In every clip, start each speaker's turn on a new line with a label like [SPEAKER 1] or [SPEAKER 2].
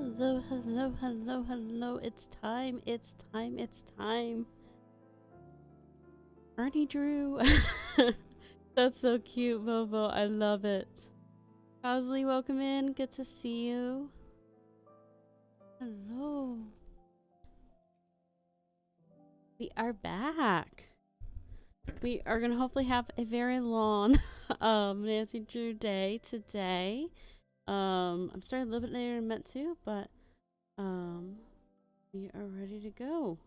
[SPEAKER 1] Hello, hello, hello, hello. It's time, it's time, it's time. Ernie Drew. That's so cute, Bobo. I love it. Cosley, welcome in. Good to see you. Hello. We are back. We are going to hopefully have a very long Nancy Drew day today. I'm starting a little bit later than meant to, but we are ready to go.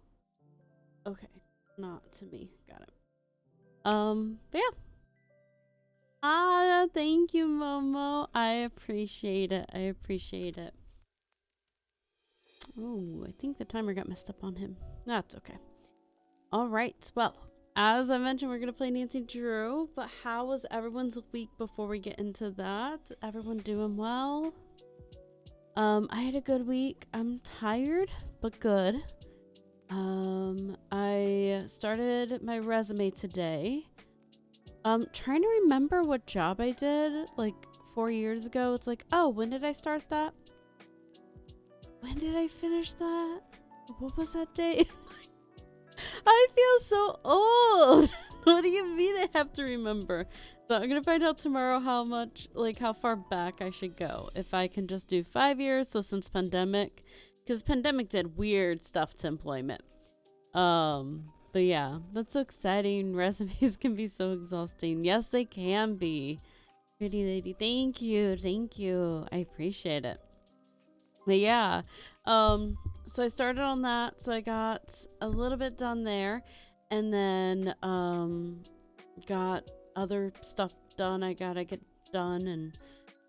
[SPEAKER 1] Okay, not to me. Got it. But yeah. Ah, thank you, Momo. I appreciate it. I appreciate it. Oh, I think the timer got messed up on him. That's okay. All right. Well, as I mentioned, we're going to play Nancy Drew. But how was everyone's week before we get into that? Everyone doing well? I had a good week. I'm tired, but good. I started my resume today. Trying to remember what job I did like 4 years ago. It's like, oh, when did I start that? When did I finish that? What was that date? I feel so old. What do you mean I have to remember? So I'm gonna find out tomorrow how much, like how far back I should go. If I can just do 5 years, so since pandemic, because pandemic did weird stuff to employment. But yeah, that's so exciting. Resumes can be so exhausting. Yes, they can be. Pretty lady, thank you, thank you. I appreciate it. But yeah, so I started on that. So I got a little bit done there, and then got other stuff done. I gotta get done, and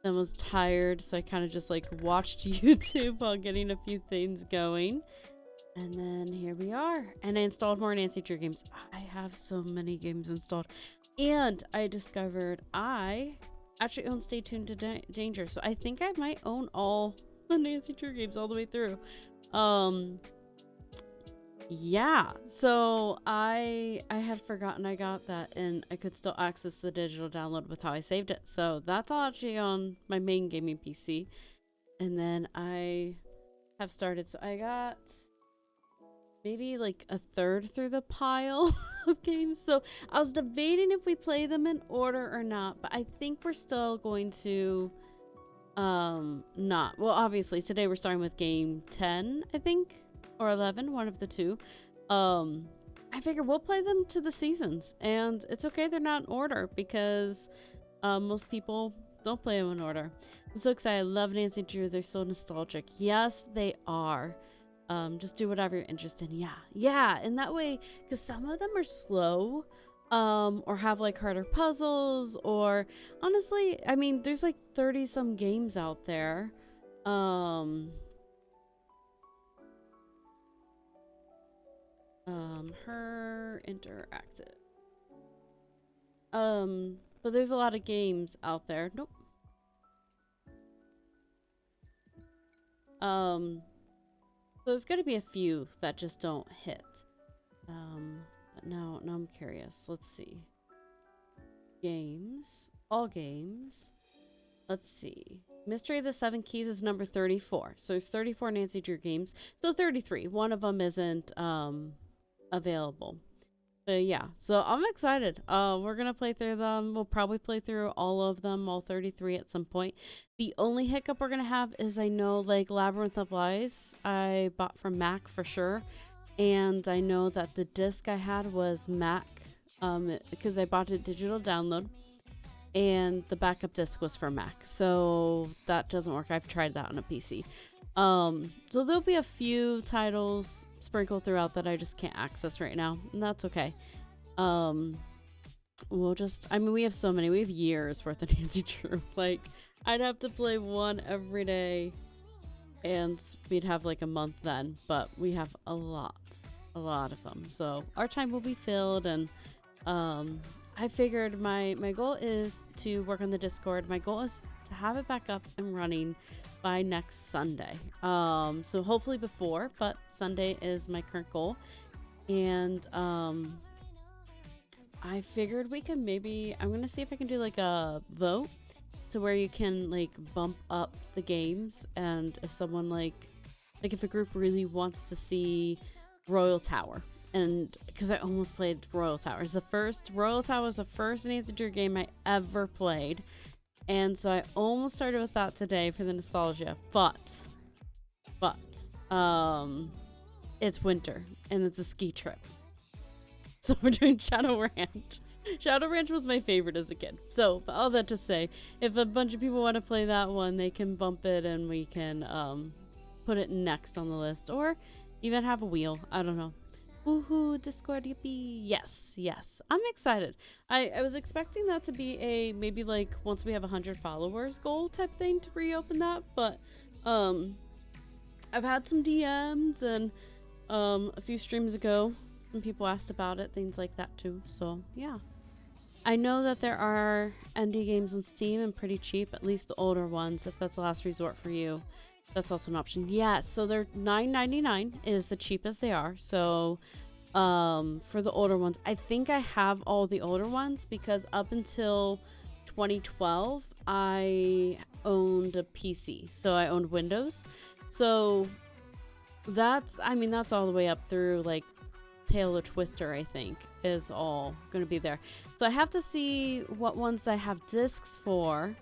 [SPEAKER 1] then was tired, so I kind of just like watched YouTube while getting a few things going. And then here we are. And I installed more Nancy Drew games. I have so many games installed. And I discovered I actually own Stay Tuned to Danger. So I think I might own all the Nancy Drew games all the way through. Yeah. So I had forgotten I got that, and I could still access the digital download with how I saved it. So that's all actually on my main gaming PC. And then I have started. So I got maybe like a third through the pile of games. So I was debating if we play them in order or not, but I think we're still going to not. Well, obviously today we're starting with game 10, I think, or 11, one of the two. I figure we'll play them to the seasons, and it's okay they're not in order because most people don't play them in order. I'm so excited. I love Nancy Drew. They're so nostalgic. Yes, they are. Just do whatever you're interested in. Yeah, and that way, because some of them are slow, or have like harder puzzles, or honestly, I mean, there's like 30 some games out there. Her interactive. But there's a lot of games out there. Nope. There's gonna be a few that just don't hit. But now I'm curious. Let's see. Games. All games. Let's see. Mystery of the Seven Keys is number 34. So there's 34 Nancy Drew games. So 33. One of them isn't available. But yeah, so I'm excited. We're gonna play through them. We'll probably play through all of them, all 33 at some point. The only hiccup we're gonna have is I know like Labyrinth of Lies I bought from Mac for sure, and I know that the disc I had was Mac, because I bought a digital download, and the backup disc was for Mac, so that doesn't work. I've tried that on a PC. So there'll be a few titles sprinkled throughout that I just can't access right now, and that's okay. We'll just, I mean, we have so many. We have years worth of Nancy Drew. Like, I'd have to play one every day, and we'd have like a month then, but we have a lot of them. So our time will be filled, and I figured my goal is to work on the Discord. My goal is to have it back up and running by next Sunday. So hopefully before, but Sunday is my current goal. And I figured we could maybe, I'm gonna see if I can do like a vote to where you can like bump up the games, and if someone like if a group really wants to see Royal Tower, and because I almost played Royal Tower. Royal Tower was the first Integer game I ever played, and so I almost started with that today for the nostalgia, but it's winter and it's a ski trip, so we're doing Shadow Ranch. Shadow Ranch was my favorite as a kid. So all that to say, if a bunch of people want to play that one, they can bump it and we can put it next on the list, or even have a wheel. I don't know. Woohoo, Discord, yippee. Yes. I'm excited. I was expecting that to be a maybe like once we have 100 followers goal type thing to reopen that, but I've had some DMs and a few streams ago, some people asked about it, things like that too. So yeah. I know that there are indie games on Steam and pretty cheap, at least the older ones, if that's the last resort for you. That's also an option. Yeah, so they're $9.99 is the cheapest they are. So for the older ones, I think I have all the older ones because up until 2012, I owned a PC. So I owned Windows. So that's all the way up through like Taylor Twister, I think, is all going to be there. So I have to see what ones I have discs for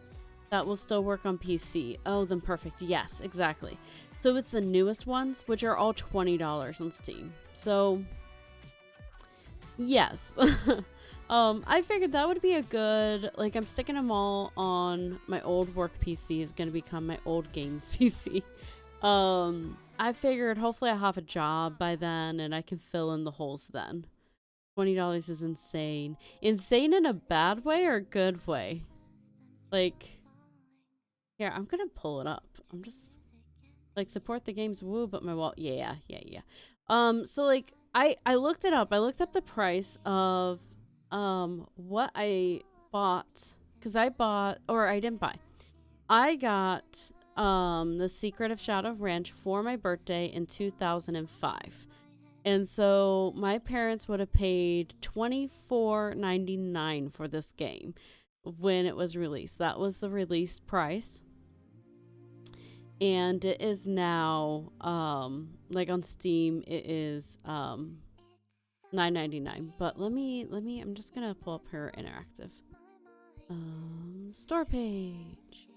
[SPEAKER 1] that will still work on PC. Oh, then perfect. Yes, exactly. So it's the newest ones, which are all $20 on Steam. So yes. I figured that would be a good, like, I'm sticking them all on my old work PC is going to become my old games PC. I figured hopefully I'll have a job by then and I can fill in the holes then. $20 is insane. Insane in a bad way or a good way? Like, here, I'm gonna pull it up. I'm just, like, support the games, woo, but my wallet, yeah. So, like, I looked it up. I looked up the price of, what I bought, because I didn't buy. I got The Secret of Shadow Ranch for my birthday in 2005. And so my parents would have paid $24.99 for this game when it was released. That was the release price. And it is now like on Steam it is $9.99. But let me I'm just gonna pull up her interactive store page.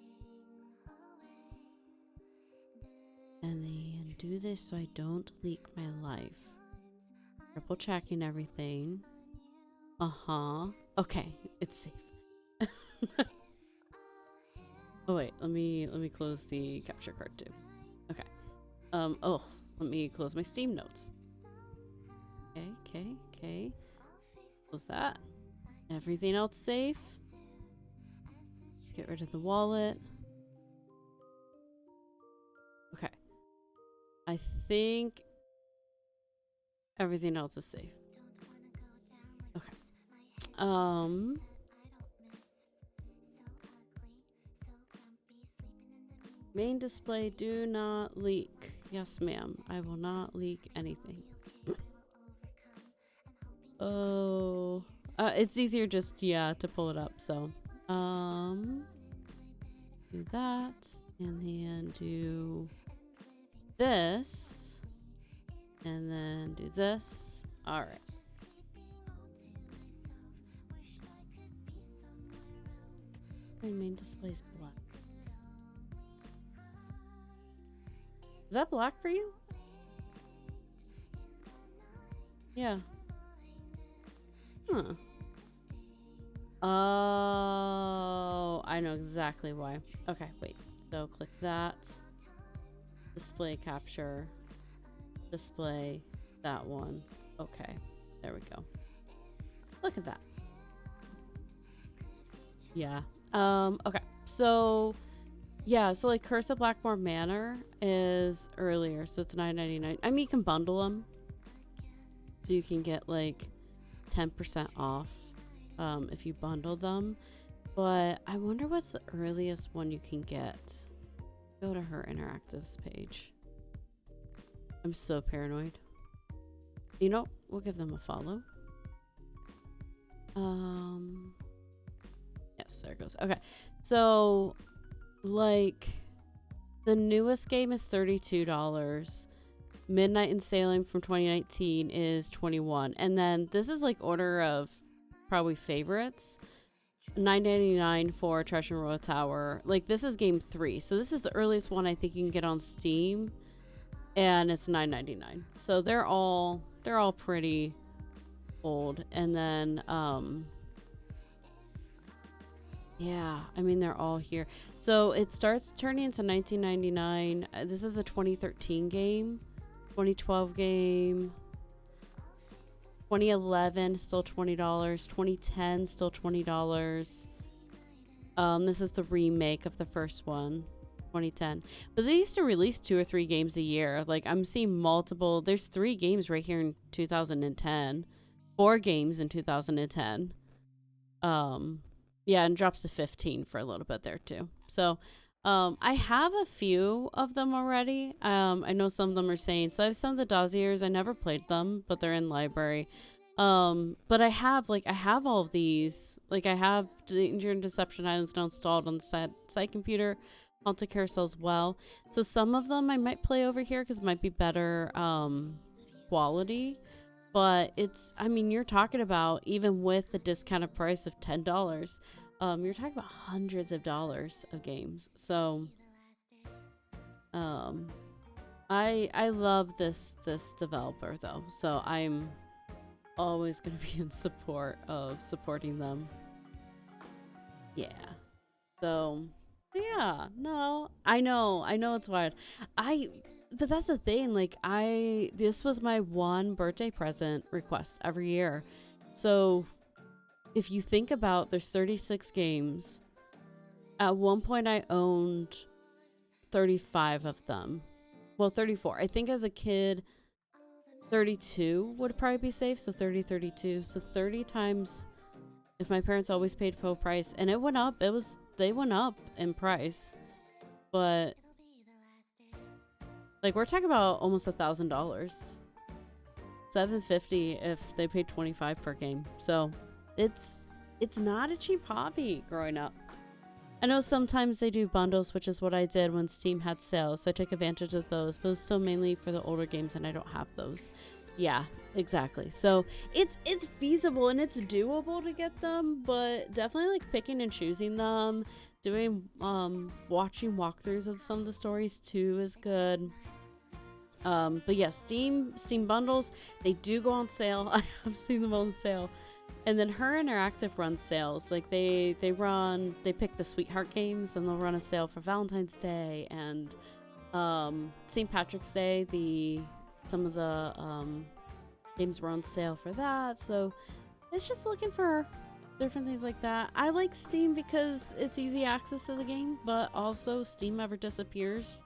[SPEAKER 1] And then do this so I don't leak my life. Triple checking everything. Okay, it's safe. Oh wait, let me close the capture card too. Okay. Let me close my Steam notes. Okay. Close that. Everything else safe. Get rid of the wallet. Okay. I think everything else is safe. Okay. Main display, do not leak. Yes, ma'am. I will not leak anything. Oh. It's easier just, to pull it up, so. Do that. And then do this. And then do this. Alright. My main display's black. Is that black for you? Yeah. Huh. Oh, I know exactly why. Okay, wait. So click that. Display capture. Display that one. Okay. There we go. Look at that. Yeah. Okay. So yeah, so like Curse of Blackmore Manor is earlier, so it's $9.99. I mean, you can bundle them, so you can get like 10% off if you bundle them. But I wonder what's the earliest one you can get. Go to her interactives page. I'm so paranoid. You know, we'll give them a follow. Yeah, Yes, there it goes. Okay. So, like, the newest game is $32. Midnight and Sailing from 2019 is 21. And then this is like order of probably favorites. $9.99 for Treasure Royal Tower. Like, this is game 3. So this is the earliest one I think you can get on Steam. And it's $9.99. So they're all pretty old. And then yeah, I mean, they're all here. So it starts turning into 1999. This is a 2013 game, 2012 game, 2011 still $20, 2010 still $20. This is the remake of the first one, 2010. But they used to release 2 or 3 games a year. Like, I'm seeing multiple. There's 3 games right here in 2010, 4 games in 2010. Yeah, and drops to 15 for a little bit there too. So I have a few of them already. I know some of them are saying, so I have some of the Dossiers. I never played them, but they're in library. But I have all of these. Like, I have Danger and Deception Islands now installed on the side computer, Haunted Carousel as well. So some of them I might play over here because it might be better quality. But it's, I mean, you're talking about, even with the discounted price of $10, you're talking about hundreds of dollars of games. So, I love this developer though. So I'm always going to be in support of supporting them. Yeah. So, yeah, no, I know it's wild. But that's the thing, like, this was my one birthday present request every year. So if you think about, there's 36 games. At one point I owned 35 of them. Well, 34. I think as a kid, 32 would probably be safe. So 30, 32. So 30 times, if my parents always paid full price, and it went up, they went up in price. But like, we're talking about almost $1,000, $750 if they paid $25 per game. So it's not a cheap hobby growing up. I know sometimes they do bundles, which is what I did when Steam had sales, so I took advantage of those. But it was still mainly for the older games, and I don't have those. Yeah, exactly. So it's feasible and it's doable to get them, but definitely like picking and choosing them, doing watching walkthroughs of some of the stories too is good. But yeah, Steam bundles, they do go on sale. I have seen them on sale. And then Her Interactive runs sales. Like, they pick the Sweetheart games, and they'll run a sale for Valentine's Day and St. Patrick's Day. Some of the games were on sale for that. So it's just looking for different things like that. I like Steam because it's easy access to the game, but also Steam ever disappears,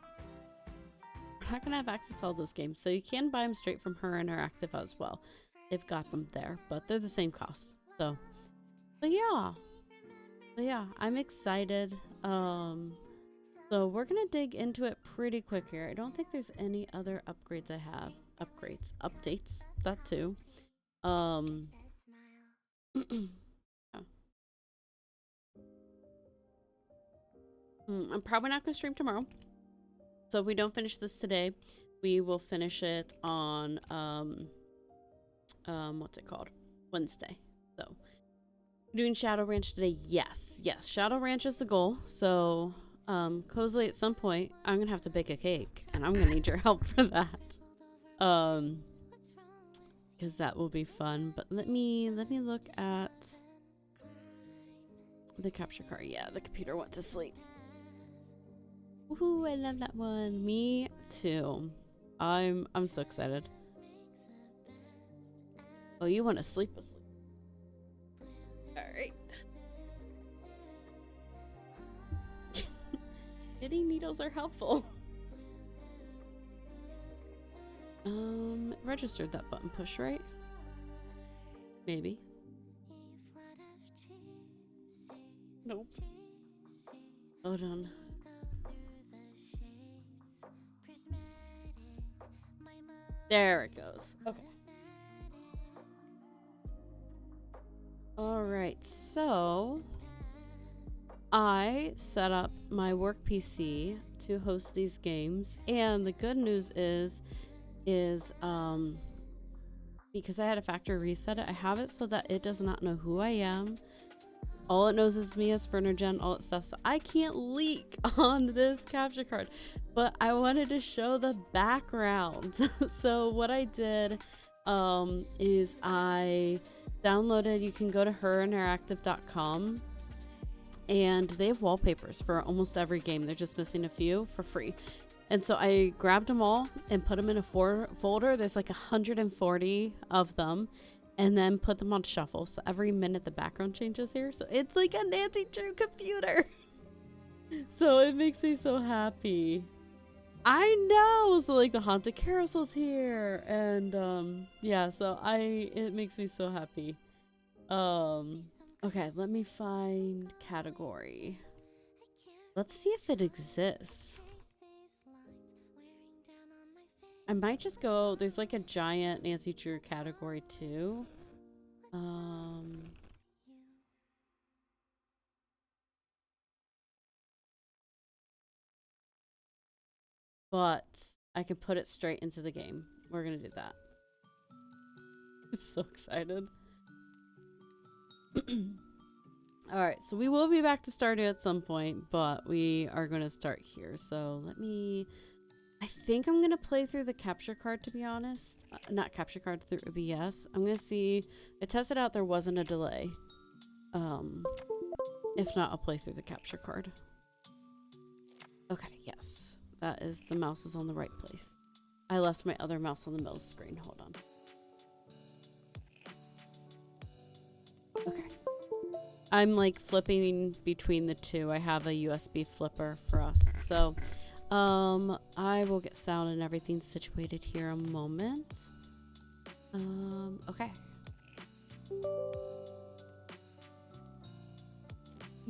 [SPEAKER 1] we're not gonna have access to all those games. So you can buy them straight from Her Interactive as well. They've got them there, but they're the same cost. So, but yeah, I'm excited. So we're gonna dig into it pretty quick here. I don't think there's any other upgrades I have. Updates, that too. Yeah. I'm probably not gonna stream tomorrow. So if we don't finish this today, we will finish it on what's it called? Wednesday. So doing Shadow Ranch today. Yes, Shadow Ranch is the goal. So Cozily, at some point I'm gonna have to bake a cake, and I'm gonna need your help for that. Because that will be fun. But let me look at the capture card. Yeah, the computer went to sleep. Woohoo, I love that one. Me too. I'm so excited. Oh, you want to sleep with me? Alright. Knitting needles are helpful. Registered that button push, right? Maybe. Nope. Hold on. There it goes. Okay. All right. So I set up my work PC to host these games, and the good news is because I had a factory reset it, I have it so that it does not know who I am. All it knows is me as Fernijen, all that stuff. So I can't leak on this capture card. But I wanted to show the background. So what I did is I downloaded, you can go to herinteractive.com, and they have wallpapers for almost every game. They're just missing a few for free. And so I grabbed them all and put them in a folder. There's like 140 of them. And then put them on shuffle. So every minute the background changes here. So it's like a Nancy Drew computer. So it makes me so happy. I know. So like the haunted carousel's here. And yeah, so it makes me so happy. Okay, let me find category. Let's see if it exists. I might just go, there's like a giant Nancy Drew category too. But I can put it straight into the game. We're gonna do that. I'm so excited. Alright, so we will be back to Stardew at some point, but we are gonna start here. So let me... I think I'm going to play through the capture card, to be honest. Not capture card, through OBS. I'm going to see... I tested out there wasn't a delay. If not, I'll play through the capture card. Okay, yes. That is... The mouse is on the right place. I left my other mouse on the middle screen. Hold on. Okay. I'm like flipping between the two. I have a USB flipper for us. So... I will get sound and everything situated here a moment. Okay.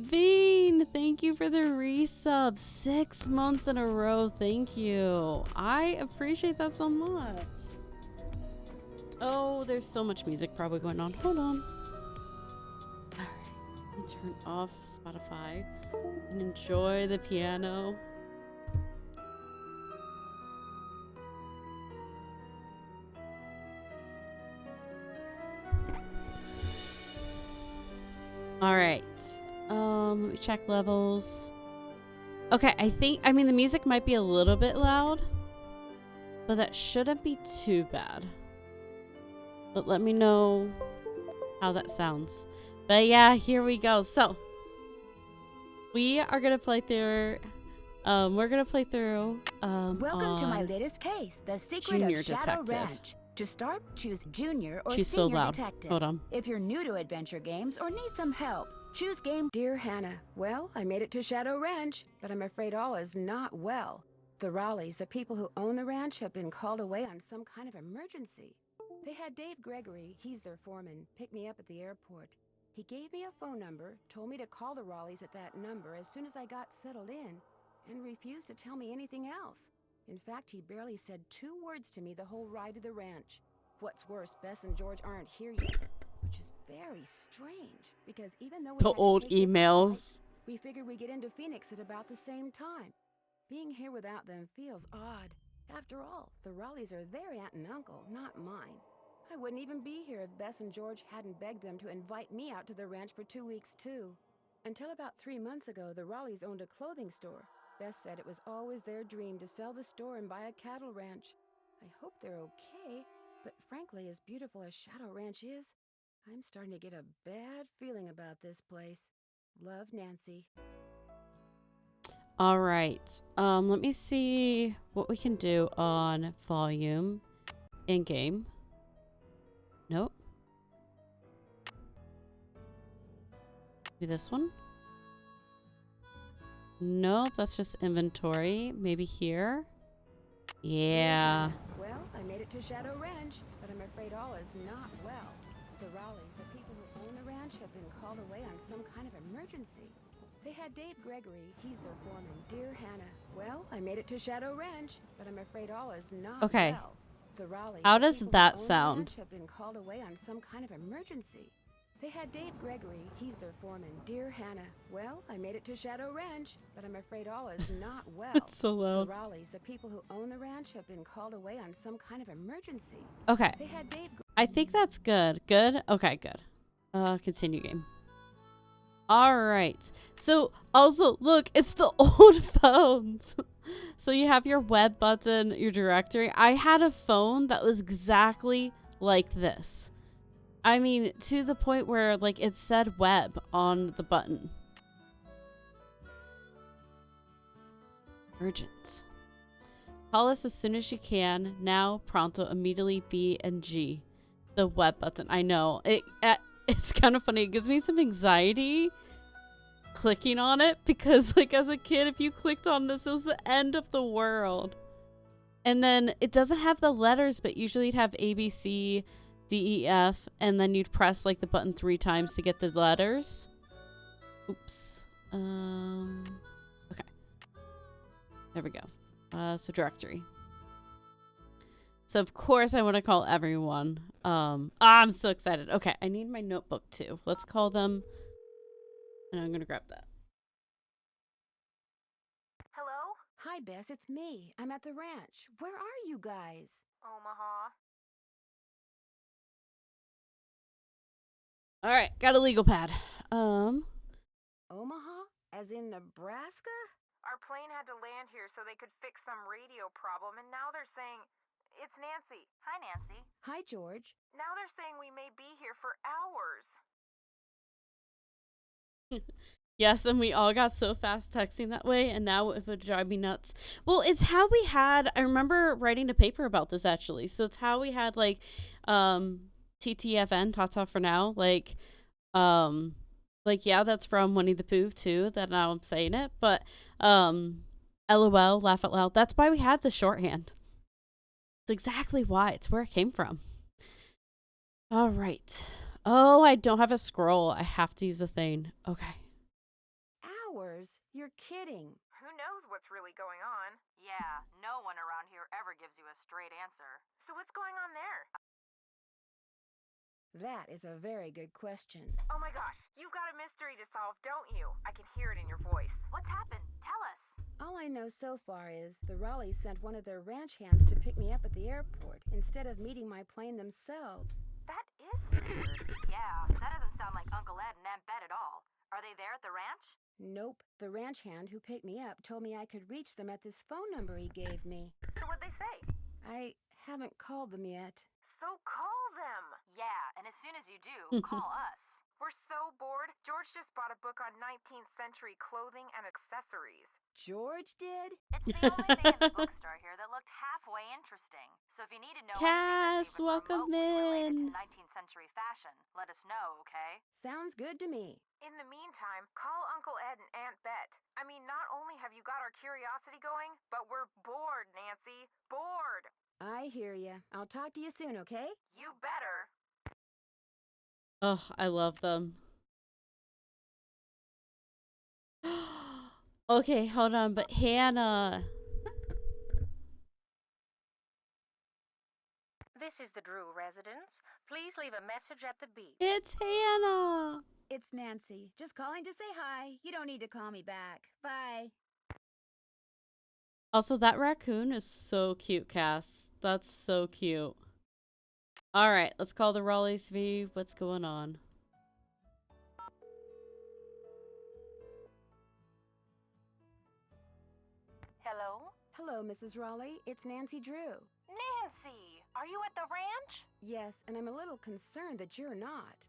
[SPEAKER 1] Bean, thank you for the resub. 6 months in a row. Thank you. I appreciate that so much. Oh, there's so much music probably going on. Hold on. Alright. Let me turn off Spotify and enjoy the piano. All right. Let me check levels. Okay, I mean, the music might be a little bit loud, but that shouldn't be too bad. But let me know how that sounds. But yeah, here we go. So, we are going to play through, we're going to play through,
[SPEAKER 2] Welcome to my latest case, The Secret
[SPEAKER 1] Junior
[SPEAKER 2] of Shadow
[SPEAKER 1] Detective.
[SPEAKER 2] Ranch. To start, choose Junior or
[SPEAKER 1] She's so
[SPEAKER 2] Senior
[SPEAKER 1] loud.
[SPEAKER 2] Detective.
[SPEAKER 1] Hold on.
[SPEAKER 2] If you're new to adventure games or need some help, choose game. Dear Hannah, well, I made it to Shadow Ranch, but I'm afraid all is not well. The Raleighs, the people who own the ranch, have been called away on some kind of emergency. They had Dave Gregory, he's their foreman, pick me up at the airport. He gave me a phone number, told me to call the Raleighs at that number as soon as I got settled in, and refused to tell me anything else. In fact, he barely said 2 words to me the whole ride to the ranch. What's worse, Bess and George aren't here yet, which is very strange, because even though we
[SPEAKER 1] The
[SPEAKER 2] had to
[SPEAKER 1] old
[SPEAKER 2] take different
[SPEAKER 1] emails.
[SPEAKER 2] flights, we figured we'd get into Phoenix at about the same time. Being here without them feels odd. After all, the Raleighs are their aunt and uncle, not mine. I wouldn't even be here if Bess and George hadn't begged them to invite me out to the ranch for 2 weeks, too. Until about 3 months ago, the Raleighs owned a clothing store. Bess said it was always their dream to sell the store and buy a cattle ranch. I hope they're okay, but frankly, as beautiful as Shadow Ranch is, I'm starting to get a bad feeling about this place. Love, Nancy.
[SPEAKER 1] All right. Let me see what we can do on volume in game. Nope. Do this one. Nope, that's just inventory. Maybe here. Yeah.
[SPEAKER 2] Well, I made it to Shadow Ranch, but I'm afraid all is not well. The Raleighs, the people who own the ranch, have been called away on some kind of emergency. They had Dave Gregory, he's their foreman. Dear Hannah, well, I made it to Shadow Ranch, but I'm afraid all is not
[SPEAKER 1] Okay.
[SPEAKER 2] well. The Raleighs,
[SPEAKER 1] How
[SPEAKER 2] the
[SPEAKER 1] does
[SPEAKER 2] people who
[SPEAKER 1] that
[SPEAKER 2] own the
[SPEAKER 1] sound?
[SPEAKER 2] ranch, have been called away on some kind of emergency. They had Dave Gregory, he's their foreman. Dear Hannah, well, I made it to Shadow Ranch, but I'm afraid all is not well.
[SPEAKER 1] That's so
[SPEAKER 2] The
[SPEAKER 1] loud.
[SPEAKER 2] Raleighs, the people who own the ranch, have been called away on some kind of emergency.
[SPEAKER 1] Okay.
[SPEAKER 2] They had Dave.
[SPEAKER 1] I think that's good. Good? Okay, good. Continue game. All right. So, also, look, it's the old phones. So you have your web button, your directory. I had a phone that was exactly like this. I mean, to the point where, like, it said web on the button. Urgent. Call us as soon as you can. Now, pronto, immediately, B and G. The web button. I know. It's kind of funny. It gives me some anxiety clicking on it because, like, as a kid, if you clicked on this, it was the end of the world. And then it doesn't have the letters, but usually it'd have A, B, C, D, E, F, and then you'd press, like, the button 3 times to get the letters. Oops. Okay. There we go. So directory. So, of course, I want to call everyone. I'm so excited. Okay, I need my notebook, too. Let's call them. And I'm going to grab that.
[SPEAKER 2] Hello? Hi, Bess, it's me. I'm at the ranch. Where are you guys? Omaha.
[SPEAKER 1] All right, got a legal pad.
[SPEAKER 2] Omaha? As in Nebraska? Our plane had to land here so they could fix some radio problem, and now they're saying... It's Nancy. Hi, Nancy. Hi, George. Now they're saying we may be here for hours.
[SPEAKER 1] Yes, and we all got so fast texting that way, and now it would drive me nuts. Well, it's how we had... I remember writing a paper about this, actually. So it's how we had, like, TTFN, Tata for now. Like, yeah, that's from Winnie the Pooh, too, that now I'm saying it. But, LOL, laugh out loud. That's why we had the shorthand. It's exactly why. It's where it came from. All right. Oh, I don't have a scroll. I have to use a thing. Okay.
[SPEAKER 2] Hours? You're kidding. Who knows what's really going on? Yeah, no one around here ever gives you a straight answer. So what's going on there? That is a very good question. Oh my gosh, you've got a mystery to solve, don't you? I can hear it in your voice. What's happened? Tell us. All I know so far is the Raleighs sent one of their ranch hands to pick me up at the airport instead of meeting my plane themselves. That is weird. Yeah, that doesn't sound like Uncle Ed and Aunt Bet at all. Are they there at the ranch? Nope. The ranch hand who picked me up told me I could reach them at this phone number he gave me. So what'd they say? I haven't called them yet. So call them! Yeah, and as soon as you do, call us. We're so bored. George just bought a book on 19th century clothing and accessories. George did? It's the only thing in the bookstore here that looked halfway interesting. So if you need to know anything that's even
[SPEAKER 1] welcome
[SPEAKER 2] remotely related
[SPEAKER 1] in.
[SPEAKER 2] to 19th century fashion, let us know, okay? Sounds good to me. In the meantime, call Uncle Ed and Aunt Bet. I mean, not only have you got our curiosity going, but we're bored, Nancy. Bored. I hear ya. I'll talk to you soon, okay? You better.
[SPEAKER 1] Oh, I love them. Okay, hold on, but Hannah.
[SPEAKER 3] This is the Drew residence. Please leave a message at the beep.
[SPEAKER 1] It's Hannah.
[SPEAKER 2] It's Nancy. Just calling to say hi. You don't need to call me back. Bye.
[SPEAKER 1] Also, that raccoon is so cute, Cass. That's so cute. All right, let's call the Raleighs V. What's going on?
[SPEAKER 3] Hello?
[SPEAKER 2] Hello, Mrs. Raleigh. It's Nancy Drew.
[SPEAKER 3] Nancy! Are you at the ranch?
[SPEAKER 2] Yes, and I'm a little concerned that you're not.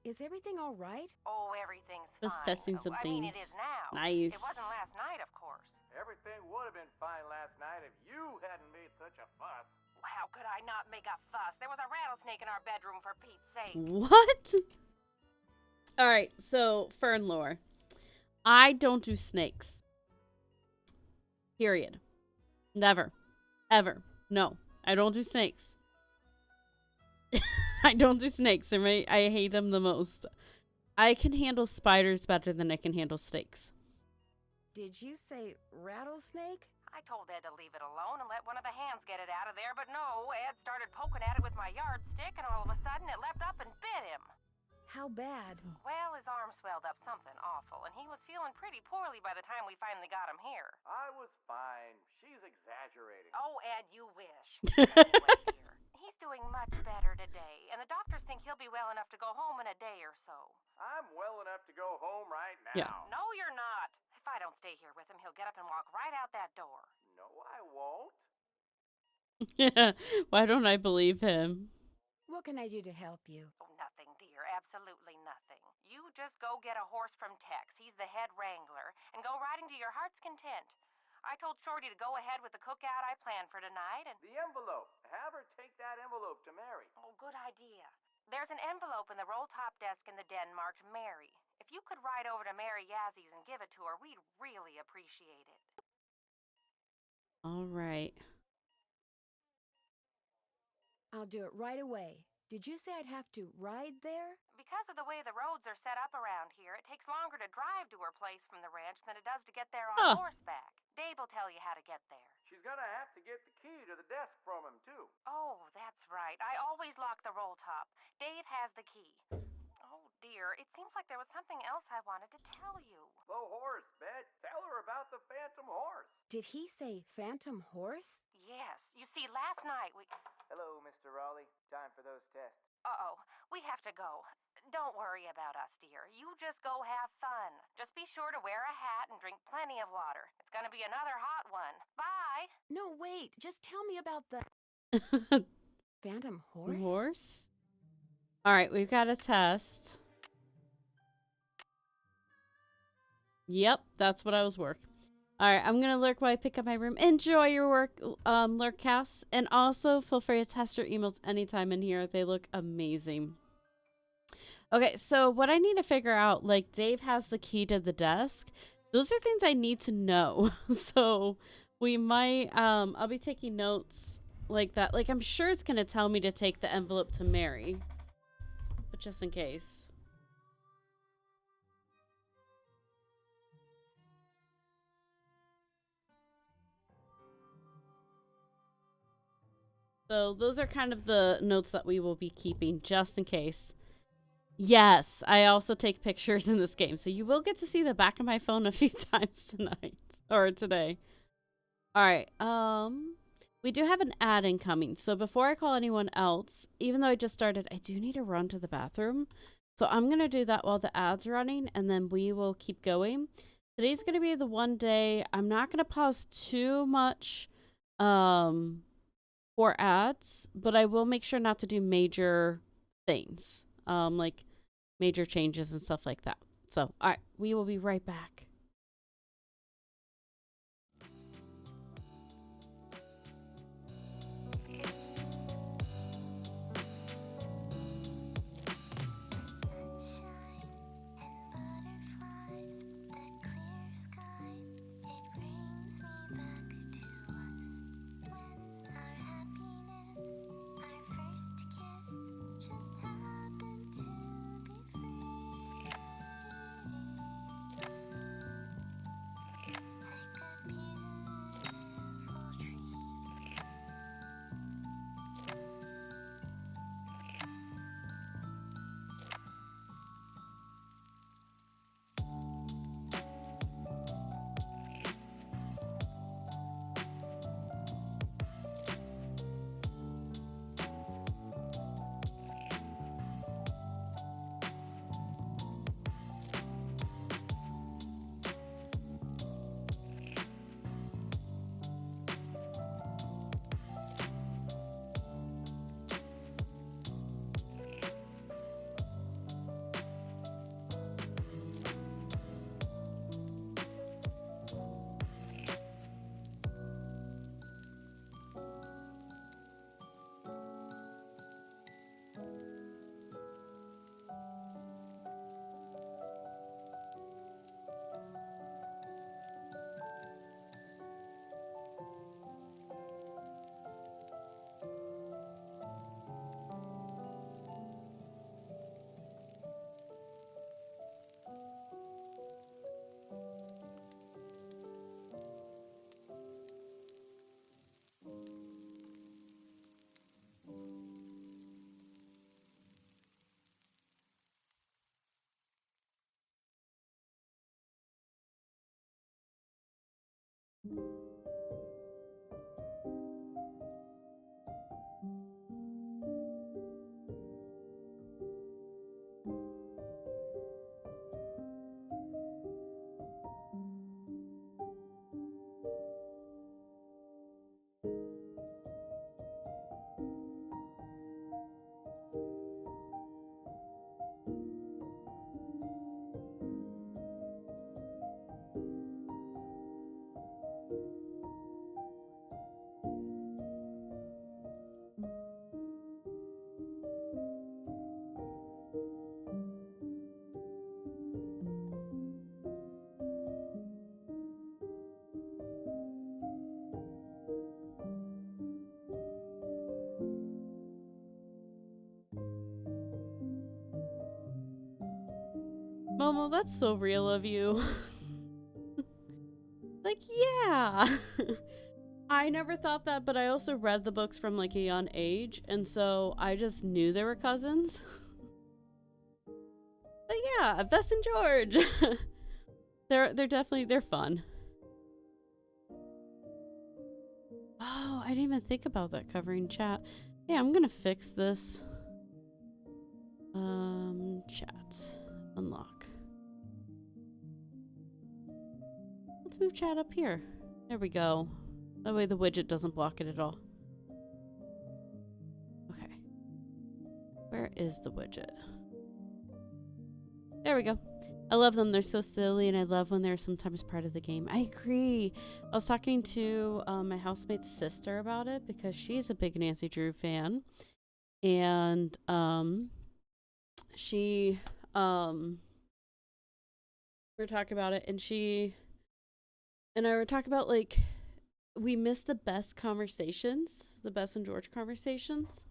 [SPEAKER 2] Is everything all right?
[SPEAKER 3] Oh, everything's
[SPEAKER 1] Just
[SPEAKER 3] fine.
[SPEAKER 1] testing some
[SPEAKER 3] I mean, it
[SPEAKER 1] things.
[SPEAKER 3] is now.
[SPEAKER 1] Nice.
[SPEAKER 3] It wasn't last night, of course.
[SPEAKER 4] Everything would have been fine last night if you hadn't made such a fuss.
[SPEAKER 3] How could I not make a fuss? There was a rattlesnake in our bedroom, for Pete's sake.
[SPEAKER 1] What? All right, so Fern lore. I don't do snakes. Period. Never. Ever. No, I don't do snakes. I don't do snakes. I hate them the most. I can handle spiders better than I can handle snakes.
[SPEAKER 2] Did you say rattlesnake?
[SPEAKER 3] I told Ed to leave it alone and let one of the hands get it out of there, but no, Ed started poking at it with my yardstick, and all of a sudden it leapt up and bit him.
[SPEAKER 2] How bad?
[SPEAKER 3] Well, his arm swelled up something awful, and he was feeling pretty poorly by the time we finally got him here.
[SPEAKER 4] I was fine. She's exaggerating.
[SPEAKER 3] Oh, Ed, you wish. Anyway, dear, he's doing much better today, and the doctors think he'll be well enough to go home in a day or so.
[SPEAKER 4] I'm well enough to go home right now.
[SPEAKER 1] Yeah.
[SPEAKER 3] No, you're not. If I don't stay here with him, he'll get up and walk right out that door.
[SPEAKER 4] No, I won't.
[SPEAKER 1] Why don't I believe him?
[SPEAKER 2] What can I do to help you?
[SPEAKER 3] Oh, nothing, dear. Absolutely nothing. You just go get a horse from Tex. He's the head wrangler, and go riding to your heart's content. I told Shorty to go ahead with the cookout I planned for tonight, and...
[SPEAKER 4] The envelope. Have her take that envelope to Mary.
[SPEAKER 3] Oh, good idea. There's an envelope in the roll-top desk in the den marked Mary. If you could ride over to Mary Yazzy's and give it to her, we'd really appreciate it.
[SPEAKER 1] All right.
[SPEAKER 2] I'll do it right away. Did you say I'd have to ride there?
[SPEAKER 3] Because of the way the roads are set up around here, it takes longer to drive to her place from the ranch than it does to get there on horseback. Dave will tell you how to get there.
[SPEAKER 4] She's gonna have to get the key to the desk from him, too.
[SPEAKER 3] Oh, that's right. I always lock the roll top. Dave has the key. Oh, dear. It seems like there was something else I wanted to tell you.
[SPEAKER 4] The horse, Bet. Tell her about the phantom horse.
[SPEAKER 2] Did he say phantom horse?
[SPEAKER 3] Yes. You see, last night we...
[SPEAKER 4] Hello, Mr. Raleigh. Time for those tests.
[SPEAKER 3] Uh-oh. We have to go. Don't worry about us, dear. You just go have fun. Just be sure to wear a hat and drink plenty of water. It's gonna be another hot one. Bye!
[SPEAKER 2] No, wait. Just tell me about the phantom horse.
[SPEAKER 1] Horse? All right, we've got a test. Yep, that's what I was working. All right, I'm going to lurk while I pick up my room. Enjoy your work, Lurkcast. And also, feel free to test your emails anytime in here. They look amazing. Okay, so what I need to figure out, like, Dave has the key to the desk. Those are things I need to know. So we might, I'll be taking notes like that. Like, I'm sure it's going to tell me to take the envelope to Mary. But just in case. So those are kind of the notes that we will be keeping just in case. Yes, I also take pictures in this game. So you will get to see the back of my phone a few times tonight or today. All right. We do have an ad incoming. So before I call anyone else, even though I just started, I do need to run to the bathroom. So I'm going to do that while the ad's running, and then we will keep going. Today's going to be the one day. I'm not going to pause too much for ads, but I will make sure not to do major things, like major changes and stuff like that. So, all right, we will be right back. Momo, that's so real of you. Like, yeah. I never thought that, but I also read the books from like a young age, and so I just knew they were cousins. But yeah, Bess and George. they're fun. Oh, I didn't even think about that covering chat. Yeah, I'm gonna fix this. Chat. Unlock. Let's move chat up here. There we go. That way the widget doesn't block it at all. Okay. Where is the widget? There we go. I love them. They're so silly, and I love when they're sometimes part of the game. I agree. I was talking to my housemate's sister about it because she's a big Nancy Drew fan. And she we were talking about it, and she and I were talking about like we miss the best conversations, the Bess and George conversations.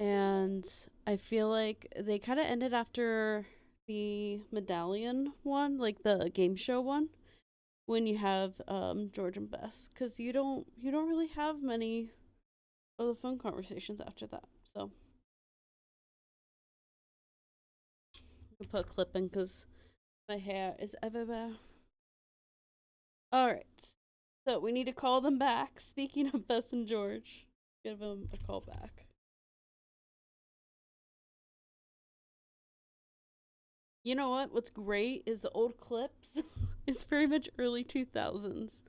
[SPEAKER 1] And I feel like they kind of ended after the medallion one, like the game show one, when you have George and Bess, because you don't really have many of the phone conversations after that. So I'll put a clip in because my hair is everywhere. All right, so we need to call them back. Speaking of Bess and George, give them a call back. You know what? What's great is the old clips. It's very much early 2000s.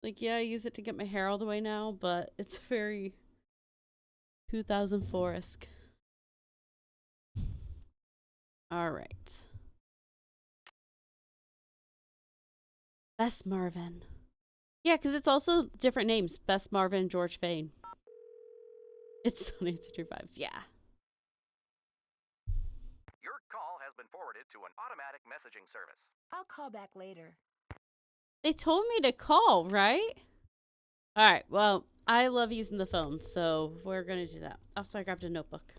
[SPEAKER 1] Like, yeah, I use it to get my hair all the way now, but it's very 2004-esque. All right. Bess Marvin. Yeah, because it's also different names. Bess Marvin, George Fane. It's so Nancy Drew vibes. Yeah.
[SPEAKER 4] Your call has been forwarded to an automatic messaging service.
[SPEAKER 2] I'll call back later.
[SPEAKER 1] They told me to call, right? All right. Well, I love using the phone, so we're going to do that. Also, I grabbed a notebook.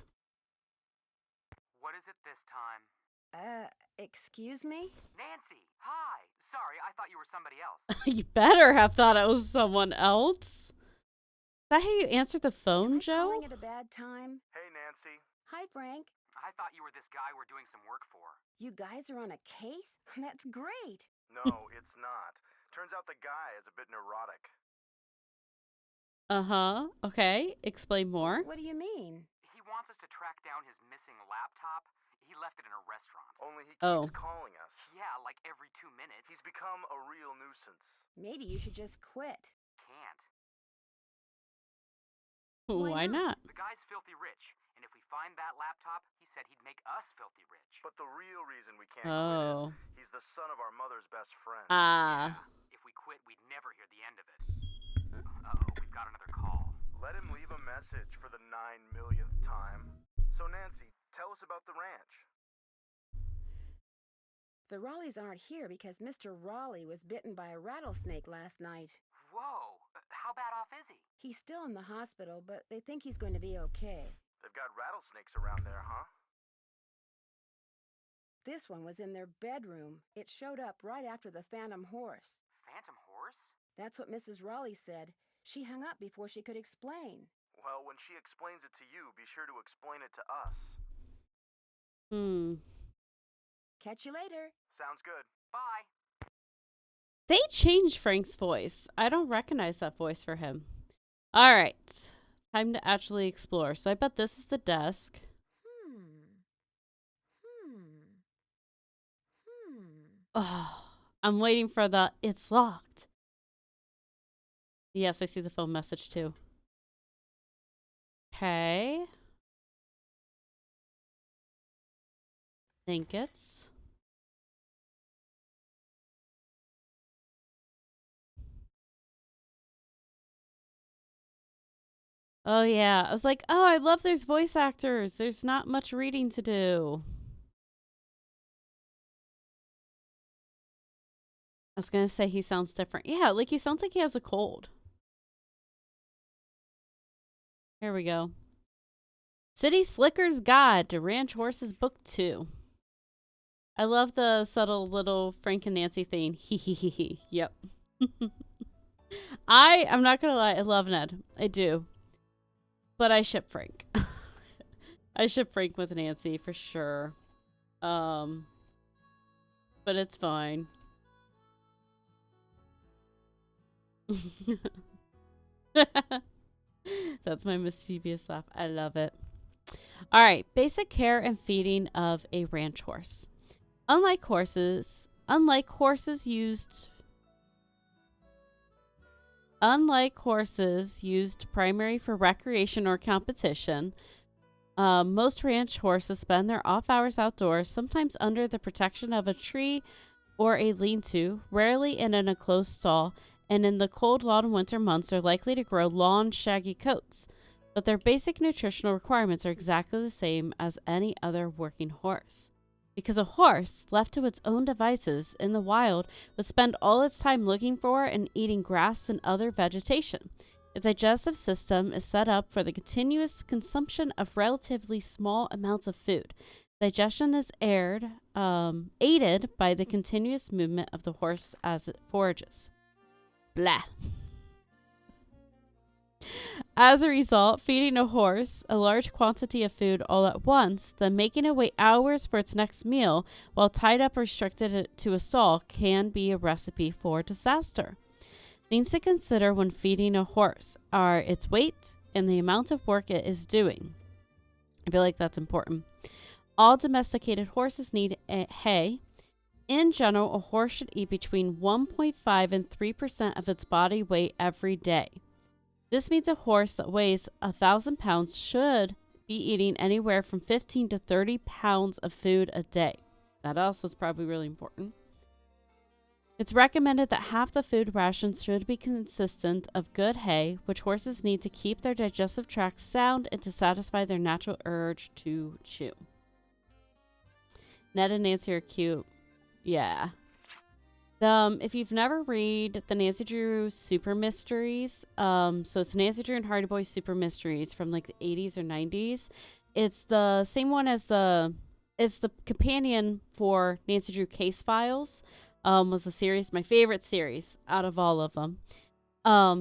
[SPEAKER 5] What is it this time?
[SPEAKER 2] Excuse me?
[SPEAKER 5] Nancy, hi. Sorry, I thought you were somebody else.
[SPEAKER 1] You better have thought it was someone else. Is that how you answer the phone,
[SPEAKER 2] Am I
[SPEAKER 1] Joe?
[SPEAKER 2] calling at a bad time?
[SPEAKER 4] Hey, Nancy.
[SPEAKER 2] Hi, Frank.
[SPEAKER 5] I thought you were this guy we're doing some work for.
[SPEAKER 2] You guys are on a case? That's great.
[SPEAKER 4] No, it's not. Turns out the guy is a bit neurotic.
[SPEAKER 1] Uh-huh. Okay. Explain more.
[SPEAKER 2] What do you mean?
[SPEAKER 5] He wants us to track down his missing laptop. He left it in a restaurant.
[SPEAKER 4] Only he keeps calling us.
[SPEAKER 5] Yeah, like every 2 minutes.
[SPEAKER 4] He's become a real nuisance.
[SPEAKER 2] Maybe you should just quit.
[SPEAKER 5] Can't.
[SPEAKER 1] Why not?
[SPEAKER 5] The guy's filthy rich, and if we find that laptop, he said he'd make us filthy rich.
[SPEAKER 4] But the real reason we can't quit is he's the son of our mother's best friend.
[SPEAKER 1] Ah.
[SPEAKER 5] Yeah, if we quit, we'd never hear the end of it. Uh-oh, we've got another call.
[SPEAKER 4] Let him leave a message for the 9 millionth time. So, Nancy, tell us about the ranch.
[SPEAKER 2] The Raleighs aren't here because Mr. Raleigh was bitten by a rattlesnake last night.
[SPEAKER 5] Whoa, how bad off is he?
[SPEAKER 2] He's still in the hospital, but they think he's going to be okay.
[SPEAKER 4] They've got rattlesnakes around there, huh?
[SPEAKER 2] This one was in their bedroom. It showed up right after the phantom horse.
[SPEAKER 5] Phantom horse?
[SPEAKER 2] That's what Mrs. Raleigh said. She hung up before she could explain.
[SPEAKER 4] Well, when she explains it to you, be sure to explain it to us.
[SPEAKER 2] Catch you later.
[SPEAKER 4] Sounds good.
[SPEAKER 5] Bye.
[SPEAKER 1] They changed Frank's voice. I don't recognize that voice for him. All right. Time to actually explore. So I bet this is the desk. Oh, I'm waiting for the it's locked. Yes, I see the phone message too. Okay. Think it's. Oh yeah. I was like, oh, I love there's voice actors. There's not much reading to do. I was going to say he sounds different. Yeah, like he sounds like he has a cold. Here we go. City Slicker's Guide to Ranch Horses Book 2. I love the subtle little Frank and Nancy thing. Hee hee hee hee. Yep. I'm not gonna lie, I love Ned. I do. But I ship Frank. I ship Frank with Nancy for sure. But it's fine. That's my mischievous laugh. I love it. All right, basic care and feeding of a ranch horse. Unlike horses used primary for recreation or competition, most ranch horses spend their off hours outdoors, sometimes under the protection of a tree or a lean-to, rarely in an enclosed stall, and in the cold, long winter months are likely to grow long, shaggy coats. But their basic nutritional requirements are exactly the same as any other working horse. Because a horse, left to its own devices in the wild, would spend all its time looking for and eating grass and other vegetation. Its digestive system is set up for the continuous consumption of relatively small amounts of food. Digestion is aided by the continuous movement of the horse as it forages. Blah. As a result, feeding a horse a large quantity of food all at once, then making it wait hours for its next meal while tied up or restricted to a stall can be a recipe for disaster. Things to consider when feeding a horse are its weight and the amount of work it is doing. I feel like that's important. All domesticated horses need hay. In general, a horse should eat between 1.5 and 3% of its body weight every day. This means a horse that weighs 1,000 pounds should be eating anywhere from 15 to 30 pounds of food a day. That also is probably really important. It's recommended that half the food rations should be consistent of good hay, which horses need to keep their digestive tract sound and to satisfy their natural urge to chew. Ned and Nancy are cute. Yeah. If you've never read the Nancy Drew Super Mysteries, so it's Nancy Drew and Hardy Boy Super Mysteries from like the 80s or 90s. It's the same one as it's the companion for Nancy Drew Case Files. Was a series, my favorite series out of all of them.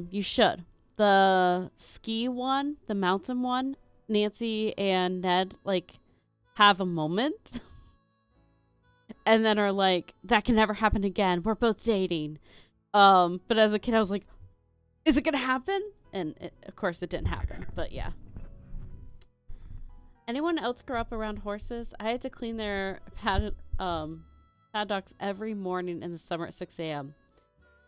[SPEAKER 1] You should. The ski one, the mountain one, Nancy and Ned like have a moment. And then are like, that can never happen again. We're both dating. But as a kid, I was like, is it going to happen? And of course, it didn't happen. But yeah. Anyone else grow up around horses? I had to clean their paddocks every morning in the summer at 6 a.m.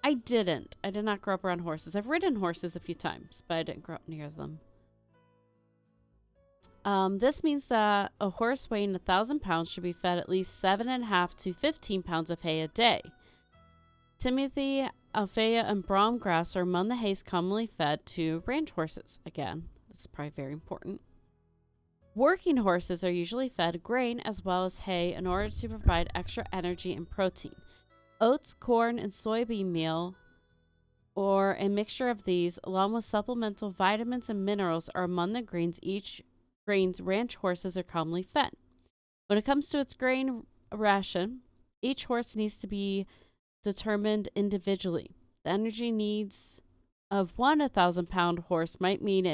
[SPEAKER 1] I did not grow up around horses. I've ridden horses a few times, but I didn't grow up near them. This means that a horse weighing 1,000 pounds should be fed at least 7.5 to 15 pounds of hay a day. Timothy, alfalfa, and brome grass are among the hays commonly fed to ranch horses. Again, this is probably very important. Working horses are usually fed grain as well as hay in order to provide extra energy and protein. Oats, corn, and soybean meal, or a mixture of these, along with supplemental vitamins and minerals, are among the grains ranch horses are commonly fed. When it comes to its grain ration, each horse needs to be determined individually. The energy needs of one 1,000-pound horse might mean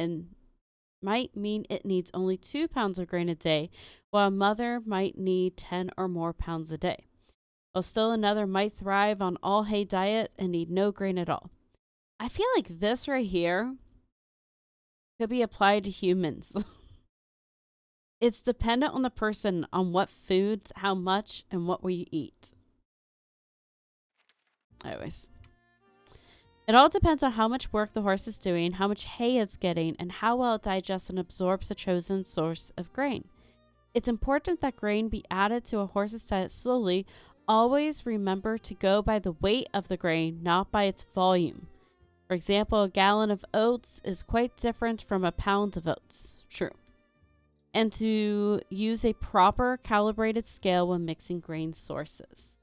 [SPEAKER 1] it needs only 2 pounds of grain a day, while a mother might need 10 or more pounds a day. While still another might thrive on all hay diet and need no grain at all. I feel like this right here could be applied to humans. It's dependent on the person on what foods, how much, and what we eat. Anyways. It all depends on how much work the horse is doing, how much hay it's getting, and how well it digests and absorbs the chosen source of grain. It's important that grain be added to a horse's diet slowly. Always remember to go by the weight of the grain, not by its volume. For example, a gallon of oats is quite different from a pound of oats. True. And to use a proper calibrated scale when mixing grain sources.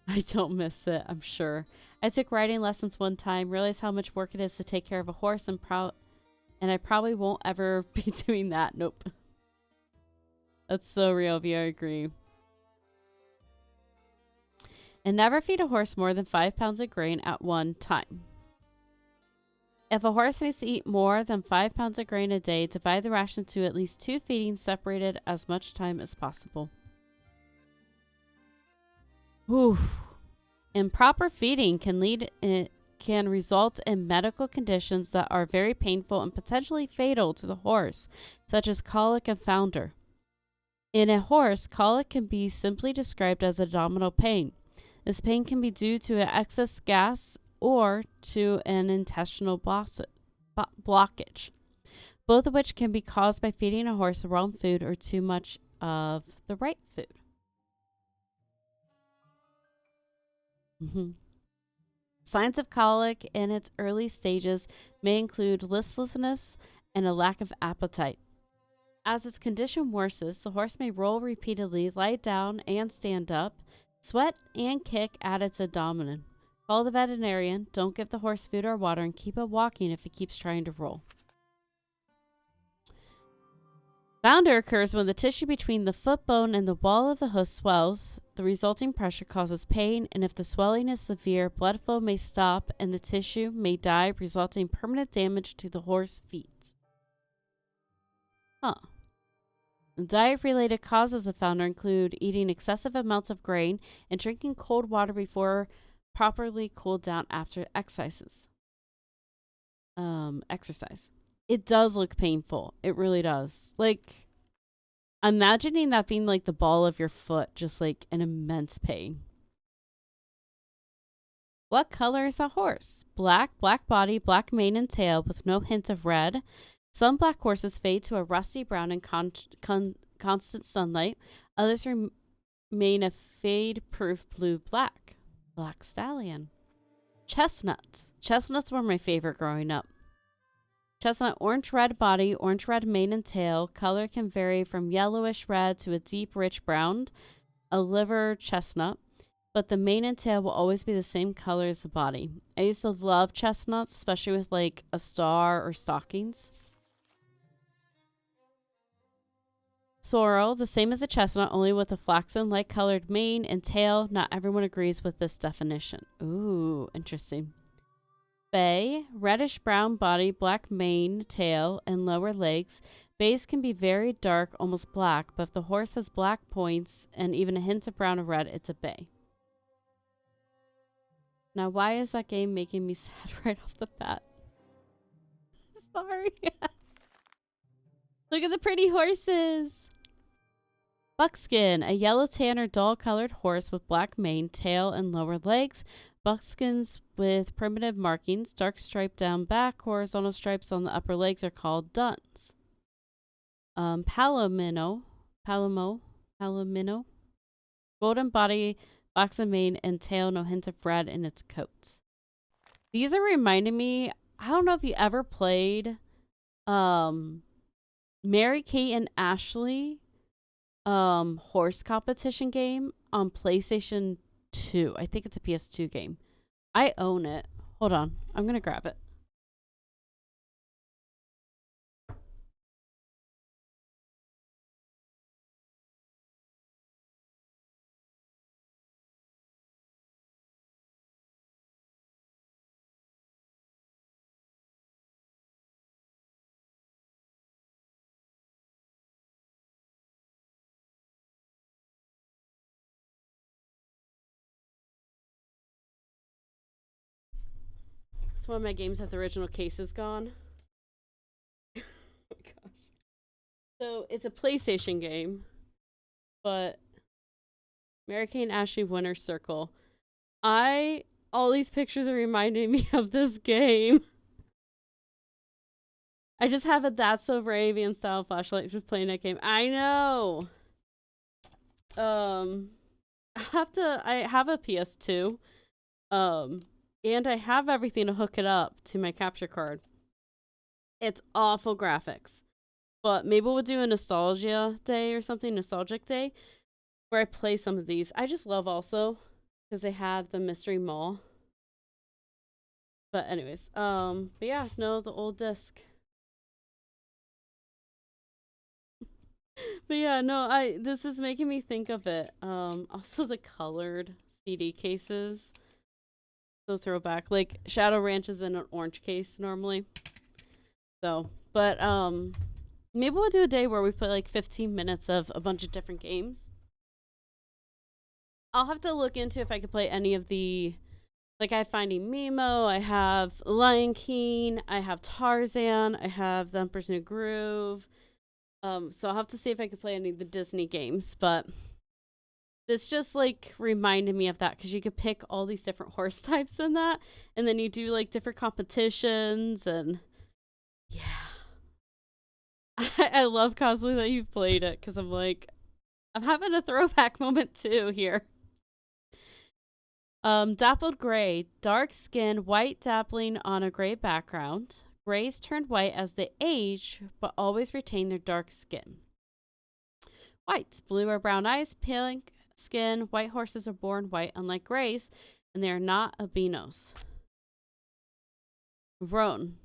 [SPEAKER 1] I don't miss it, I'm sure. I took riding lessons one time, realized how much work it is to take care of a horse, and I probably won't ever be doing that. Nope. That's so real, I agree. And never feed a horse more than 5 pounds of grain at one time. If a horse needs to eat more than 5 pounds of grain a day, divide the ration to at least 2 feedings separated as much time as possible. Whew. Improper feeding can result in medical conditions that are very painful and potentially fatal to the horse, such as colic and founder. In a horse, colic can be simply described as abdominal pain. This pain can be due to an excess gas or to an intestinal blockage, both of which can be caused by feeding a horse the wrong food or too much of the right food. Signs of colic in its early stages may include listlessness and a lack of appetite. As its condition worsens, the horse may roll repeatedly, lie down and stand up, sweat and kick at its abdomen. Call the veterinarian, don't give the horse food or water, and keep it walking if it keeps trying to roll. Founder occurs when the tissue between the foot bone and the wall of the hoof swells. The resulting pressure causes pain, and if the swelling is severe, blood flow may stop and the tissue may die, resulting in permanent damage to the horse's feet. Diet-related causes of founder include eating excessive amounts of grain and drinking cold water before properly cooled down after exercise. It does look painful. It really does. Like, imagining that being like the ball of your foot, just like an immense pain. What color is a horse? Black, black body, black mane and tail with no hint of red. Some black horses fade to a rusty brown in constant sunlight. Others remain a fade-proof blue-black. Black stallion. Chestnut. Chestnuts were my favorite growing up. Chestnut orange-red body, orange-red mane and tail. Color can vary from yellowish red to a deep rich brown. A liver chestnut. But the mane and tail will always be the same color as the body. I used to love chestnuts, especially with like a star or stockings. Sorrel, the same as a chestnut, only with a flaxen-like colored mane and tail. Not everyone agrees with this definition. Ooh, interesting. Bay, reddish-brown body, black mane, tail, and lower legs. Bays can be very dark, almost black, but if the horse has black points and even a hint of brown or red, it's a bay. Now, why is that game making me sad right off the bat? Sorry. Look at the pretty horses. Buckskin, a yellow tan or dull colored horse with black mane, tail, and lower legs. Buckskins with primitive markings, dark stripe down back, horizontal stripes on the upper legs are called duns. Palomino, golden body, flaxen mane, and tail, no hint of red in its coat. These are reminding me, I don't know if you ever played Mary Kate and Ashley horse competition game on PlayStation 2. I think it's a PS2 game. I own it. Hold on. I'm going to grab it. It's one of my games that the original case is gone. Oh my gosh. So it's a PlayStation game, but Mary Kate and Ashley Winner Circle. All these pictures are reminding me of this game. I just have a That's So Bravian style flashlight just playing that game. I know. I have a PS2. And I have everything to hook it up to my capture card. It's awful graphics. But maybe we'll do a nostalgia day or something, nostalgic day, where I play some of these. I just love also because they had the Mystery Mall. But anyways, but yeah, no, the old disc. But yeah, no, this is making me think of it. Also the colored CD cases. So throwback. Like Shadow Ranch is in an orange case normally. So, but maybe we'll do a day where we put like 15 minutes of a bunch of different games. I'll have to look into if I could play any of the, like I have Finding Nemo, I have Lion King, I have Tarzan, I have The Emperor's New Groove. So I'll have to see if I could play any of the Disney games, but this just like reminded me of that because you could pick all these different horse types in that, and then you do like different competitions, and yeah. I love constantly that you've played it because I'm like, I'm having a throwback moment too here. Dappled gray, dark skin, white dappling on a gray background. Grays turn white as they age, but always retain their dark skin. White, blue or brown eyes, pink skin. White horses are born white, unlike grays, and they are not albinos. Roan,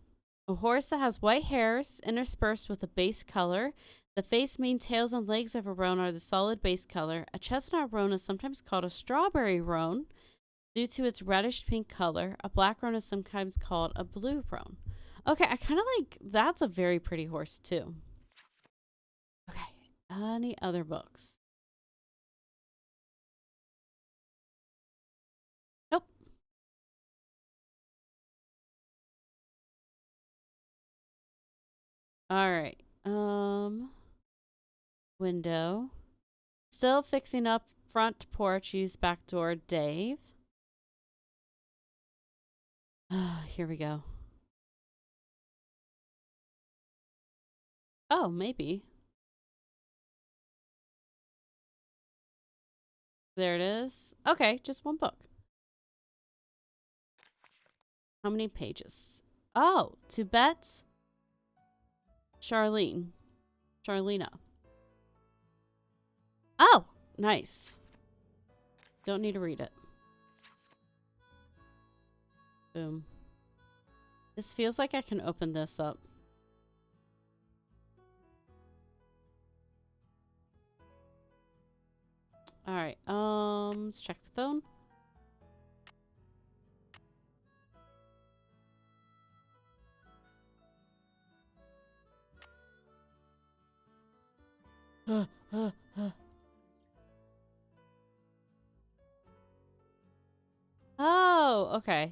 [SPEAKER 1] a horse that has white hairs interspersed with a base color. The face, mane, tails, and legs of a roan are the solid base color. A chestnut roan is sometimes called a strawberry roan due to its reddish pink color. A black roan is sometimes called a blue roan. Okay, I kind of like, that's a very pretty horse too. Okay, any other books? Nope. All right. Window. Still fixing up front porch. Use back door. Dave. Here we go. Oh, maybe. There it is. Okay, just one book. How many pages? Oh, to bet Charlena. Oh, nice. Don't need to read it. Boom. This feels like I can open this up. All right. Let's check the phone. Oh, okay.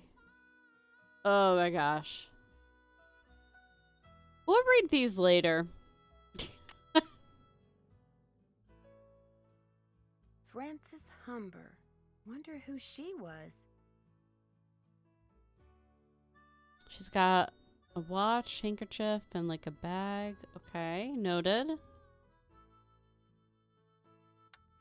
[SPEAKER 1] Oh my gosh. We'll read these later.
[SPEAKER 2] Frances Humber. Wonder who she was.
[SPEAKER 1] She's got a watch, handkerchief, and like a bag. Okay, noted.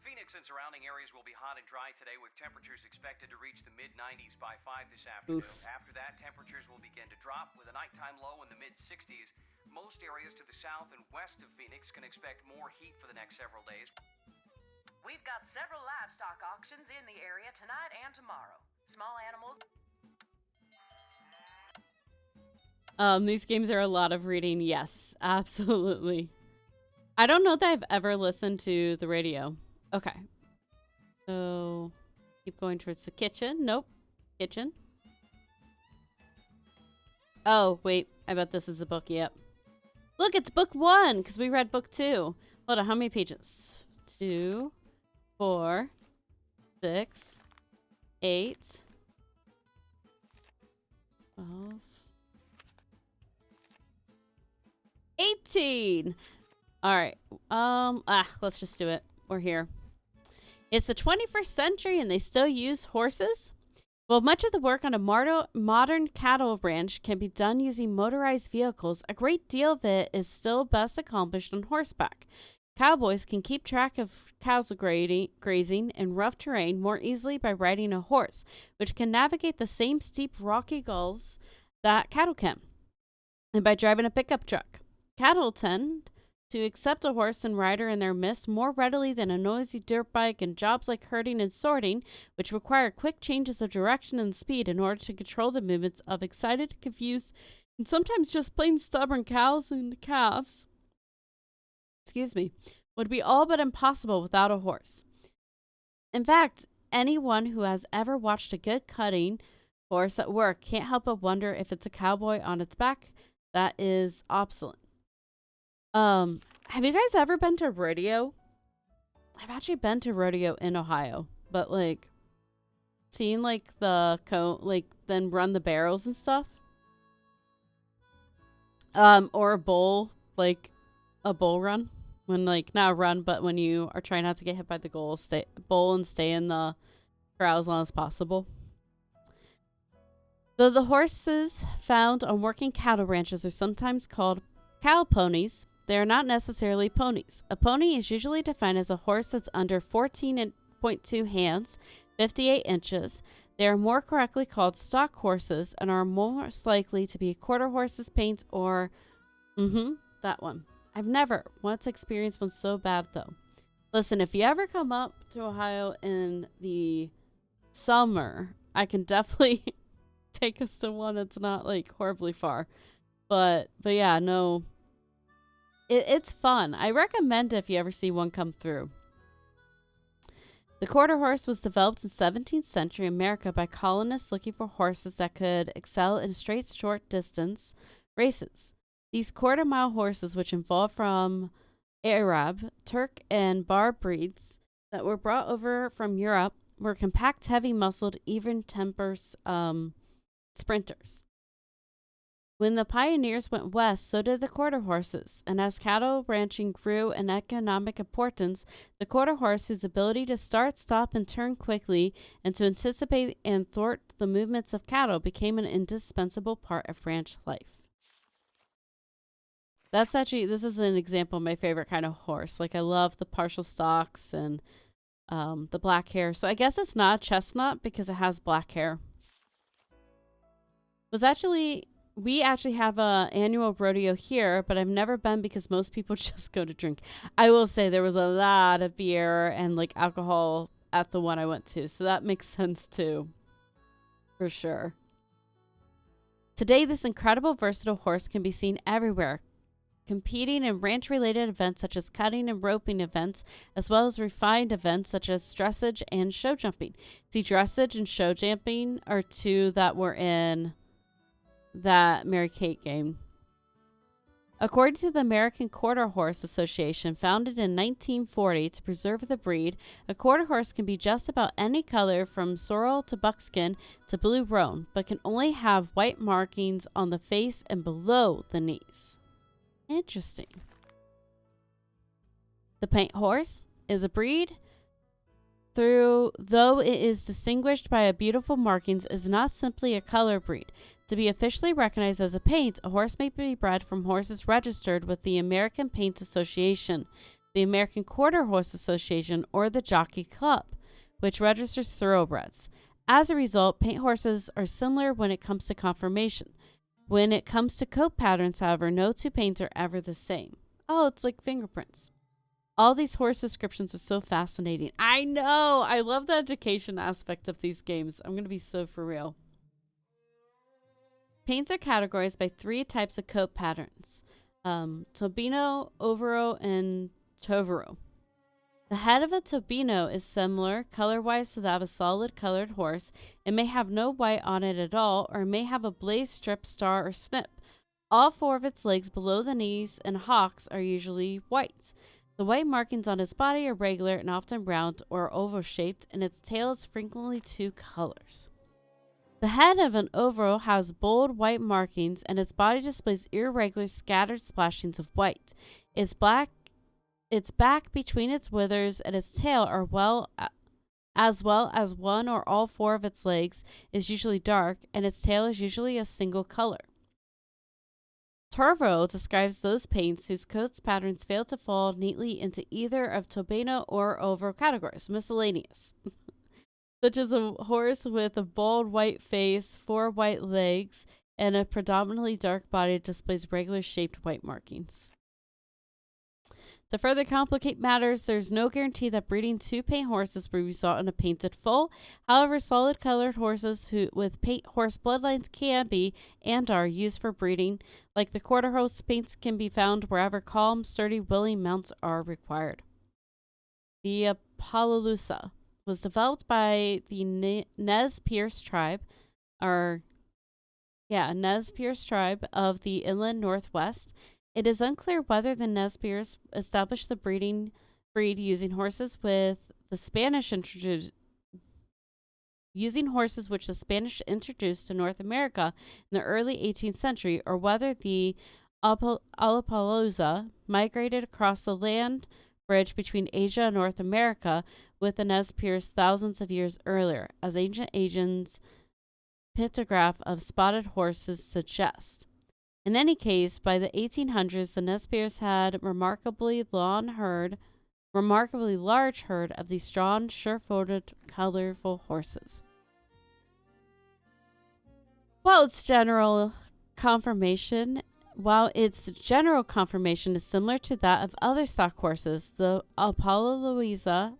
[SPEAKER 5] Phoenix and surrounding areas will be hot and dry today with temperatures expected to reach the mid-90s by 5 this afternoon.
[SPEAKER 1] Oof.
[SPEAKER 5] After that, temperatures will begin to drop with a nighttime low in the mid-60s. Most areas to the south and west of Phoenix can expect more heat for the next several days.
[SPEAKER 3] We've got several livestock auctions in the area tonight and tomorrow. Small animals.
[SPEAKER 1] These games are a lot of reading. Yes, absolutely. I don't know that I've ever listened to the radio. Okay. So, keep going towards the kitchen. Nope. Kitchen. Oh, wait. I bet this is a book. Yep. Look, it's book 1, because we read book 2. Hold on, how many pages? 2, 4, 6, 8, 12, 18. All right. Let's just do it. We're here. It's the 21st century and they still use horses? While much of the work on a modern cattle ranch can be done using motorized vehicles, a great deal of it is still best accomplished on horseback. Cowboys can keep track of cows grazing in rough terrain more easily by riding a horse, which can navigate the same steep rocky gullies that cattle can, and by driving a pickup truck. Cattle tend to accept a horse and rider in their midst more readily than a noisy dirt bike, and jobs like herding and sorting, which require quick changes of direction and speed in order to control the movements of excited, confused, and sometimes just plain stubborn cows and calves, would be all but impossible without a horse. In fact, anyone who has ever watched a good cutting horse at work can't help but wonder if it's a cowboy on its back. That is obsolete. Have you guys ever been to rodeo? I've actually been to rodeo in Ohio, but like seeing like the then run the barrels and stuff. Or a bull, like a bull run. When like not a run, but when you are trying not to get hit by the bull and stay in the corral as long as possible. Though the horses found on working cattle ranches are sometimes called cow ponies, they are not necessarily ponies. A pony is usually defined as a horse that's under 14.2 hands, 58 inches. They are more correctly called stock horses and are most likely to be quarter horses, paints, or that one. I've never wanted to experience one so bad though. Listen, if you ever come up to Ohio in the summer, I can definitely take us to one that's not like horribly far. But yeah, no. It's fun. I recommend it if you ever see one come through. The quarter horse was developed in 17th century America by colonists looking for horses that could excel in straight short distance races. These quarter-mile horses, which evolved from Arab, Turk, and Bar breeds that were brought over from Europe, were compact, heavy-muscled, even-tempered sprinters. When the pioneers went west, so did the quarter horses, and as cattle ranching grew in economic importance, the quarter horse, whose ability to start, stop, and turn quickly and to anticipate and thwart the movements of cattle, became an indispensable part of ranch life. This is an example of my favorite kind of horse. Like, I love the partial stalks and the black hair. So I guess it's not a chestnut because it has black hair. We actually have a annual rodeo here, but I've never been because most people just go to drink. I will say there was a lot of beer and like alcohol at the one I went to, so that makes sense too, for sure. Today, this incredible versatile horse can be seen everywhere, competing in ranch-related events such as cutting and roping events, as well as refined events such as dressage and show jumping. See, dressage and show jumping are two that were in that Mary Kate game. According to the American Quarter Horse Association, founded in 1940 to preserve the breed, a quarter horse can be just about any color from sorrel to buckskin to blue roan, but can only have white markings on the face and below the knees. Interesting. The paint horse is a breed, though it is distinguished by a beautiful markings, is not simply a color breed. To be officially recognized as a paint, a horse may be bred from horses registered with the American Paint Association, the American Quarter Horse Association, or the Jockey Club, which registers thoroughbreds. As a result, paint horses are similar when it comes to conformation. When it comes to coat patterns, however, no two paints are ever the same. Oh, it's like fingerprints. All these horse descriptions are so fascinating. I know! I love the education aspect of these games. I'm going to be so for real. Paints are categorized by three types of coat patterns. Tobino, Overo, and Tovero. The head of a Tobino is similar color-wise to that of a solid colored horse. It may have no white on it at all, or may have a blaze strip, star, or snip. All four of its legs below the knees and hocks are usually white. The white markings on its body are regular and often round or oval-shaped, and its tail is frequently two colors. The head of an Overo has bold white markings, and its body displays irregular scattered splashings of white. Its back between its withers and its tail as well as one or all four of its legs is usually dark, and its tail is usually a single color. Tovero describes those paints whose coat patterns fail to fall neatly into either of Tobino or Overo categories, miscellaneous. Such as a horse with a bold white face, four white legs, and a predominantly dark body displays regular shaped white markings. To further complicate matters, there's no guarantee that breeding two paint horses will result in a painted foal. However, solid colored horses with paint horse bloodlines can be and are used for breeding. Like the quarter horse, paints can be found wherever calm, sturdy, willing mounts are required. The Appaloosa. was developed by the Nez Perce tribe, Nez Perce tribe of the inland northwest. It is unclear whether the Nez Perce established the breed using horses which the Spanish introduced to North America in the early 18th century, or whether the Alapalooza migrated across the land bridge between Asia and North America with the Nez Perce thousands of years earlier, as ancient Asians' pictograph of spotted horses suggest. In any case, by the 1800s, the Nez Perce had remarkably large herd of these strong, sure-footed, colorful horses. While its general conformation is similar to that of other stock horses, the Appaloosa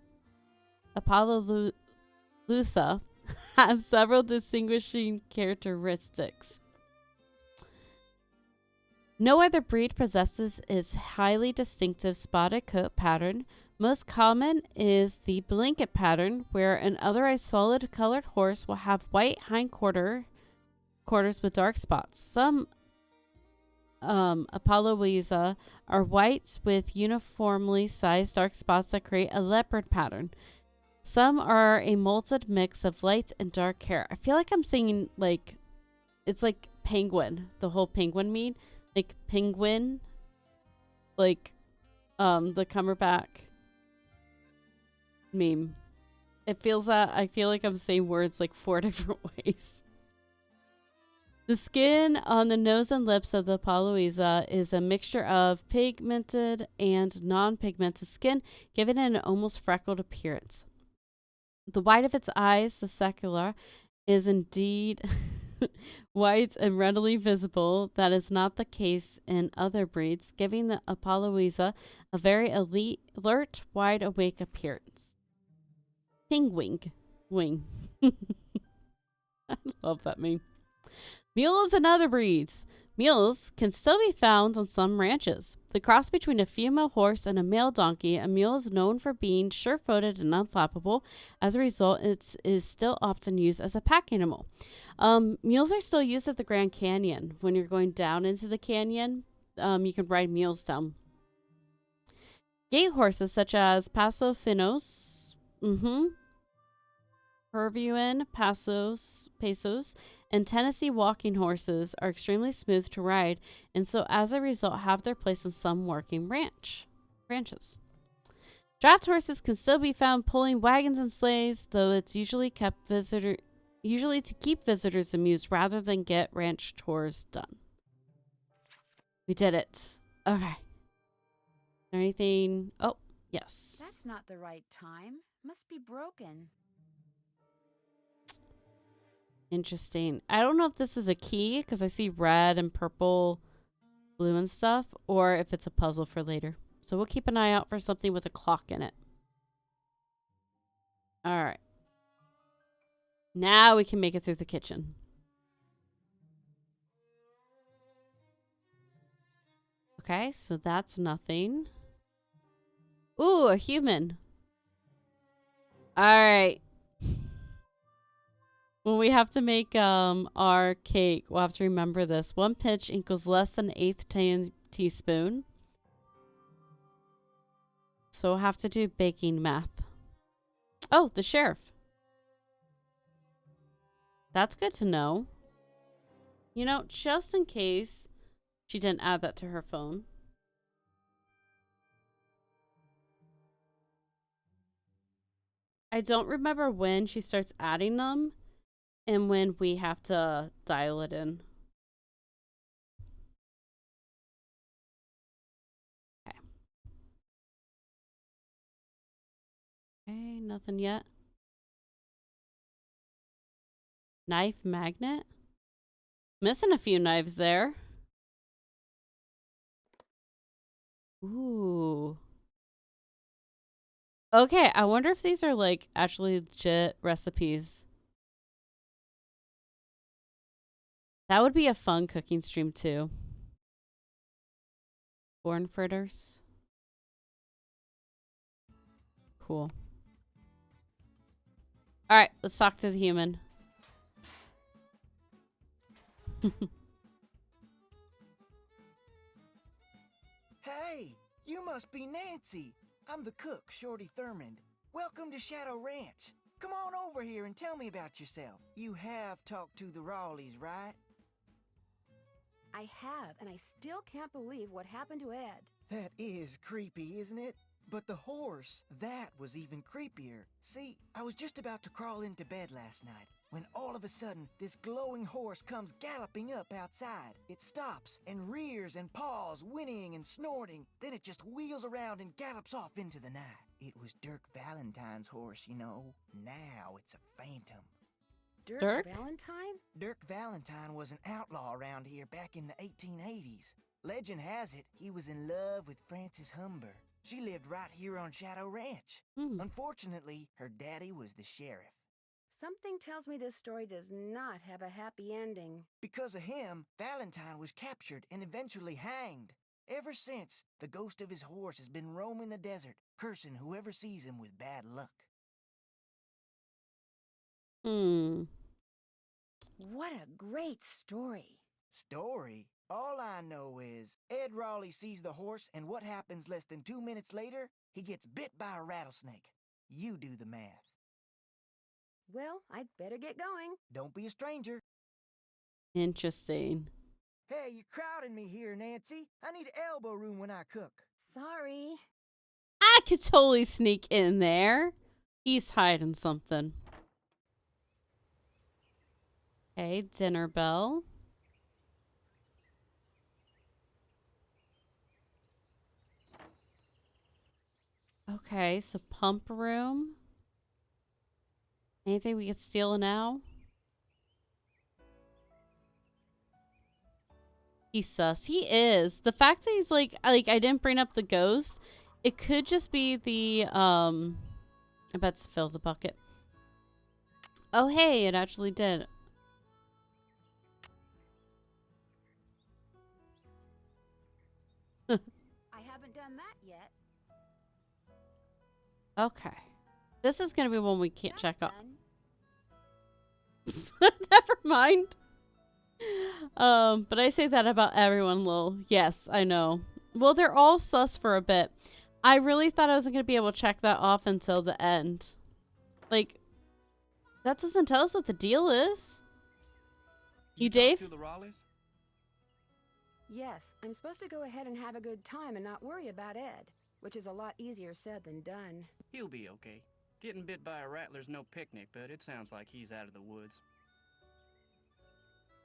[SPEAKER 1] have several distinguishing characteristics. No other breed possesses its highly distinctive spotted coat pattern. Most common is the blanket pattern, where an otherwise solid colored horse will have white hindquarters with dark spots. Some Appaloosa are whites with uniformly sized dark spots that create a leopard pattern. Some are a malted mix of light and dark hair. I feel like I'm saying it's like penguin, the whole penguin meme. Like penguin, the Cumberbatch meme. I feel like I'm saying words like 4 different ways. The skin on the nose and lips of the Appaloosa is a mixture of pigmented and non-pigmented skin, giving it an almost freckled appearance. The white of its eyes, the sclera, is indeed white and readily visible. That is not the case in other breeds, giving the Appaloosa a very alert, wide-awake appearance. Wing. I love that meme. Mules and other breeds. Mules can still be found on some ranches. The cross between a female horse and a male donkey, a mule is known for being sure-footed and unflappable. As a result, it is still often used as a pack animal. Mules are still used at the Grand Canyon. When you're going down into the canyon, you can ride mules down. Gait horses such as Paso Finos, Peruvian Pesos, and Tennessee walking horses are extremely smooth to ride, and so as a result have their place in some working ranches. Draft horses can still be found pulling wagons and sleighs, though it's usually to keep visitors amused rather than get ranch tours done. We did it. Okay. Is there anything? Oh, yes.
[SPEAKER 2] That's not the right time. Must be broken.
[SPEAKER 1] Interesting. I don't know if this is a key because I see red and purple, blue and stuff, or if it's a puzzle for later. So we'll keep an eye out for something with a clock in it. All right. Now we can make it through the kitchen. Okay, so that's nothing. Ooh, a human. All right. When we have to make our cake, we'll have to remember this. 1 pinch equals less than 1/8 teaspoon. So we'll have to do baking math. Oh, the sheriff. That's good to know. You know, just in case she didn't add that to her phone. I don't remember when she starts adding them and when we have to dial it in. Okay. Okay, nothing yet. Knife magnet? Missing a few knives there. Ooh. Okay, I wonder if these are like actually legit recipes. That would be a fun cooking stream too. Corn fritters. Cool. All right, let's talk to the human.
[SPEAKER 6] Hey, you must be Nancy. I'm the cook, Shorty Thurmond. Welcome to Shadow Ranch. Come on over here and tell me about yourself. You have talked to the Rawleys, right?
[SPEAKER 2] I have, and I still can't believe what happened to Ed.
[SPEAKER 6] That is creepy, isn't it? But the horse, that was even creepier. See, I was just about to crawl into bed last night when all of a sudden this glowing horse comes galloping up outside. It stops and rears and paws, whinnying and snorting. Then it just wheels around and gallops off into the night. It was Dirk Valentine's horse, you know. Now it's a phantom.
[SPEAKER 1] Dirk?
[SPEAKER 2] Valentine?
[SPEAKER 6] Dirk Valentine was an outlaw around here back in the 1880s. Legend has it he was in love with Frances Humber. She lived right here on Shadow Ranch. Unfortunately, her daddy was the sheriff.
[SPEAKER 2] Something tells me this story does not have a happy ending.
[SPEAKER 6] Because of him, Valentine was captured and eventually hanged. Ever since, the ghost of his horse has been roaming the desert, cursing whoever sees him with bad luck.
[SPEAKER 2] What a great story.
[SPEAKER 6] Story? All I know is Ed Raleigh sees the horse, and what happens less than 2 minutes later? He gets bit by a rattlesnake. You do the math.
[SPEAKER 2] Well, I'd better get going.
[SPEAKER 6] Don't be a stranger.
[SPEAKER 1] Interesting.
[SPEAKER 6] Hey, you're crowding me here, Nancy. I need elbow room when I cook.
[SPEAKER 2] Sorry.
[SPEAKER 1] I could totally sneak in there. He's hiding something. Okay, dinner bell. Okay, so pump room. Anything we could steal now? He's sus. He is. The fact that he's like I didn't bring up the ghost. It could just be the I bet it's fill the bucket. Oh hey, it actually did.
[SPEAKER 2] I haven't done that yet.
[SPEAKER 1] Okay. This is gonna be one we can't
[SPEAKER 2] That's
[SPEAKER 1] check off.
[SPEAKER 2] done.
[SPEAKER 1] Never mind. But I say that about everyone, Lil. Yes, I know. Well, they're all sus for a bit. I really thought I wasn't gonna be able to check that off until the end. Like, that doesn't tell us what the deal is. You Dave?
[SPEAKER 5] To the Raleighs?
[SPEAKER 2] Yes, I'm supposed to go ahead and have a good time and not worry about Ed, which is a lot easier said than done.
[SPEAKER 5] He'll be okay. Getting bit by a rattler's no picnic, but it sounds like he's out of the woods.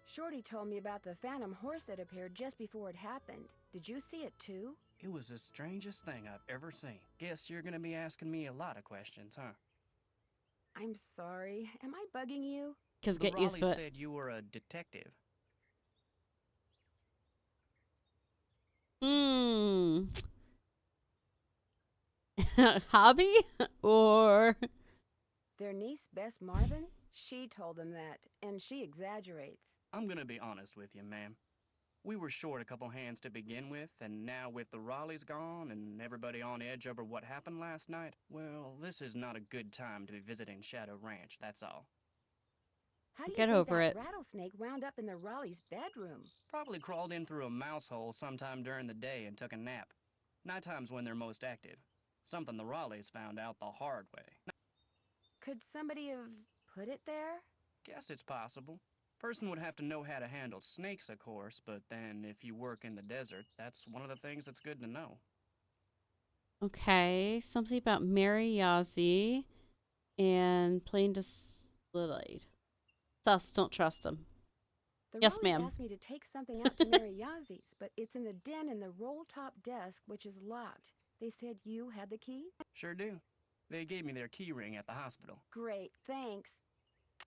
[SPEAKER 2] Shorty told me about the phantom horse that appeared just before it happened. Did you see it too?
[SPEAKER 5] It was the strangest thing I've ever seen. Guess you're gonna be asking me a lot of questions, huh?
[SPEAKER 2] I'm sorry. Am I bugging you?
[SPEAKER 1] Because
[SPEAKER 5] The
[SPEAKER 1] get used to
[SPEAKER 5] Raleighs
[SPEAKER 1] it.
[SPEAKER 5] said you were a detective.
[SPEAKER 1] Hobby? Or...
[SPEAKER 2] Their niece, Bess Marvin? She told them that, and she exaggerates.
[SPEAKER 5] I'm gonna be honest with you, ma'am. We were short a couple hands to begin with, and now with the Raleighs gone and everybody on edge over what happened last night, well, this is not a good time to be visiting Shadow Ranch, that's all.
[SPEAKER 2] How do you
[SPEAKER 1] Get
[SPEAKER 2] think
[SPEAKER 1] over
[SPEAKER 2] that
[SPEAKER 1] it.
[SPEAKER 2] rattlesnake wound up in the Raleigh's bedroom?
[SPEAKER 5] Probably crawled in through a mouse hole sometime during the day and took a nap. Nighttime's when they're most active. Something the Raleighs found out the hard way.
[SPEAKER 2] Could somebody have put it there?
[SPEAKER 5] Guess it's possible. Person would have to know how to handle snakes, of course, but then if you work in the desert, that's one of the things that's good to know.
[SPEAKER 1] Okay, something about Mary Yazzie and plain displayed. Sus, don't trust him.
[SPEAKER 2] The
[SPEAKER 1] Yes,
[SPEAKER 2] Raleighs
[SPEAKER 1] ma'am.
[SPEAKER 2] asked me to take something out to Mary Yazie's, but it's in the den in the roll-top desk, which is locked. They said you had the key?
[SPEAKER 5] Sure do. They gave me their key ring at the hospital.
[SPEAKER 2] Great, thanks.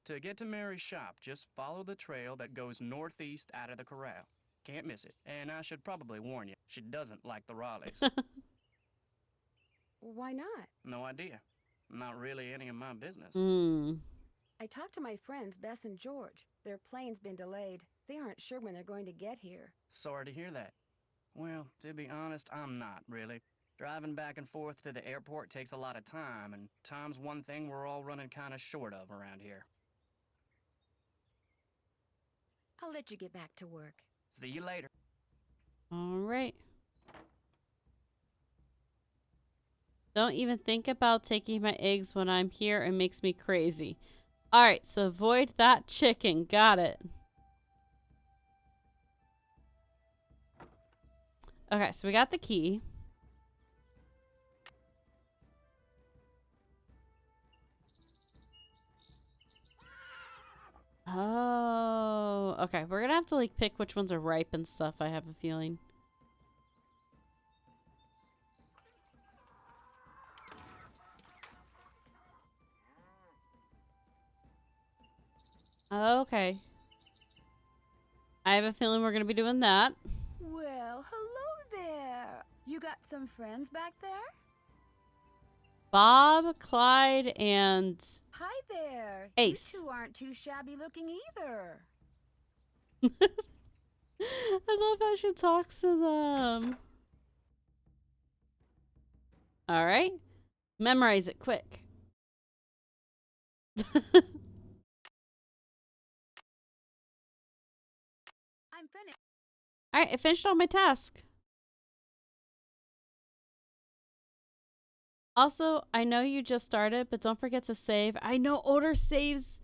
[SPEAKER 5] To get to Mary's shop, just follow the trail that goes northeast out of the corral. Can't miss it. And I should probably warn you, she doesn't like the Raleighs.
[SPEAKER 2] Why not?
[SPEAKER 5] No idea. Not really any of my business.
[SPEAKER 2] I talked to my friends, Bess and George. Their plane's been delayed. They aren't sure when they're going to get here.
[SPEAKER 5] Sorry to hear that. Well, to be honest, I'm not, really. Driving back and forth to the airport takes a lot of time, and time's one thing we're all running kind of short of around here.
[SPEAKER 2] I'll let you get back to work.
[SPEAKER 5] See you later.
[SPEAKER 1] All right. Don't even think about taking my eggs when I'm here. It makes me crazy. All right, so avoid that chicken. Got it. Okay, so we got the key. Oh, okay. We're gonna have to like pick which ones are ripe and stuff, I have a feeling. Okay. I have a feeling we're gonna be doing that.
[SPEAKER 2] Well, hello there. You got some friends back there?
[SPEAKER 1] Bob, Clyde, and
[SPEAKER 2] Hi there.
[SPEAKER 1] Ace.
[SPEAKER 2] You two aren't too shabby looking either.
[SPEAKER 1] I love how she talks to them. All right. Memorize it quick.
[SPEAKER 2] I'm finished.
[SPEAKER 1] All right, I finished all my task. Also, I know you just started, but don't forget to save. I know older saves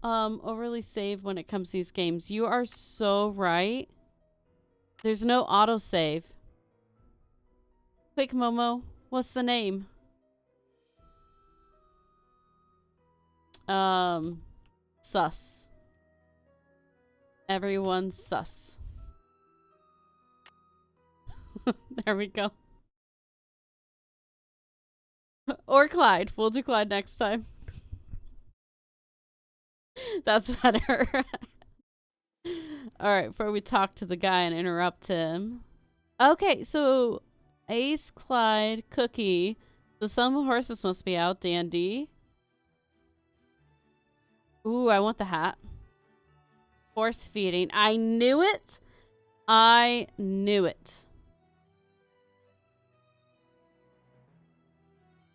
[SPEAKER 1] overly save when it comes to these games. You are so right. There's no autosave. Quick, Momo. What's the name? Sus. Everyone's sus. There we go. Or Clyde. We'll do Clyde next time. That's better. Alright, before we talk to the guy and interrupt him. Okay, so Ace, Clyde, Cookie. So some horses must be out. Dandy. Ooh, I want the hat. Horse feeding. I knew it. I knew it.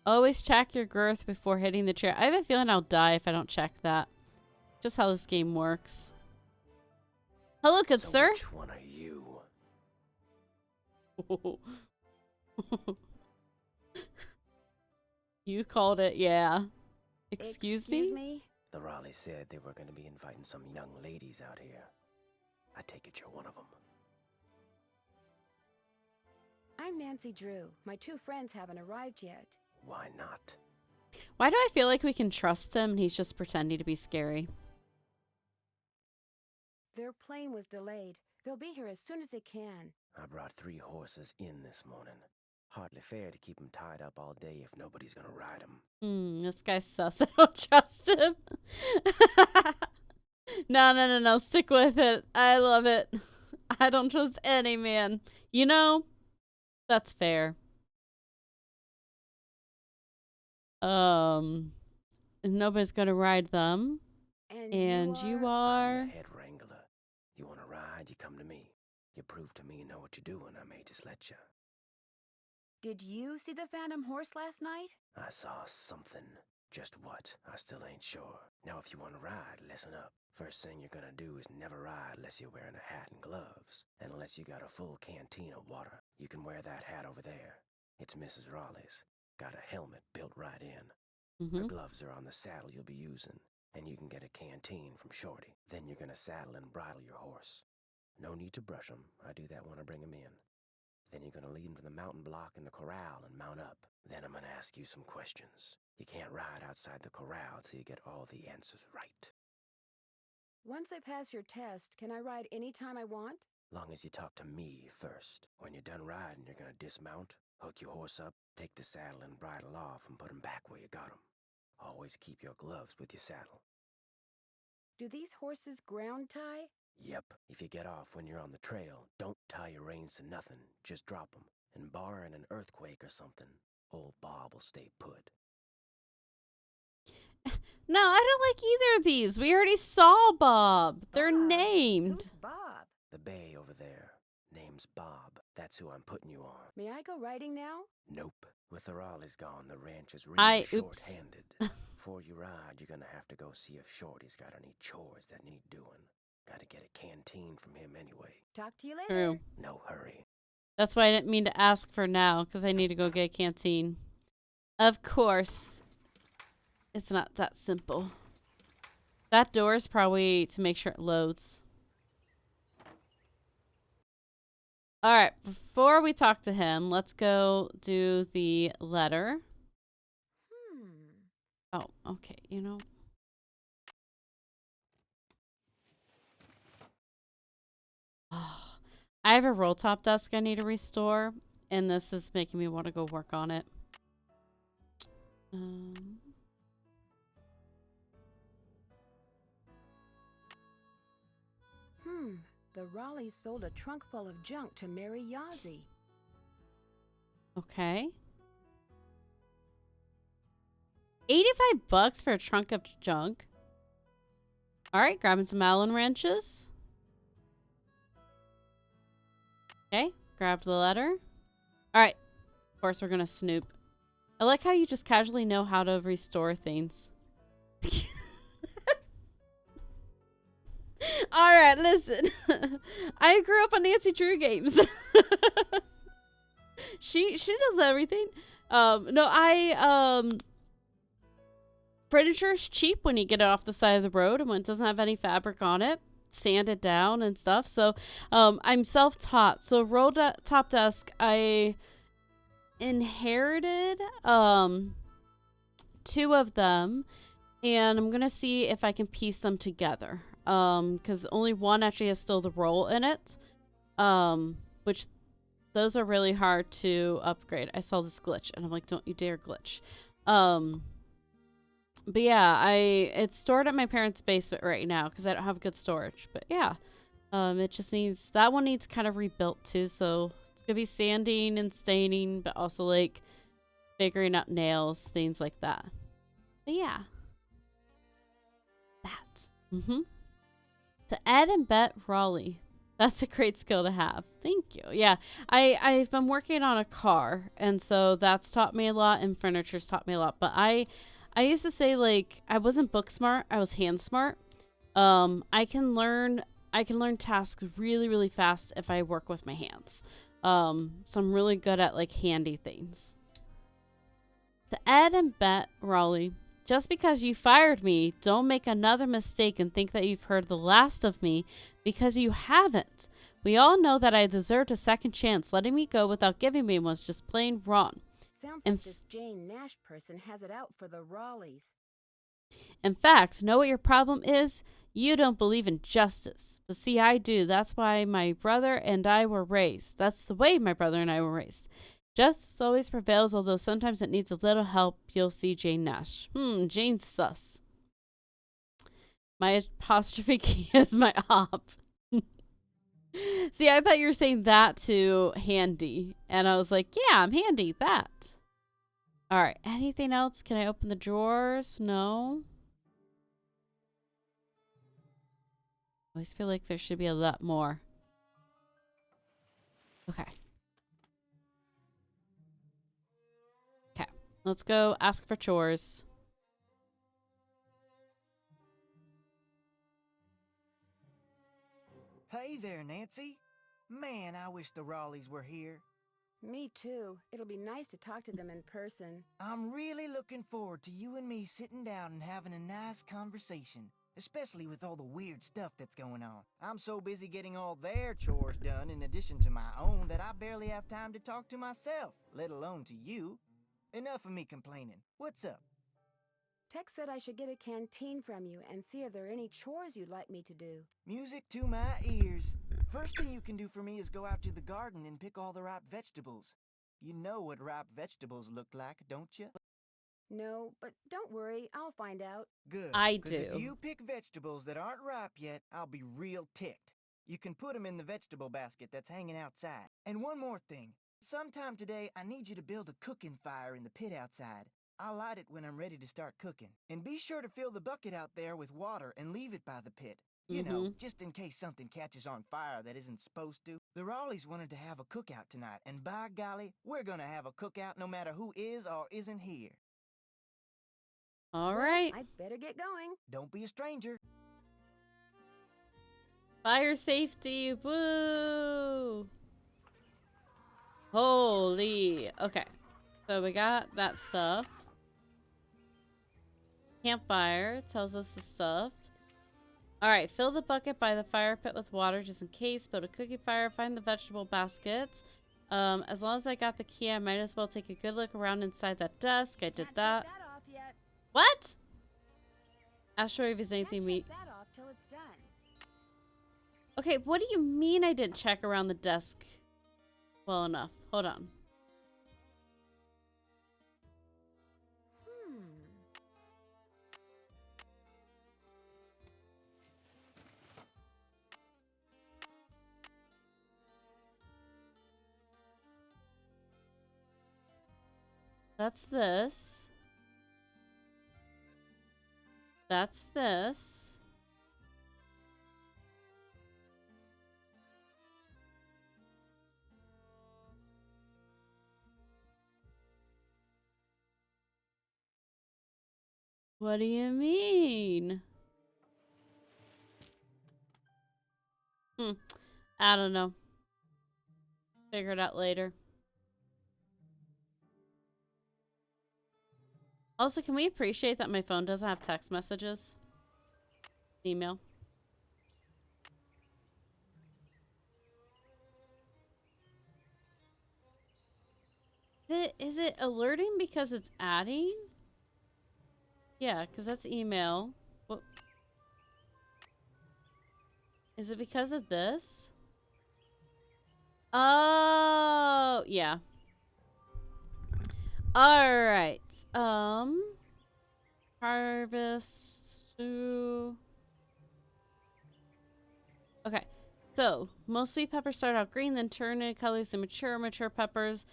[SPEAKER 1] Always check your girth before hitting the chair. I have a feeling I'll die if I don't check that. Just how this game works. Hello, good sir.
[SPEAKER 7] Which one are you?
[SPEAKER 1] You called it, yeah. Excuse me?
[SPEAKER 7] The Raleigh said they were going to be inviting some young ladies out here. I take it you're one of them.
[SPEAKER 2] I'm Nancy Drew. My two friends haven't arrived yet.
[SPEAKER 7] Why not?
[SPEAKER 1] Why do I feel like we can trust him and he's just pretending to be scary?
[SPEAKER 2] Their plane was delayed. They'll be here as soon as they can.
[SPEAKER 7] I brought 3 horses in this morning. Hardly fair to keep them tied up all day if nobody's gonna ride them.
[SPEAKER 1] This guy's sus. I don't trust him. No. Stick with it. I love it. I don't trust any man. You know, that's fair. Nobody's gonna ride them. And you
[SPEAKER 7] I'm
[SPEAKER 1] are...
[SPEAKER 7] the head wrangler. You wanna ride, you come to me. You prove to me you know what you're doing, I may just let you.
[SPEAKER 2] Did you see the phantom horse last night?
[SPEAKER 7] I saw something. Just what? I still ain't sure. Now if you wanna ride, listen up. First thing you're gonna do is never ride unless you're wearing a hat and gloves. And unless you got a full canteen of water. You can wear that hat over there. It's Mrs. Raleigh's. Got a helmet built right in. The gloves are on the saddle you'll be using. And you can get a canteen from Shorty. Then you're gonna saddle and bridle your horse. No need to brush him. I do that when I bring him in. Then you're gonna lead him to the mountain block in the corral and mount up. Then I'm gonna ask you some questions. You can't ride outside the corral till you get all the answers right.
[SPEAKER 2] Once I pass your test, can I ride any time I want?
[SPEAKER 7] Long as you talk to me first. When you're done riding, you're gonna dismount, hook your horse up, take the saddle and bridle off and put him back where you got him. Always keep your gloves with your saddle.
[SPEAKER 2] Do these horses ground tie?
[SPEAKER 7] Yep. If you get off when you're on the trail, don't tie your reins to nothing. Just drop them. And barring an earthquake or something, old Bob will stay put.
[SPEAKER 1] No, I don't like either of these. We already saw Bob. They're
[SPEAKER 2] Bob?
[SPEAKER 1] named.
[SPEAKER 2] Who's Bob?
[SPEAKER 7] The bay over there. Name's Bob. That's who I'm putting you on.
[SPEAKER 2] May I go riding now?
[SPEAKER 7] Nope. With the Raleighs gone, the ranch is
[SPEAKER 1] Oops.
[SPEAKER 7] short-handed. Before you ride, you're gonna have to go see if Shorty's got any chores that need doing. Gotta get a canteen from him anyway.
[SPEAKER 2] Talk to you later.
[SPEAKER 1] True.
[SPEAKER 7] No hurry.
[SPEAKER 1] That's why I didn't mean to ask for now, because I need to go get a canteen. Of course, it's not that simple. That door is probably to make sure it loads. All right, before we talk to him, let's go do the letter. Oh, okay, you know. Oh, I have a roll top desk I need to restore, and this is making me want to go work on it.
[SPEAKER 2] The Raleighs sold a trunk full of junk to Mary Yazzie.
[SPEAKER 1] Okay. $85 for a trunk of junk. All right, grabbing some Allen wrenches. Okay, grabbed the letter. All right, of course we're gonna snoop. I like how you just casually know how to restore things. All right, listen. I grew up on Nancy Drew games. She does everything. Furniture's cheap when you get it off the side of the road and when it doesn't have any fabric on it, sand it down and stuff. So I'm self-taught. So top desk, I inherited 2 of them, and I'm gonna see if I can piece them together. Because only one actually has still the roll in it. Which those are really hard to upgrade. I saw this glitch and I'm like, don't you dare glitch. But yeah, it's stored at my parents' basement right now because I don't have good storage. But yeah, it just needs, that one needs kind of rebuilt too. So it's gonna be sanding and staining, but also like figuring out nails, things like that. But yeah, that. To Ed and Bet Raleigh. That's a great skill to have. Thank you. Yeah, I've been working on a car, and so that's taught me a lot, and furniture's taught me a lot. But I used to say, like, I wasn't book smart, I was hand smart. I can learn tasks really, really fast if I work with my hands. So I'm really good at like handy things. To Ed and Bet Raleigh. Just because you fired me, don't make another mistake and think that you've heard the last of me, because you haven't. We all know that I deserved a second chance. Letting me go without giving me one was just plain wrong.
[SPEAKER 2] Sounds like this Jane Nash person has it out for the Raleighs.
[SPEAKER 1] In fact, know what your problem is? You don't believe in justice. But see, I do. That's why my brother and I were raised. That's the way my brother and I were raised. Justice always prevails, although sometimes it needs a little help. You'll see Jane Nash. Jane's sus. My apostrophe key is my op. See, I thought you were saying that to handy. And I was like, yeah, I'm handy. That. All right. Anything else? Can I open the drawers? No. I always feel like there should be a lot more. Okay. Let's go ask for chores.
[SPEAKER 6] Hey there, Nancy. Man, I wish the Raleighs were here.
[SPEAKER 2] Me too. It'll be nice to talk to them in person.
[SPEAKER 6] I'm really looking forward to you and me sitting down and having a nice conversation, especially with all the weird stuff that's going on. I'm so busy getting all their chores done in addition to my own that I barely have time to talk to myself, let alone to you. Enough of me complaining. What's up?
[SPEAKER 2] Tex said I should get a canteen from you and see if there are any chores you'd like me to do.
[SPEAKER 6] Music to my ears. First thing you can do for me is go out to the garden and pick all the ripe vegetables. You know what ripe vegetables look like, don't you?
[SPEAKER 2] No, but don't worry, I'll find out.
[SPEAKER 6] Good.
[SPEAKER 1] I
[SPEAKER 6] 'Cause
[SPEAKER 1] do.
[SPEAKER 6] If you pick vegetables that aren't ripe yet, I'll be real ticked. You can put them in the vegetable basket that's hanging outside. And one more thing. Sometime today, I need you to build a cooking fire in the pit outside. I'll light it when I'm ready to start cooking. And be sure to fill the bucket out there with water and leave it by the pit. You know, just in case something catches on fire that isn't supposed to. The Raleighs wanted to have a cookout tonight, and by golly, we're gonna have a cookout no matter who is or isn't here.
[SPEAKER 1] All
[SPEAKER 2] Well,
[SPEAKER 1] right.
[SPEAKER 2] I'd better get going.
[SPEAKER 6] Don't be a stranger.
[SPEAKER 1] Fire safety. Woo! Holy. Okay. So we got that stuff. Campfire tells us the stuff. Alright, fill the bucket by the fire pit with water just in case. Build a cookie fire. Find the vegetable basket. As long as I got the key, I might as well take a good look around inside that desk. I did
[SPEAKER 2] Can't
[SPEAKER 1] that.
[SPEAKER 2] check that off yet.
[SPEAKER 1] What? Asteroid if there's
[SPEAKER 2] Can't
[SPEAKER 1] anything we...
[SPEAKER 2] check that off till it's done.
[SPEAKER 1] Okay, what do you mean I didn't check around the desk well enough? Hold on. That's this. That's this. What do you mean? I don't know. Figure it out later. Also, can we appreciate that my phone doesn't have text messages? Email. Is it alerting because it's adding? Yeah, because that's email. What? Is it because of this? Oh, yeah. All right. Harvest. Okay. So, most sweet peppers start out green, then turn in colors to mature. Mature peppers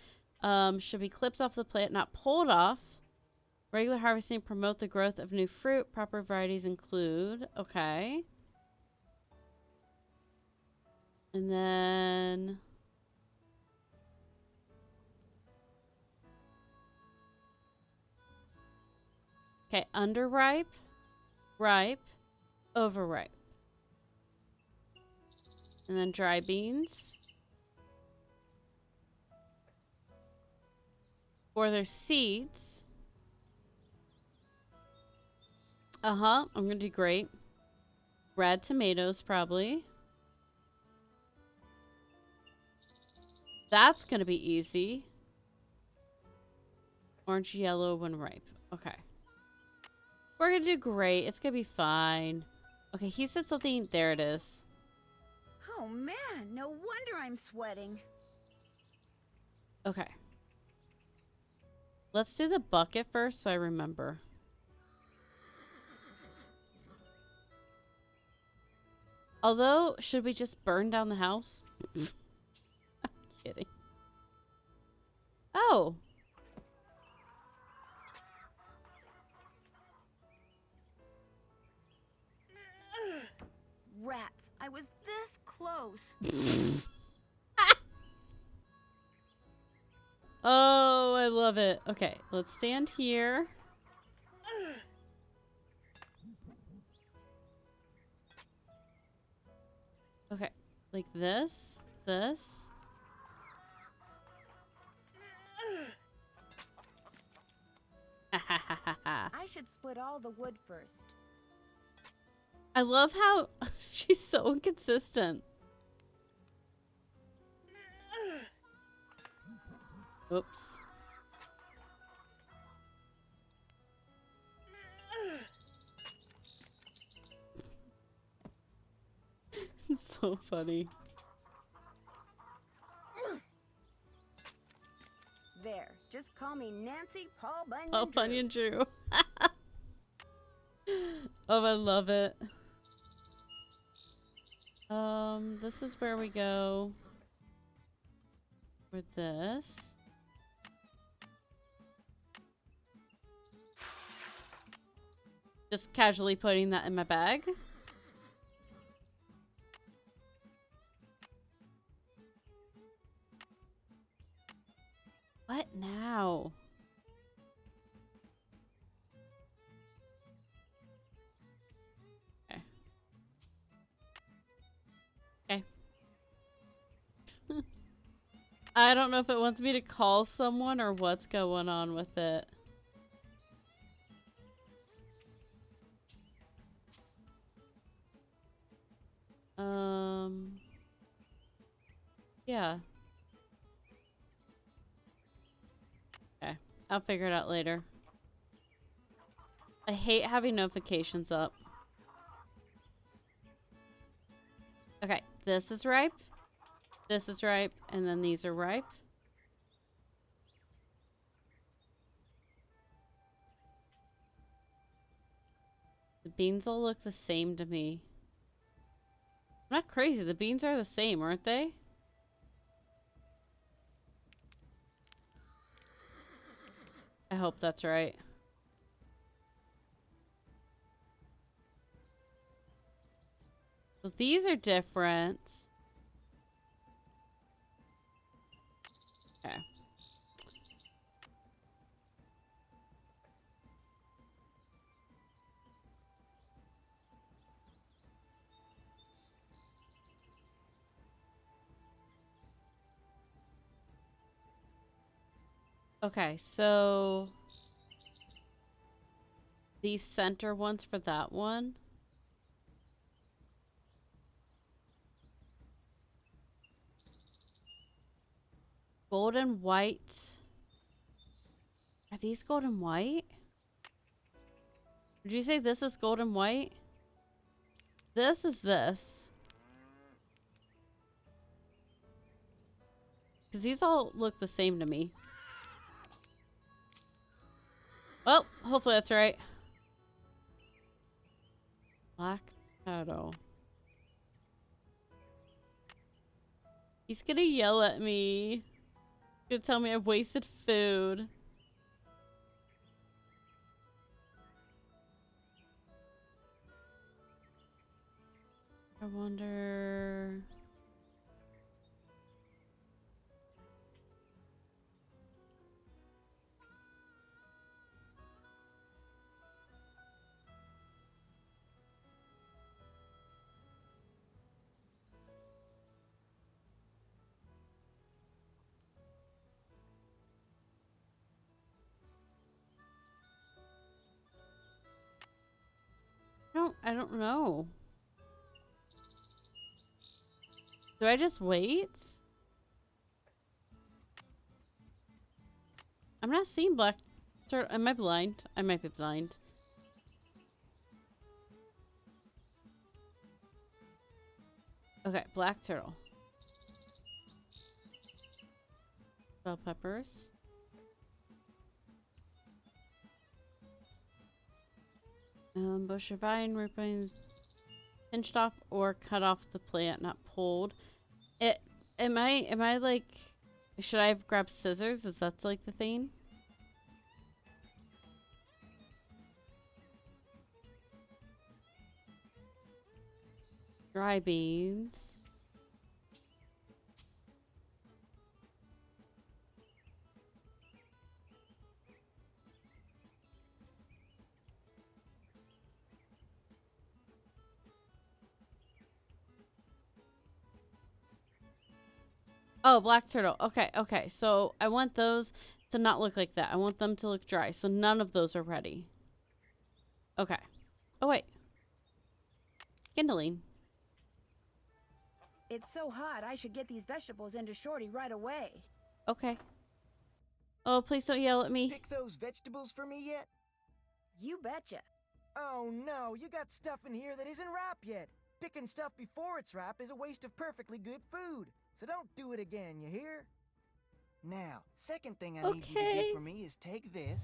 [SPEAKER 1] should be clipped off the plant, not pulled off. Regular harvesting promote the growth of new fruit. Proper varieties include. Okay. And then... Okay, underripe, ripe, overripe. And then dry beans. For their seeds. I'm gonna do great. Red tomatoes, probably. That's gonna be easy. Orange, yellow when ripe. Okay. We're gonna do great. It's gonna be fine. Okay, he said something. There it is.
[SPEAKER 2] Oh man, no wonder I'm sweating.
[SPEAKER 1] Okay. Let's do the bucket first so I remember. Although, should we just burn down the house? I'm kidding. Oh.
[SPEAKER 2] Rats, I was this close.
[SPEAKER 1] Oh, I love it. Okay, let's stand here. Okay, like this, this.
[SPEAKER 2] I should split all the wood first.
[SPEAKER 1] I love how she's so inconsistent. Oops. It's so funny.
[SPEAKER 2] There, just call me Nancy Paul Bunyan.
[SPEAKER 1] Oh, Bunyan Drew. Oh, I love it. This is where we go for this. Just casually putting that in my bag. I don't know if it wants me to call someone or what's going on with it. Yeah. Okay. I'll figure it out later. I hate having notifications up. Okay, this is ripe. This is ripe, and then these are ripe. The beans all look the same to me. I'm not crazy. The beans are the same, aren't they? I hope that's right. So these are different. Okay. Okay, so these center ones for that one. Golden white. Are these golden white? Did you say this is golden white? This is this. Because these all look the same to me. Well, hopefully that's right. Black turtle. He's gonna yell at me. He's gonna tell me I've wasted food. I wonder... I don't know. Do I just wait? I'm not seeing black turtle. Am I blind? I might be blind. Okay, black turtle. Bell peppers. Bush or vine, root vines pinched off or cut off the plant, not pulled. Am I like, should I have grabbed scissors? Is that like the thing? Dry beans. Oh, black turtle. Okay, okay. So I want those to not look like that. I want them to look dry. So none of those are ready. Okay. Oh, wait. Kindling.
[SPEAKER 2] It's so hot, I should get these vegetables into Shorty right away.
[SPEAKER 1] Okay. Oh, please don't yell at me.
[SPEAKER 6] Pick those vegetables for me yet?
[SPEAKER 2] You betcha.
[SPEAKER 6] Oh no, you got stuff in here that isn't ripe yet. Picking stuff before it's ripe is a waste of perfectly good food. So don't do it again, you hear? Now, second thing I need you to do for me is take this,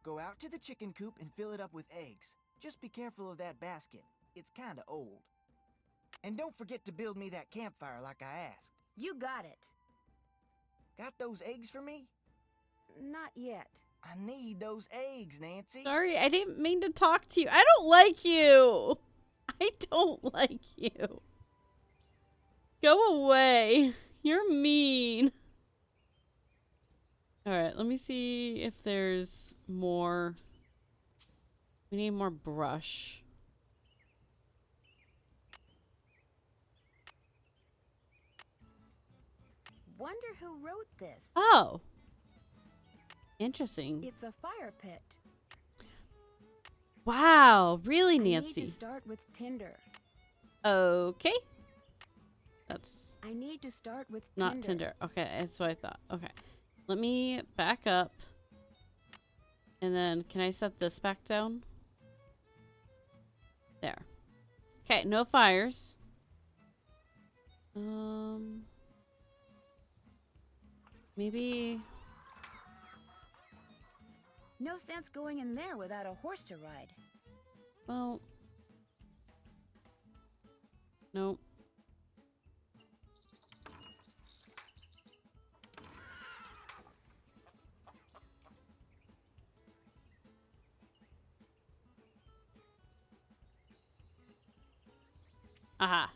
[SPEAKER 6] go out to the chicken coop and fill it up with eggs. Just be careful of that basket. It's kinda old. And don't forget to build me that campfire like I asked.
[SPEAKER 2] You got it.
[SPEAKER 6] Got those eggs for me?
[SPEAKER 2] Not yet.
[SPEAKER 6] I need those eggs, Nancy.
[SPEAKER 1] Sorry, I didn't mean to talk to you. I don't like you. I don't like you. Go away. You're mean. Alright, let me see if there's more. We need more brush.
[SPEAKER 2] wonder who wrote this.
[SPEAKER 1] Oh. Interesting.
[SPEAKER 2] It's a fire pit.
[SPEAKER 1] Wow. Really,
[SPEAKER 2] I need
[SPEAKER 1] Nancy?
[SPEAKER 2] to start with tinder.
[SPEAKER 1] Okay. That's
[SPEAKER 2] I need to start with
[SPEAKER 1] not Tinder. Okay, that's what I thought. Okay. Let me back up. And then can I set this back down? There. Okay, no fires. Maybe
[SPEAKER 2] No sense going in there without a horse to ride.
[SPEAKER 1] well, no. Aha.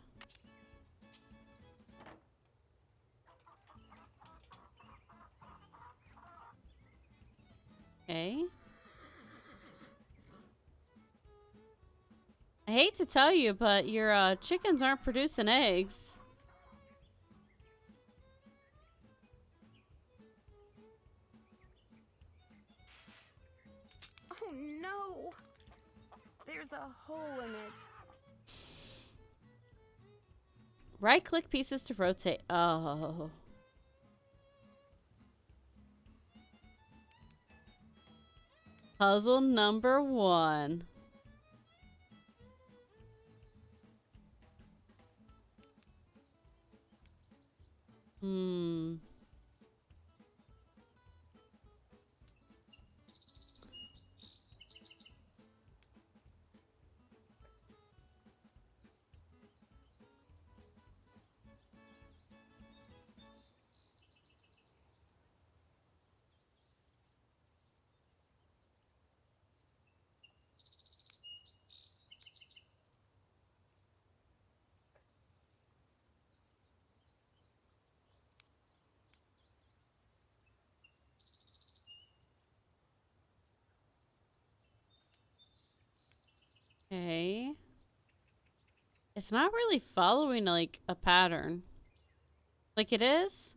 [SPEAKER 1] Okay. I hate to tell you, but your chickens aren't producing eggs.
[SPEAKER 2] Oh no! There's a hole in it.
[SPEAKER 1] Right-click pieces to rotate. Oh. Puzzle number 1. Okay. It's not really following like a pattern. Like it is,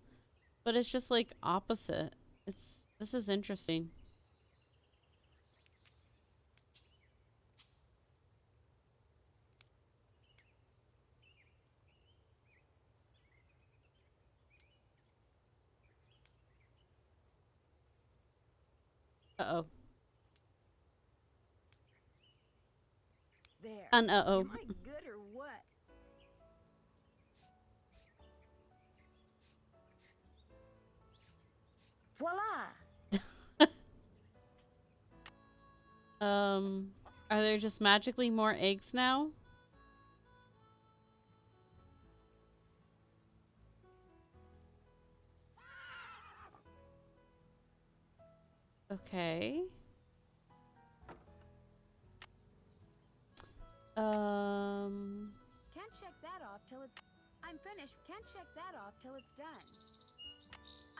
[SPEAKER 1] but it's just like opposite. This is interesting. Uh-oh.
[SPEAKER 2] There.
[SPEAKER 1] Uh-oh.
[SPEAKER 2] Am I good or what? Voila!
[SPEAKER 1] Are there just magically more eggs now? Okay.
[SPEAKER 2] Can't check that off till it's... I'm finished. Can't check that off till it's done.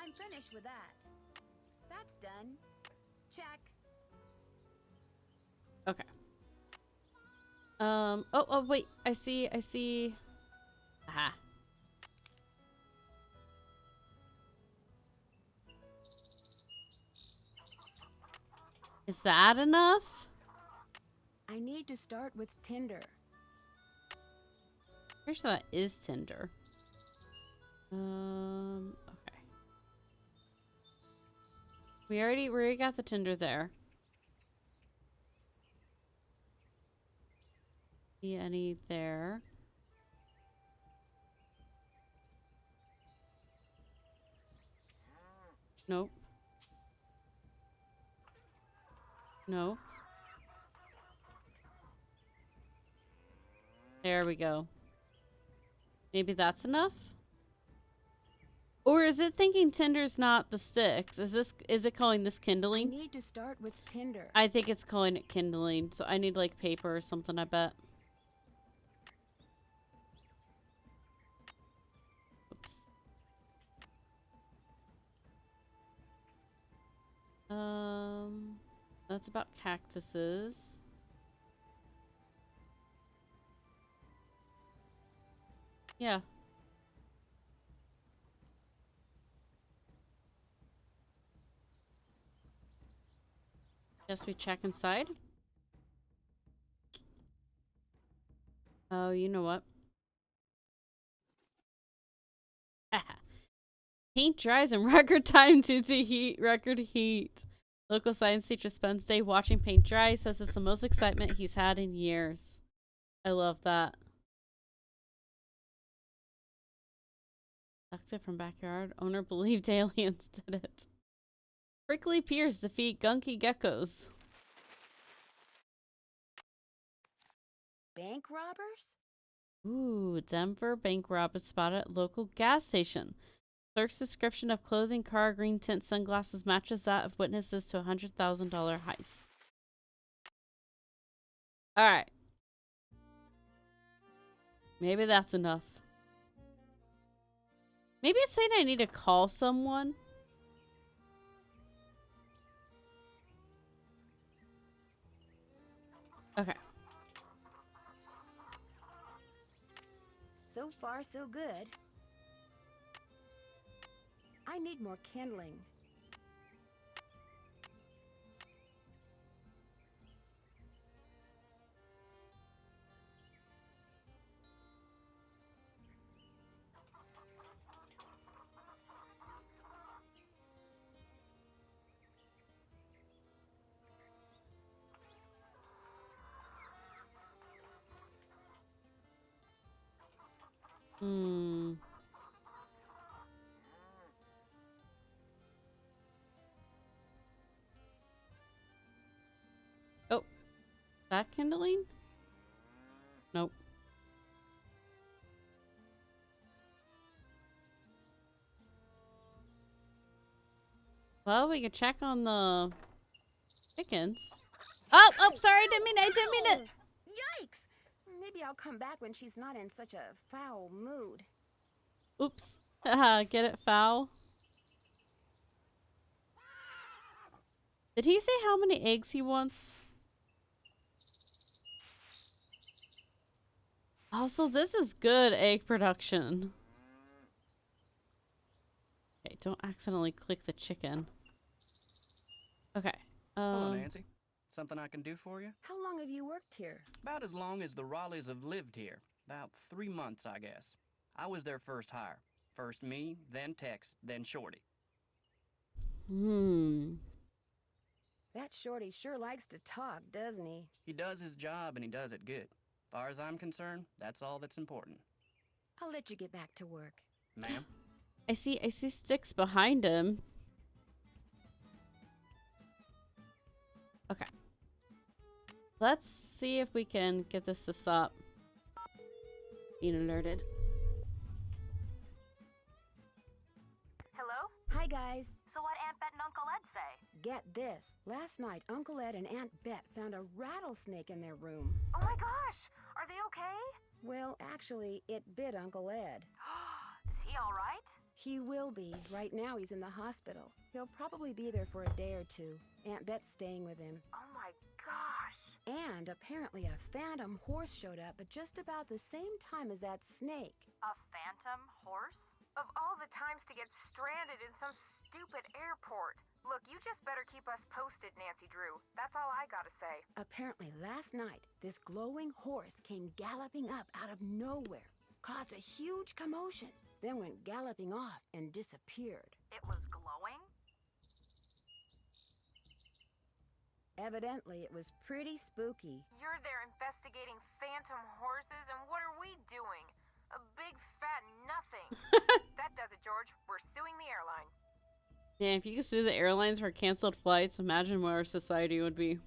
[SPEAKER 2] I'm finished with that. That's done. Check.
[SPEAKER 1] Okay. Oh, wait. I see. Aha. Is that enough?
[SPEAKER 2] I need to start with tinder.
[SPEAKER 1] Pretty sure that is Tinder. Okay. We already got the Tinder there. See any there? Nope. No. There we go. Maybe that's enough? Or is it thinking Tinder's not the sticks? Is it calling this
[SPEAKER 2] I
[SPEAKER 1] kindling?
[SPEAKER 2] need to start with tinder.
[SPEAKER 1] I think it's calling it kindling, so I need like paper or something, I bet. Oops. That's about cactuses. Yeah. Guess we check inside. Oh, you know what? Paint dries in record time due to record heat. Local science teacher spends day watching paint dry. Says it's the most excitement he's had in years. I love that. Exit from backyard. Owner believed aliens did it. Prickly pears defeat gunky geckos.
[SPEAKER 2] Bank robbers?
[SPEAKER 1] Ooh, Denver bank robber spotted at local gas station. Clerk's description of clothing, car, green tint sunglasses matches that of witnesses to a $100,000 heist. Alright. Maybe that's enough. Maybe it's saying I need to call someone. Okay.
[SPEAKER 2] So far, so good. I need more kindling.
[SPEAKER 1] Hmm. Oh. That kindling? Nope. Well, we could check on the chickens. Oh, sorry, I didn't mean it.
[SPEAKER 2] Yikes! Maybe I'll come back when she's not in such a foul mood.
[SPEAKER 1] Oops. Haha, get it, foul? Did he say how many eggs he wants? Also, this is good egg production. Okay, don't accidentally click the chicken. Okay.
[SPEAKER 5] Hello, Nancy. Something I can do for you?
[SPEAKER 2] How long have you worked here?
[SPEAKER 5] About as long as the Raleighs have lived here. About 3 months, I guess. I was their first hire. First me, then Tex, then Shorty.
[SPEAKER 2] That Shorty sure likes to talk, doesn't he?
[SPEAKER 5] He does his job and he does it good. Far as I'm concerned, that's all that's important.
[SPEAKER 2] I'll let you get back to work.
[SPEAKER 5] Ma'am?
[SPEAKER 1] I see sticks behind him. Okay. Let's see if we can get this to stop being alerted.
[SPEAKER 3] Hello?
[SPEAKER 2] Hi, guys.
[SPEAKER 3] So what Aunt Bet and Uncle Ed say?
[SPEAKER 2] Get this. Last night, Uncle Ed and Aunt Bet found a rattlesnake in their room.
[SPEAKER 3] Oh my gosh! Are they okay?
[SPEAKER 2] Well, actually, it bit Uncle Ed.
[SPEAKER 3] Is he alright?
[SPEAKER 2] He will be. Right now, he's in the hospital. He'll probably be there for a day or two. Aunt Bet's staying with him.
[SPEAKER 3] Oh my gosh!
[SPEAKER 2] And apparently a phantom horse showed up at just about the same time as that snake.
[SPEAKER 3] A phantom horse? Of all the times to get stranded in some stupid airport. Look, you just better keep us posted, Nancy Drew. That's all I gotta say.
[SPEAKER 2] Apparently last night, this glowing horse came galloping up out of nowhere, caused a huge commotion, then went galloping off and disappeared.
[SPEAKER 3] It was glowing?
[SPEAKER 2] Evidently, it was pretty spooky.
[SPEAKER 3] You're there investigating phantom horses, and what are we doing? A big fat nothing. That does it, George. We're suing the airline.
[SPEAKER 1] Yeah, if you could sue the airlines for canceled flights, imagine where our society would be.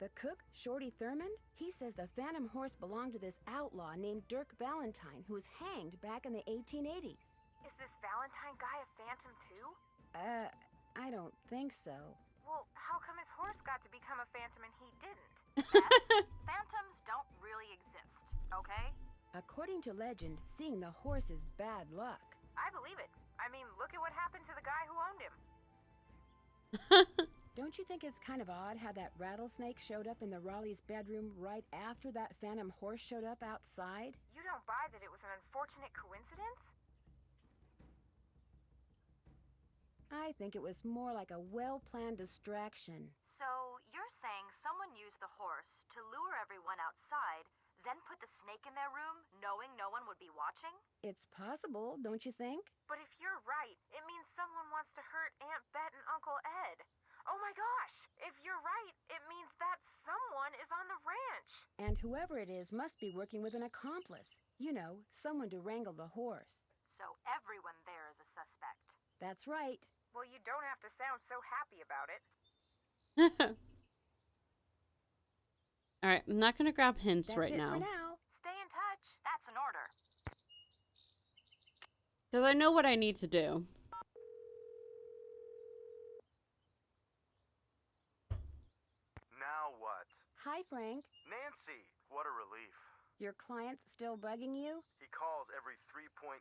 [SPEAKER 2] The cook, Shorty Thurman, he says the phantom horse belonged to this outlaw named Dirk Valentine, who was hanged back in the 1880s.
[SPEAKER 3] Is this Valentine guy a phantom too?
[SPEAKER 2] I don't think so.
[SPEAKER 3] Well, how come his horse got to become a phantom and he didn't? Phantoms don't really exist, okay?
[SPEAKER 2] According to legend, seeing the horse is bad luck.
[SPEAKER 3] I believe it. I mean, look at what happened to the guy who owned him.
[SPEAKER 2] Don't you think it's kind of odd how that rattlesnake showed up in the Raleigh's bedroom right after that phantom horse showed up outside?
[SPEAKER 3] You don't buy that it was an unfortunate coincidence?
[SPEAKER 2] I think it was more like a well-planned distraction.
[SPEAKER 8] So, you're saying someone used the horse to lure everyone outside, then put the snake in their room, knowing no one would be watching?
[SPEAKER 2] It's possible, don't you think?
[SPEAKER 3] But if you're right, it means someone wants to hurt Aunt Bet and Uncle Ed. Oh my gosh! If you're right, it means that someone is on the ranch.
[SPEAKER 2] And whoever it is must be working with an accomplice. You know, someone to wrangle the horse.
[SPEAKER 8] So everyone there is a suspect.
[SPEAKER 2] That's right.
[SPEAKER 3] Well, you don't have to sound so happy about it.
[SPEAKER 1] Alright, I'm not gonna grab hints
[SPEAKER 2] That's
[SPEAKER 1] right
[SPEAKER 2] it
[SPEAKER 1] now.
[SPEAKER 2] for now.
[SPEAKER 8] Stay in touch. That's an order.
[SPEAKER 1] Because I know what I need to do.
[SPEAKER 4] Now what?
[SPEAKER 2] Hi, Frank.
[SPEAKER 4] Nancy, what a relief.
[SPEAKER 2] Your client's still bugging you?
[SPEAKER 4] He calls every 3.25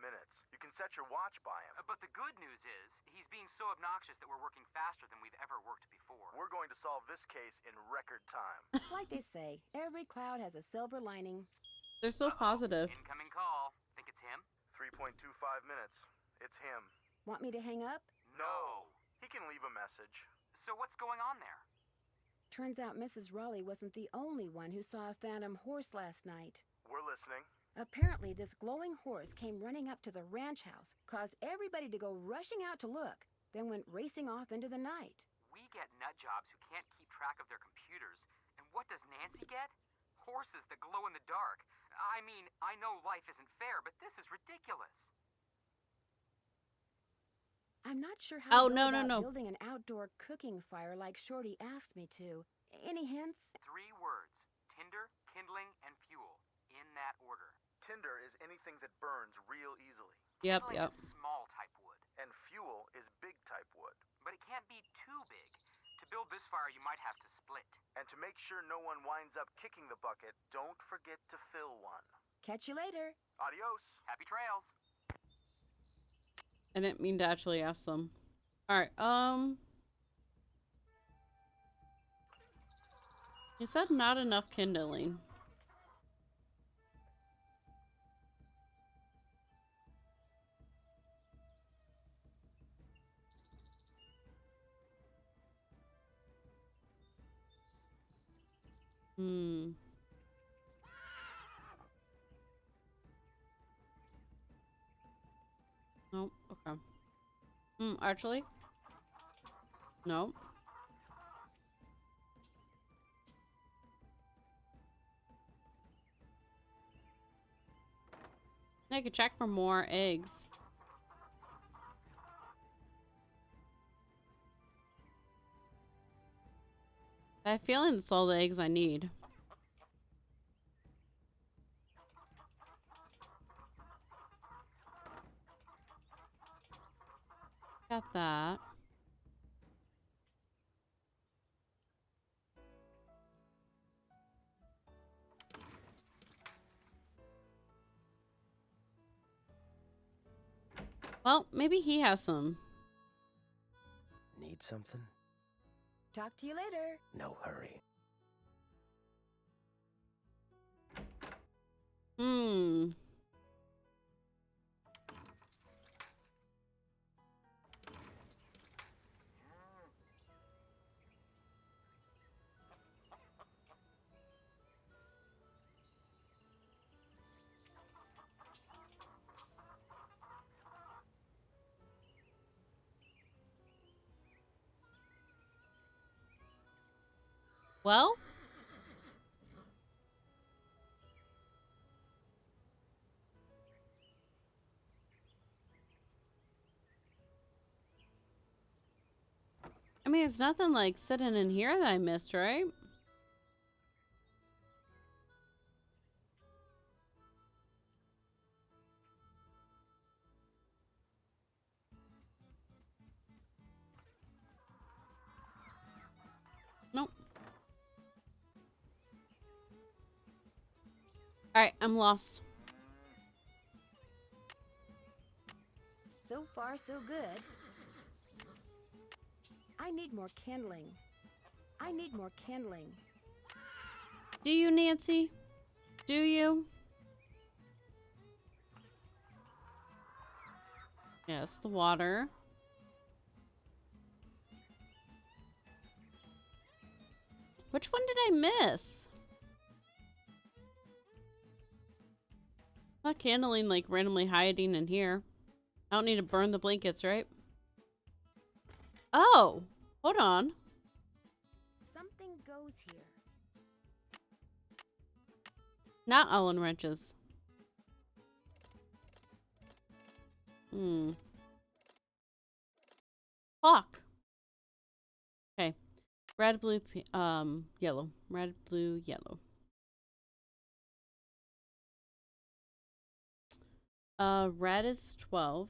[SPEAKER 4] minutes. You can set your watch by him.
[SPEAKER 9] But the good news is, he's being so obnoxious that we're working faster than we've ever worked before.
[SPEAKER 4] We're going to solve this case in record time.
[SPEAKER 2] Like they say, every cloud has a silver lining.
[SPEAKER 1] They're so positive.
[SPEAKER 9] Incoming call. Think it's him?
[SPEAKER 4] 3.25 minutes. It's him.
[SPEAKER 2] Want me to hang up?
[SPEAKER 4] No. He can leave a message.
[SPEAKER 9] So what's going on there?
[SPEAKER 2] Turns out Mrs. Raleigh wasn't the only one who saw a phantom horse last night.
[SPEAKER 4] We're listening.
[SPEAKER 2] Apparently, this glowing horse came running up to the ranch house, caused everybody to go rushing out to look, then went racing off into the night.
[SPEAKER 9] We get nut jobs who can't keep track of their computers. And what does Nancy get? Horses that glow in the dark. I mean, I know life isn't fair, but this is ridiculous.
[SPEAKER 2] I'm not sure how to go about
[SPEAKER 1] no.
[SPEAKER 2] building an outdoor cooking fire like Shorty asked me to. Any hints?
[SPEAKER 9] 3 words. Tinder, kindling, and fuel. In that order.
[SPEAKER 4] Tinder is anything that burns real easily.
[SPEAKER 1] Yep,
[SPEAKER 9] Kindling
[SPEAKER 1] yep.
[SPEAKER 9] is small type wood.
[SPEAKER 4] And fuel is big type wood.
[SPEAKER 9] But it can't be too big. To build this fire, you might have to split.
[SPEAKER 4] And to make sure no one winds up kicking the bucket, don't forget to fill one.
[SPEAKER 2] Catch you later.
[SPEAKER 4] Adios.
[SPEAKER 9] Happy trails.
[SPEAKER 1] I didn't mean to actually ask them. Alright, you said not enough kindling. Nope, okay. Actually? No. I could check for more eggs. I have a feeling that's all the eggs I need. Got that. Well, maybe he has some.
[SPEAKER 7] Need something?
[SPEAKER 2] Talk to you later.
[SPEAKER 7] No hurry.
[SPEAKER 1] Well? I mean, it's nothing like sitting in here that I missed, right? Nope. Alright, I'm lost.
[SPEAKER 2] So far, so good. I need more kindling. I need more kindling.
[SPEAKER 1] Do you, Nancy? Do you? Yes, the water. Which one did I miss? Not candling like randomly hiding in here. I don't need to burn the blankets, right? Oh, hold on.
[SPEAKER 2] Something goes here.
[SPEAKER 1] Not Allen wrenches. Clock. Okay. Red, blue, yellow. Red, blue, yellow. Red is 12.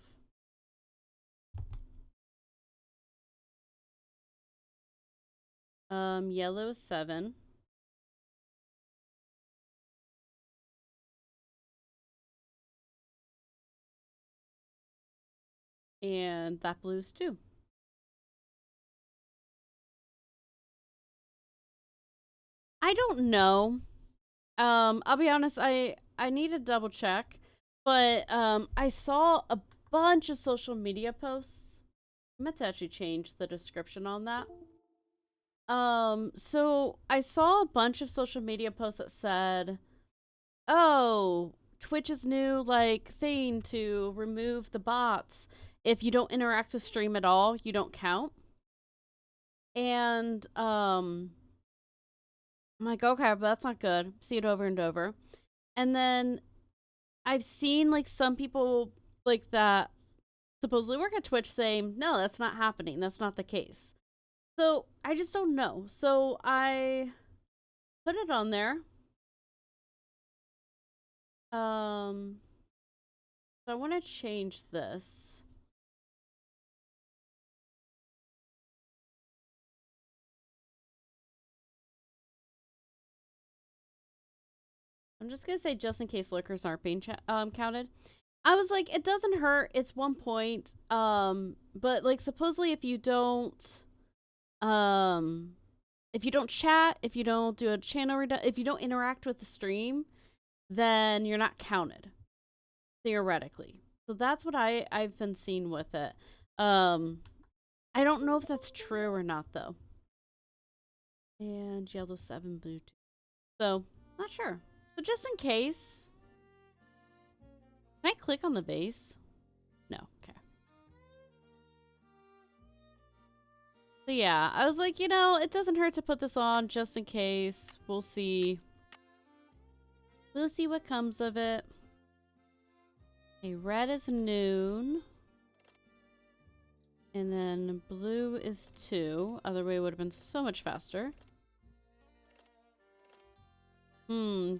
[SPEAKER 1] Yellow is 7. And that blue's 2. I don't know. I'll be honest, I need to double check, but I saw a bunch of social media posts. I meant to actually change the description on that. So I saw a bunch of social media posts that said, "Oh, Twitch's new like thing to remove the bots. If you don't interact with stream at all, you don't count." And I'm like, okay, but that's not good. See it over and over. And then I've seen like some people like that supposedly work at Twitch saying, no, that's not happening. That's not the case. So I just don't know. So I put it on there. So I want to change this. I'm just going to say just in case lurkers aren't being counted. I was like, it doesn't hurt. It's 1 point. But like supposedly if you don't chat, if you don't do a channel if you don't interact with the stream, then you're not counted theoretically. So that's what I've been seeing with it. I don't know if that's true or not though. And yellow 7, blue 2. So not sure. So just in case, can I click on the base? No. Okay. So yeah, I was like, you know, it doesn't hurt to put this on just in case. We'll see. We'll see what comes of it. Okay, red is noon. And then blue is 2. Other way would have been so much faster.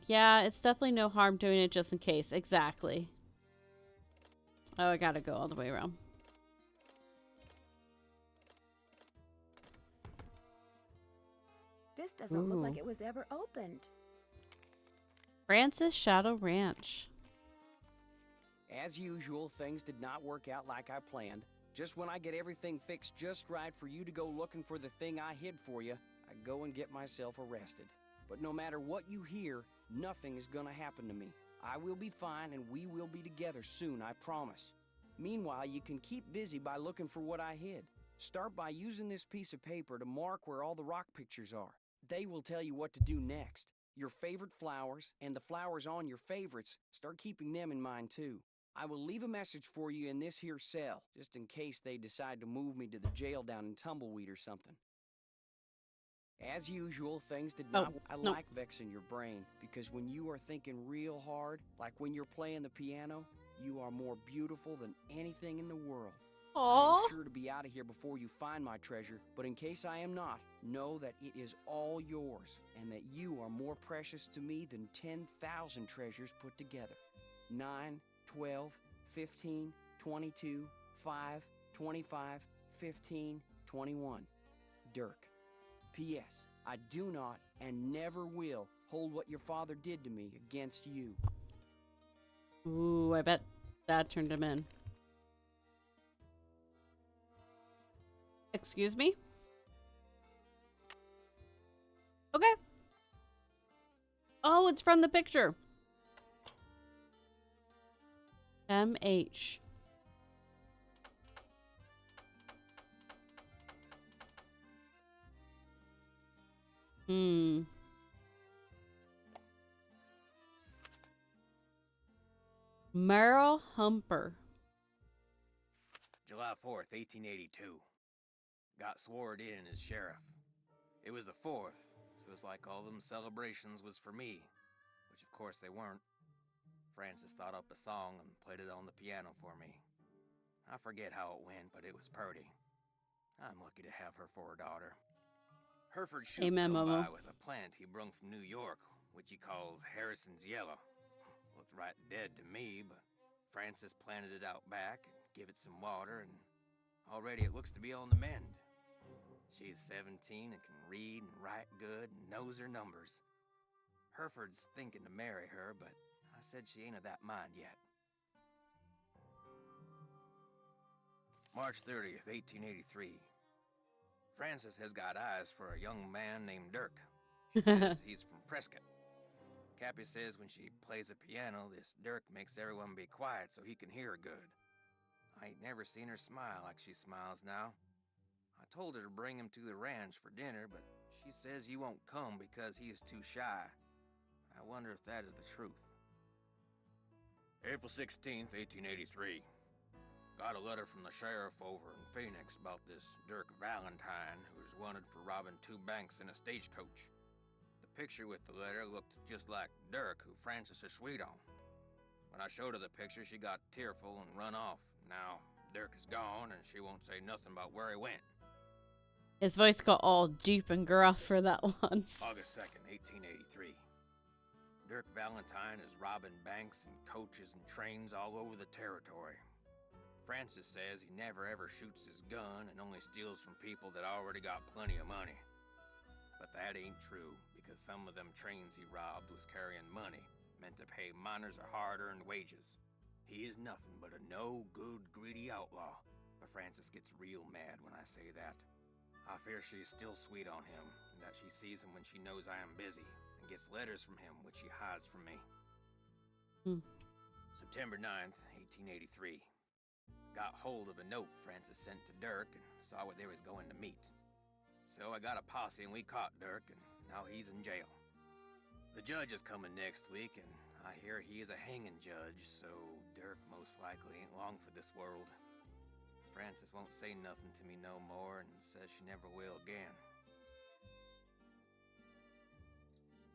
[SPEAKER 1] Yeah, it's definitely no harm doing it just in case. Exactly. Oh, I gotta go all the way around.
[SPEAKER 2] This doesn't look like it was ever opened.
[SPEAKER 1] Francis Shadow Ranch.
[SPEAKER 10] As usual, things did not work out like I planned. Just when I get everything fixed just right for you to go looking for the thing I hid for you, I go and get myself arrested. But no matter what you hear, nothing is gonna happen to me. I will be fine and we will be together soon, I promise. Meanwhile, you can keep busy by looking for what I hid. Start by using this piece of paper to mark where all the rock pictures are. They will tell you what to do next. Your favorite flowers and the flowers on your favorites, start keeping them in mind too. I will leave a message for you in this here cell, just in case they decide to move me to the jail down in Tumbleweed or something. As usual, things did not... I like vexing your brain, because when you are thinking real hard, like when you're playing the piano, you are more beautiful than anything in the world.
[SPEAKER 1] Aww.
[SPEAKER 10] I'm sure to be out of here before you find my treasure, but in case I am not, know that it is all yours, and that you are more precious to me than 10,000 treasures put together. 9, 12, 15, 22, 5, 25, 15, 21. Dirk. P.S. I do not and never will hold what your father did to me against you.
[SPEAKER 1] Ooh, I bet that turned him in. Excuse me? Okay. Oh, it's from the picture. MH. Hmm. Merrill Humper.
[SPEAKER 11] July 4th, 1882. Got sworn in as sheriff. It was the 4th, so it's like all them celebrations was for me, which of course they weren't. Francis thought up a song and played it on the piano for me. I forget how it went, but it was purty. I'm lucky to have her for a daughter. Hereford Shoup
[SPEAKER 1] Amen,
[SPEAKER 11] come
[SPEAKER 1] Momo.
[SPEAKER 11] by with a plant he brung from New York, which he calls Harrison's Yellow. Looked right dead to me, but Francis planted it out back and give it some water, and already it looks to be on the mend. She's 17 and can read and write good and knows her numbers. Hereford's thinking to marry her, but I said she ain't of that mind yet. March 30th, 1883. Francis has got eyes for a young man named Dirk. She says he's from Prescott. Cappy says when she plays the piano, this Dirk makes everyone be quiet so he can hear her good. I ain't never seen her smile like she smiles now. I told her to bring him to the ranch for dinner, but she says he won't come because he is too shy. I wonder if that is the truth. April 16th, 1883. Got a letter from the sheriff over in Phoenix about this Dirk Valentine, who's wanted for robbing 2 banks in a stagecoach. The picture with the letter looked just like Dirk, who Francis is sweet on. When I showed her the picture, she got tearful and run off. Now, Dirk is gone, and she won't say nothing about where he went.
[SPEAKER 1] His voice got all deep and gruff for that one.
[SPEAKER 11] August 2nd, 1883. Dirk Valentine is robbing banks and coaches and trains all over the territory. Francis says he never ever shoots his gun and only steals from people that already got plenty of money. But that ain't true, because some of them trains he robbed was carrying money, meant to pay miners a hard-earned wages. He is nothing but a no-good, greedy outlaw, but Francis gets real mad when I say that. I fear she is still sweet on him, and that she sees him when she knows I am busy, and gets letters from him which she hides from me. September 9th, 1883. Got hold of a note Francis sent to Dirk and saw what they was going to meet. So I got a posse and we caught Dirk, and now he's in jail. The judge is coming next week, and I hear he is a hanging judge, so Dirk most likely ain't long for this world. Francis won't say nothing to me no more and says she never will again.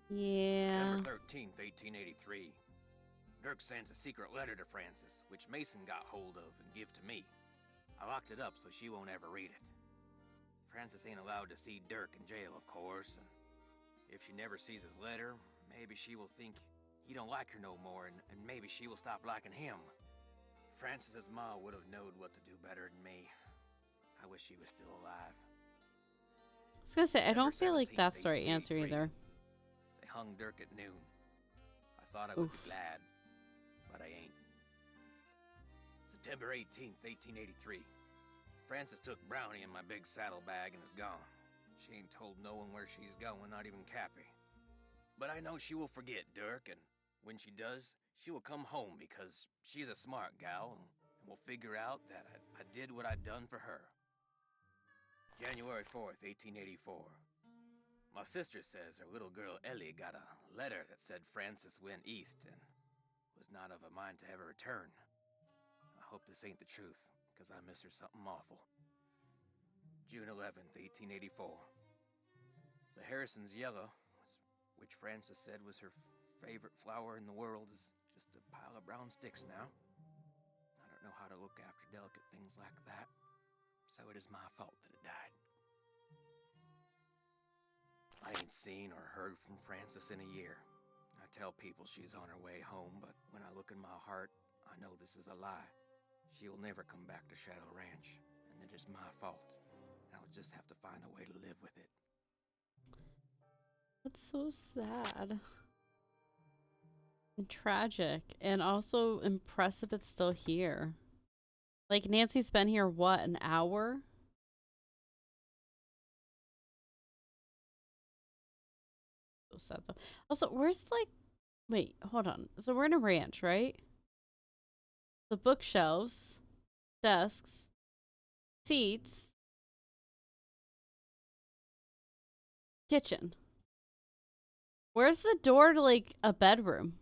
[SPEAKER 1] Yeah.
[SPEAKER 11] September 13th, 1883. Dirk sent a secret letter to Francis, which Mason got hold of and give to me. I locked it up so she won't ever read it. Francis ain't allowed to see Dirk in jail, of course, and if she never sees his letter, maybe she will think he don't like her no more, and maybe she will stop liking him. Francis's ma would have known what to do better than me. I wish she was still alive.
[SPEAKER 1] I was gonna say, I don't feel like
[SPEAKER 11] 17th,
[SPEAKER 1] that's the right answer
[SPEAKER 11] 1883.
[SPEAKER 1] either.
[SPEAKER 11] They hung Dirk at noon. I thought I would be glad, but I ain't. September 18th, 1883. Francis took Brownie in my big saddlebag and is gone. She ain't told no one where she's going, not even Cappy. But I know she will forget Dirk, and when she does, she will come home because she's a smart gal and will figure out that I did what I done for her. January 4th, 1884. My sister says her little girl Ellie got a letter that said Francis went east and was not of a mind to ever return. I hope this ain't the truth, because I miss her something awful. June 11th, 1884. The Harrison's Yellow, which Francis said was her favorite flower in the world, is just a pile of brown sticks now. I don't know how to look after delicate things like that, so it is my fault that it died. I ain't seen or heard from Francis in a year. I tell people she's on her way home, but when I look in my heart, I know this is a lie. She will never come back to Shadow Ranch, and it is my fault. I'll just have to find a way to live with it.
[SPEAKER 1] That's so sad. And tragic. And also impressive it's still here. Like, Nancy's been here, what, an hour? So sad, though. Also, where's, like... Wait, hold on. So we're in a ranch, right? The bookshelves, desks, seats, kitchen. Where's the door to, like, a bedroom?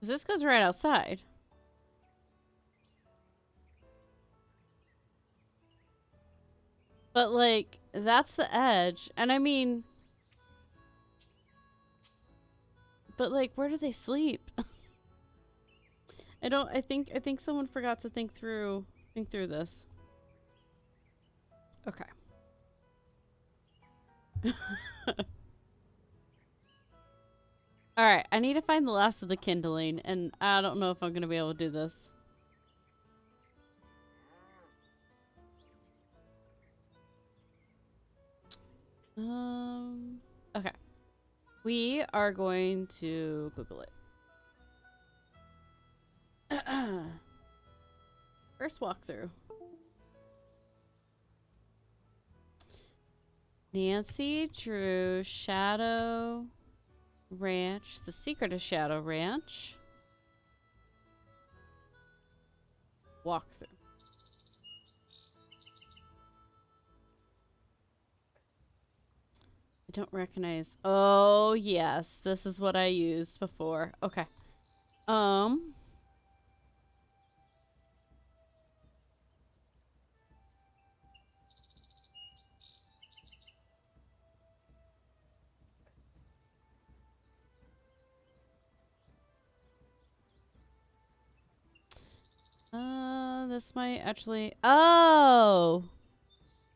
[SPEAKER 1] This goes right outside. But, like, that's the edge. And I mean... But, like, where do they sleep? I think someone forgot to think through this. Okay. Alright, I need to find the last of the kindling, and I don't know if I'm gonna be able to do this. Okay. We are going to Google it. First walkthrough. Nancy drew Shadow Ranch. The Secret of Shadow Ranch. Walkthrough. I don't recognize. Oh, yes. This is what I used before. Okay. This might actually... Oh!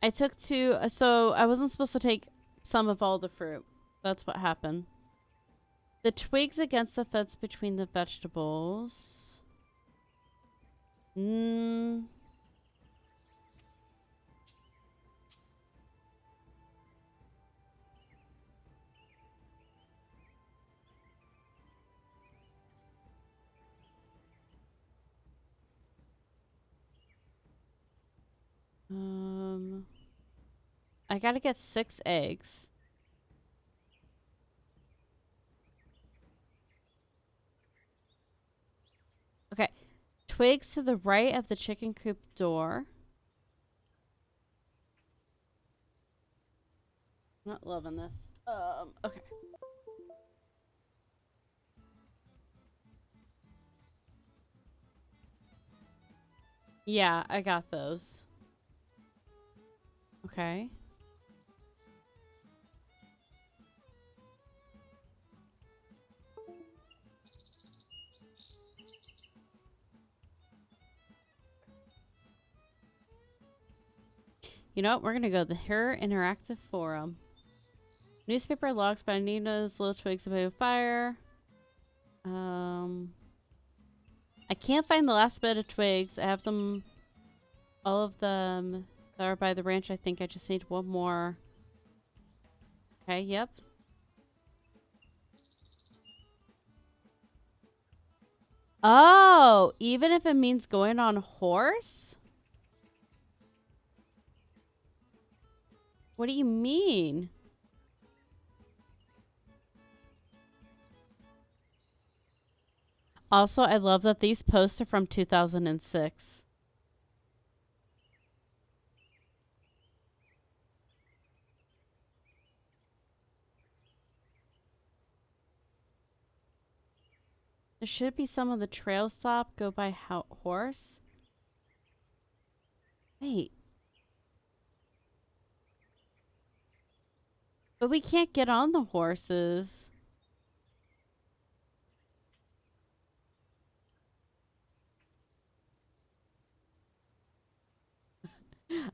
[SPEAKER 1] I took two... So, I wasn't supposed to take some of all the fruit. That's what happened. The twigs against the fence between the vegetables. I gotta get 6 eggs. Okay. Twigs to the right of the chicken coop door. Not loving this. Okay. Yeah, I got those. Okay. You know what? We're gonna go the Her Interactive Forum. Newspaper logs by Nina's little twigs of fire. I can't find the last bit of twigs. I have them, all of them that are by the ranch. I think I just need one more. Okay, yep. Oh, even if it means going on a horse? What do you mean? Also, I love that these posts are from 2006. There should be some of the trail stop go by horse. Wait. But we can't get on the horses.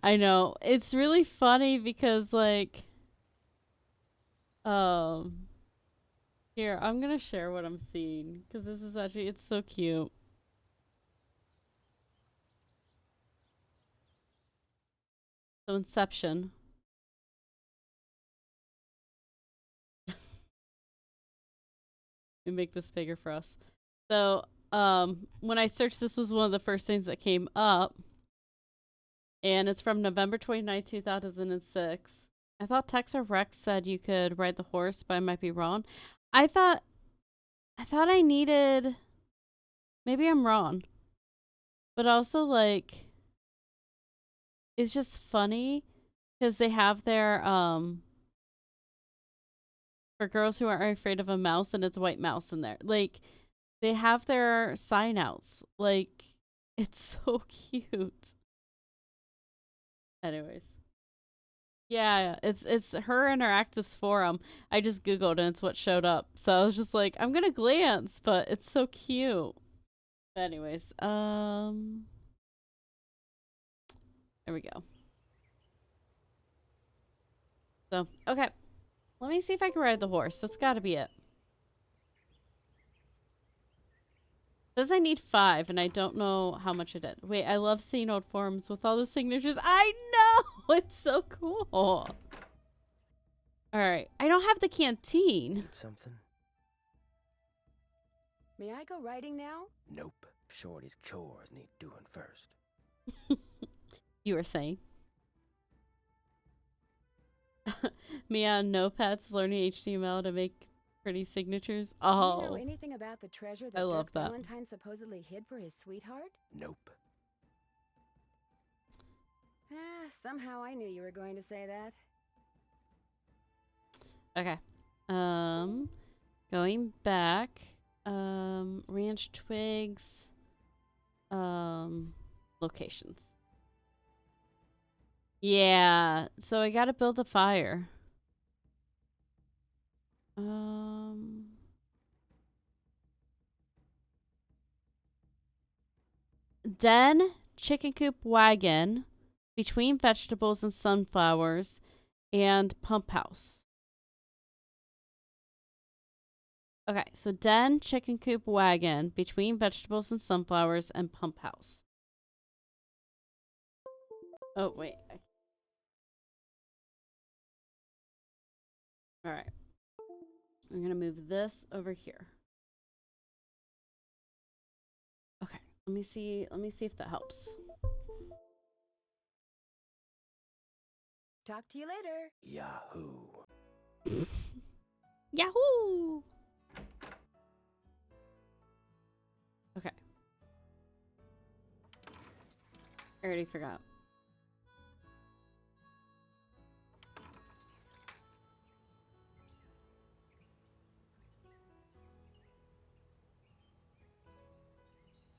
[SPEAKER 1] I know. It's really funny because, like, here, I'm gonna share what I'm seeing because this is actually, it's so cute. So Inception. Let me make this bigger for us. So, when I searched, this was one of the first things that came up. And it's from November 29, 2006. I thought Texas Rex said you could ride the horse, but I might be wrong. I thought I needed, maybe I'm wrong. But also, like, it's just funny because they have their for girls who aren't afraid of a mouse, and it's a white mouse in there. Like, they have their sign outs. Like, it's so cute. Anyways. Yeah, it's her interactives forum. I just googled and it's what showed up. So I was just like, I'm gonna glance, but it's so cute. But anyways, there we go. So, okay. Let me see if I can ride the horse. That's gotta be it. Says I need 5, and I don't know how much I did. Wait, I love seeing old forums with all the signatures. I know! It's so cool. Alright, I don't have the canteen.
[SPEAKER 7] Need something?
[SPEAKER 2] May I go riding now?
[SPEAKER 7] Nope. Shorty's chores need doing first.
[SPEAKER 1] You were saying? Mia, no pets, learning HTML to make pretty signatures. Oh.
[SPEAKER 2] Do you know anything about the treasure that
[SPEAKER 1] I love
[SPEAKER 2] Dirk
[SPEAKER 1] that.
[SPEAKER 2] Valentine supposedly hid for his sweetheart?
[SPEAKER 7] Nope.
[SPEAKER 2] Somehow I knew you were going to say that.
[SPEAKER 1] Okay. Going back. Ranch twigs. Locations. Yeah, so I gotta build a fire. Den, chicken coop wagon, between vegetables and sunflowers, and pump house. Okay, so den, chicken coop wagon, between vegetables and sunflowers, and pump house. Oh, wait. Alright. I'm gonna move this over here. Okay, let me see if that helps.
[SPEAKER 2] Talk to you later.
[SPEAKER 7] Yahoo.
[SPEAKER 1] Yahoo! Okay. I already forgot.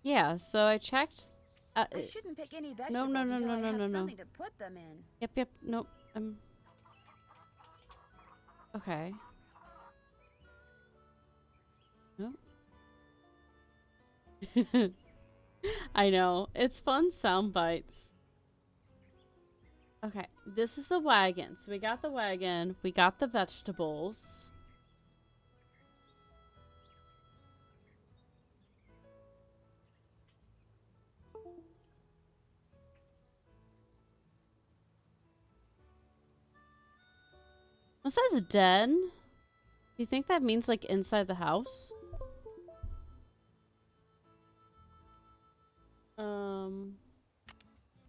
[SPEAKER 1] Yeah, so I checked.
[SPEAKER 2] I shouldn't pick any vegetables
[SPEAKER 1] no,
[SPEAKER 2] until I have
[SPEAKER 1] no.
[SPEAKER 2] something to put them in.
[SPEAKER 1] Yep, nope. Okay. Nope. I know. It's fun sound bites. Okay, this is the wagon. So we got the wagon. We got the vegetables. What says den? Do you think that means like inside the house?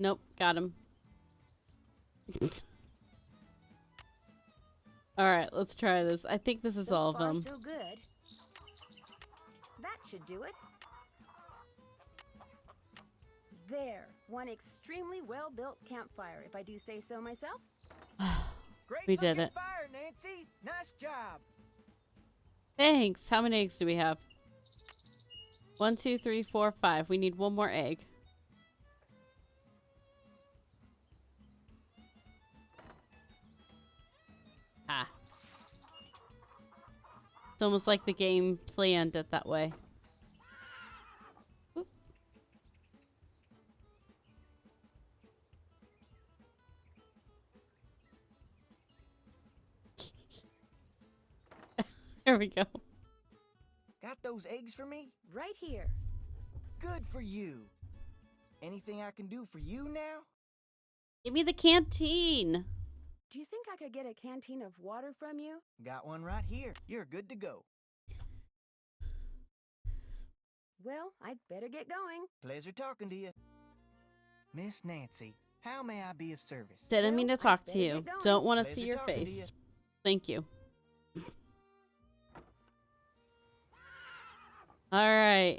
[SPEAKER 1] Nope, got him. Alright, let's try this. I think this is
[SPEAKER 2] So
[SPEAKER 1] all of
[SPEAKER 2] far,
[SPEAKER 1] them.
[SPEAKER 2] so good. That should do it. There, one extremely well-built campfire, if I do say so myself.
[SPEAKER 6] Great
[SPEAKER 1] We did
[SPEAKER 6] looking
[SPEAKER 1] it.
[SPEAKER 6] fire, Nancy. Nice job.
[SPEAKER 1] Thanks. How many eggs do we have? 1, 2, 3, 4, 5. We need one more egg. Ah. It's almost like the game planned it that way. Oop. There we go.
[SPEAKER 6] Got those eggs for me?
[SPEAKER 2] Right here.
[SPEAKER 6] Good for you. Anything I can do for you now?
[SPEAKER 1] Give me the canteen.
[SPEAKER 2] Do you think I could get a canteen of water from you?
[SPEAKER 6] Got one right here. You're good to go.
[SPEAKER 2] Well, I'd better get going.
[SPEAKER 6] Pleasure talking to you. Miss Nancy, how may I be of service?
[SPEAKER 1] Didn't mean to
[SPEAKER 2] Well,
[SPEAKER 1] talk
[SPEAKER 2] I'd
[SPEAKER 1] to
[SPEAKER 2] better
[SPEAKER 1] you.
[SPEAKER 2] get going.
[SPEAKER 1] Don't want to
[SPEAKER 6] Pleasure
[SPEAKER 1] see your
[SPEAKER 6] talking to
[SPEAKER 1] face.
[SPEAKER 6] you.
[SPEAKER 1] Thank you. All right.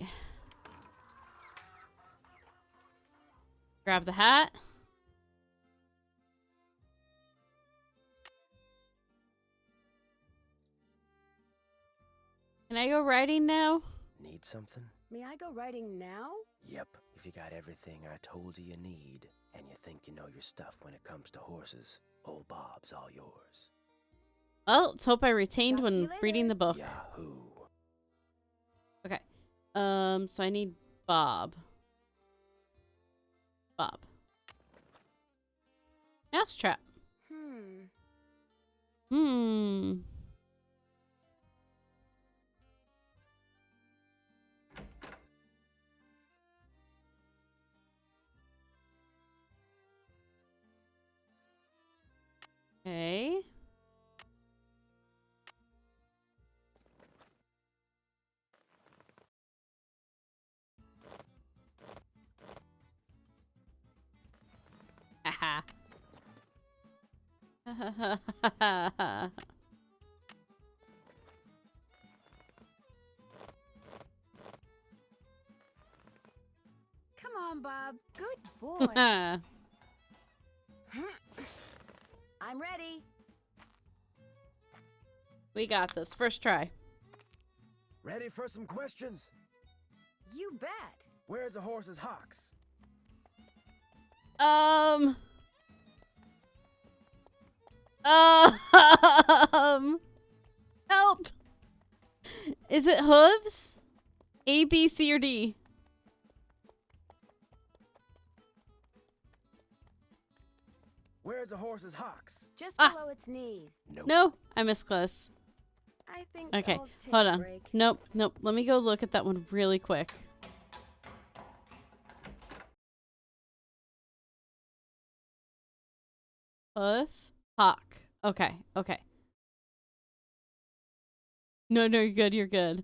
[SPEAKER 1] Grab the hat. Can I go riding now?
[SPEAKER 7] Need something?
[SPEAKER 2] May I go riding now?
[SPEAKER 7] Yep, if you got everything I told you need, and you think you know your stuff when it comes to horses, old Bob's all yours.
[SPEAKER 1] Well, let's hope I retained
[SPEAKER 2] Talk to you
[SPEAKER 1] when
[SPEAKER 2] later.
[SPEAKER 1] reading the book.
[SPEAKER 7] Yahoo!
[SPEAKER 1] Okay. So I need Bob. Bob. Mousetrap. Hmm. Okay. Haha.
[SPEAKER 2] Come on, Bob. Good boy. I'm ready.
[SPEAKER 1] We got this. First try.
[SPEAKER 7] Ready for some questions?
[SPEAKER 2] You bet.
[SPEAKER 7] Where's the horse's hocks?
[SPEAKER 1] Help! Is it hooves? A, B, C, or D?
[SPEAKER 7] Where's the horse's hocks?
[SPEAKER 2] Just below its knees.
[SPEAKER 7] Nope.
[SPEAKER 1] No, I missed close.
[SPEAKER 2] I think
[SPEAKER 1] Okay,
[SPEAKER 2] I'll take
[SPEAKER 1] hold
[SPEAKER 2] a
[SPEAKER 1] on.
[SPEAKER 2] break.
[SPEAKER 1] Nope. Let me go look at that one really quick. Hoof, hawk. Okay. No, you're good. You're good.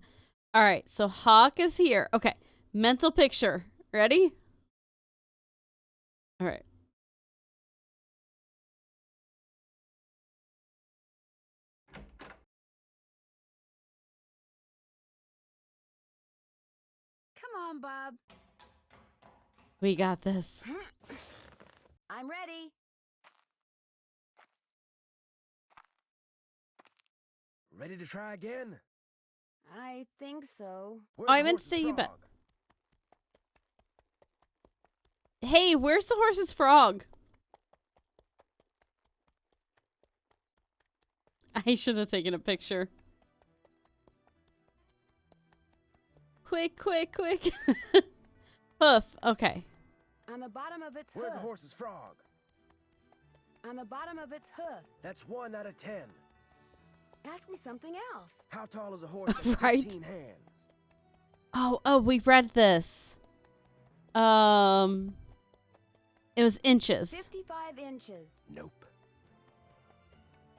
[SPEAKER 1] All right, so hawk is here. Okay, mental picture. Ready? All right.
[SPEAKER 2] Come on, Bob.
[SPEAKER 1] We got this.
[SPEAKER 2] I'm ready.
[SPEAKER 7] Ready to try again?
[SPEAKER 2] I think so.
[SPEAKER 7] Where's
[SPEAKER 1] I
[SPEAKER 7] the
[SPEAKER 1] meant to
[SPEAKER 7] horse's
[SPEAKER 1] say you bet.
[SPEAKER 7] frog?
[SPEAKER 1] Hey, where's the horse's frog? I should have taken a picture. Quick. Hoof. Okay.
[SPEAKER 2] On the bottom of its
[SPEAKER 7] Where's the
[SPEAKER 2] hoof.
[SPEAKER 7] horse's frog?
[SPEAKER 2] On the bottom of its hoof.
[SPEAKER 7] That's 1 out of 10.
[SPEAKER 2] Ask me something else.
[SPEAKER 7] How tall is a horse with
[SPEAKER 1] Right.
[SPEAKER 7] 15 hands?
[SPEAKER 1] Oh, we read this. It was inches.
[SPEAKER 2] 55 inches.
[SPEAKER 7] Nope.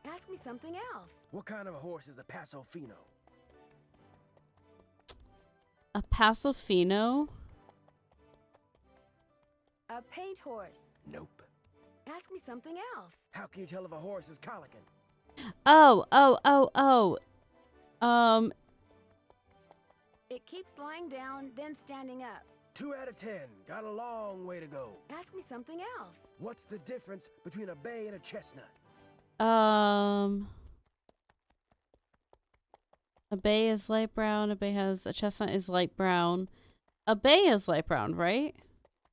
[SPEAKER 2] Ask me something else.
[SPEAKER 7] What kind of a horse is a Paso Fino?
[SPEAKER 1] A Paso Fino.
[SPEAKER 2] A paint horse.
[SPEAKER 7] Nope.
[SPEAKER 2] Ask me something else.
[SPEAKER 7] How can you tell if a horse is colicking?
[SPEAKER 1] Oh.
[SPEAKER 2] It keeps lying down, then standing up.
[SPEAKER 7] 2 out of 10. Got a long way to go.
[SPEAKER 2] Ask me something else.
[SPEAKER 7] What's the difference between a bay and a chestnut?
[SPEAKER 1] A bay is light brown. A chestnut is light brown. A bay is light brown, right?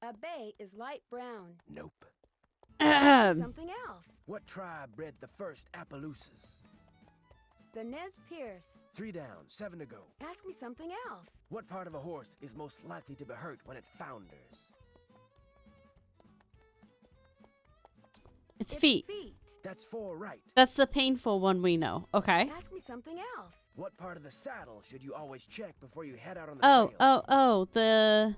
[SPEAKER 2] A bay is light brown.
[SPEAKER 7] Nope.
[SPEAKER 2] Ask me something else.
[SPEAKER 7] What tribe bred the first Appaloosas?
[SPEAKER 2] The Nez Pierce.
[SPEAKER 7] 3 down, 7 to go.
[SPEAKER 2] Ask me something else.
[SPEAKER 7] What part of a horse is most likely to be hurt when it founders?
[SPEAKER 1] It's feet.
[SPEAKER 7] That's 4 right.
[SPEAKER 1] That's the painful one we know. Okay.
[SPEAKER 2] Ask me something else.
[SPEAKER 7] What part of the saddle should you always check before you head out on the trail?
[SPEAKER 1] The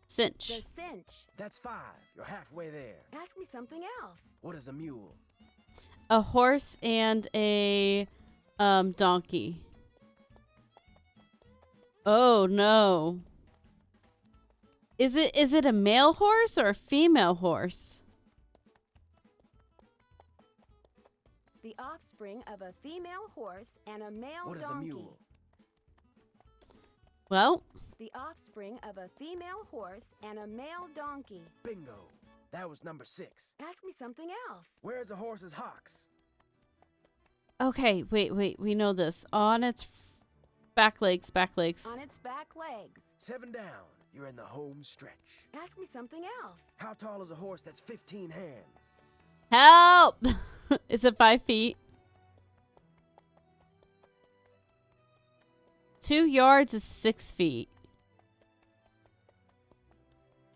[SPEAKER 1] cinch.
[SPEAKER 2] The cinch.
[SPEAKER 7] That's 5. You're halfway there.
[SPEAKER 2] Ask me something else.
[SPEAKER 7] What is a mule?
[SPEAKER 1] A horse and a donkey. Oh no. Is it a male horse or a female horse?
[SPEAKER 2] The offspring of a female horse and a male
[SPEAKER 7] What is
[SPEAKER 2] donkey.
[SPEAKER 7] a mule?
[SPEAKER 1] Well,
[SPEAKER 2] The offspring of a female horse and a male donkey.
[SPEAKER 7] Bingo. That was number 6.
[SPEAKER 2] Ask me something else.
[SPEAKER 7] Where's a horse's hocks?
[SPEAKER 1] okay, wait. We know this. On its Back legs, back legs.
[SPEAKER 2] On its back legs.
[SPEAKER 7] 7 down. You're in the home stretch.
[SPEAKER 2] Ask me something else.
[SPEAKER 7] How tall is a horse that's 15 hands?
[SPEAKER 1] Help! Is it 5 feet? 2 yards is 6 feet.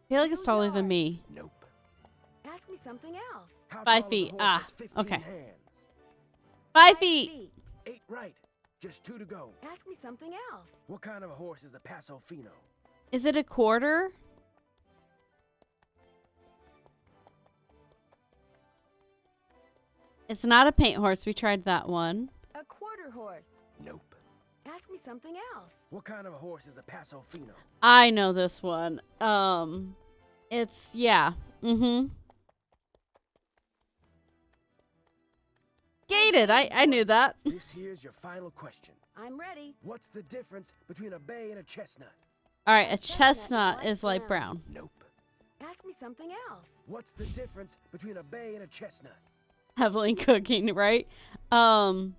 [SPEAKER 1] I feel like it's taller than me.
[SPEAKER 7] Nope.
[SPEAKER 2] Ask me something else.
[SPEAKER 7] How
[SPEAKER 1] 5
[SPEAKER 7] tall is a
[SPEAKER 1] feet.
[SPEAKER 7] horse
[SPEAKER 1] Ah,
[SPEAKER 7] that's 15
[SPEAKER 1] okay.
[SPEAKER 7] hands?
[SPEAKER 1] 5 feet.
[SPEAKER 7] 8 right. Just 2 to go.
[SPEAKER 2] Ask me something else.
[SPEAKER 7] What kind of a horse is a Paso Fino?
[SPEAKER 1] Is it a quarter? It's not a paint horse. We tried that one.
[SPEAKER 2] A quarter horse.
[SPEAKER 7] Nope.
[SPEAKER 2] Ask me something else.
[SPEAKER 7] What kind of a horse is a Paso Fino?
[SPEAKER 1] I know this one. It's, yeah. Gated. I knew that.
[SPEAKER 7] This here's your final question.
[SPEAKER 2] I'm ready.
[SPEAKER 7] What's the difference between a bay and a chestnut?
[SPEAKER 1] All right, a chestnut is light brown.
[SPEAKER 7] Nope.
[SPEAKER 2] Ask me something else.
[SPEAKER 7] What's the difference between a bay and a chestnut?
[SPEAKER 1] Heavily cooking, right? A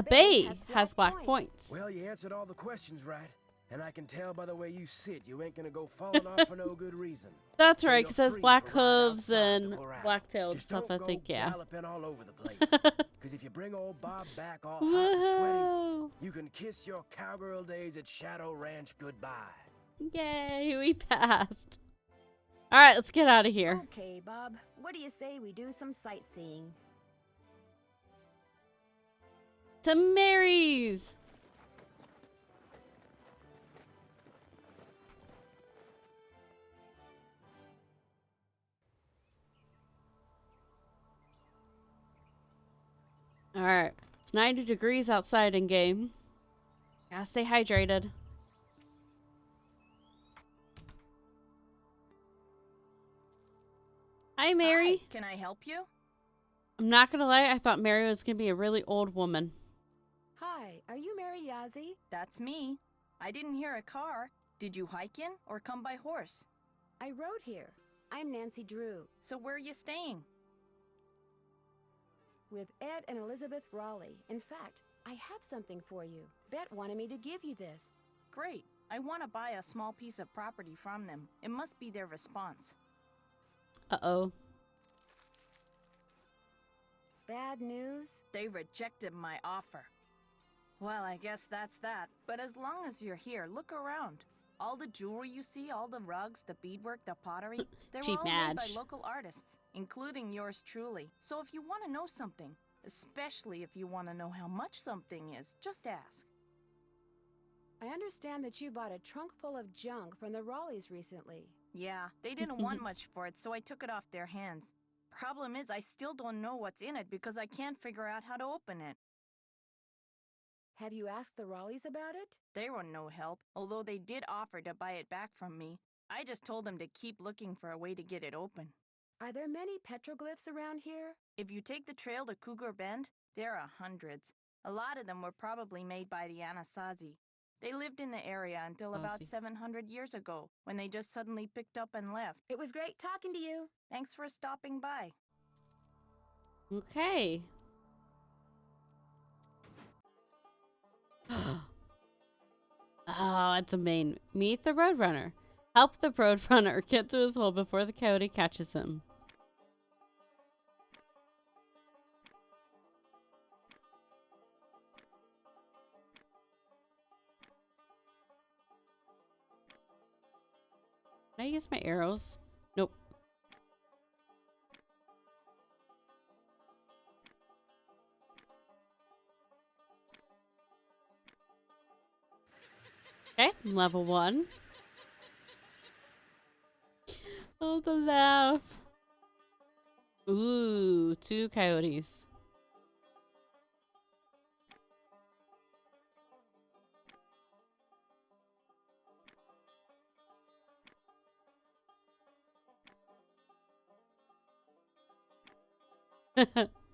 [SPEAKER 1] bay has black points.
[SPEAKER 7] Well, you answered all the questions right. And I can tell by the way you sit, you ain't gonna go falling off for no good reason.
[SPEAKER 1] That's
[SPEAKER 7] So
[SPEAKER 1] right,
[SPEAKER 7] you're
[SPEAKER 1] because it has
[SPEAKER 7] free
[SPEAKER 1] black
[SPEAKER 7] to ride
[SPEAKER 1] hooves
[SPEAKER 7] outside to
[SPEAKER 1] and
[SPEAKER 7] pour out.
[SPEAKER 1] black-tailed
[SPEAKER 7] Just
[SPEAKER 1] stuff, I
[SPEAKER 7] don't
[SPEAKER 1] think,
[SPEAKER 7] go
[SPEAKER 1] yeah.
[SPEAKER 7] galloping all over the place. Because if you bring old Bob back all hot and
[SPEAKER 1] Whoa.
[SPEAKER 7] sweaty, you can kiss your cowgirl days at Shadow Ranch goodbye.
[SPEAKER 1] Yay, we passed. All right, let's get out of here.
[SPEAKER 2] Okay, Bob. What do you say we do some sightseeing?
[SPEAKER 1] To Mary's. All right, it's 90 degrees outside in game. Gotta stay hydrated. Hi, Mary.
[SPEAKER 12] Hi, can I help you?
[SPEAKER 1] I'm not gonna lie, I thought Mary was gonna be a really old woman.
[SPEAKER 2] Hi, are you Mary Yazzie?
[SPEAKER 12] That's me. I didn't hear a car. Did you hike in or come by horse?
[SPEAKER 2] I rode here. I'm Nancy Drew.
[SPEAKER 12] So where are you staying?
[SPEAKER 2] With Ed and Elizabeth Raleigh. In fact, I have something for you. Bet wanted me to give you this.
[SPEAKER 12] Great. I want to buy a small piece of property from them. It must be their response.
[SPEAKER 1] Uh-oh.
[SPEAKER 2] Bad news?
[SPEAKER 12] They rejected my offer. Well, I guess that's that. But as long as you're here, look around. All the jewelry you see, all the rugs, the beadwork, the pottery, they were
[SPEAKER 1] Cheap
[SPEAKER 12] all made by
[SPEAKER 1] match.
[SPEAKER 12] local artists, including yours truly. So if you want to know something, especially if you want to know how much something is, just ask.
[SPEAKER 2] I understand that you bought a trunk full of junk from the Raleighs recently.
[SPEAKER 12] Yeah, they didn't want much for it, so I took it off their hands. Problem is, I still don't know what's in it because I can't figure out how to open it.
[SPEAKER 2] Have you asked the Raleighs about it?
[SPEAKER 12] They were no help, although they did offer to buy it back from me. I just told them to keep looking for a way to get it open.
[SPEAKER 2] Are there many petroglyphs around here?
[SPEAKER 12] If you take the trail to Cougar Bend, there are hundreds. A lot of them were probably made by the Anasazi. They lived in the area until about 700 years ago, when they just suddenly picked up and left.
[SPEAKER 2] It was great talking to you.
[SPEAKER 12] Thanks for stopping by.
[SPEAKER 1] Okay. Oh, it's a main. Meet the Roadrunner. Help the Roadrunner get to his hole before the coyote catches him. Can I use my arrows? Nope. Okay, I'm level 1. Oh, the laugh. Ooh, 2 coyotes.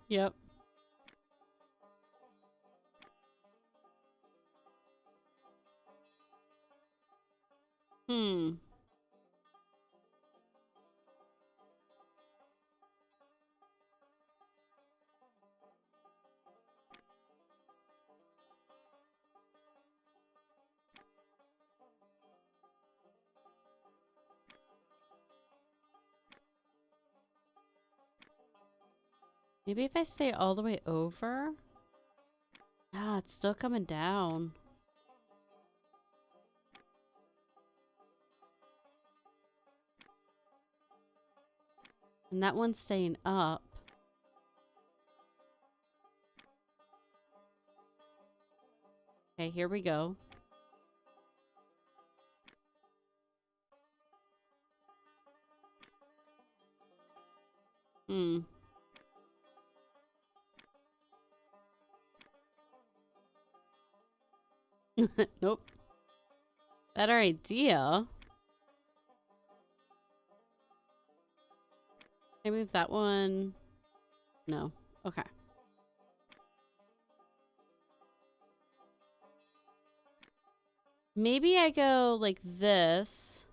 [SPEAKER 1] Yep. Hmm. Maybe if I stay all the way over? Ah, it's still coming down. And that one's staying up. Okay, here we go. Hmm. Nope. Better idea. Can I move that one? No. Okay. Maybe I go like this.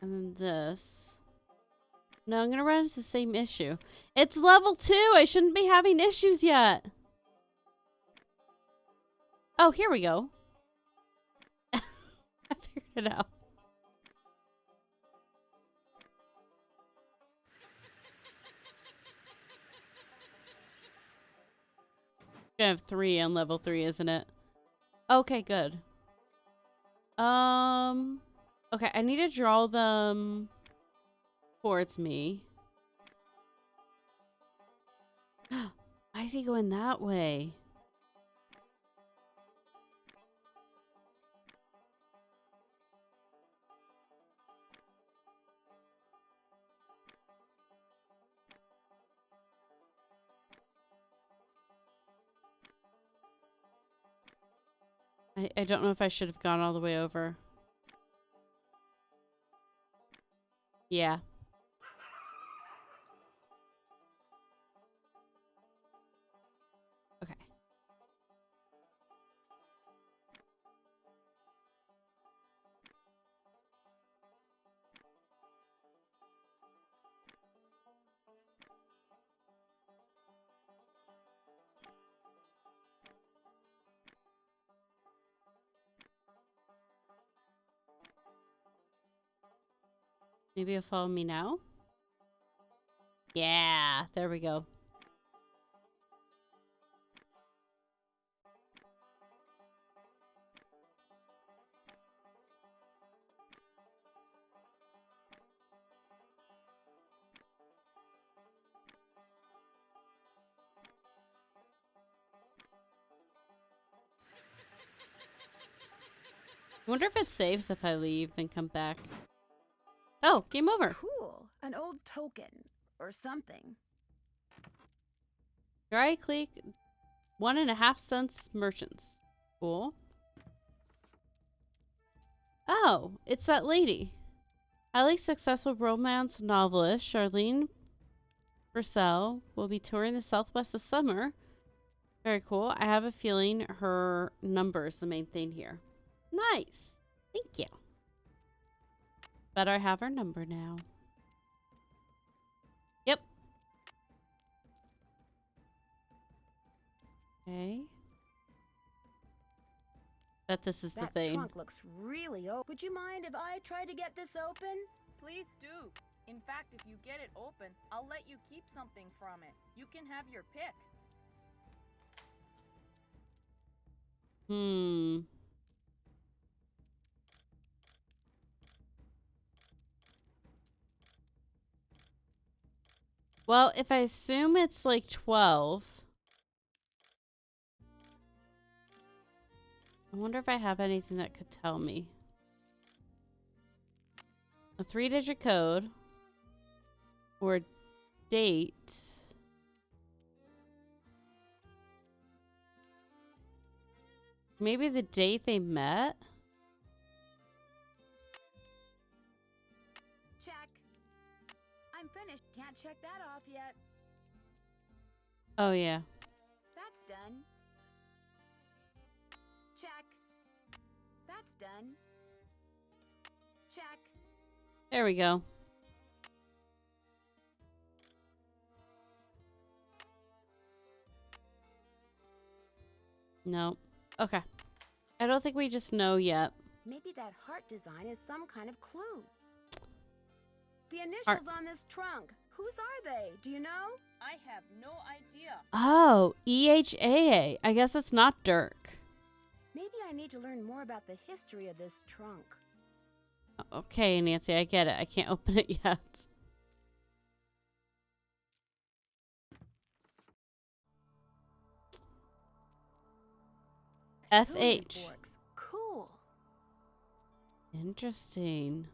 [SPEAKER 1] And then this. No, I'm gonna run into the same issue. It's level 2! I shouldn't be having issues yet. Oh, here we go. I figured it out. Gonna have 3 on level 3, isn't it? Okay, good. Okay, I need to draw them towards me. Why is he going that way? I don't know if I should have gone all the way over. Yeah. Okay. Maybe you'll follow me now? Yeah, there we go. I wonder if it saves if I leave and come back. Oh, game over.
[SPEAKER 2] Cool. An old token. Or something.
[SPEAKER 1] Dry click 1.5 cents merchants. Cool. Oh, it's that lady. Highly successful romance novelist Charlene Purcell will be touring the Southwest this summer. Very cool. I have a feeling her number is the main thing here. Nice. Thank you. But I have her number now. Yep. Okay. Bet this is the thing.
[SPEAKER 2] That trunk looks really open. Would you mind if I try to get this open?
[SPEAKER 12] Please do. In fact, if you get it open, I'll let you keep something from it. You can have your pick.
[SPEAKER 1] Well, if I assume it's like 12. I wonder if I have anything that could tell me. A 3-digit code. Or date. Maybe the date they met?
[SPEAKER 2] Check. I'm finished. Can't check that off yet.
[SPEAKER 1] Oh, yeah.
[SPEAKER 2] That's done. Check. That's done. Check.
[SPEAKER 1] There we go. No. Okay. I don't think we just know yet.
[SPEAKER 2] Maybe that heart design is some kind of clue. The initials on this trunk. Whose are they? Do you know?
[SPEAKER 12] I have no idea.
[SPEAKER 1] Oh, EHAA. I guess it's not Dirk.
[SPEAKER 2] Maybe I need to learn more about the history of this trunk.
[SPEAKER 1] Okay, Nancy, I get it. I can't open it yet. FH.
[SPEAKER 2] Cool.
[SPEAKER 1] Interesting.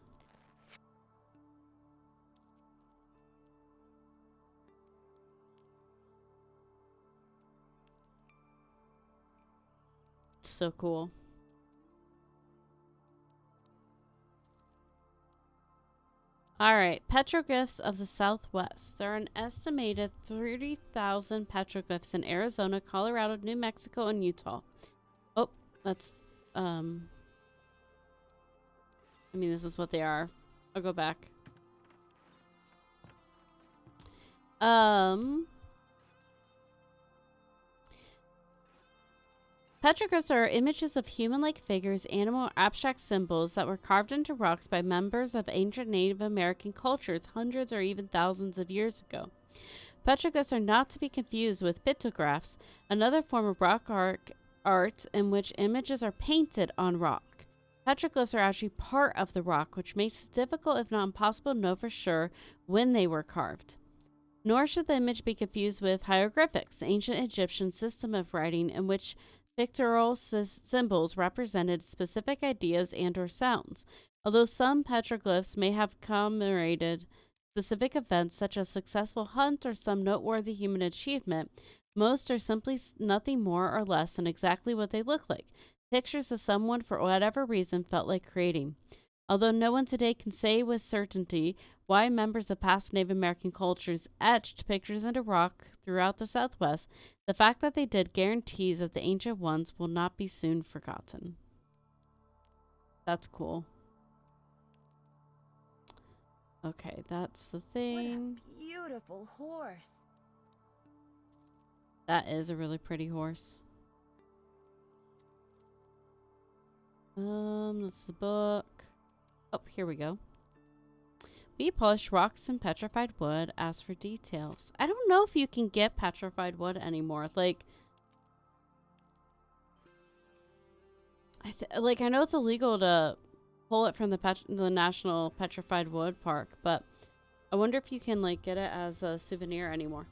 [SPEAKER 1] So cool. All right, petroglyphs of the Southwest. There are an estimated 30,000 petroglyphs in Arizona, Colorado, New Mexico, and Utah. Oh, that's I mean, this is what they are. I'll go back. Petroglyphs are images of human-like figures, animal, or abstract symbols that were carved into rocks by members of ancient Native American cultures hundreds or even thousands of years ago. Petroglyphs are not to be confused with pictographs, another form of rock art in which images are painted on rock. Petroglyphs are actually part of the rock, which makes it difficult, if not impossible, to know for sure when they were carved. Nor should the image be confused with hieroglyphics, the ancient Egyptian system of writing in which pictorial symbols represented specific ideas and or sounds. Although some petroglyphs may have commemorated specific events such as successful hunt or some noteworthy human achievement, most are simply nothing more or less than exactly what they look like, pictures that someone for whatever reason felt like creating. Although no one today can say with certainty why members of past Native American cultures etched pictures into rock throughout the Southwest, the fact that they did guarantees that the ancient ones will not be soon forgotten. That's cool. Okay, that's the thing.
[SPEAKER 2] What a beautiful horse.
[SPEAKER 1] That is a really pretty horse. That's the book. Oh, here we go. We polished rocks and petrified wood. Ask for details. I don't know if you can get petrified wood anymore. Like I know it's illegal to pull it from the National Petrified Wood Park, but I wonder if you can like get it as a souvenir anymore.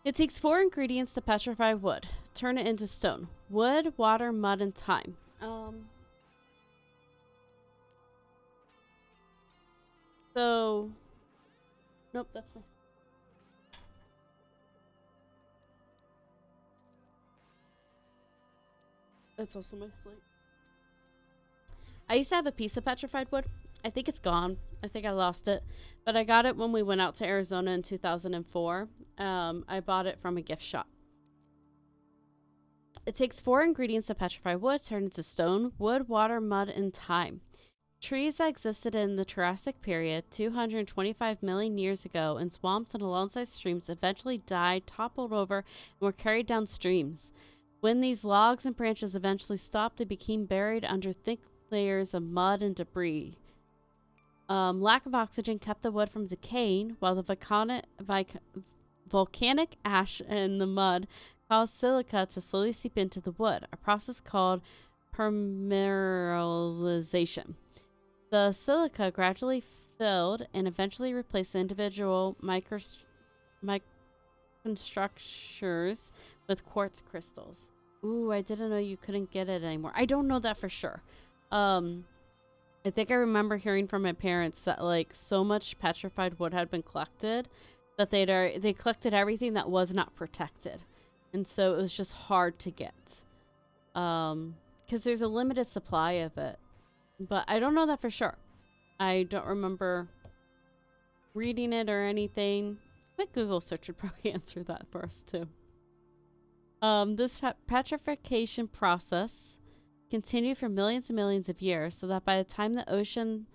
[SPEAKER 1] It takes 4 ingredients to petrify wood. Turn it into stone. Wood, water, mud, and time. So, nope, that's my. That's also my slate. I used to have a piece of petrified wood. I think it's gone. I think I lost it. But I got it when we went out to Arizona in 2004. I bought it from a gift shop. It takes 4 ingredients to petrify wood, turn into stone, wood, water, mud, and time. Trees that existed in the Jurassic period 225 million years ago in swamps and alongside streams eventually died, toppled over, and were carried down streams. When these logs and branches eventually stopped, they became buried under thick layers of mud and debris. Lack of oxygen kept the wood from decaying, while the volcanic ash in the mud caused silica to slowly seep into the wood, a process called permineralization. The silica gradually filled and eventually replaced the individual microstructures with quartz crystals. Ooh, I didn't know you couldn't get it anymore. I don't know that for sure. I think I remember hearing from my parents that like so much petrified wood had been collected that they collected everything that was not protected, and so it was just hard to get. Because there's a limited supply of it. But I don't know that for sure. I don't remember reading it or anything. Quick Google search would probably answer that for us too. This petrification process continued for millions and millions of years, so that by the time the ocean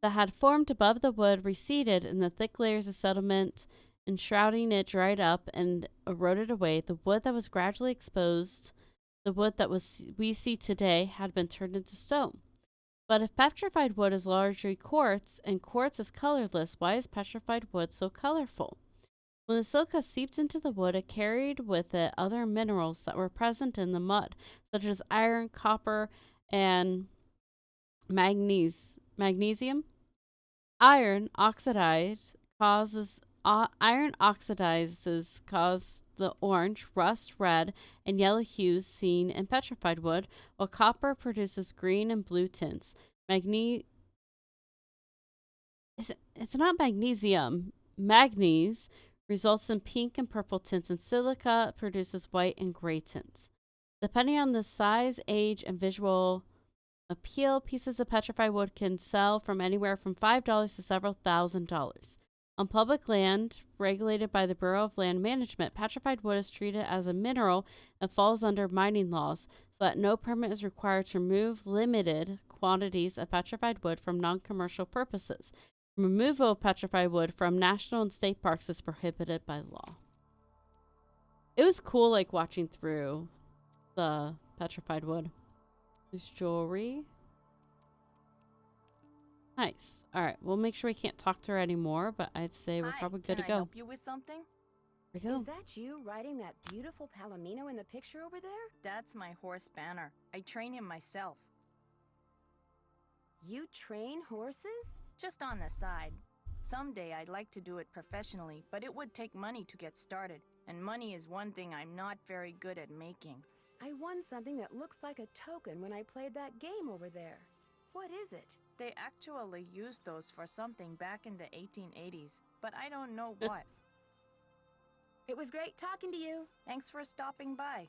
[SPEAKER 1] that had formed above the wood receded and the thick layers of sediment enshrouding it dried up and eroded away, the wood that was gradually exposed, the wood that we see today, had been turned into stone. But if petrified wood is largely quartz and quartz is colorless, why is petrified wood so colorful? When the silica seeped into the wood, it carried with it other minerals that were present in the mud, such as iron, copper, and magnesium. Iron oxidizes cause the orange, rust, red, and yellow hues seen in petrified wood, while copper produces green and blue tints. It's not magnesium. Manganese results in pink and purple tints, and silica produces white and gray tints. Depending on the size, age, and visual appeal, pieces of petrified wood can sell from anywhere from $5 to several $1,000s. On public land regulated by the Bureau of Land Management, petrified wood is treated as a mineral and falls under mining laws, so that no permit is required to remove limited quantities of petrified wood from non-commercial purposes. Removal of petrified wood from national and state parks is prohibited by law. It was cool, like, watching through the petrified wood. There's jewelry. Nice. All right, we'll make sure we can't talk to her anymore, but I'd say we're probably good to go.
[SPEAKER 12] Can I help you with something?
[SPEAKER 1] Here we go.
[SPEAKER 2] Is that you riding that beautiful palomino in the picture over there?
[SPEAKER 12] That's my horse Banner. I train him myself.
[SPEAKER 2] You train horses?
[SPEAKER 12] Just on the side. Someday I'd like to do it professionally, but it would take money to get started, and money is one thing I'm not very good at making.
[SPEAKER 2] I won something that looks like a token when I played that game over there. What is it?
[SPEAKER 12] They actually used those for something back in the 1880s, but I don't know what.
[SPEAKER 2] It was great talking to you.
[SPEAKER 12] Thanks for stopping by.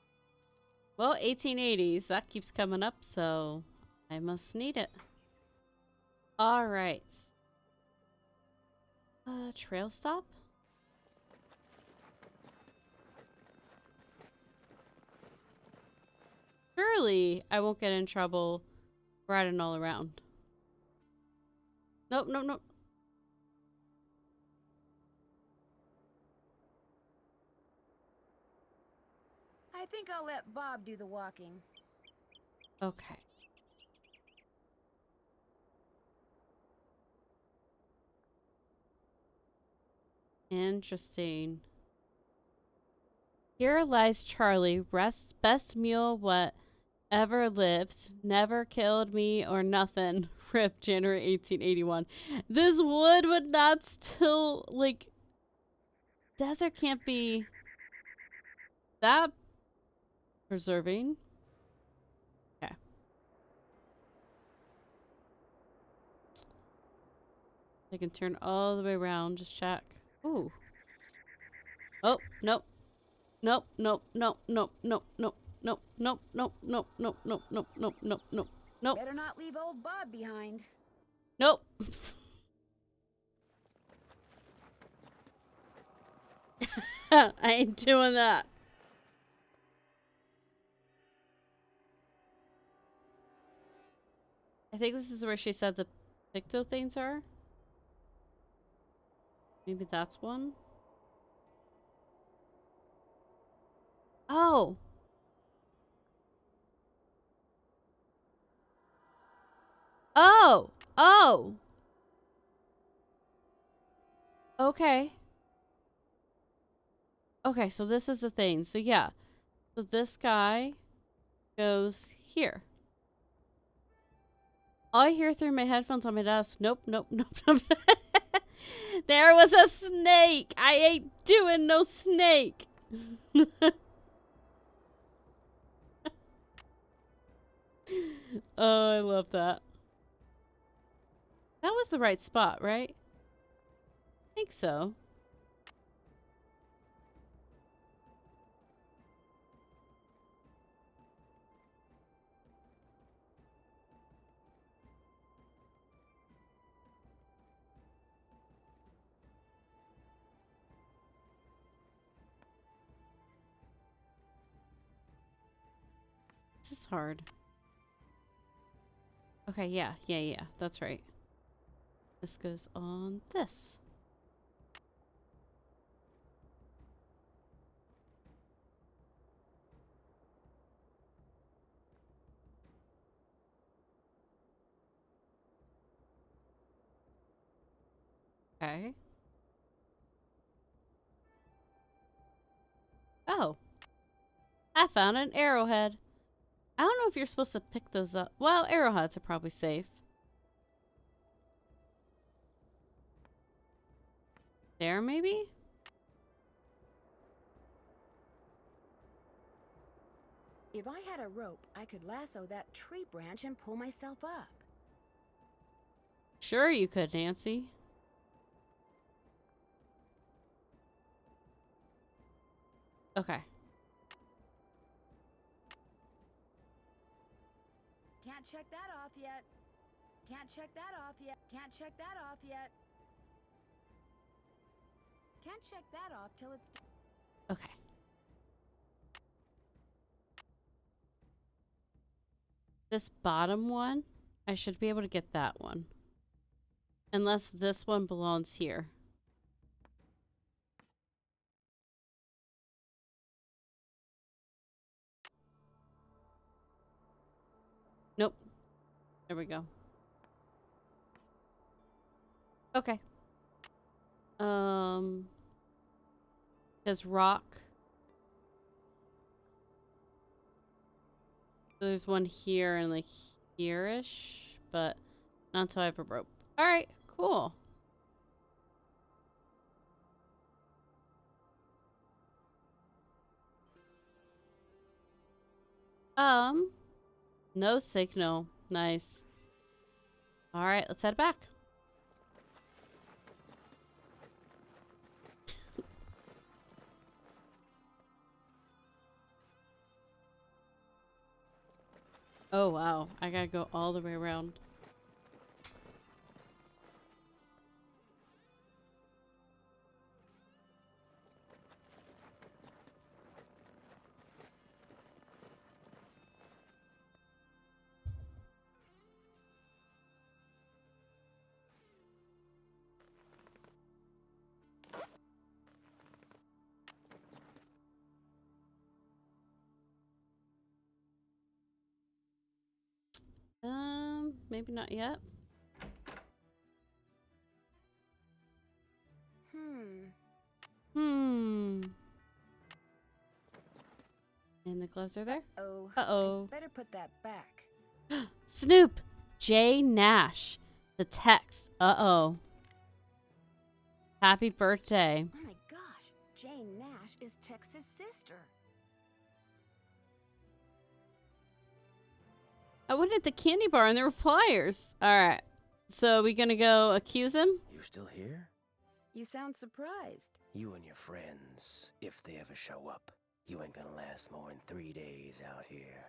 [SPEAKER 1] Well, 1880s, that keeps coming up, so I must need it. All right. Trail stop? Surely I won't get in trouble riding all around. Nope, nope, nope.
[SPEAKER 2] I think I'll let Bob do the walking.
[SPEAKER 1] Okay. Interesting. Here lies Charlie, best mule what ever lived, never killed me or nothing. Rip, January 1881. This wood would not still, like, desert can't be that preserving. Okay. I can turn all the way around, just check. Ooh. Oh, nope. Nope, nope, nope, nope, nope, nope, nope, nope, nope, nope, nope, nope, nope, nope, nope, nope, nope.
[SPEAKER 2] Better not leave old Bob behind.
[SPEAKER 1] Nope. I ain't doing that. I think this is where she said the picto things are. Maybe that's one. Oh. Oh. Oh. Okay. Okay, so this is the thing. So yeah. So this guy goes here. All I hear through my headphones on my desk. Nope, nope, nope, nope. There was a snake. I ain't doing no snake. Oh, I love that. That was the right spot, right? I think so. This is hard. Okay, yeah, that's right. This goes on this. Okay. Oh. I found an arrowhead. I don't know if you're supposed to pick those up. Well, arrowheads are probably safe. There, maybe?
[SPEAKER 2] If I had a rope, I could lasso that tree branch and pull myself up.
[SPEAKER 1] Sure you could, Nancy. Okay.
[SPEAKER 2] Can't check that off yet. Can't check that off yet. Can't check that off yet. Can't check that off till it's...
[SPEAKER 1] Okay. This bottom one, I should be able to get that one. Unless this one belongs here. Nope. There we go. Okay. There's rock. There's one here and like here-ish, but not until I have a rope. Alright, cool. No signal. Nice. Alright, let's head back. Oh wow, I gotta go all the way around. Maybe not yet. And the gloves are there?
[SPEAKER 2] Oh.
[SPEAKER 1] Uh-oh.
[SPEAKER 2] Better put that back.
[SPEAKER 1] Snoop! J. Nash. The text. Uh-oh. Happy birthday.
[SPEAKER 2] Oh my gosh. Jane Nash is Tex's sister.
[SPEAKER 1] I went at the candy bar and there were pliers. Alright. So we gonna go accuse him?
[SPEAKER 7] You still here?
[SPEAKER 2] You sound surprised.
[SPEAKER 7] You and your friends, if they ever show up, you ain't gonna last more than 3 days out here.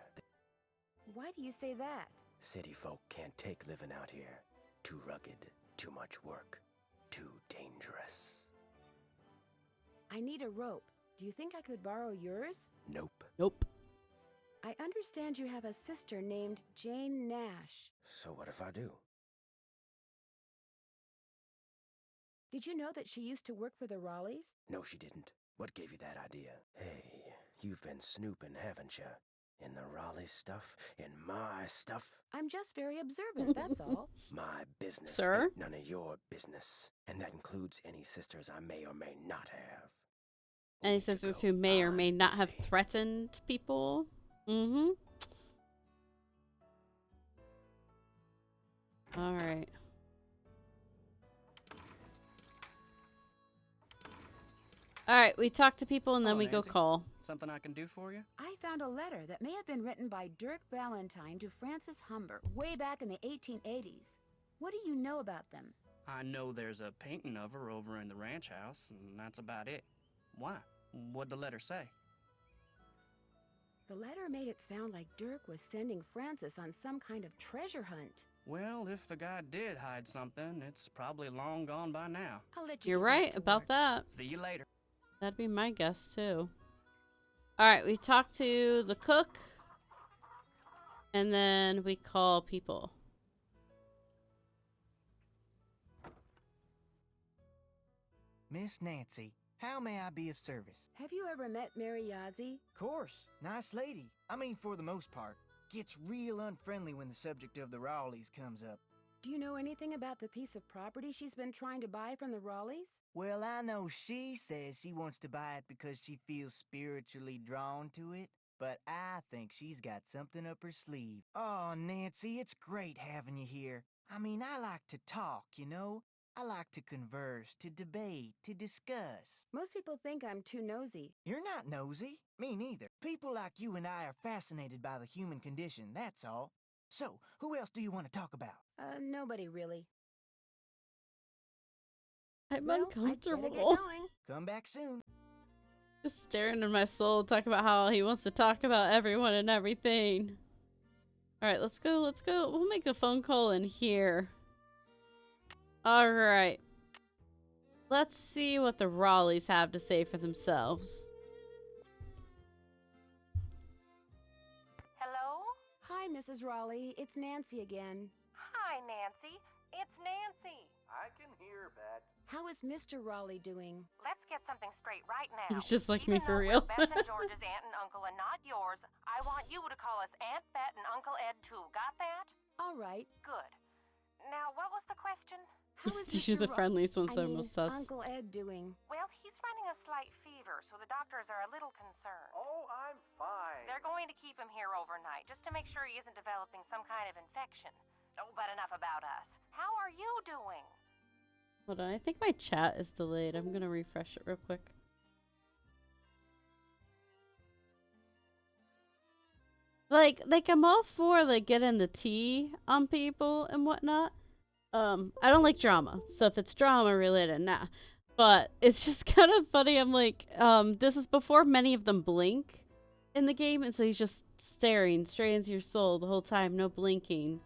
[SPEAKER 2] Why do you say that?
[SPEAKER 7] City folk can't take living out here. Too rugged, too much work, too dangerous.
[SPEAKER 2] I need a rope. Do you think I could borrow yours?
[SPEAKER 7] Nope.
[SPEAKER 1] Nope.
[SPEAKER 2] I understand you have a sister named Jane Nash.
[SPEAKER 7] So what if I do?
[SPEAKER 2] Did you know that she used to work for the Raleighs?
[SPEAKER 7] No, she didn't. What gave you that idea? Hey, you've been snooping, haven't you? In the Raleigh stuff? In my stuff?
[SPEAKER 2] I'm just very observant, that's all.
[SPEAKER 7] My business.
[SPEAKER 1] Sir?
[SPEAKER 7] Ain't none of your business. And that includes any sisters I may or may not have.
[SPEAKER 1] Any sisters who may or may not have threatened people? Mm-hmm. Alright. Alright, we talk to people and then
[SPEAKER 5] Hello,
[SPEAKER 1] we go
[SPEAKER 5] Nancy.
[SPEAKER 1] call.
[SPEAKER 5] Something I can do for you?
[SPEAKER 2] I found a letter that may have been written by Dirk Valentine to Francis Humber way back in the 1880s. What do you know about them?
[SPEAKER 5] I know there's a painting of her over in the ranch house, and that's about it. Why? What'd the letter say?
[SPEAKER 2] The letter made it sound like Dirk was sending Francis on some kind of treasure hunt.
[SPEAKER 5] Well, if the guy did hide something, it's probably long gone by now.
[SPEAKER 2] I'll let you
[SPEAKER 1] You're
[SPEAKER 2] get back
[SPEAKER 1] right
[SPEAKER 2] to
[SPEAKER 1] about
[SPEAKER 2] work.
[SPEAKER 1] that.
[SPEAKER 5] See you later.
[SPEAKER 1] That'd be my guess too. Alright, we talk to the cook. And then we call people.
[SPEAKER 6] Miss Nancy, how may I be of service?
[SPEAKER 2] Have you ever met Mary Yazzie?
[SPEAKER 6] Course, nice lady. I mean, for the most part. Gets real unfriendly when the subject of the Raleighs comes up.
[SPEAKER 2] Do you know anything about the piece of property she's been trying to buy from the Raleighs?
[SPEAKER 6] Well, I know she says she wants to buy it because she feels spiritually drawn to it, but I think she's got something up her sleeve. Oh, Nancy, it's great having you here. I mean, I like to talk, you know? I like to converse, to debate, to discuss.
[SPEAKER 2] Most people think I'm too nosy.
[SPEAKER 6] You're not nosy. Me neither. People like you and I are fascinated by the human condition, that's all. So, who else do you want to talk about?
[SPEAKER 2] Nobody really.
[SPEAKER 1] I'm
[SPEAKER 2] Well, I'd better
[SPEAKER 1] uncomfortable.
[SPEAKER 2] get going.
[SPEAKER 6] Come back soon.
[SPEAKER 1] Just staring in my soul, talk about how he wants to talk about everyone and everything. Alright, let's go, let's go. We'll make a phone call in here. Alright. Let's see what the Raleighs have to say for themselves.
[SPEAKER 3] Hello?
[SPEAKER 2] Hi, Mrs. Raleigh. It's Nancy again.
[SPEAKER 3] Hi, Nancy. It's Nancy.
[SPEAKER 4] I can hear, Bet.
[SPEAKER 2] How is Mr. Raleigh doing?
[SPEAKER 3] Let's get something straight right now.
[SPEAKER 1] He's just like
[SPEAKER 3] Even
[SPEAKER 1] me for
[SPEAKER 3] though
[SPEAKER 1] real.
[SPEAKER 3] we're Beth and George's aunt and uncle and not yours, I want you to call us Aunt Bet and Uncle Ed too. Got that?
[SPEAKER 2] All right.
[SPEAKER 3] Good. Now, what was the question?
[SPEAKER 2] How is
[SPEAKER 1] She's
[SPEAKER 2] Mr.
[SPEAKER 1] the friendliest one,
[SPEAKER 2] I
[SPEAKER 1] so
[SPEAKER 2] mean,
[SPEAKER 1] most sus.
[SPEAKER 2] Uncle Ed doing?
[SPEAKER 3] Well, he's running a slight fever, so the doctors are a little concerned.
[SPEAKER 4] Oh, I'm fine.
[SPEAKER 3] They're going to keep him here overnight, just to make sure he isn't developing some kind of infection. Oh, but enough about us. How are you doing?
[SPEAKER 1] Hold on, I think my chat is delayed. I'm gonna refresh it real quick. Like I'm all for like getting the tea on people and whatnot. I don't like drama, so if it's drama related, nah. But it's just kind of funny. I'm like, this is before many of them blink in the game, and so he's just staring straight into your soul the whole time, no blinking.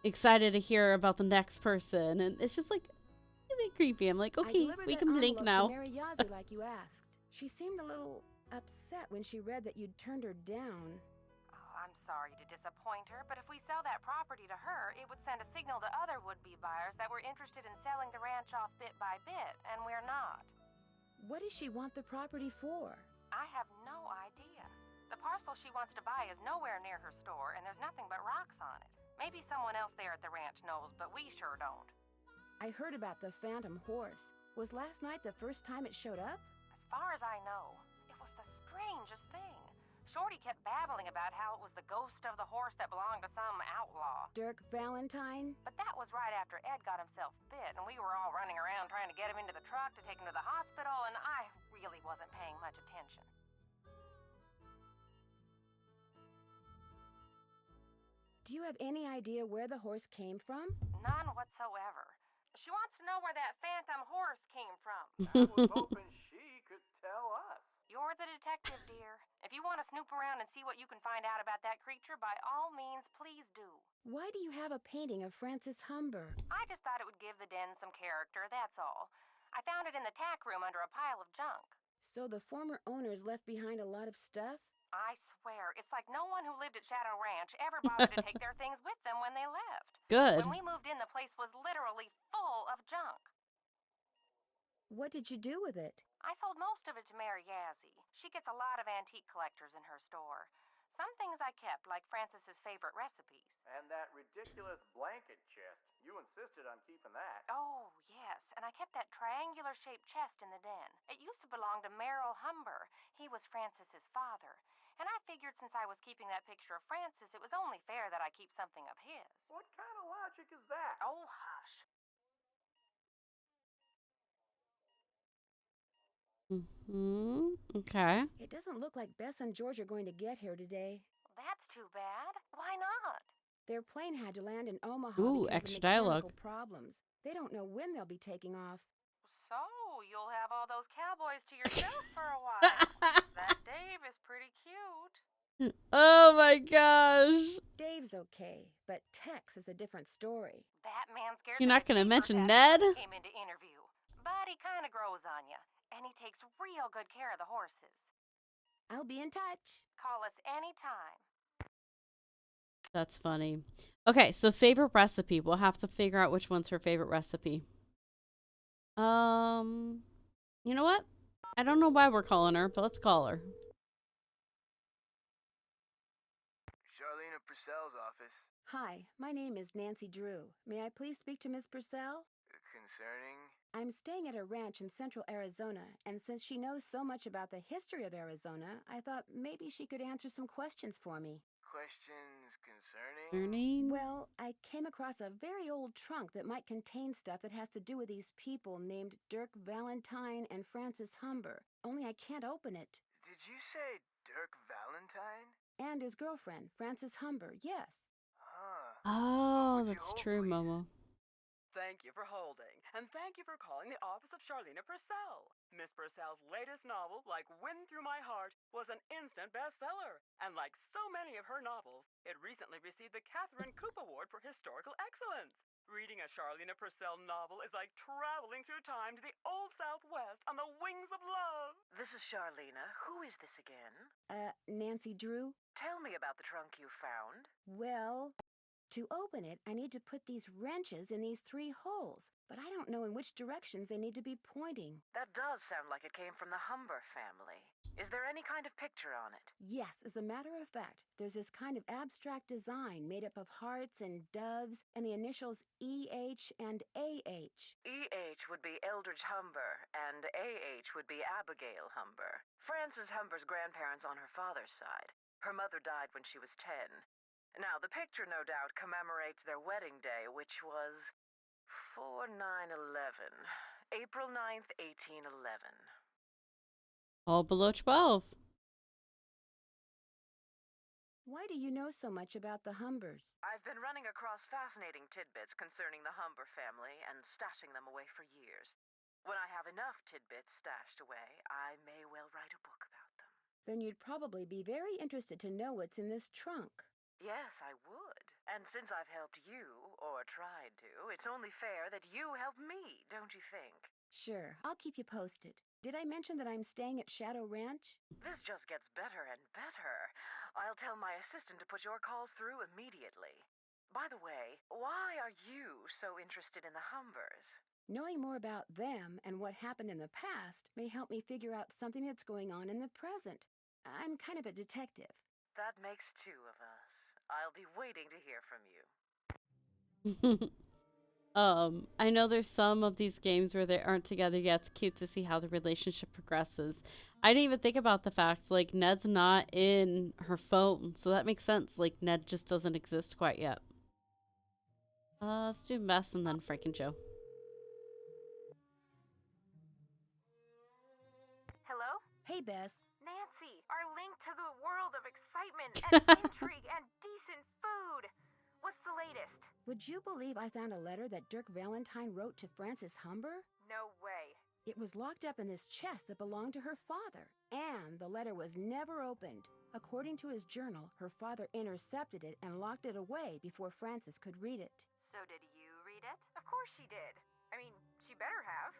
[SPEAKER 1] Excited to hear about the next person, and it's just like a bit creepy. I'm like, okay, we can blink now.
[SPEAKER 2] To Mary Yazzie like you asked. She seemed a little upset when she read that you'd turned her down.
[SPEAKER 3] Oh, I'm sorry to disappoint her, but if we sell that property to her, it would send a signal to other would-be buyers that we're interested in selling the ranch off bit by bit, and we're not.
[SPEAKER 2] What does she want the property for?
[SPEAKER 3] I have no idea. The parcel she wants to buy is nowhere near her store, and there's nothing but rocks on it. Maybe someone else there at the ranch knows, but we sure don't.
[SPEAKER 2] I heard about the phantom horse. Was last night the first time it showed up?
[SPEAKER 3] As far as I know, it was the strangest thing. Shorty kept babbling about how it was the ghost of the horse that belonged to some outlaw.
[SPEAKER 2] Dirk Valentine?
[SPEAKER 3] But that was right after Ed got himself bit, and we were all running around trying to get him into the truck to take him to the hospital, and I really wasn't paying much attention.
[SPEAKER 2] Do you have any idea where the horse came from?
[SPEAKER 3] None whatsoever. She wants to know where that phantom horse came from.
[SPEAKER 4] I was hoping she could tell us.
[SPEAKER 3] You're the detective, dear. If you want to snoop around and see what you can find out about that creature, by all means, please do.
[SPEAKER 2] Why do you have a painting of Francis Humber?
[SPEAKER 3] I just thought it would give the den some character, that's all. I found it in the tack room under a pile of junk.
[SPEAKER 2] So the former owners left behind a lot of stuff?
[SPEAKER 3] I swear, it's like no one who lived at Shadow Ranch ever bothered to take their things with them when they left.
[SPEAKER 1] Good.
[SPEAKER 3] When we moved in, the place was literally full of junk.
[SPEAKER 2] What did you do with it?
[SPEAKER 3] I sold most of it to Mary Yazzie. She gets a lot of antique collectors in her store. Some things I kept, like Francis's favorite recipes.
[SPEAKER 4] And that ridiculous blanket chest. You insisted on keeping that.
[SPEAKER 3] Oh, yes, and I kept that triangular-shaped chest in the den. It used to belong to Merrill Humber. He was Francis's father. And I figured since I was keeping that picture of Francis, it was only fair that I keep something of his.
[SPEAKER 4] What kind of logic is that?
[SPEAKER 3] Oh, hush.
[SPEAKER 1] Okay.
[SPEAKER 2] It doesn't look like Bess and George are going to get here today.
[SPEAKER 3] That's too bad. Why not?
[SPEAKER 2] Their plane had to land in Omaha
[SPEAKER 1] Ooh,
[SPEAKER 2] because
[SPEAKER 1] extra
[SPEAKER 2] of mechanical
[SPEAKER 1] dialogue.
[SPEAKER 2] problems. They don't know when they'll be taking off.
[SPEAKER 3] So, you'll have all those cowboys to yourself for a while. That Dave is pretty cute.
[SPEAKER 1] Oh my gosh.
[SPEAKER 2] Dave's okay, but Tex is a different story.
[SPEAKER 3] That man scared
[SPEAKER 1] You're
[SPEAKER 3] the
[SPEAKER 1] not gonna
[SPEAKER 3] bejeebers
[SPEAKER 1] mention
[SPEAKER 3] out of
[SPEAKER 1] Ned?
[SPEAKER 3] me when he came in to interview. But he kind of grows on you, and he takes real good care of the horses.
[SPEAKER 2] I'll be in touch.
[SPEAKER 3] Call us anytime.
[SPEAKER 1] That's funny. Okay, so favorite recipe. We'll have to figure out which one's her favorite recipe. You know what? I don't know why we're calling her, but let's call her.
[SPEAKER 13] Charlene at Purcell's office.
[SPEAKER 2] Hi, my name is Nancy Drew. May I please speak to Miss Purcell?
[SPEAKER 13] Concerning?
[SPEAKER 2] I'm staying at a ranch in central Arizona, and since she knows so much about the history of Arizona, I thought maybe she could answer some questions for me.
[SPEAKER 13] Questions concerning?
[SPEAKER 1] Learning?
[SPEAKER 2] Well, I came across a very old trunk that might contain stuff that has to do with these people named Dirk Valentine and Francis Humber. Only I can't open it.
[SPEAKER 13] Did you say Dirk Valentine?
[SPEAKER 2] And his girlfriend, Francis Humber, yes.
[SPEAKER 13] Huh.
[SPEAKER 1] Oh, that's true, Momo.
[SPEAKER 14] Thank you for holding, and thank you for calling the office of Charlena Purcell. Miss Purcell's latest novel, Like Wind Through My Heart, was an instant bestseller. And like so many of her novels, it recently received the Catherine Coop Award for Historical Excellence. Reading a Charlena Purcell novel is like traveling through time to the Old Southwest on the wings of love.
[SPEAKER 15] This is Charlena. Who is this again?
[SPEAKER 2] Nancy Drew?
[SPEAKER 15] Tell me about the trunk you found.
[SPEAKER 2] Well, to open it, I need to put these wrenches in these 3 holes, but I don't know in which directions they need to be pointing.
[SPEAKER 15] That does sound like it came from the Humber family. Is there any kind of picture on it?
[SPEAKER 2] Yes, as a matter of fact, there's this kind of abstract design made up of hearts and doves and the initials EH and AH.
[SPEAKER 15] EH would be Eldridge Humber, and AH would be Abigail Humber. Frances Humber's grandparents on her father's side. Her mother died when she was 10. Now, the picture no doubt commemorates their wedding day, which was 4/9/11, April 9th, 1811.
[SPEAKER 1] All below 12.
[SPEAKER 2] Why do you know so much about the Humbers?
[SPEAKER 15] I've been running across fascinating tidbits concerning the Humber family and stashing them away for years. When I have enough tidbits stashed away, I may well write a book about them.
[SPEAKER 2] Then you'd probably be very interested to know what's in this trunk.
[SPEAKER 15] Yes, I would. And since I've helped you, or tried to, it's only fair that you help me, don't you think?
[SPEAKER 2] Sure, I'll keep you posted. Did I mention that I'm staying at Shadow Ranch?
[SPEAKER 15] This just gets better and better. I'll tell my assistant to put your calls through immediately. By the way, why are you so interested in the Humbers?
[SPEAKER 2] Knowing more about them and what happened in the past may help me figure out something that's going on in the present. I'm kind of a detective.
[SPEAKER 15] That makes 2 of us. I'll be waiting to hear from you.
[SPEAKER 1] I know there's some of these games where they aren't together yet. It's cute to see how the relationship progresses. I didn't even think about the fact, like, Ned's not in her phone, so that makes sense. Like, Ned just doesn't exist quite yet. Let's do Mess and then Frank and Joe.
[SPEAKER 3] Hello?
[SPEAKER 2] Hey, Bess.
[SPEAKER 3] Nancy, our link to the world of excitement and intrigue and decent food. What's the latest?
[SPEAKER 2] Would you believe I found a letter that Dirk Valentine wrote to Francis Humber?
[SPEAKER 3] No way.
[SPEAKER 2] It was locked up in this chest that belonged to her father, and the letter was never opened. According to his journal, her father intercepted it and locked it away before Francis could read it.
[SPEAKER 3] So did you read it? Of course she did. I mean, she better have.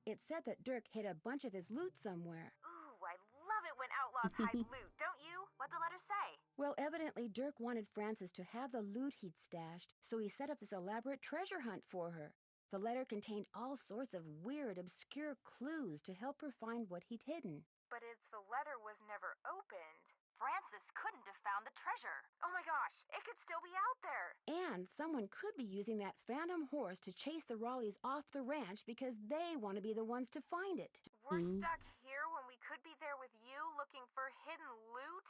[SPEAKER 2] It said that Dirk hid a bunch of his loot somewhere.
[SPEAKER 3] Ooh, I love it when outlaws hide loot, don't you? What'd the letter say?
[SPEAKER 2] Well, evidently Dirk wanted Francis to have the loot he'd stashed, so he set up this elaborate treasure hunt for her. The letter contained all sorts of weird, obscure clues to help her find what he'd hidden.
[SPEAKER 3] But if the letter was never opened, Francis couldn't have found the treasure. Oh my gosh, it could still be out there.
[SPEAKER 2] And someone could be using that phantom horse to chase the Raleighs off the ranch because they want to be the ones to find it.
[SPEAKER 3] We're stuck here when we could be there with you looking for hidden loot?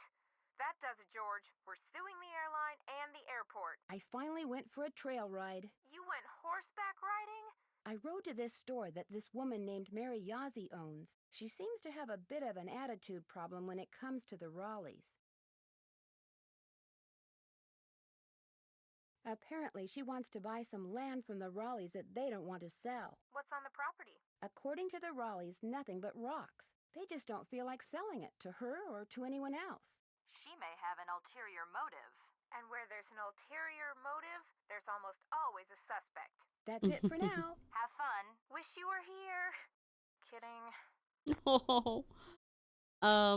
[SPEAKER 3] That does it, George. We're suing the airline and the airport.
[SPEAKER 2] I finally went for a trail ride.
[SPEAKER 3] You went horseback riding?
[SPEAKER 2] I rode to this store that this woman named Mary Yazzie owns. She seems to have a bit of an attitude problem when it comes to the Raleighs. Apparently, she wants to buy some land from the Raleighs that they don't want to sell.
[SPEAKER 3] What's on the property?
[SPEAKER 2] According to the Raleighs, nothing but rocks. They just don't feel like selling it to her or to anyone else.
[SPEAKER 8] She may have an ulterior motive.
[SPEAKER 3] And where there's an ulterior motive, there's almost always a suspect.
[SPEAKER 2] That's it for now.
[SPEAKER 8] Have fun.
[SPEAKER 3] Wish you were here. Kidding.
[SPEAKER 1] Oh.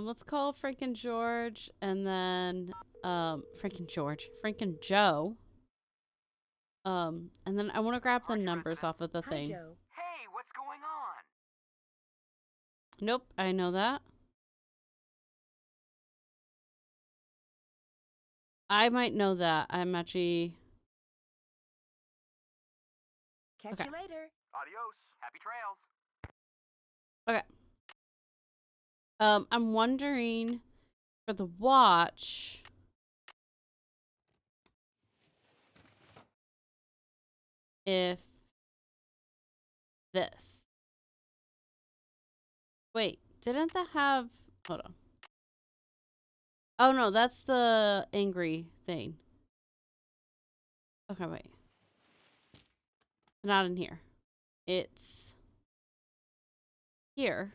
[SPEAKER 1] Let's call Frank and George, and then Frank and Joe. And then I want to grab the numbers off of the thing.
[SPEAKER 2] Hi, Joe.
[SPEAKER 9] Hey, what's going on?
[SPEAKER 1] Nope, I know that. I might know that. I'm actually...
[SPEAKER 2] Catch
[SPEAKER 1] Okay.
[SPEAKER 2] you later.
[SPEAKER 9] Adios. Happy trails.
[SPEAKER 1] Okay. I'm wondering for the watch... if this... Wait, didn't that have... Hold on. Oh, no, that's the angry thing. Okay, wait. Not in here. It's here.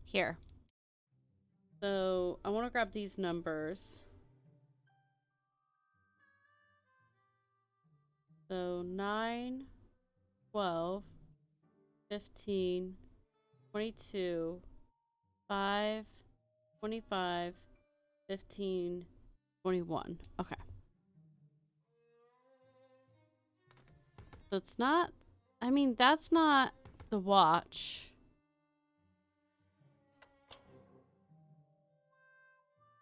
[SPEAKER 1] Here. So I want to grab these numbers. So 9, 12, 15, 22, 5, 25, 15, 21. Okay. So it's not, I mean, that's not the watch.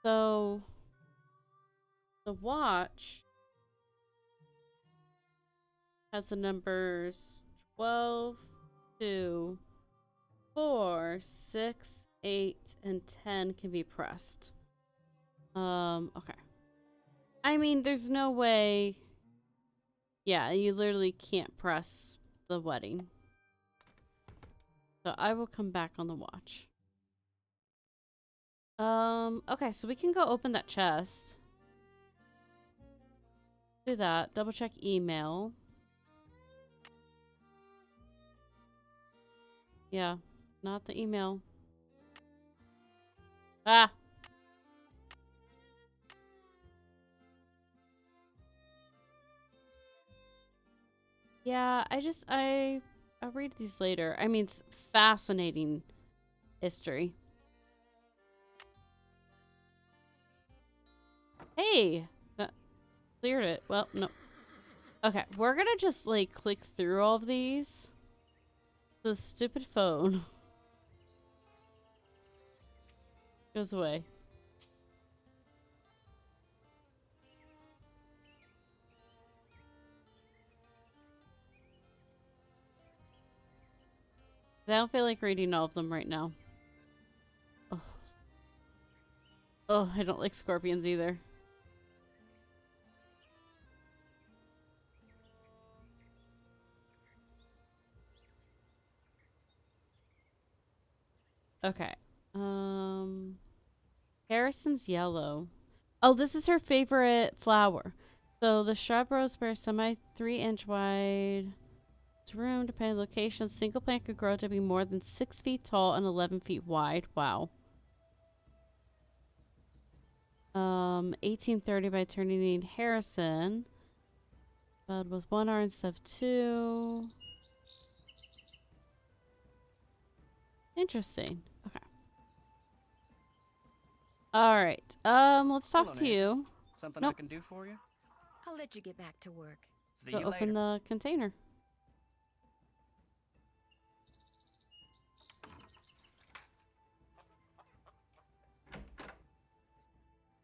[SPEAKER 1] So the watch has the numbers 12, 2, 4, 6, 8, and 10 can be pressed. Okay. I mean, there's no way. Yeah, you literally can't press the wedding. So I will come back on the watch. Okay, so we can go open that chest. Do that. Double check email. Yeah, not the email. Ah! Yeah, I'll read these later. I mean, it's fascinating history. Hey! That cleared it. Well, no. Okay, we're gonna just, like, click through all of these. The stupid phone goes away. I don't feel like reading all of them right now. Oh, I don't like scorpions either. Okay. Harrison's yellow. Oh, this is her favorite flower. So the shrub rose bears semi 3-inch wide. It's room depending on location. Single plant could grow to be more than 6 feet tall and 11 feet wide. Wow. 1830 by Turning Harrison. Bud with 1 R instead of 2. Interesting. Okay. All right. Let's talk to you.
[SPEAKER 5] Something
[SPEAKER 1] Nope.
[SPEAKER 5] I can do for you?
[SPEAKER 2] I'll let you get back to work.
[SPEAKER 5] See
[SPEAKER 1] Go
[SPEAKER 5] you
[SPEAKER 1] open
[SPEAKER 5] later.
[SPEAKER 1] the container.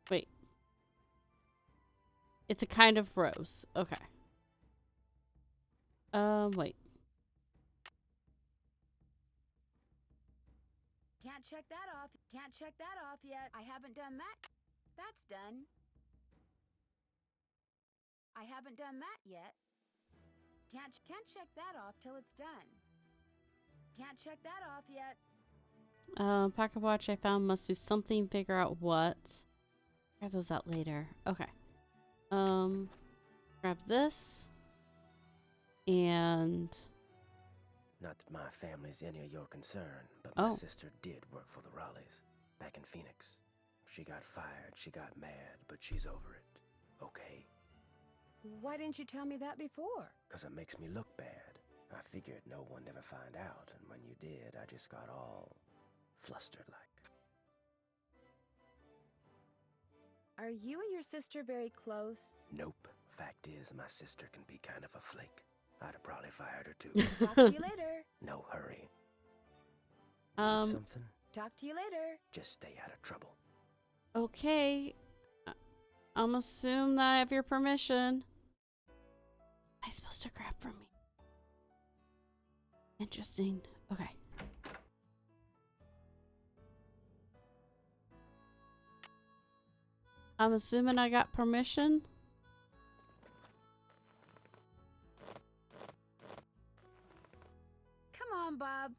[SPEAKER 1] Wait. It's a kind of rose. Okay. Wait.
[SPEAKER 2] Can't check that off. Can't check that off yet. I haven't done that. That's done. I haven't done that yet. Can't check that off till it's done. Can't check that off yet.
[SPEAKER 1] Pocket watch I found must do something, figure out what. Grab those out later. Okay. Grab this. And...
[SPEAKER 7] Not that my family's any of your concern, but
[SPEAKER 1] Oh.
[SPEAKER 7] my sister did work for the Raleighs, back in Phoenix. She got fired, she got mad, but she's over it. Okay?
[SPEAKER 2] Why didn't you tell me that before?
[SPEAKER 7] 'Cause it makes me look bad. I figured no one'd ever find out, and when you did, I just got all flustered like.
[SPEAKER 2] Are you and your sister very close?
[SPEAKER 7] Nope. Fact is, my sister can be kind of a flake. I'd have probably fired her too.
[SPEAKER 2] Talk to you later.
[SPEAKER 7] No hurry.
[SPEAKER 1] Um,
[SPEAKER 7] Need something?
[SPEAKER 2] Talk to you later.
[SPEAKER 7] Just stay out of trouble.
[SPEAKER 1] Okay. I'm assume that I have your permission. Am I supposed to grab from me? Interesting. Okay. I'm assuming I got permission.
[SPEAKER 2] Come on, Bob.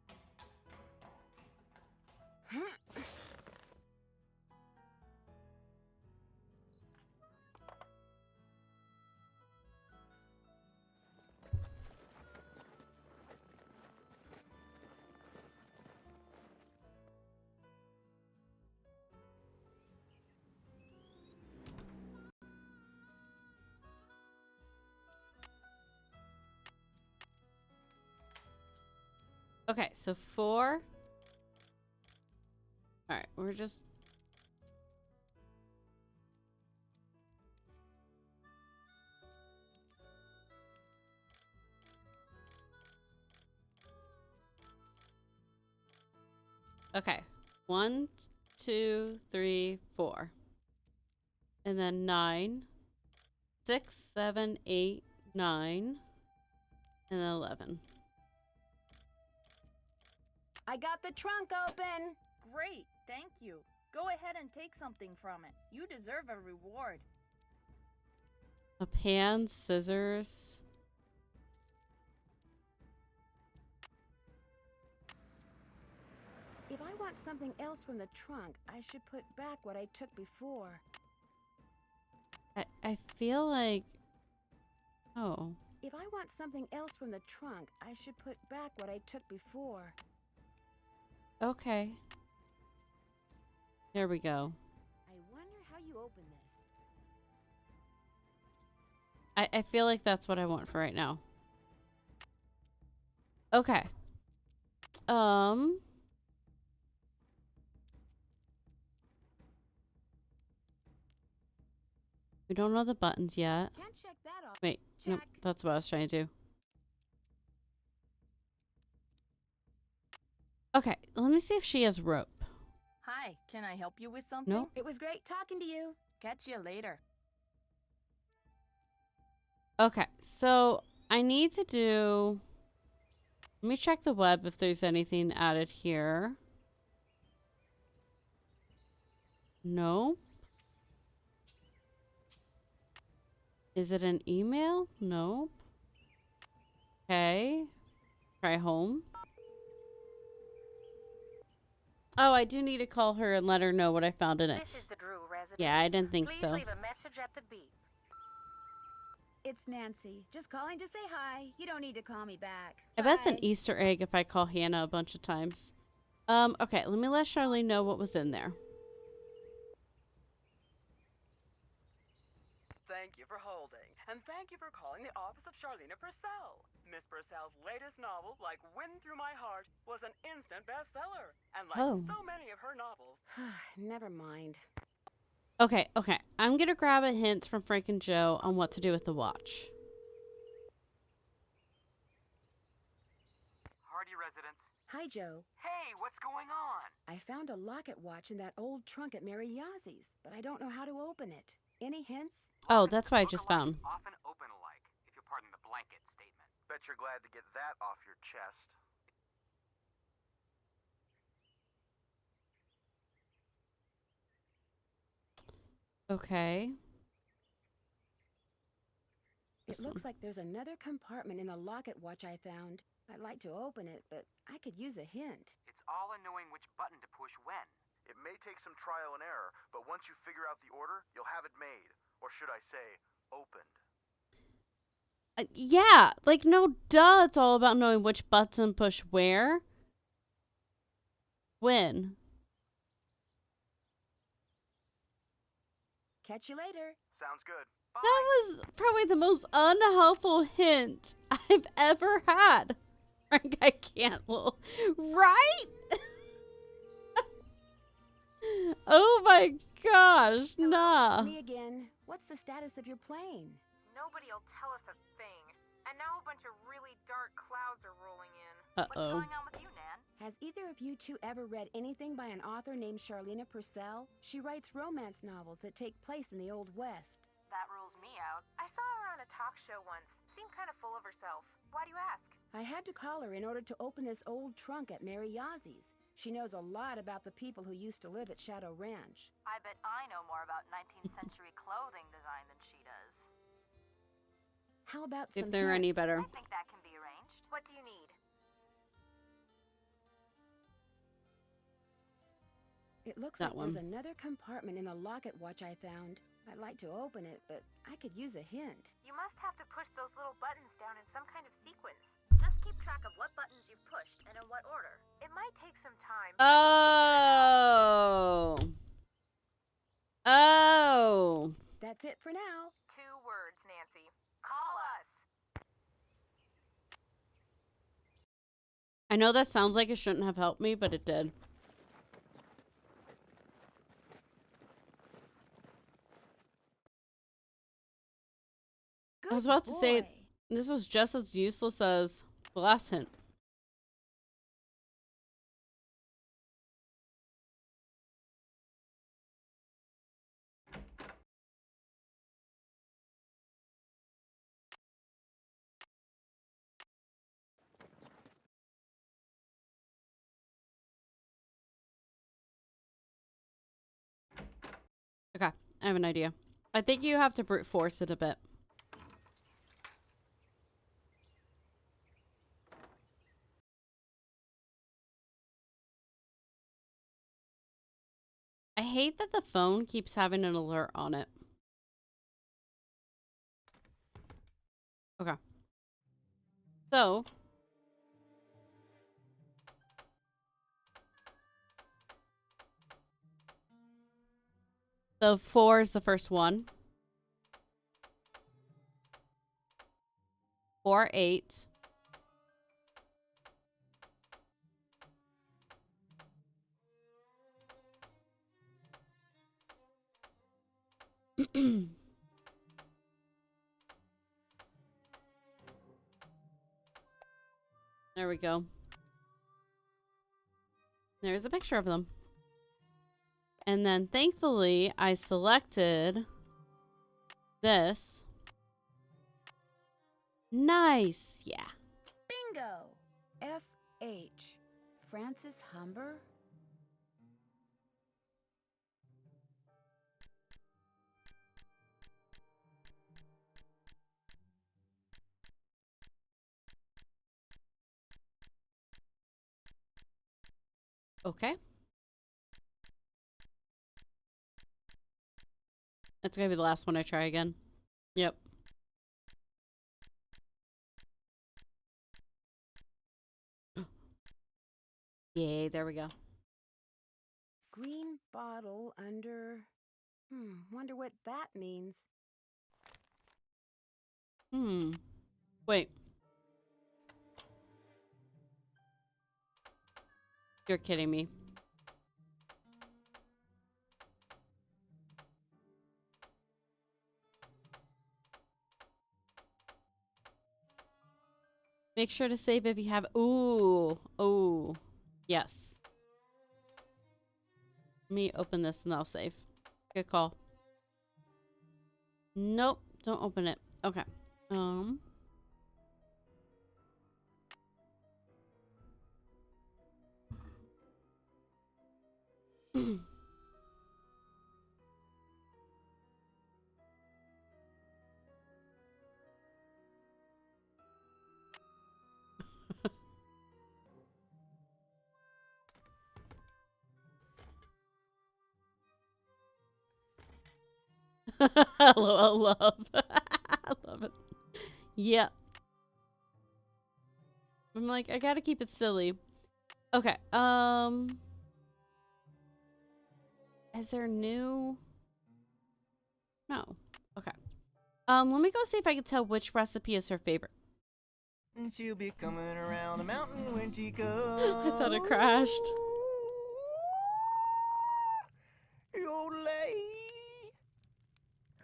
[SPEAKER 1] Okay, so 4. All right, we're just. Okay, 1, 2, 3, 4. And then 9, 6, 7, 8, 9, and 11.
[SPEAKER 2] I got the trunk open.
[SPEAKER 12] Great, thank you. Go ahead and take something from it. You deserve a reward.
[SPEAKER 1] A pan, scissors.
[SPEAKER 2] If I want something else from the trunk, I should put back what I took before.
[SPEAKER 1] I feel like. Oh.
[SPEAKER 2] If I want something else from the trunk, I should put back what I took before.
[SPEAKER 1] Okay. There we go.
[SPEAKER 2] I wonder how you open this.
[SPEAKER 1] I feel like that's what I want for right now. Okay. We don't know the buttons yet.
[SPEAKER 2] Can't check that off.
[SPEAKER 1] Wait, nope, that's what I was trying to do. Okay, let me see if she has rope.
[SPEAKER 12] Hi, can I help you with something?
[SPEAKER 1] Nope.
[SPEAKER 2] It was great talking to you.
[SPEAKER 12] Catch you later.
[SPEAKER 1] Okay, so I need to do. Let me check the web if there's anything added here. No. Is it an email? No. Okay. Try home. Oh, I do need to call her and let her know what I found in it.
[SPEAKER 3] This is the Drew residence.
[SPEAKER 1] Yeah, I didn't think
[SPEAKER 3] Please
[SPEAKER 1] so.
[SPEAKER 3] leave a message at the beep.
[SPEAKER 2] It's Nancy. Just calling to say hi. You don't need to call me back.
[SPEAKER 1] I bet it's an
[SPEAKER 2] Bye.
[SPEAKER 1] Easter egg if I call Hannah a bunch of times. Okay, let me let Charlene know what was in there.
[SPEAKER 14] Thank you for holding, and thank you for calling the office of Charlena Purcell. Miss Purcell's latest novel, Like Wind Through My Heart, was an instant bestseller. And like so many of her novels...
[SPEAKER 2] Never mind.
[SPEAKER 1] Okay. I'm gonna grab a hint from Frank and Joe on what to do with the watch.
[SPEAKER 9] Hardy residence.
[SPEAKER 2] Hi, Joe.
[SPEAKER 9] Hey, what's going on?
[SPEAKER 2] I found a locket watch in that old trunk at Mary Yazzy's, but I don't know how to open it. Any hints?
[SPEAKER 1] Oh, that's what I just found.
[SPEAKER 9] Often open alike, if you'll pardon the blanket statement.
[SPEAKER 4] Bet you're glad to get that off your chest.
[SPEAKER 1] Okay.
[SPEAKER 2] It looks like there's another compartment in the locket watch I found. I'd like to open it, but I could use a hint.
[SPEAKER 9] It's all in knowing which button to push when.
[SPEAKER 4] It may take some trial and error, but once you figure out the order, you'll have it made. Or should I say, opened.
[SPEAKER 1] Yeah, like no duh, it's all about knowing which button push where. When.
[SPEAKER 2] Catch you later.
[SPEAKER 4] Sounds good.
[SPEAKER 1] That was probably the most unhelpful hint I've ever had. Frank, I can't. Right? Oh my gosh, nah.
[SPEAKER 2] Me again. What's the status of your plane?
[SPEAKER 8] Nobody'll tell us a thing.
[SPEAKER 3] And now a bunch of really dark clouds are rolling in.
[SPEAKER 12] What's
[SPEAKER 1] Uh-oh.
[SPEAKER 12] going on with you, Nan?
[SPEAKER 2] Has either of you two ever read anything by an author named Charlena Purcell? She writes romance novels that take place in the Old West.
[SPEAKER 3] That rules me out. I saw her on a talk show once. Seemed kind of full of herself. Why do you ask?
[SPEAKER 2] I had to call her in order to open this old trunk at Mary Yazie's. She knows a lot about the people who used to live at Shadow Ranch.
[SPEAKER 12] I bet I know more about 19th century clothing design than she does.
[SPEAKER 2] How about
[SPEAKER 1] If
[SPEAKER 2] some
[SPEAKER 1] they're any
[SPEAKER 2] hints?
[SPEAKER 1] better.
[SPEAKER 12] I think that can be arranged.
[SPEAKER 3] What do you need?
[SPEAKER 2] It looks
[SPEAKER 1] That
[SPEAKER 2] like there's
[SPEAKER 1] one.
[SPEAKER 2] another compartment in the locket watch I found. I'd like to open it, but I could use a hint.
[SPEAKER 3] You must have to push those little buttons down in some kind of sequence.
[SPEAKER 12] Just keep track of what buttons you've pushed and in what order.
[SPEAKER 3] It might take some time.
[SPEAKER 1] Oh. Oh.
[SPEAKER 2] That's it for now.
[SPEAKER 3] 2 words, Nancy. Call us.
[SPEAKER 1] I know that sounds like it shouldn't have helped me, but it did. I was about to say, this was just as useless as the last hint. Okay, I have an idea. I think you have to brute force it a bit. I hate that the phone keeps having an alert on it. Okay. So. So 4 is the first one. 4, 8. There we go. There's a picture of them. And then thankfully I selected this. Nice. Yeah.
[SPEAKER 2] Bingo! F.H. Francis Humber?
[SPEAKER 1] Okay. It's gonna be the last one I try again. Yep. Yay, there we go.
[SPEAKER 2] Green bottle under... wonder what that means.
[SPEAKER 1] Wait. You're kidding me. Make sure to save if you have... Ooh. Oh. Yes. Let me open this and I'll save. Good call. Nope. Don't open it. Okay. LOL love. I love it. Yeah. I'm like, I gotta keep it silly. Okay. Is there new? No. Okay. Let me go see if I can tell which recipe is her favorite.
[SPEAKER 6] And she'll be coming around the mountain when she goes.
[SPEAKER 1] I thought it crashed.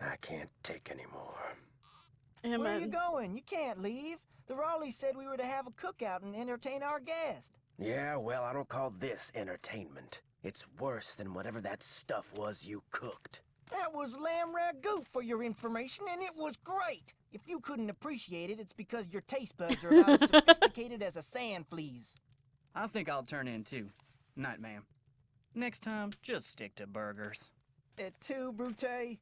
[SPEAKER 7] I can't take any more.
[SPEAKER 1] Amen.
[SPEAKER 6] Where are you going? You can't leave. The Raleighs said we were to have a cookout and entertain our guest.
[SPEAKER 7] Yeah, well, I don't call this entertainment. It's worse than whatever that stuff was you cooked.
[SPEAKER 6] That was lamb ragout for your information, and it was great. If you couldn't appreciate it, it's because your taste buds are about as sophisticated as a sand flea's.
[SPEAKER 5] I think I'll turn in too. Night, ma'am. Next time, just stick to burgers.
[SPEAKER 6] Et tu, Brute?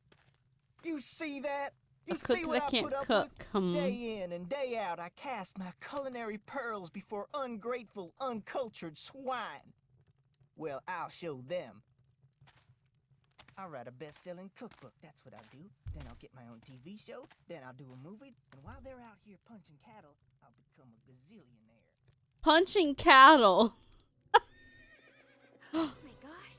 [SPEAKER 6] You see that? You
[SPEAKER 1] A cook
[SPEAKER 6] see what
[SPEAKER 1] that
[SPEAKER 6] I
[SPEAKER 1] can't
[SPEAKER 6] put up
[SPEAKER 1] cook.
[SPEAKER 6] with? Day in and day out, I cast my culinary pearls before ungrateful, uncultured swine. Well, I'll show them. I'll write a best-selling cookbook, that's what I'll do. Then I'll get my own TV show, then I'll do a movie, and while they're out here punching cattle, I'll become a gazillionaire.
[SPEAKER 1] Punching cattle.
[SPEAKER 2] Oh my gosh.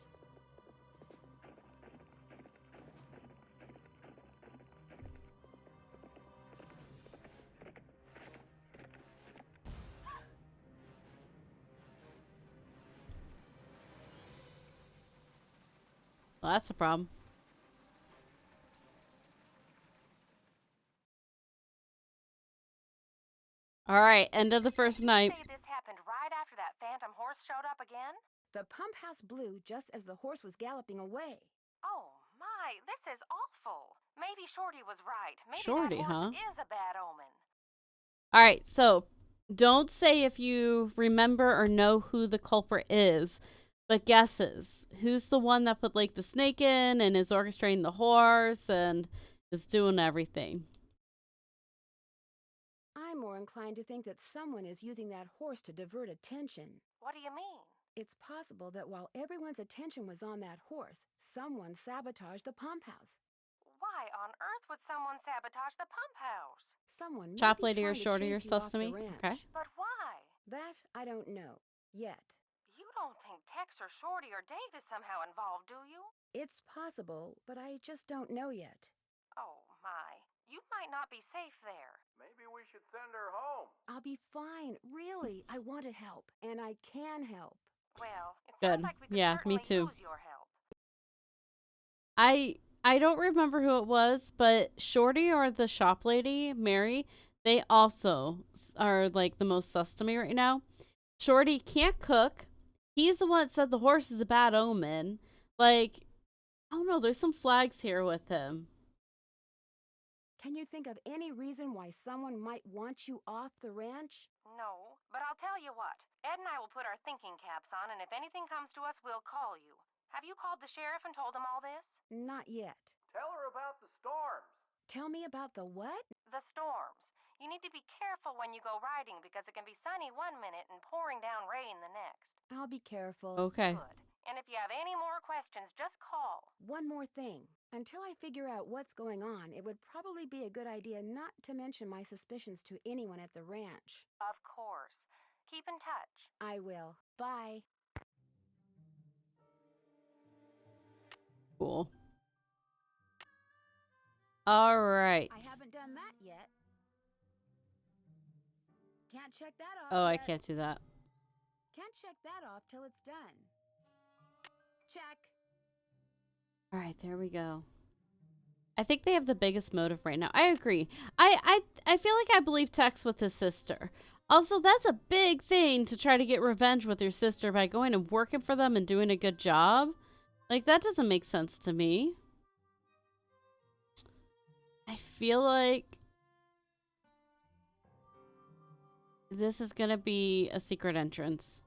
[SPEAKER 1] Well, that's a problem. All right, end of the first night.
[SPEAKER 3] Say this happened right after that phantom horse showed up again?
[SPEAKER 2] The pump house blew just as the horse was galloping away.
[SPEAKER 3] Oh my, this is awful. Maybe Shorty was right. Maybe
[SPEAKER 1] Shorty,
[SPEAKER 3] that horse
[SPEAKER 1] huh?
[SPEAKER 3] is a bad omen.
[SPEAKER 1] All right, so don't say if you remember or know who the culprit is, but guesses. Who's the one that put like the snake in and is orchestrating the horse and is doing everything?
[SPEAKER 2] I'm more inclined to think that someone is using that horse to divert attention.
[SPEAKER 3] What do you mean?
[SPEAKER 2] It's possible that while everyone's attention was on that horse, someone sabotaged the pump house.
[SPEAKER 3] Why on earth would someone sabotage the pump house?
[SPEAKER 2] Someone may
[SPEAKER 1] Chop
[SPEAKER 2] be
[SPEAKER 1] lady or
[SPEAKER 2] trying to
[SPEAKER 1] shorty or
[SPEAKER 2] chase you off the
[SPEAKER 1] sesame?
[SPEAKER 2] ranch.
[SPEAKER 1] Okay.
[SPEAKER 3] But why?
[SPEAKER 2] That I don't know yet.
[SPEAKER 3] You don't think Tex or Shorty or Dave is somehow involved, do you?
[SPEAKER 2] It's possible, but I just don't know yet.
[SPEAKER 3] Oh my, you might not be safe there.
[SPEAKER 4] Maybe we should send her home.
[SPEAKER 2] I'll be fine, really. I want to help, and I can help.
[SPEAKER 3] Well, it
[SPEAKER 1] Good.
[SPEAKER 3] sounds like we could
[SPEAKER 1] Yeah, me
[SPEAKER 3] certainly
[SPEAKER 1] too.
[SPEAKER 3] use your help.
[SPEAKER 1] I don't remember who it was, but Shorty or the shop lady, Mary, they also are like the most sus to me right now. Shorty can't cook. He's the one that said the horse is a bad omen. Like, I don't know, there's some flags here with him.
[SPEAKER 2] Can you think of any reason why someone might want you off the ranch?
[SPEAKER 3] No, but I'll tell you what. Ed and I will put our thinking caps on, and if anything comes to us, we'll call you. Have you called the sheriff and told him all this?
[SPEAKER 2] Not yet.
[SPEAKER 4] Tell her about the storms.
[SPEAKER 2] Tell me about the what?
[SPEAKER 3] The storms. You need to be careful when you go riding because it can be sunny one minute and pouring down rain the next.
[SPEAKER 2] I'll be careful.
[SPEAKER 1] Okay.
[SPEAKER 3] Good. And if you have any more questions, just call.
[SPEAKER 2] One more thing. Until I figure out what's going on, it would probably be a good idea not to mention my suspicions to anyone at the ranch.
[SPEAKER 3] Of course. Keep in touch.
[SPEAKER 2] I will. Bye.
[SPEAKER 1] Cool. All right.
[SPEAKER 2] I haven't done that yet. Can't check that off.
[SPEAKER 1] Oh, I
[SPEAKER 2] yet.
[SPEAKER 1] can't do that.
[SPEAKER 2] Can't check that off till it's done. Check.
[SPEAKER 1] All right, there we go. I think they have the biggest motive right now. I agree. I feel like I believe Tex with his sister. Also, that's a big thing to try to get revenge with your sister by going and working for them and doing a good job. Like, that doesn't make sense to me. I feel like this is going to be a secret entrance.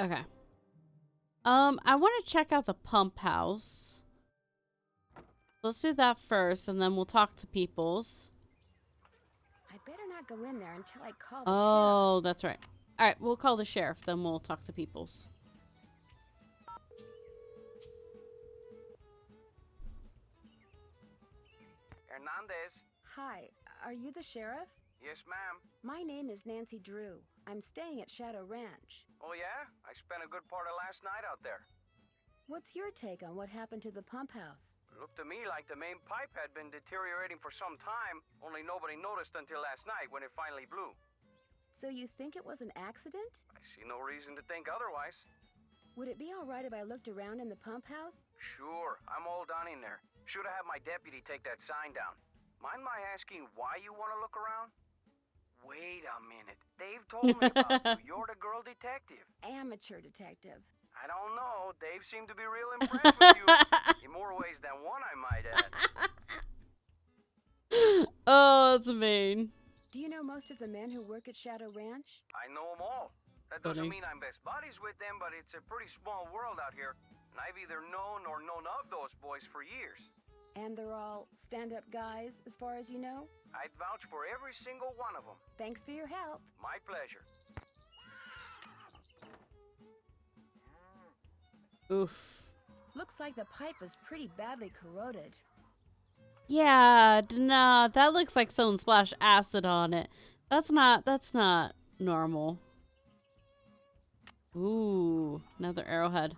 [SPEAKER 1] Okay. I want to check out the pump house. Let's do that first, and then we'll talk to Peoples.
[SPEAKER 2] I better not go in there until I call the sheriff.
[SPEAKER 1] Oh, that's right. All right, we'll call the sheriff, then we'll talk to Peoples.
[SPEAKER 10] Hernandez.
[SPEAKER 2] Hi, are you the sheriff?
[SPEAKER 10] Yes, ma'am.
[SPEAKER 2] My name is Nancy Drew. I'm staying at Shadow Ranch.
[SPEAKER 10] Oh, yeah? I spent a good part of last night out there.
[SPEAKER 2] What's your take on what happened to the pump house?
[SPEAKER 10] Looked to me like the main pipe had been deteriorating for some time, only nobody noticed until last night when it finally blew.
[SPEAKER 2] So you think it was an accident?
[SPEAKER 10] I see no reason to think otherwise.
[SPEAKER 2] Would it be all right if I looked around in the pump house?
[SPEAKER 9] Sure, I'm all done in there. Should have had my deputy take that sign down. Mind my asking why you want to look around? Wait a minute. Dave told me about you. You're the girl detective.
[SPEAKER 2] Amateur detective.
[SPEAKER 9] I don't know. Dave seemed to be real impressed with you. In more ways than one, I might add.
[SPEAKER 1] Oh, it's mean.
[SPEAKER 2] Do you know most of the men who work at Shadow Ranch?
[SPEAKER 9] I know them all. That doesn't mean I'm best buddies with them, but it's a pretty small world out here. And I've either known or known of those boys for years.
[SPEAKER 2] And they're all stand-up guys, as far as you know?
[SPEAKER 9] I'd vouch for every single one of them.
[SPEAKER 2] Thanks for your help.
[SPEAKER 9] My pleasure.
[SPEAKER 1] Oof.
[SPEAKER 2] Looks like the pipe is pretty badly corroded.
[SPEAKER 1] Yeah, nah, that looks like someone splashed acid on it. That's not normal. Ooh, another arrowhead.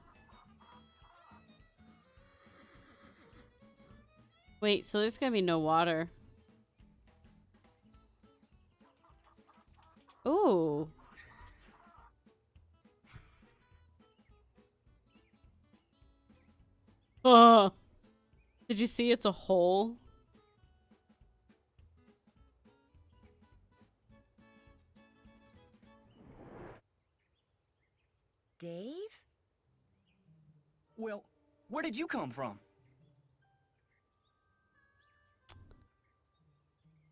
[SPEAKER 1] Wait, so there's gonna be no water. Ooh. Oh. Did you see it's a hole?
[SPEAKER 2] Dave?
[SPEAKER 5] Well, where did you come from?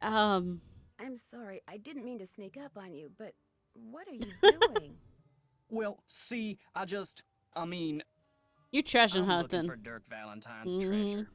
[SPEAKER 2] I'm sorry, I didn't mean to sneak up on you, but what are you doing?
[SPEAKER 5] Well, see, I mean...
[SPEAKER 1] You treasure
[SPEAKER 5] I'm
[SPEAKER 1] hunting.
[SPEAKER 5] looking for Dirk Valentine's treasure.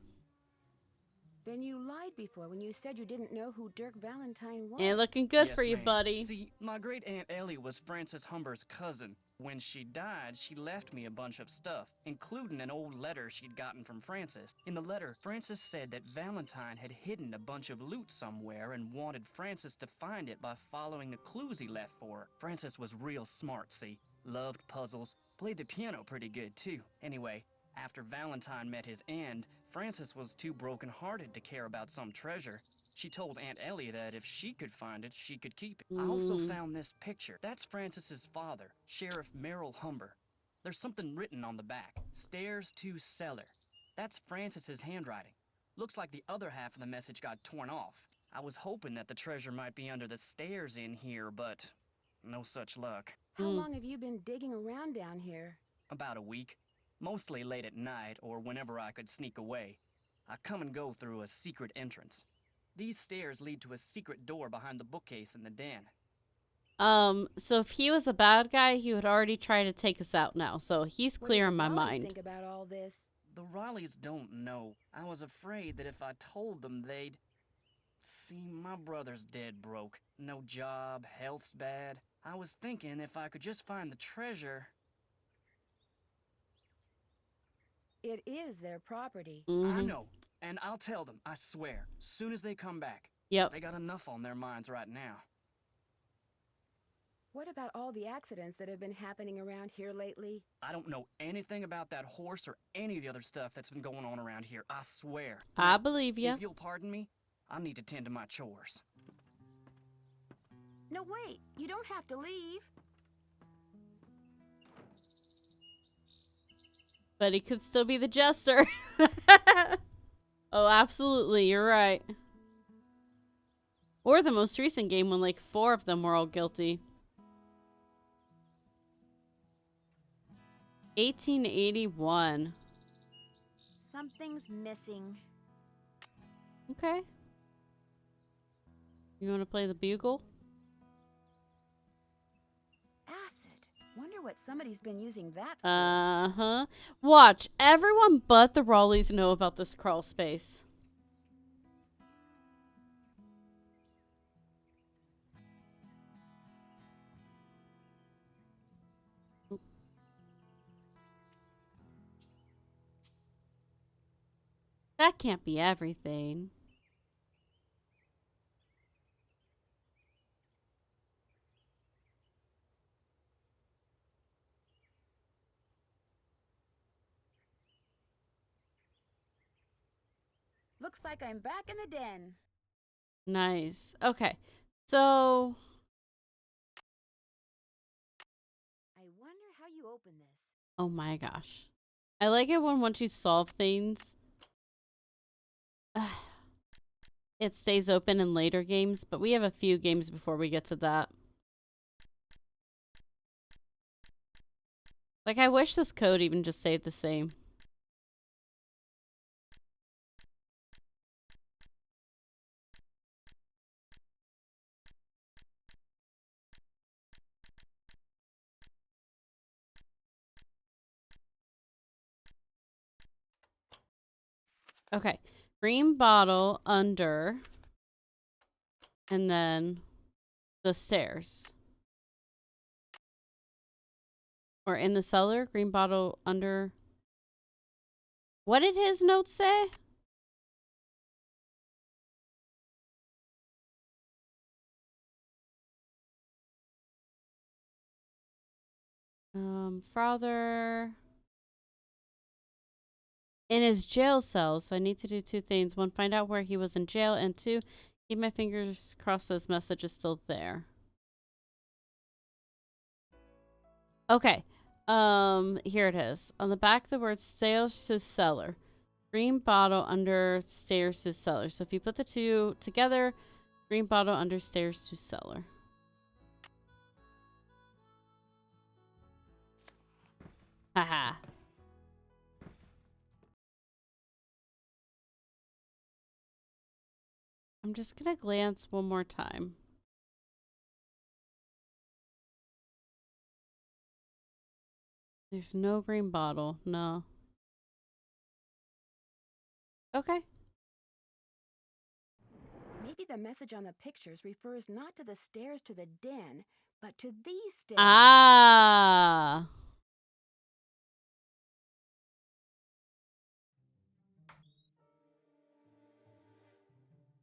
[SPEAKER 2] Then you lied before when you said you didn't know who Dirk Valentine was.
[SPEAKER 1] Ain't looking good
[SPEAKER 5] Yes,
[SPEAKER 1] for you,
[SPEAKER 5] ma'am.
[SPEAKER 1] buddy.
[SPEAKER 5] See, my great Aunt Ellie was Francis Humber's cousin. When she died, she left me a bunch of stuff, including an old letter she'd gotten from Francis. In the letter, Francis said that Valentine had hidden a bunch of loot somewhere and wanted Francis to find it by following the clues he left for her. Francis was real smart, see? Loved puzzles, played the piano pretty good too. Anyway, after Valentine met his end, Francis was too broken-hearted to care about some treasure. She told Aunt Ellie that if she could find it, she could keep it. I also found this picture. That's Francis's father, Sheriff Merrill Humber. There's something written on the back. Stairs to cellar. That's Francis's handwriting. Looks like the other half of the message got torn off. I was hoping that the treasure might be under the stairs in here, but no such luck.
[SPEAKER 2] How long have you been digging around down here?
[SPEAKER 5] About a week. Mostly late at night or whenever I could sneak away. I come and go through a secret entrance. These stairs lead to a secret door behind the bookcase in the den.
[SPEAKER 1] So if he was the bad guy, he would already try to take us out now. So he's clear in my mind.
[SPEAKER 2] Think about all this.
[SPEAKER 5] The Rileys don't know. I was afraid that if I told them, they'd... See, my brother's dead broke. No job, health's bad. I was thinking if I could just find the treasure...
[SPEAKER 2] It is their property.
[SPEAKER 5] I know, and I'll tell them, I swear, soon as they come back.
[SPEAKER 1] Yep.
[SPEAKER 5] They got enough on their minds right now.
[SPEAKER 2] What about all the accidents that have been happening around here lately?
[SPEAKER 5] I don't know anything about that horse or any of the other stuff that's been going on around here, I swear.
[SPEAKER 1] I believe you.
[SPEAKER 5] If you'll pardon me, I need to tend to my chores.
[SPEAKER 2] No, wait, you don't have to leave.
[SPEAKER 1] But he could still be the jester. Oh, absolutely. You're right. Or the most recent game when like 4 of them were all guilty. 1881.
[SPEAKER 8] Something's missing.
[SPEAKER 1] Okay. You want to play the bugle?
[SPEAKER 2] Acid. Wonder what somebody's been using that for.
[SPEAKER 1] Uh-huh. Watch. Everyone but the Raleighs know about this crawl space. That can't be everything.
[SPEAKER 2] Looks like I'm back in the den.
[SPEAKER 1] Nice. Okay. So...
[SPEAKER 2] I wonder how you open this.
[SPEAKER 1] Oh my gosh. I like it when once you solve things, it stays open in later games, but we have a few games before we get to that. Like, I wish this code even just stayed the same. Okay. Green bottle under, and then the stairs. Or in the cellar, green bottle under. What did his notes say? Father in his jail cell. So I need to do two things. One, find out where he was in jail, and two, keep my fingers crossed this message is still there. Okay. Here it is. On the back, the word stairs to cellar. Green bottle under stairs to cellar. So if you put the two together, green bottle under stairs to cellar. Haha. I'm just gonna glance one more time. There's no green bottle. No. Okay.
[SPEAKER 2] Maybe the message on the pictures refers not to the stairs to the den, but to these stairs.
[SPEAKER 1] Ah.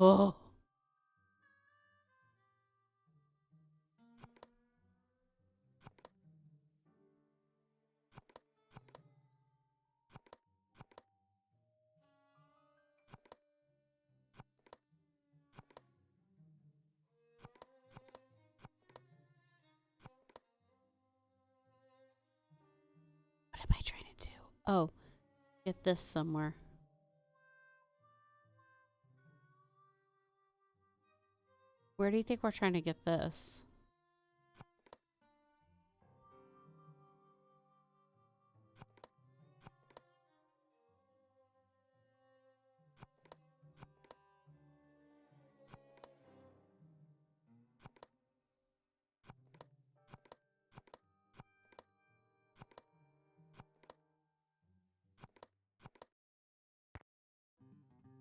[SPEAKER 1] Oh. What am I trying to do? Oh, get this somewhere. Where do you think we're trying to get this?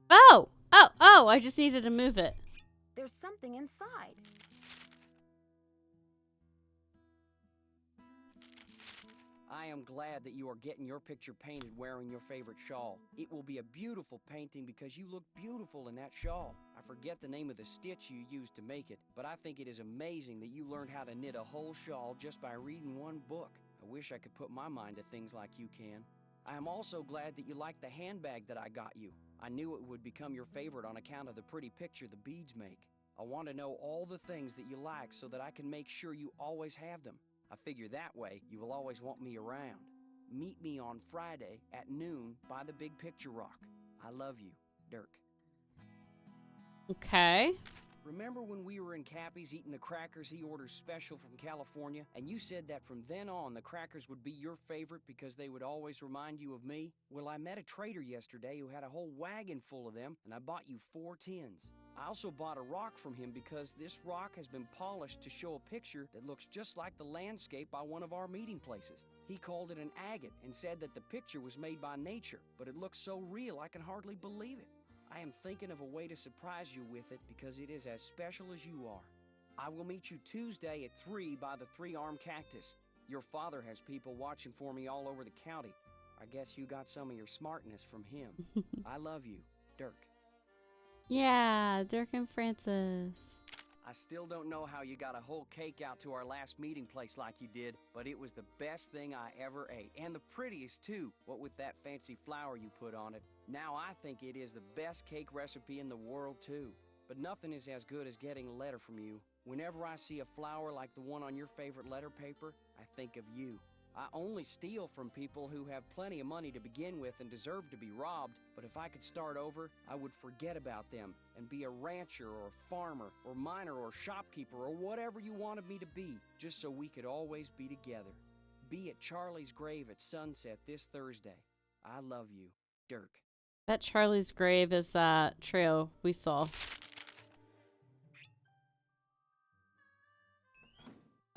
[SPEAKER 1] Oh! Oh! I just needed to move it.
[SPEAKER 2] There's something inside.
[SPEAKER 10] I am glad that you are getting your picture painted wearing your favorite shawl. It will be a beautiful painting because you look beautiful in that shawl. I forget the name of the stitch you used to make it, but I think it is amazing that you learned how to knit a whole shawl just by reading one book. I wish I could put my mind to things like you can. I am also glad that you like the handbag that I got you. I knew it would become your favorite on account of the pretty picture the beads make. I want to know all the things that you like so that I can make sure you always have them. I figure that way you will always want me around. Meet me on Friday at noon by the Big Picture Rock. I love you, Dirk.
[SPEAKER 1] Okay.
[SPEAKER 10] Remember when we were in Cappy's eating the crackers he orders special from California, and you said that from then on the crackers would be your favorite because they would always remind you of me? Well, I met a trader yesterday who had a whole wagon full of them, and I bought you 4 tins. I also bought a rock from him because this rock has been polished to show a picture that looks just like the landscape by one of our meeting places. He called it an agate and said that the picture was made by nature, but it looks so real I can hardly believe it. I am thinking of a way to surprise you with it because it is as special as you are. I will meet you Tuesday at 3 by the 3-armed cactus. Your father has people watching for me all over the county. I guess you got some of your smartness from him. I love you, Dirk.
[SPEAKER 1] Yeah, Dirk and Francis.
[SPEAKER 10] I still don't know how you got a whole cake out to our last meeting place like you did, but it was the best thing I ever ate. And the prettiest, too, what with that fancy flower you put on it. Now I think it is the best cake recipe in the world, too. But nothing is as good as getting a letter from you. Whenever I see a flower like the one on your favorite letter paper, I think of you. I only steal from people who have plenty of money to begin with and deserve to be robbed, but if I could start over, I would forget about them and be a rancher or farmer or miner or shopkeeper or whatever you wanted me to be, just so we could always be together. Be at Charlie's grave at sunset this Thursday. I love you, Dirk.
[SPEAKER 1] Bet Charlie's grave is that trail we saw.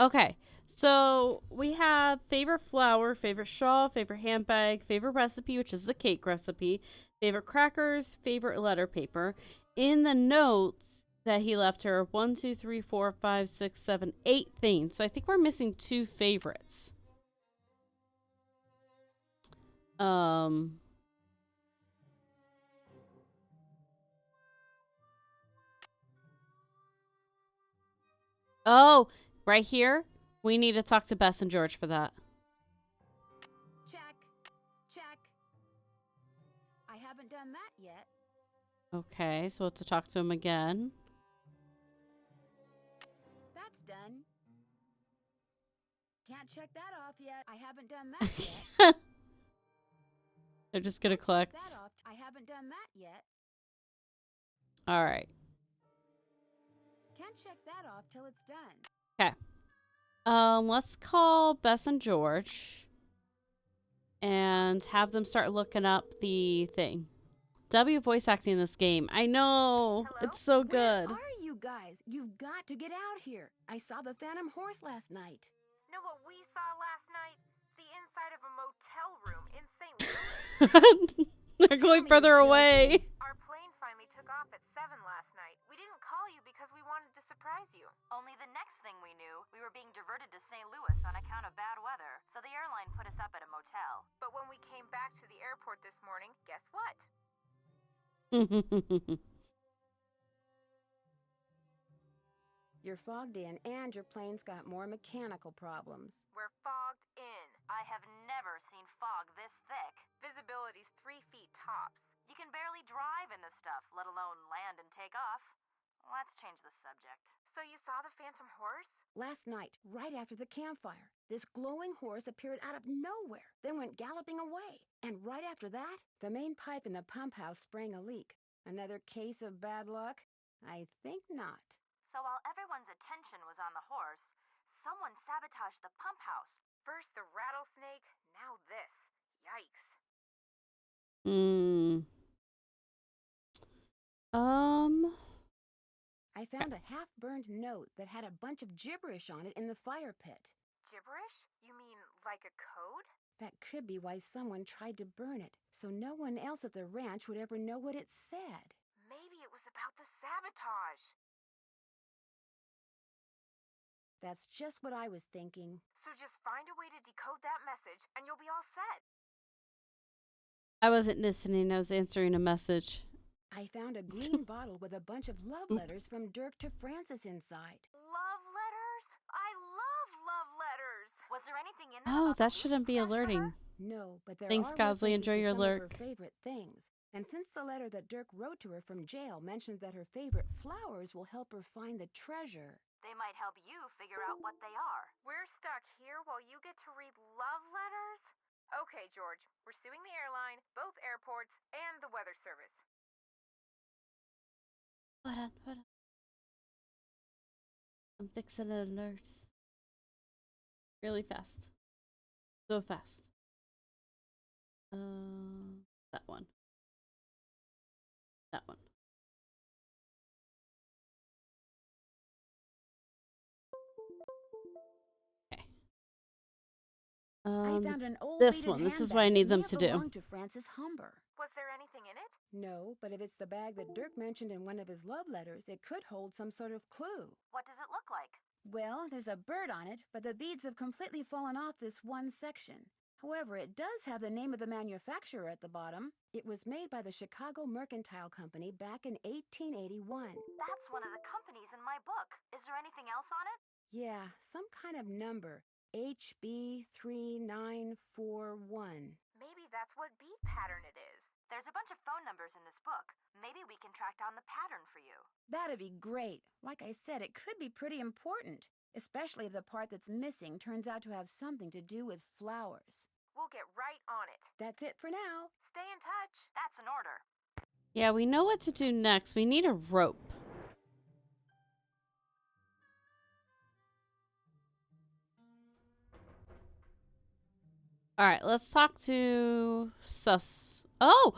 [SPEAKER 1] Okay, so we have favorite flower, favorite shawl, favorite handbag, favorite recipe, which is the cake recipe, favorite crackers, favorite letter paper. In the notes that he left her, 1, 2, 3, 4, 5, 6, 7, 8 things. So I think we're missing 2 favorites. Oh, right here. We need to talk to Bess and George for that.
[SPEAKER 2] Check. Check. I haven't done that yet.
[SPEAKER 1] Okay, so we'll have to talk to him again.
[SPEAKER 2] That's done. Can't check that off yet. I haven't done that yet.
[SPEAKER 1] They're just gonna collect.
[SPEAKER 2] That off. I haven't done that yet.
[SPEAKER 1] All right.
[SPEAKER 2] Can't check that off till it's done.
[SPEAKER 1] Okay. Let's call Bess and George and have them start looking up the thing. W voice acting in this game. I know.
[SPEAKER 2] Hello?
[SPEAKER 1] It's so good.
[SPEAKER 2] Where are you guys? You've got to get out here. I saw the phantom horse last night.
[SPEAKER 3] Know what we saw last night? The inside of a motel room in St. Louis.
[SPEAKER 1] They're going further away.
[SPEAKER 3] Our plane finally took off at 7 last night. We didn't call you because we wanted to surprise you.
[SPEAKER 8] Only the next thing we knew, we were being diverted to St. Louis on account of bad weather, so the airline put us up at a motel.
[SPEAKER 3] But when we came back to the airport this morning, guess what?
[SPEAKER 2] You're fogged in and your plane's got more mechanical problems.
[SPEAKER 3] We're fogged in.
[SPEAKER 8] I have never seen fog this thick.
[SPEAKER 3] Visibility's 3 feet tops.
[SPEAKER 8] You can barely drive in this stuff, let alone land and take off. Let's change the subject.
[SPEAKER 3] So you saw the phantom horse?
[SPEAKER 2] Last night, right after the campfire, this glowing horse appeared out of nowhere, then went galloping away. And right after that, the main pipe in the pump house sprang a leak. Another case of bad luck? I think not.
[SPEAKER 8] So while everyone's attention was on the horse, someone sabotaged the pump house.
[SPEAKER 3] First the rattlesnake, now this. Yikes.
[SPEAKER 2] I found a half-burned note that had a bunch of gibberish on it in the fire pit.
[SPEAKER 3] Gibberish? You mean like a code?
[SPEAKER 2] That could be why someone tried to burn it, so no one else at the ranch would ever know what it said.
[SPEAKER 3] Maybe it was about the sabotage.
[SPEAKER 2] That's just what I was thinking.
[SPEAKER 3] So just find a way to decode that message and you'll be all set.
[SPEAKER 1] I wasn't listening. I was answering a message.
[SPEAKER 2] I found a green bottle with a bunch of love letters from Dirk to Francis inside.
[SPEAKER 3] Love letters? I love letters.
[SPEAKER 8] Was there anything in there?
[SPEAKER 1] Oh, that shouldn't be alerting.
[SPEAKER 2] No, but there
[SPEAKER 1] Thanks,
[SPEAKER 2] are
[SPEAKER 1] Gosley.
[SPEAKER 2] references
[SPEAKER 1] Enjoy
[SPEAKER 2] to
[SPEAKER 1] your
[SPEAKER 2] some
[SPEAKER 1] lurk.
[SPEAKER 2] of her favorite things. And since the letter that Dirk wrote to her from jail mentioned that her favorite flowers will help her find the treasure.
[SPEAKER 8] They might help you figure out what they are.
[SPEAKER 3] We're stuck here while you get to read love letters? Okay, George. We're suing the airline, both airports, and the weather service.
[SPEAKER 1] Hold on. I'm fixing alerts. Really fast. So fast. That one. That one. Okay.
[SPEAKER 2] I found an old
[SPEAKER 1] this
[SPEAKER 2] beaded
[SPEAKER 1] one. This is
[SPEAKER 2] handbag
[SPEAKER 1] what I need
[SPEAKER 2] that
[SPEAKER 1] them
[SPEAKER 2] may have
[SPEAKER 1] to do.
[SPEAKER 2] belonged to Francis Humber.
[SPEAKER 3] Was there anything in it?
[SPEAKER 2] No, but if it's the bag that Dirk mentioned in one of his love letters, it could hold some sort of clue.
[SPEAKER 8] What does it look like?
[SPEAKER 2] Well, there's a bird on it, but the beads have completely fallen off this one section. However, it does have the name of the manufacturer at the bottom. It was made by the Chicago Mercantile Company back in 1881.
[SPEAKER 8] That's one of the companies in my book. Is there anything else on it?
[SPEAKER 2] Yeah, some kind of number. HB3941.
[SPEAKER 3] Maybe that's what beat pattern it is.
[SPEAKER 8] There's a bunch of phone numbers in this book. Maybe we can track down the pattern for you.
[SPEAKER 2] That'd be great. Like I said, it could be pretty important. Especially if the part that's missing turns out to have something to do with flowers.
[SPEAKER 8] We'll get right on it.
[SPEAKER 2] That's it for now.
[SPEAKER 8] Stay in touch. That's an order.
[SPEAKER 1] Yeah, we know what to do next. We need a rope. All right, let's talk to Sus. Oh!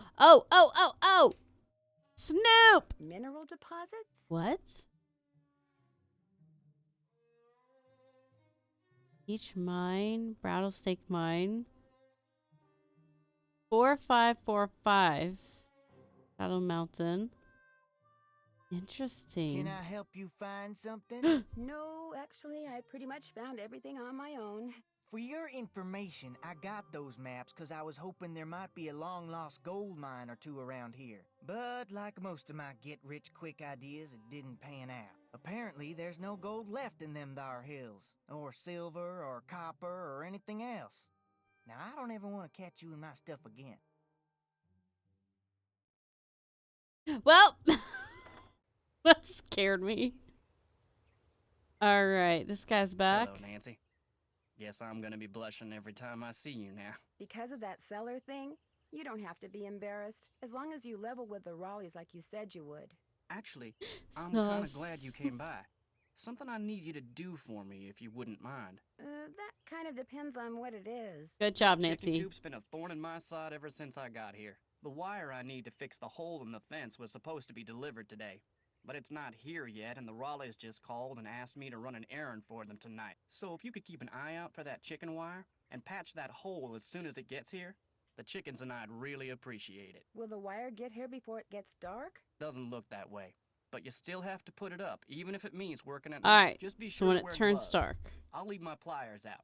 [SPEAKER 1] Snoop!
[SPEAKER 2] Mineral deposits?
[SPEAKER 1] What? Each mine, Rattlesnake Mine. 4545. Shadow Mountain. Interesting.
[SPEAKER 6] Can I help you find something?
[SPEAKER 2] No, actually, I pretty much found everything on my own.
[SPEAKER 6] For your information, I got those maps because I was hoping there might be a long-lost gold mine or two around here. But like most of my get-rich-quick ideas, it didn't pan out. Apparently, there's no gold left in them thar hills, or silver, or copper, or anything else. Now, I don't ever want to catch you in my stuff again.
[SPEAKER 1] Well, that scared me. All right, this guy's back.
[SPEAKER 5] Hello, Nancy. Guess I'm gonna be blushing every time I see you now.
[SPEAKER 2] Because of that cellar thing, you don't have to be embarrassed, as long as you level with the Raleighs like you said you would.
[SPEAKER 5] Actually, I'm kind of glad you came by. Something I need you to do for me, if you wouldn't mind.
[SPEAKER 2] That kind of depends on what it is.
[SPEAKER 1] Good job,
[SPEAKER 5] This
[SPEAKER 1] Nancy.
[SPEAKER 5] chicken coop's been a thorn in my side ever since I got here. The wire I need to fix the hole in the fence was supposed to be delivered today, but it's not here yet, and the Raleighs just called and asked me to run an errand for them tonight. So if you could keep an eye out for that chicken wire and patch that hole as soon as it gets here, the chickens and I'd really appreciate it.
[SPEAKER 2] Will the wire get here before it gets dark?
[SPEAKER 5] Doesn't look that way, but you still have to put it up, even if it means working at
[SPEAKER 1] All
[SPEAKER 5] night.
[SPEAKER 1] right,
[SPEAKER 5] Just be
[SPEAKER 1] so
[SPEAKER 5] sure
[SPEAKER 1] when
[SPEAKER 5] to
[SPEAKER 1] it
[SPEAKER 5] wear
[SPEAKER 1] turns
[SPEAKER 5] gloves.
[SPEAKER 1] dark.
[SPEAKER 5] I'll leave my pliers out.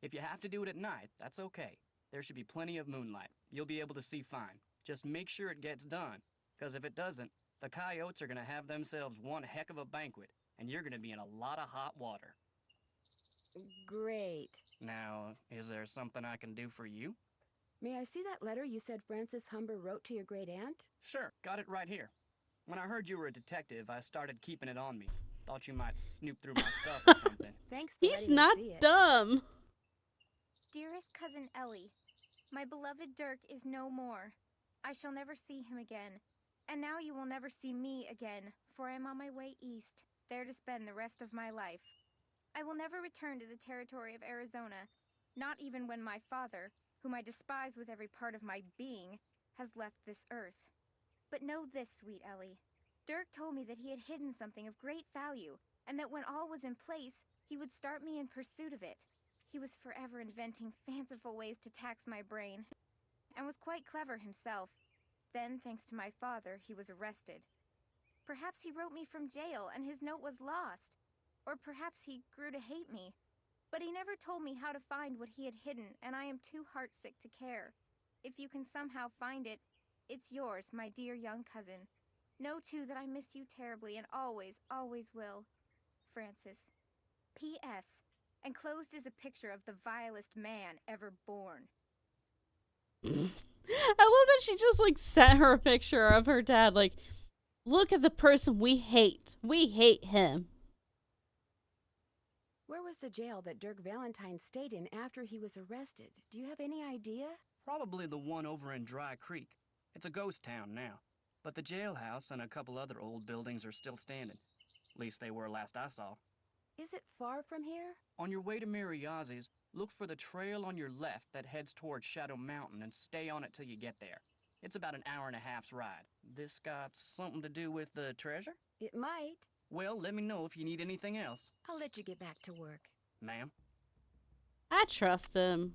[SPEAKER 5] If you have to do it at night, that's okay. There should be plenty of moonlight. You'll be able to see fine. Just make sure it gets done, because if it doesn't, the coyotes are going to have themselves one heck of a banquet, and you're going to be in a lot of hot water.
[SPEAKER 2] Great.
[SPEAKER 5] Now, is there something I can do for you?
[SPEAKER 2] May I see that letter you said Frances Humber wrote to your great-aunt?
[SPEAKER 5] Sure, got it right here. When I heard you were a detective, I started keeping it on me. Thought you might snoop through my stuff or something.
[SPEAKER 2] Thanks for
[SPEAKER 1] He's
[SPEAKER 2] letting me
[SPEAKER 1] not
[SPEAKER 2] see it.
[SPEAKER 1] dumb.
[SPEAKER 16] Dearest cousin Ellie, my beloved Dirk is no more. I shall never see him again. And now you will never see me again, for I am on my way east, there to spend the rest of my life. I will never return to the territory of Arizona, not even when my father, whom I despise with every part of my being, has left this earth. But know this, sweet Ellie. Dirk told me that he had hidden something of great value, and that when all was in place, he would start me in pursuit of it. He was forever inventing fanciful ways to tax my brain, and was quite clever himself. Then, thanks to my father, he was arrested. Perhaps he wrote me from jail and his note was lost. Or perhaps he grew to hate me. But he never told me how to find what he had hidden, and I am too heartsick to care. If you can somehow find it, it's yours, my dear young cousin. Know, too, that I miss you terribly and always, always will. Francis. P.S. Enclosed is a picture of the vilest man ever born.
[SPEAKER 1] I love that she just like sent her a picture of her dad. Like, look at the person we hate. We hate him.
[SPEAKER 2] Where was the jail that Dirk Valentine stayed in after he was arrested? Do you have any idea?
[SPEAKER 5] Probably the one over in Dry Creek. It's a ghost town now, but the jailhouse and a couple other old buildings are still standing. At least they were last I saw.
[SPEAKER 2] Is it far from here?
[SPEAKER 5] On your way to Mariazzi's, look for the trail on your left that heads towards Shadow Mountain and stay on it till you get there. It's about an hour and a half's ride. This got something to do with the treasure?
[SPEAKER 2] It might.
[SPEAKER 5] Well, let me know if you need anything else.
[SPEAKER 2] I'll let you get back to work.
[SPEAKER 5] Ma'am?
[SPEAKER 1] I trust him.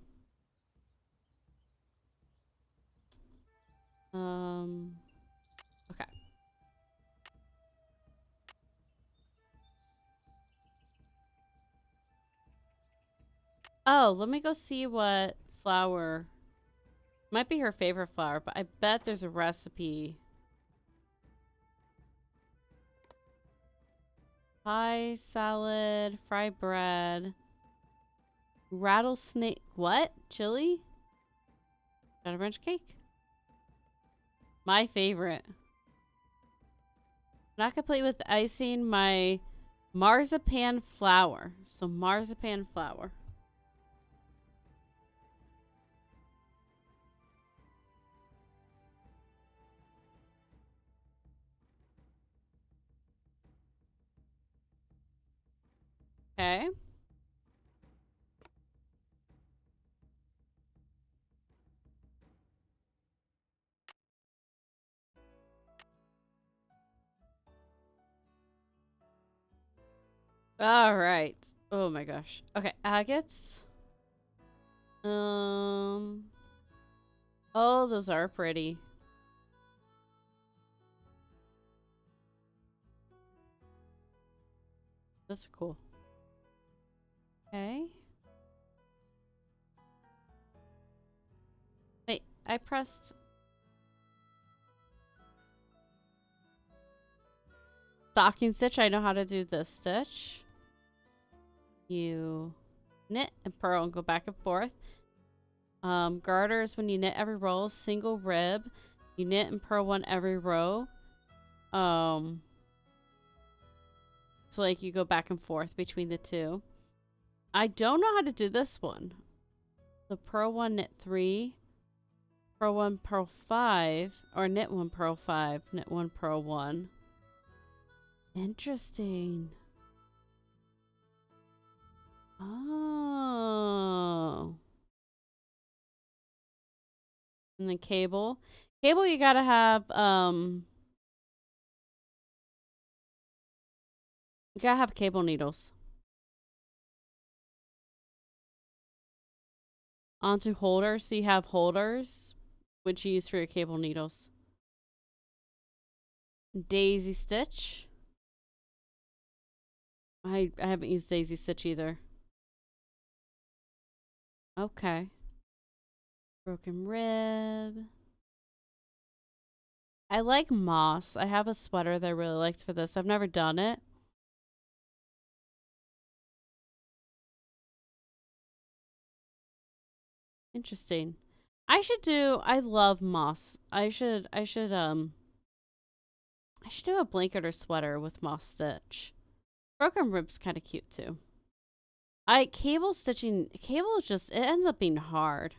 [SPEAKER 1] Okay. Oh, let me go see what flower. Might be her favorite flower, but I bet there's a recipe. Pie, salad, fried bread, rattlesnake. What? Chili? Got a ranch cake? My favorite. Not complete with icing. My Marzipan flour. So marzipan flour. Okay. All right. Oh my gosh. Okay, agates. Oh, those are pretty. Those are cool. Okay. Wait, I pressed stocking stitch. I know how to do this stitch. You knit and purl and go back and forth. Garters, when you knit every row, single rib. You knit and purl one every row. So like you go back and forth between the two. I don't know how to do this one. So purl one, knit 3. Purl 1, purl 5. Or knit 1, purl 5. Knit 1, purl 1. Interesting. Oh. And then cable. Cable, you gotta have, you gotta have cable needles. Onto holders, so you have holders, which you use for your cable needles. Daisy stitch. I haven't used daisy stitch either. Okay. Broken rib. I like moss. I have a sweater that I really liked for this. I've never done it. Interesting. I love moss. I should do a blanket or sweater with moss stitch. Broken rib's kind of cute too. Cable stitching, cable is just, it ends up being hard.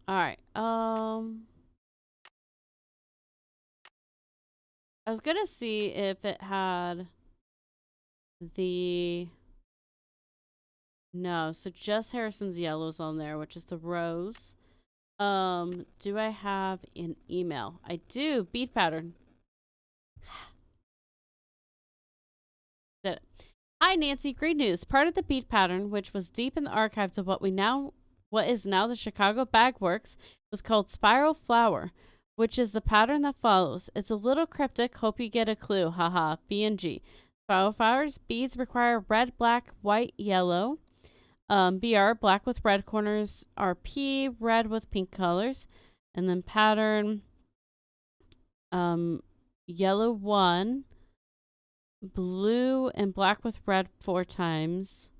[SPEAKER 1] All right. I was gonna see if it had the, no, so just Harrison's yellows on there, which is the rose. Do I have an email? I do. Bead pattern. Did it. Hi Nancy, great news. Part of the bead pattern, which was deep in the archives of what is now the Chicago Bag Works, was called Spiral Flower, which is the pattern that follows. It's a little cryptic. Hope you get a clue. Haha. BNG. Spiral flowers beads require red, black, white, yellow. BR, black with red corners. RP, red with pink colors. And then pattern, yellow 1, blue and black with red 4 times.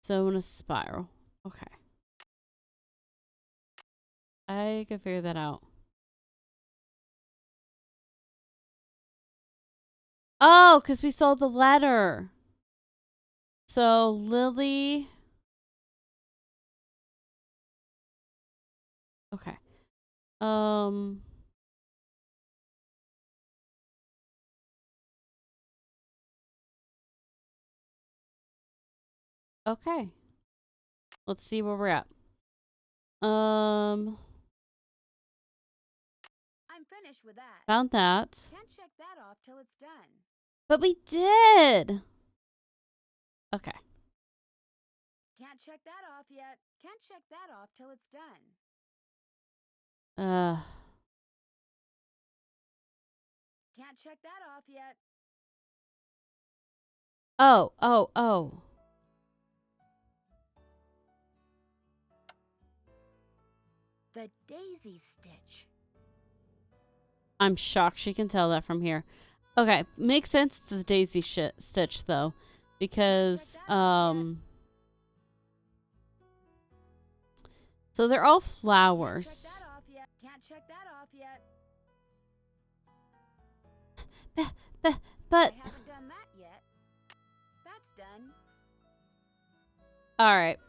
[SPEAKER 1] So in a spiral. Okay. I can figure that out. Oh, because we saw the letter. So Lily. Okay. Okay. Let's see where we're at.
[SPEAKER 2] I'm finished with that.
[SPEAKER 1] Found that.
[SPEAKER 2] Can't check that off till it's done.
[SPEAKER 1] But we did. Okay.
[SPEAKER 2] Can't check that off yet. Can't check that off till it's done. Can't check that off yet.
[SPEAKER 1] Oh.
[SPEAKER 2] The daisy stitch.
[SPEAKER 1] I'm shocked she can tell that from here. Okay, makes sense to the daisy stitch though, because so they're all flowers.
[SPEAKER 2] Can't check that off yet.
[SPEAKER 1] But
[SPEAKER 2] I haven't done that yet. That's done.
[SPEAKER 1] all right.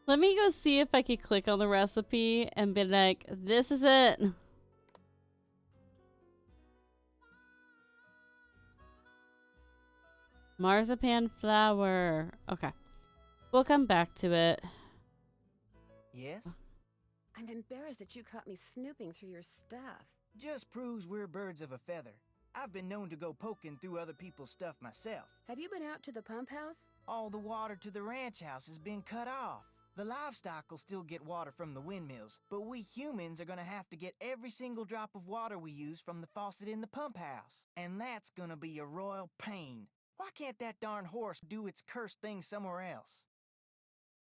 [SPEAKER 1] Let me go see if I can click on the recipe and be like, this is it. Marzipan flour. Okay. We'll come back to it.
[SPEAKER 6] Yes?
[SPEAKER 2] I'm embarrassed that you caught me snooping through your stuff.
[SPEAKER 6] Just proves we're birds of a feather. I've been known to go poking through other people's stuff myself.
[SPEAKER 2] Have you been out to the pump house?
[SPEAKER 6] All the water to the ranch house has been cut off. The livestock will still get water from the windmills, but we humans are gonna have to get every single drop of water we use from the faucet in the pump house. And that's gonna be a royal pain. Why can't that darn horse do its cursed thing somewhere else?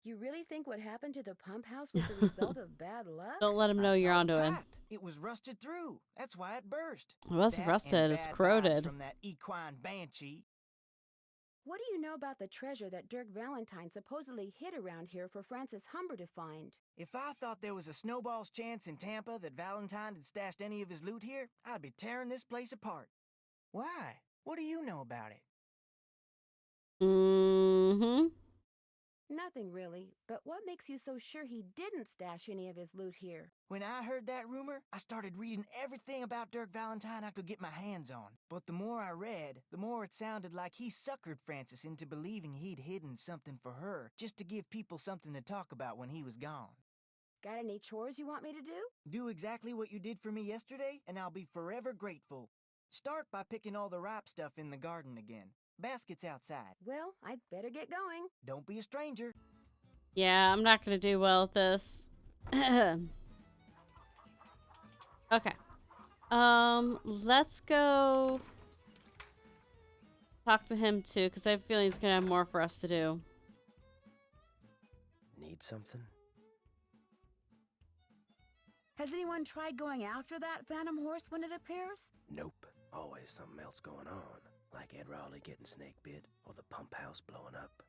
[SPEAKER 2] You really think what happened to the pump house was the result of bad luck?
[SPEAKER 1] Don't let him know you're onto it.
[SPEAKER 6] It was rusted through. That's why it burst.
[SPEAKER 1] It wasn't rusted, it's corroded.
[SPEAKER 6] From that equine banshee.
[SPEAKER 2] What do you know about the treasure that Dirk Valentine supposedly hid around here for Francis Humber to find?
[SPEAKER 6] If I thought there was a snowball's chance in Tampa that Valentine had stashed any of his loot here, I'd be tearing this place apart. Why? What do you know about it?
[SPEAKER 1] Mm-hmm.
[SPEAKER 2] Nothing really, but what makes you so sure he didn't stash any of his loot here?
[SPEAKER 6] When I heard that rumor, I started reading everything about Dirk Valentine I could get my hands on. But the more I read, the more it sounded like he suckered Francis into believing he'd hidden something for her, just to give people something to talk about when he was gone.
[SPEAKER 2] Got any chores you want me to do?
[SPEAKER 6] Do exactly what you did for me yesterday, and I'll be forever grateful. Start by picking all the ripe stuff in the garden again. Basket's outside.
[SPEAKER 2] Well, I'd better get going.
[SPEAKER 6] Don't be a stranger.
[SPEAKER 1] Yeah, I'm not gonna do well at this. Okay. Let's go talk to him too, because I have a feeling he's gonna have more for us to do.
[SPEAKER 7] Need something?
[SPEAKER 2] Has anyone tried going after that phantom horse when it appears?
[SPEAKER 7] Nope. Always something else going on. Like Ed Raleigh getting snake bit, or the pump house blowing up.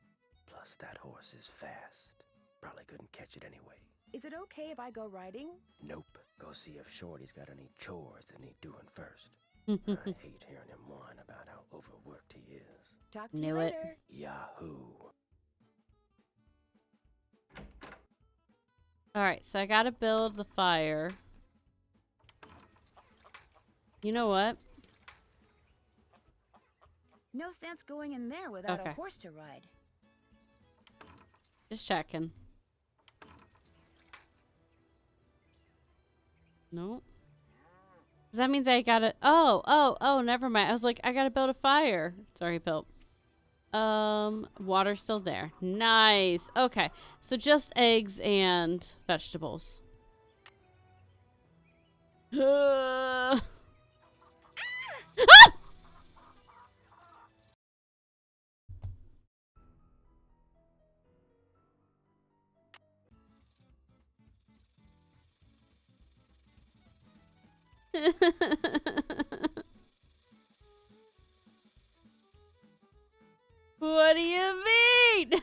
[SPEAKER 7] Plus, that horse is fast. Probably couldn't catch it anyway.
[SPEAKER 2] Is it okay if I go riding?
[SPEAKER 7] Nope. Go see if Shorty's got any chores that need doing first. I hate hearing him whine about how overworked he is.
[SPEAKER 2] Talk to you later.
[SPEAKER 7] Yahoo.
[SPEAKER 1] Alright, so I gotta build the fire. You know what?
[SPEAKER 2] No sense going in there without
[SPEAKER 1] Okay.
[SPEAKER 2] a horse to ride.
[SPEAKER 1] Just checking. No. That means I gotta... Oh, never mind. I was like, I gotta build a fire. It's already built. Water's still there. Nice. Okay. So just eggs and vegetables. Ah! What do you mean?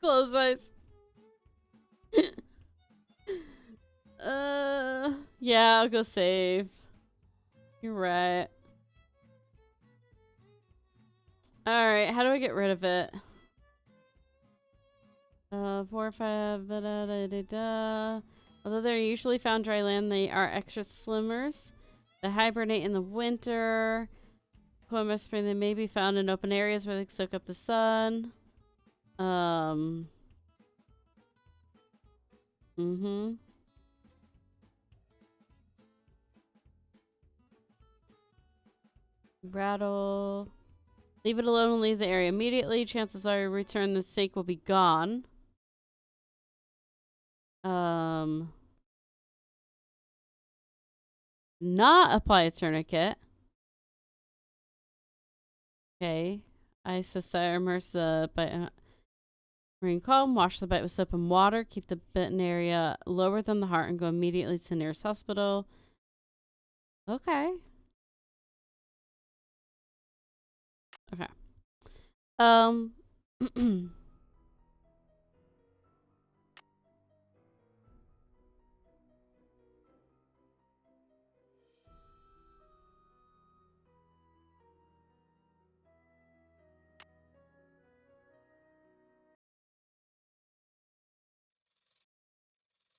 [SPEAKER 1] Close eyes. Yeah, I'll go save. You're right. Alright, how do I get rid of it? 4 or 5, da-da-da-da-da. Although they're usually found dry land, they are extra slimmers. They hibernate in the winter. Coin spring, they may be found in open areas where they soak up the sun. Rattle. Leave it alone and leave the area immediately. Chances are you return the snake will be gone. Not apply a tourniquet. Okay. Ice immerse the bite. Marine calm. Wash the bite with soap and water. Keep the bitten area lower than the heart and go immediately to the nearest hospital. Okay. Okay.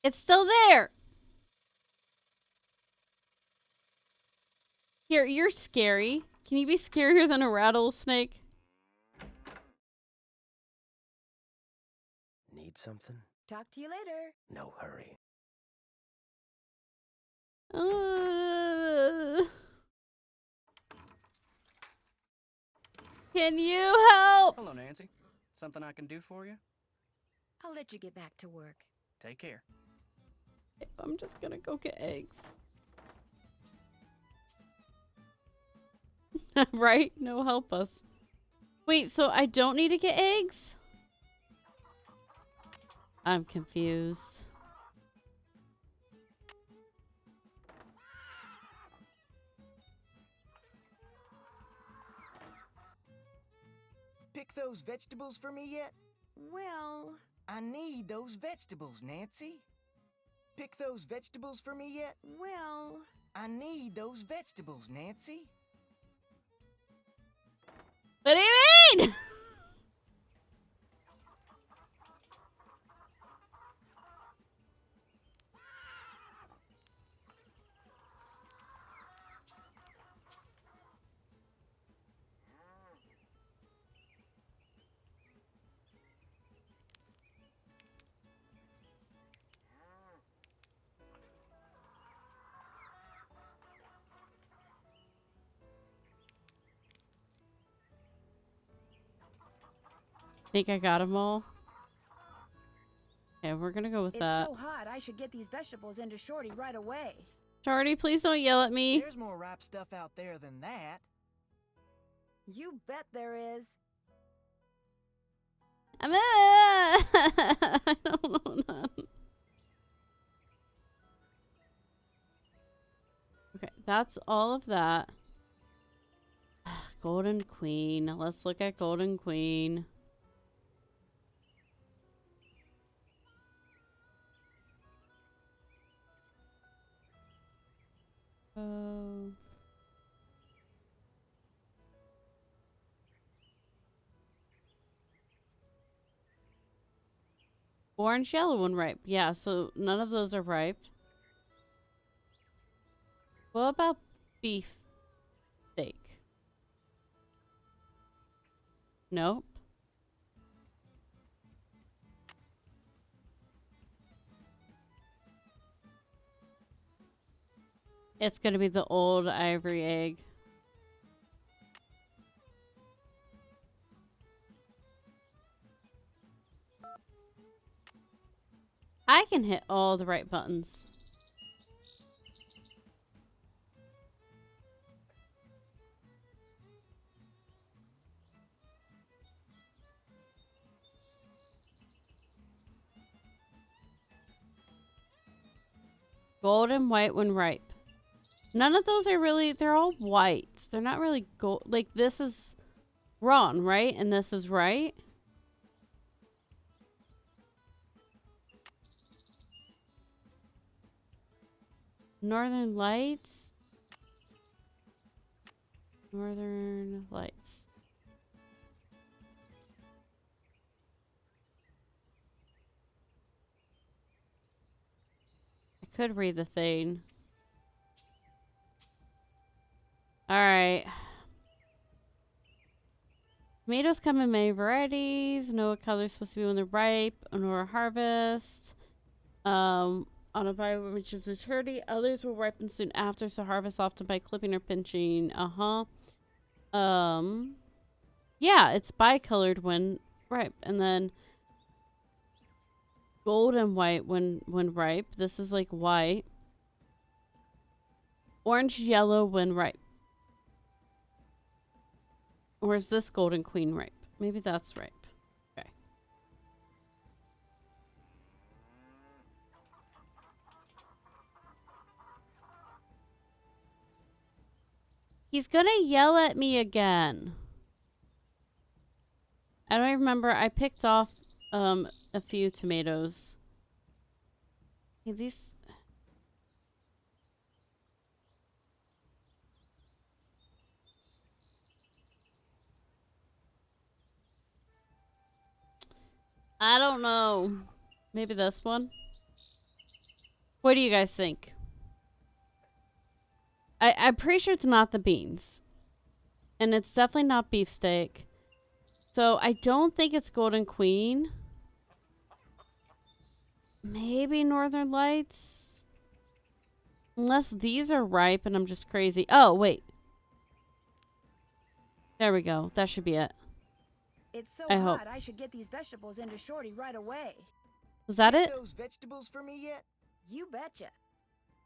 [SPEAKER 1] It's still there. Here, you're scary. Can you be scarier than a rattlesnake?
[SPEAKER 7] Need something?
[SPEAKER 2] Talk to you later.
[SPEAKER 7] No hurry.
[SPEAKER 1] Can you help?
[SPEAKER 5] Hello, Nancy. Something I can do for you?
[SPEAKER 2] I'll let you get back to work.
[SPEAKER 5] Take care.
[SPEAKER 1] I'm just gonna go get eggs. Right? No, help us. Wait, so I don't need to get eggs? I'm confused.
[SPEAKER 6] Pick those vegetables for me yet?
[SPEAKER 2] Well...
[SPEAKER 6] I need those vegetables, Nancy. Pick those vegetables for me yet?
[SPEAKER 2] Well...
[SPEAKER 6] I need those vegetables, Nancy.
[SPEAKER 1] What do you mean? Think I got them all? Okay, we're gonna go with that.
[SPEAKER 2] It's so hot, I should get these vegetables into Shorty right away.
[SPEAKER 1] Shorty, please don't yell at me.
[SPEAKER 6] There's more ripe stuff out there than that.
[SPEAKER 2] You bet there is.
[SPEAKER 1] I don't know that. Okay, that's all of that. Golden Queen. Let's look at Golden Queen. Oh. Orange, yellow, and ripe. Yeah, so none of those are ripe. What about beef steak? Nope. It's gonna be the old ivory egg. I can hit all the right buttons. Golden, white, when ripe. None of those are really, they're all white. They're not really gold. Like this is wrong, right? And this is right. Northern Lights. Northern Lights. I could read the thing. Alright. Tomatoes come in many varieties. Know what color is supposed to be when they're ripe or harvest. On a vine which is maturity. Others will ripen soon after, so harvest often by clipping or pinching. Yeah, it's bicolored when ripe. And then golden white when ripe. This is like white. Orange yellow when ripe. Or is this Golden Queen ripe? Maybe that's ripe. Okay. He's gonna yell at me again. I don't even remember. I picked off a few tomatoes. Okay, these... I don't know. Maybe this one? What do you guys think? I'm pretty sure it's not the beans. And it's definitely not beefsteak. So I don't think it's Golden Queen. Maybe Northern Lights. Unless these are ripe and I'm just crazy. Oh, wait. There we go. That should be it.
[SPEAKER 2] It's so
[SPEAKER 1] I
[SPEAKER 2] hot,
[SPEAKER 1] hope.
[SPEAKER 2] I should get these vegetables into Shorty right away.
[SPEAKER 1] Was that
[SPEAKER 6] Get
[SPEAKER 1] it?
[SPEAKER 6] those vegetables for me yet?
[SPEAKER 2] You betcha.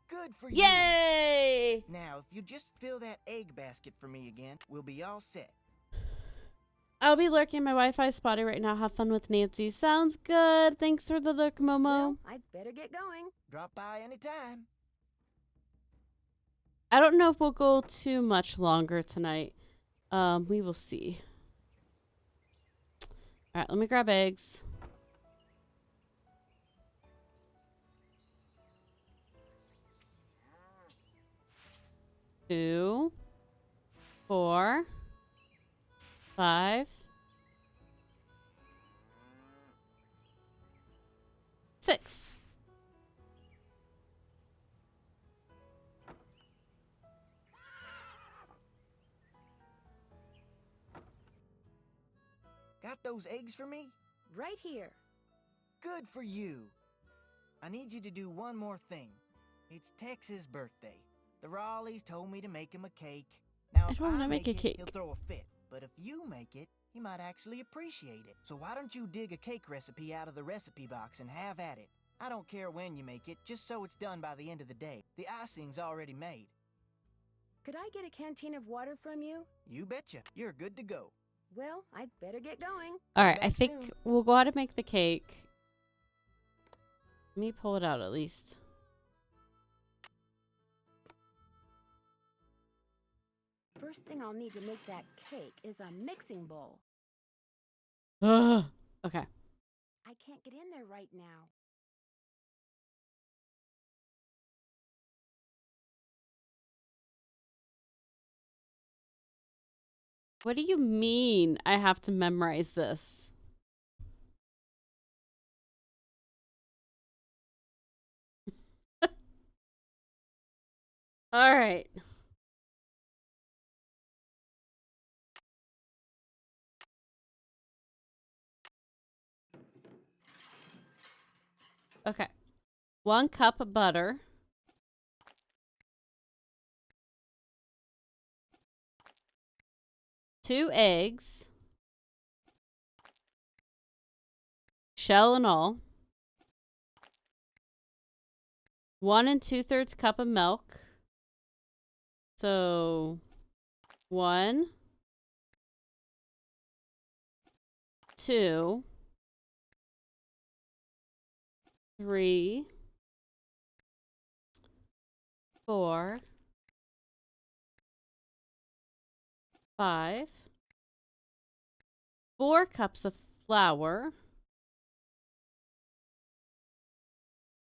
[SPEAKER 6] Good for you.
[SPEAKER 1] Yay!
[SPEAKER 6] Now, if you just fill that egg basket for me again, we'll be all set.
[SPEAKER 1] I'll be lurking my Wi-Fi spotty right now. Have fun with Nancy. Sounds good. Thanks for the lurk, Momo.
[SPEAKER 2] Well, I'd better get going.
[SPEAKER 6] Drop by anytime.
[SPEAKER 1] I don't know if we'll go too much longer tonight. We will see. All right, let me grab eggs. Two, 4, 5, 6.
[SPEAKER 6] Got those eggs for me?
[SPEAKER 2] Right here.
[SPEAKER 6] Good for you. I need you to do one more thing. It's Tex's birthday. The Raleighs told me to make him a cake. Now,
[SPEAKER 1] I
[SPEAKER 6] if
[SPEAKER 1] don't want
[SPEAKER 6] I
[SPEAKER 1] to make a
[SPEAKER 6] it,
[SPEAKER 1] cake.
[SPEAKER 6] he'll throw a fit. But if you make it, he might actually appreciate it. So why don't you dig a cake recipe out of the recipe box and have at it? I don't care when you make it, just so it's done by the end of the day. The icing's already made.
[SPEAKER 2] Could I get a canteen of water from you?
[SPEAKER 6] You betcha. You're good to go.
[SPEAKER 2] Well, I'd better get going.
[SPEAKER 1] All right, I
[SPEAKER 6] back
[SPEAKER 1] think
[SPEAKER 6] soon.
[SPEAKER 1] we'll go out and make the cake. Let me pull it out at least.
[SPEAKER 2] First thing I'll need to make that cake is a mixing bowl.
[SPEAKER 1] Ugh. Okay.
[SPEAKER 2] I can't get in there right now.
[SPEAKER 1] What do you mean I have to memorize this? All right. Okay. 1 cup of butter. 2 eggs. Shell and all. 1 2/3 cup of milk. So 1, 2, 3, 4, 5, 4 cups of flour.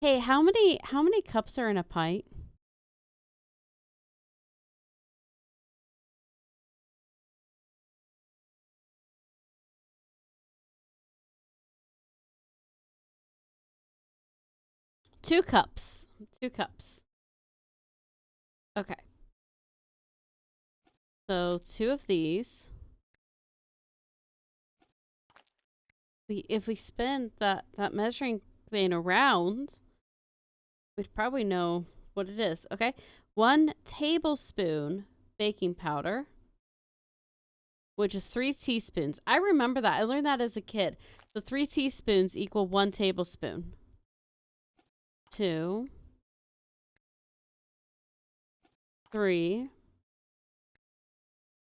[SPEAKER 1] Hey, how many cups are in a pint? Two cups. 2 cups. Okay. So 2 of these. If we spin that measuring thing around, we'd probably know what it is. Okay. 1 tablespoon baking powder, which is 3 teaspoons. I remember that. I learned that as a kid. So 3 teaspoons equal 1 tablespoon. 2, 3,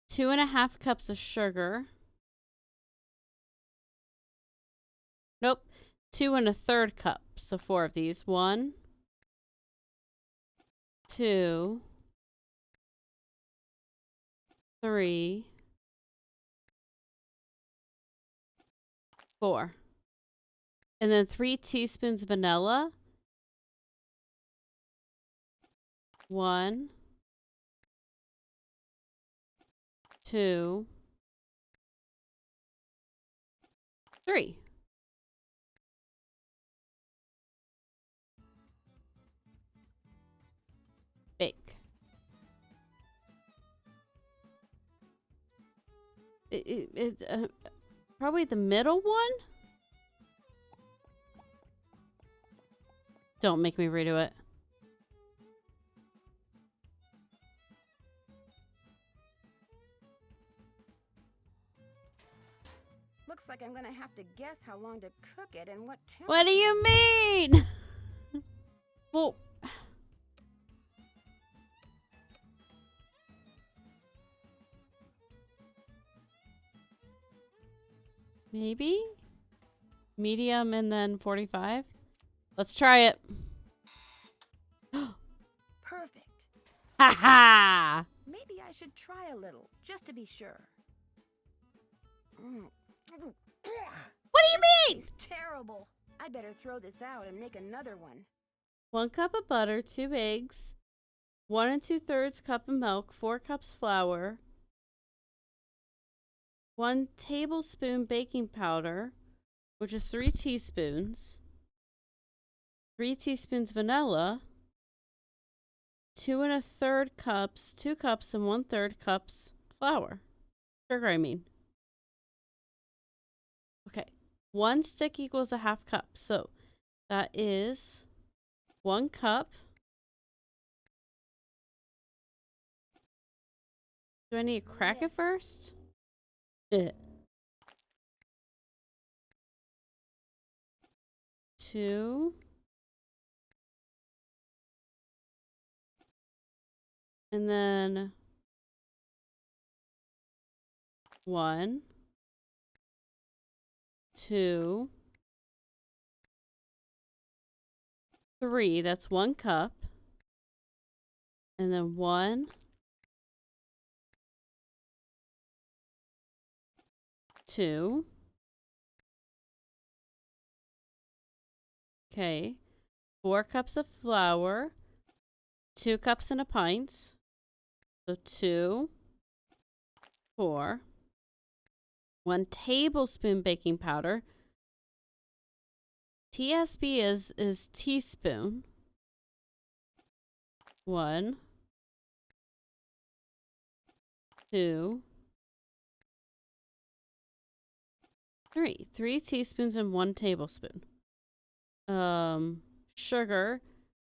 [SPEAKER 1] 2.5 cups of sugar. Nope. 2 1/3 cup. So 4 of these. 1, 2, 3, 4. And then 3 teaspoons vanilla. 1, 2, 3. Probably the middle one? Don't make me redo it.
[SPEAKER 2] Looks like I'm gonna have to guess how long to cook it and what temperature.
[SPEAKER 1] What do you mean? Well, maybe medium and then 45. Let's try it.
[SPEAKER 2] Perfect.
[SPEAKER 1] Ha ha!
[SPEAKER 2] Maybe I should try a little, just to be sure.
[SPEAKER 1] What do you mean?
[SPEAKER 2] It's terrible. I better throw this out and make another one.
[SPEAKER 1] 1 cup of butter, 2 eggs, 1 2/3 cup of milk, 4 cups flour, 1 tablespoon baking powder, which is 3 teaspoons, 3 teaspoons vanilla, 2 1/3 cups, 2 cups and 1/3 cups flour. Sugar, I mean. Okay. 1 stick equals a half cup. So that is 1 cup. Do I need to crack it first? Yeah. 2. And then 1, 2, 3. That's 1 cup. And then 1, 2. Okay. 4 cups of flour. 2 cups and a pint. So 2, 4. 1 tablespoon baking powder. TSB is teaspoon. 1, 2, 3. 3 teaspoons and 1 tablespoon. Sugar.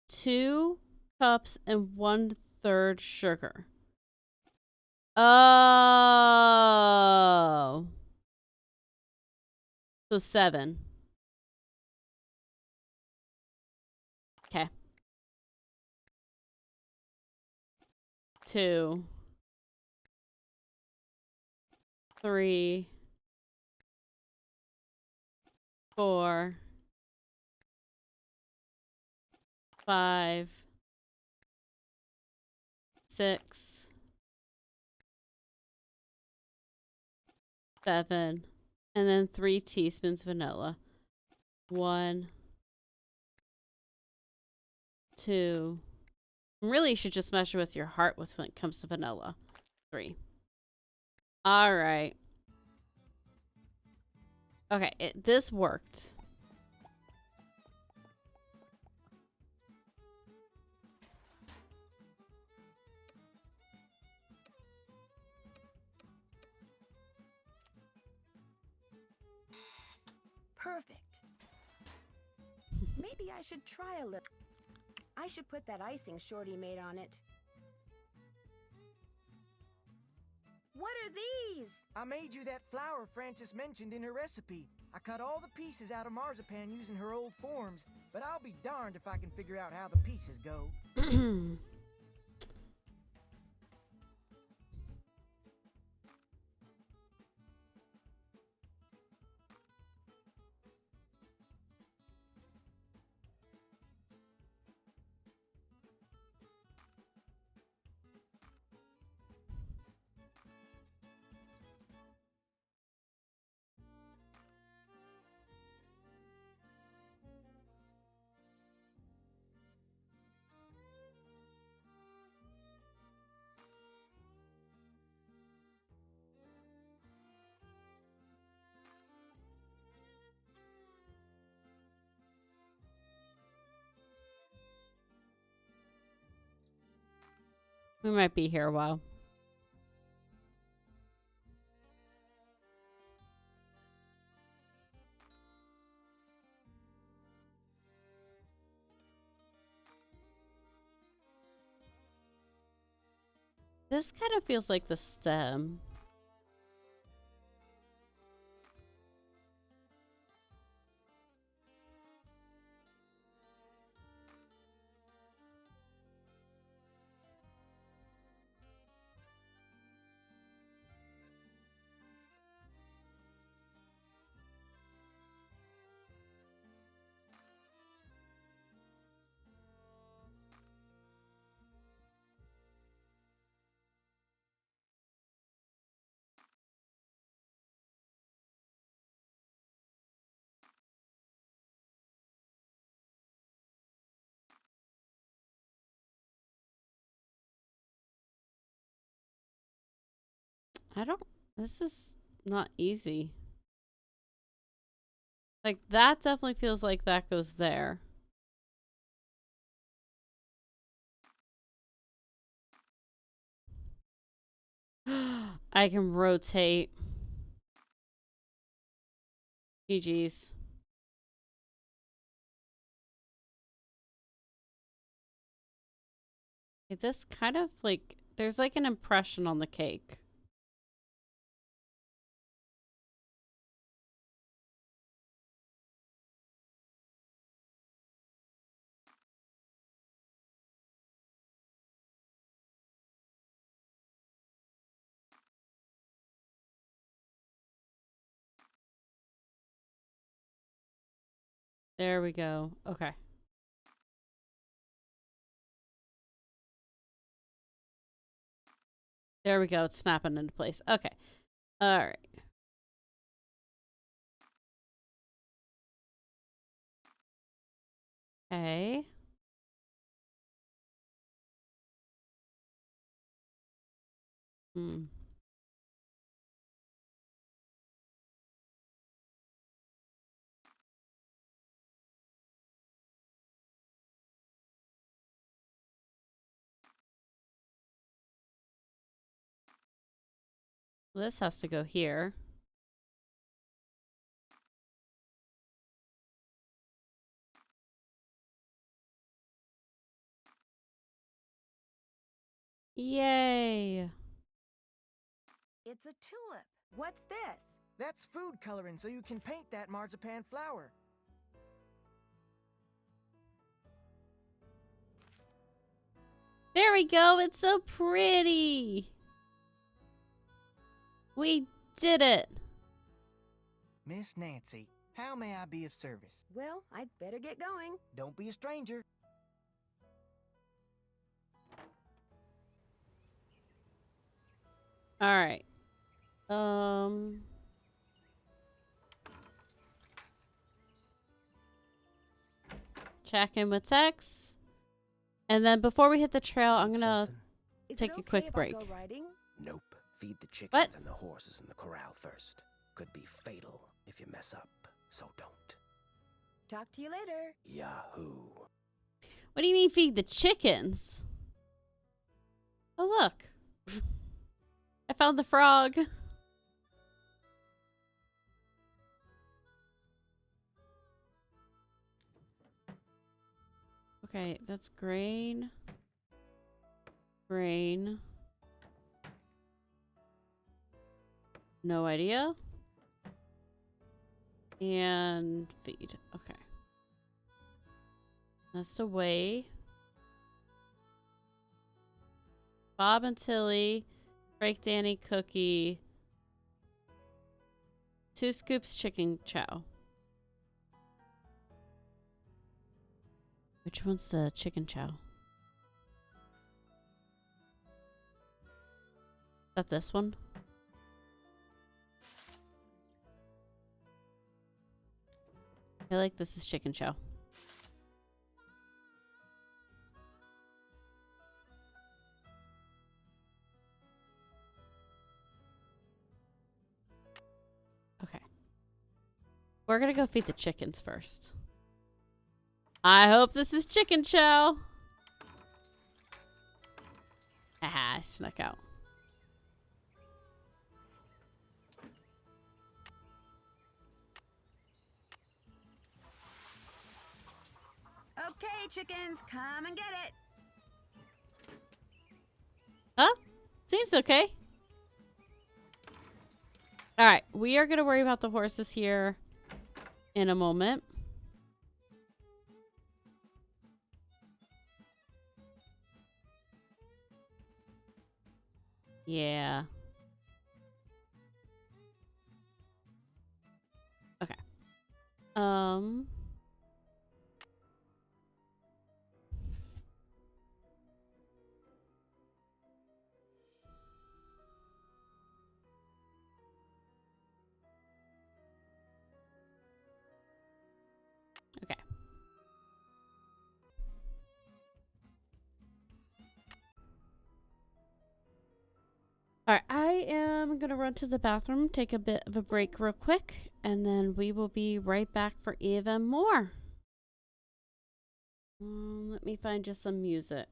[SPEAKER 1] 2 cups and 1/3 sugar. Oh. So 7. Okay. 2, 3, 4, 5, 6, 7, and then 3 teaspoons vanilla. 1, 2. Really, you should just measure with your heart when it comes to vanilla. 3. All right. Okay, this worked.
[SPEAKER 2] Perfect. Maybe I should try a little. I should put that icing Shorty made on it. What are these?
[SPEAKER 6] I made you that flour Frances mentioned in her recipe. I cut all the pieces out of marzipan using her old forms, but I'll be darned if I can figure out how the pieces go.
[SPEAKER 1] We might be here a while. This kind of feels like the stem. This is not easy. Like, that definitely feels like that goes there. I can rotate. GG's. Okay, this kind of like, there's like an impression on the cake. There we go. Okay. There we go. It's snapping into place. Okay. All right. Okay. Hmm. This has to go here. Yay.
[SPEAKER 6] It's a tulip.
[SPEAKER 2] What's this?
[SPEAKER 6] That's food coloring, so you can paint that marzipan flower.
[SPEAKER 1] There we go. It's so pretty. We did it.
[SPEAKER 6] Miss Nancy, how may I be of service?
[SPEAKER 2] Well, I'd better get going.
[SPEAKER 6] Don't be a stranger.
[SPEAKER 1] All right. Check in with Tex. And then before we hit the trail, I'm gonna take a quick break.
[SPEAKER 7] Nope. Feed the chickens and the horses in the corral first. Could be fatal if you mess up, so don't.
[SPEAKER 2] Talk to you later.
[SPEAKER 7] Yahoo.
[SPEAKER 1] What do you mean feed the chickens? Oh, look. I found the frog. Okay, that's grain. Grain. No idea. And feed. Okay. That's the way. Bob and Tilly. Break Danny cookie. 2 scoops chicken chow. Which one's the chicken chow? Is that this one? I feel like this is chicken chow. Okay. We're gonna go feed the chickens first. I hope this is chicken chow. Haha, I snuck out.
[SPEAKER 2] Okay, chickens, come and get it.
[SPEAKER 1] Huh? seems okay. All right, we are going to worry about the horses here in a moment. Yeah. Okay. Okay. All right, I am going to run to the bathroom, take a bit of a break real quick, and then we will be right back for even more. Let me find just some music.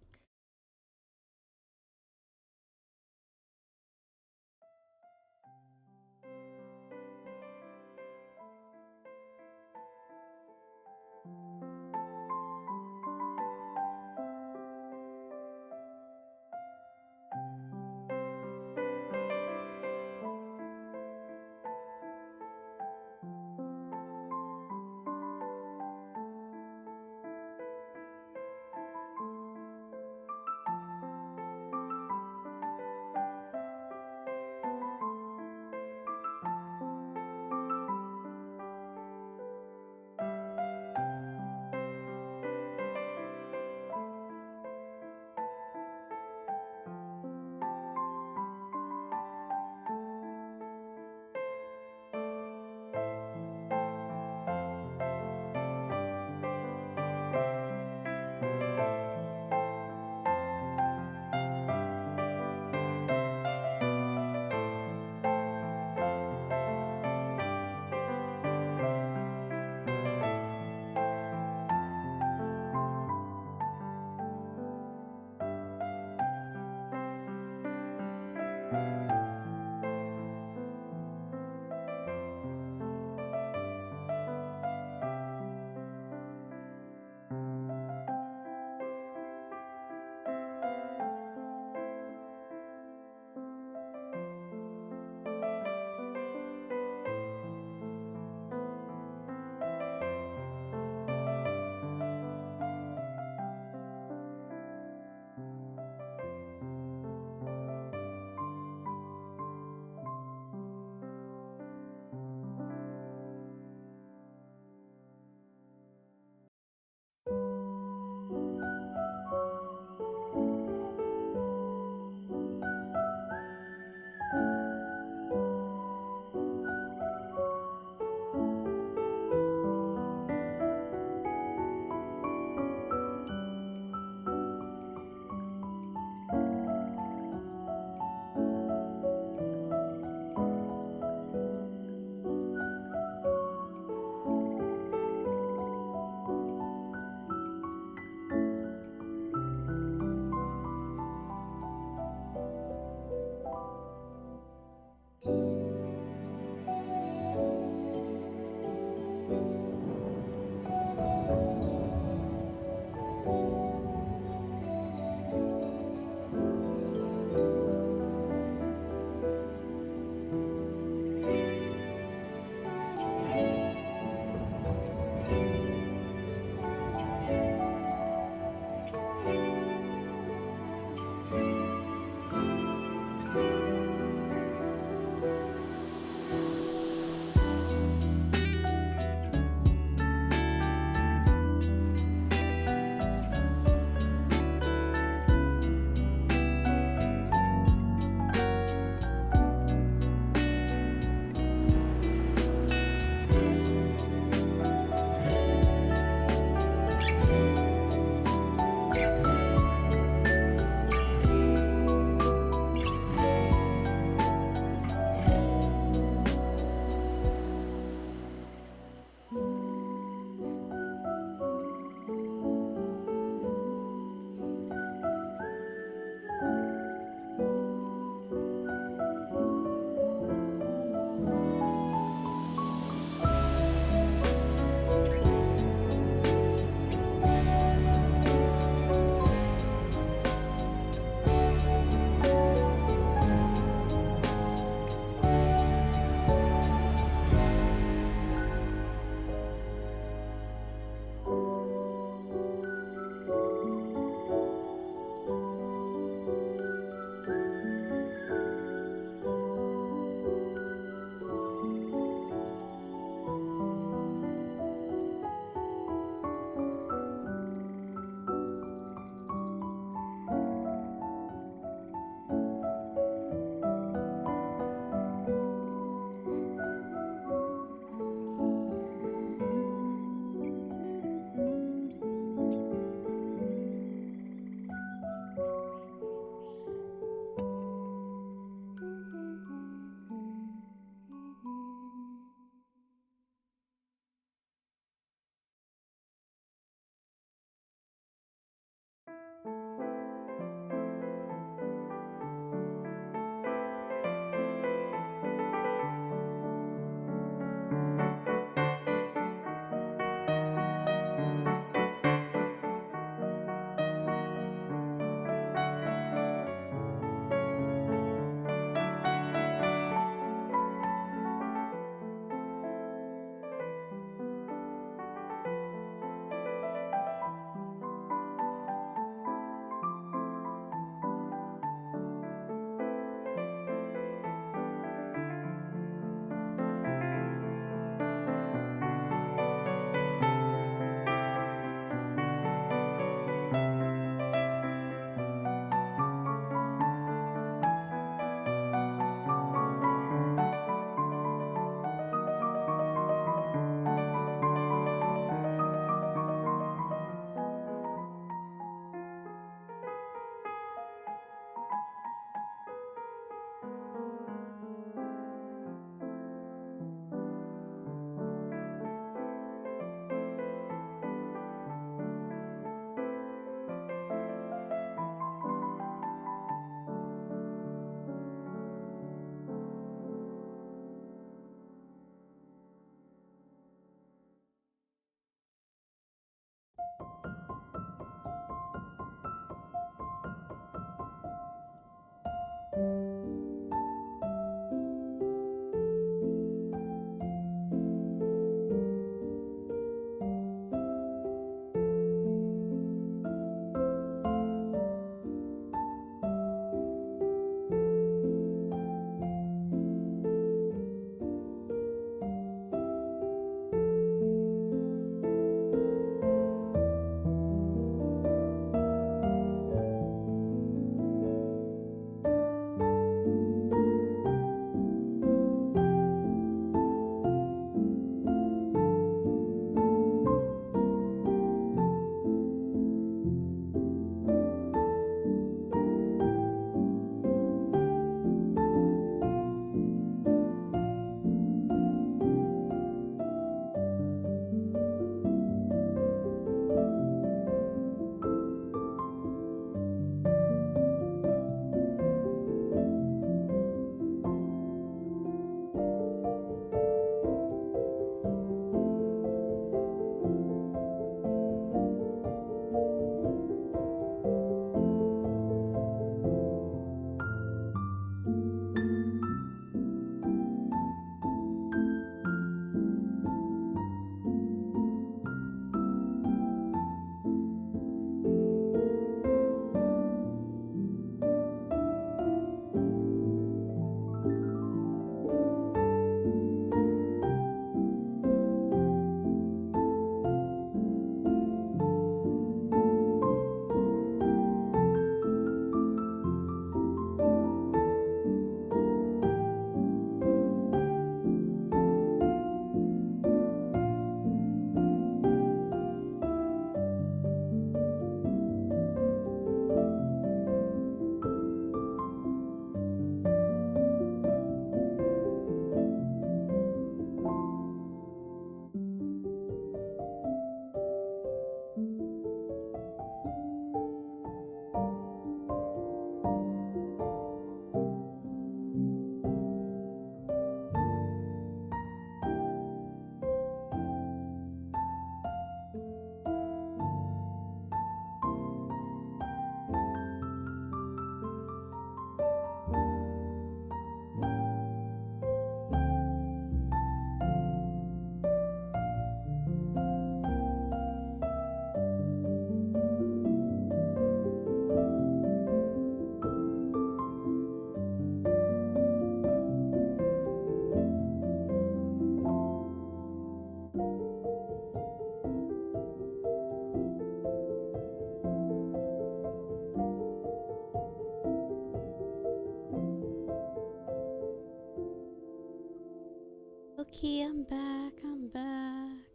[SPEAKER 1] Okay, I'm back. I'm back.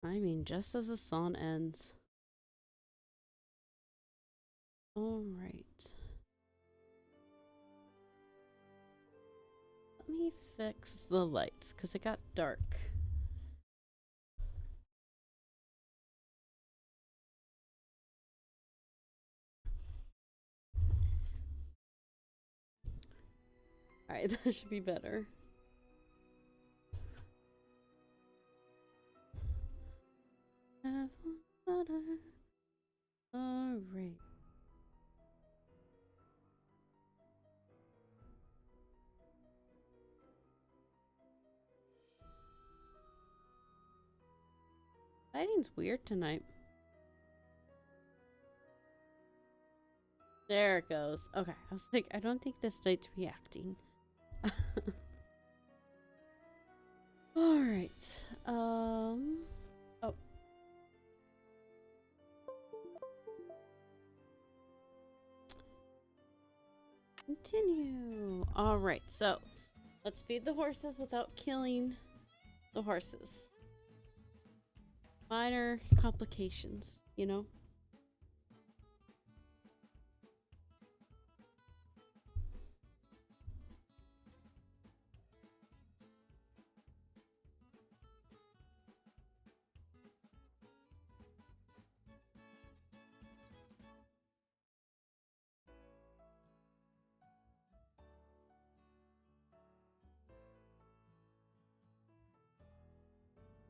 [SPEAKER 1] I mean, just as the song ends. All right. Let me fix the lights because it got dark. All right, that should be better. All right. Lighting's weird tonight. There it goes. Okay, I was like, I don't think this light's reacting. All right. Oh. Continue. All right. So, let's feed the horses without killing the horses. Minor complications, you know?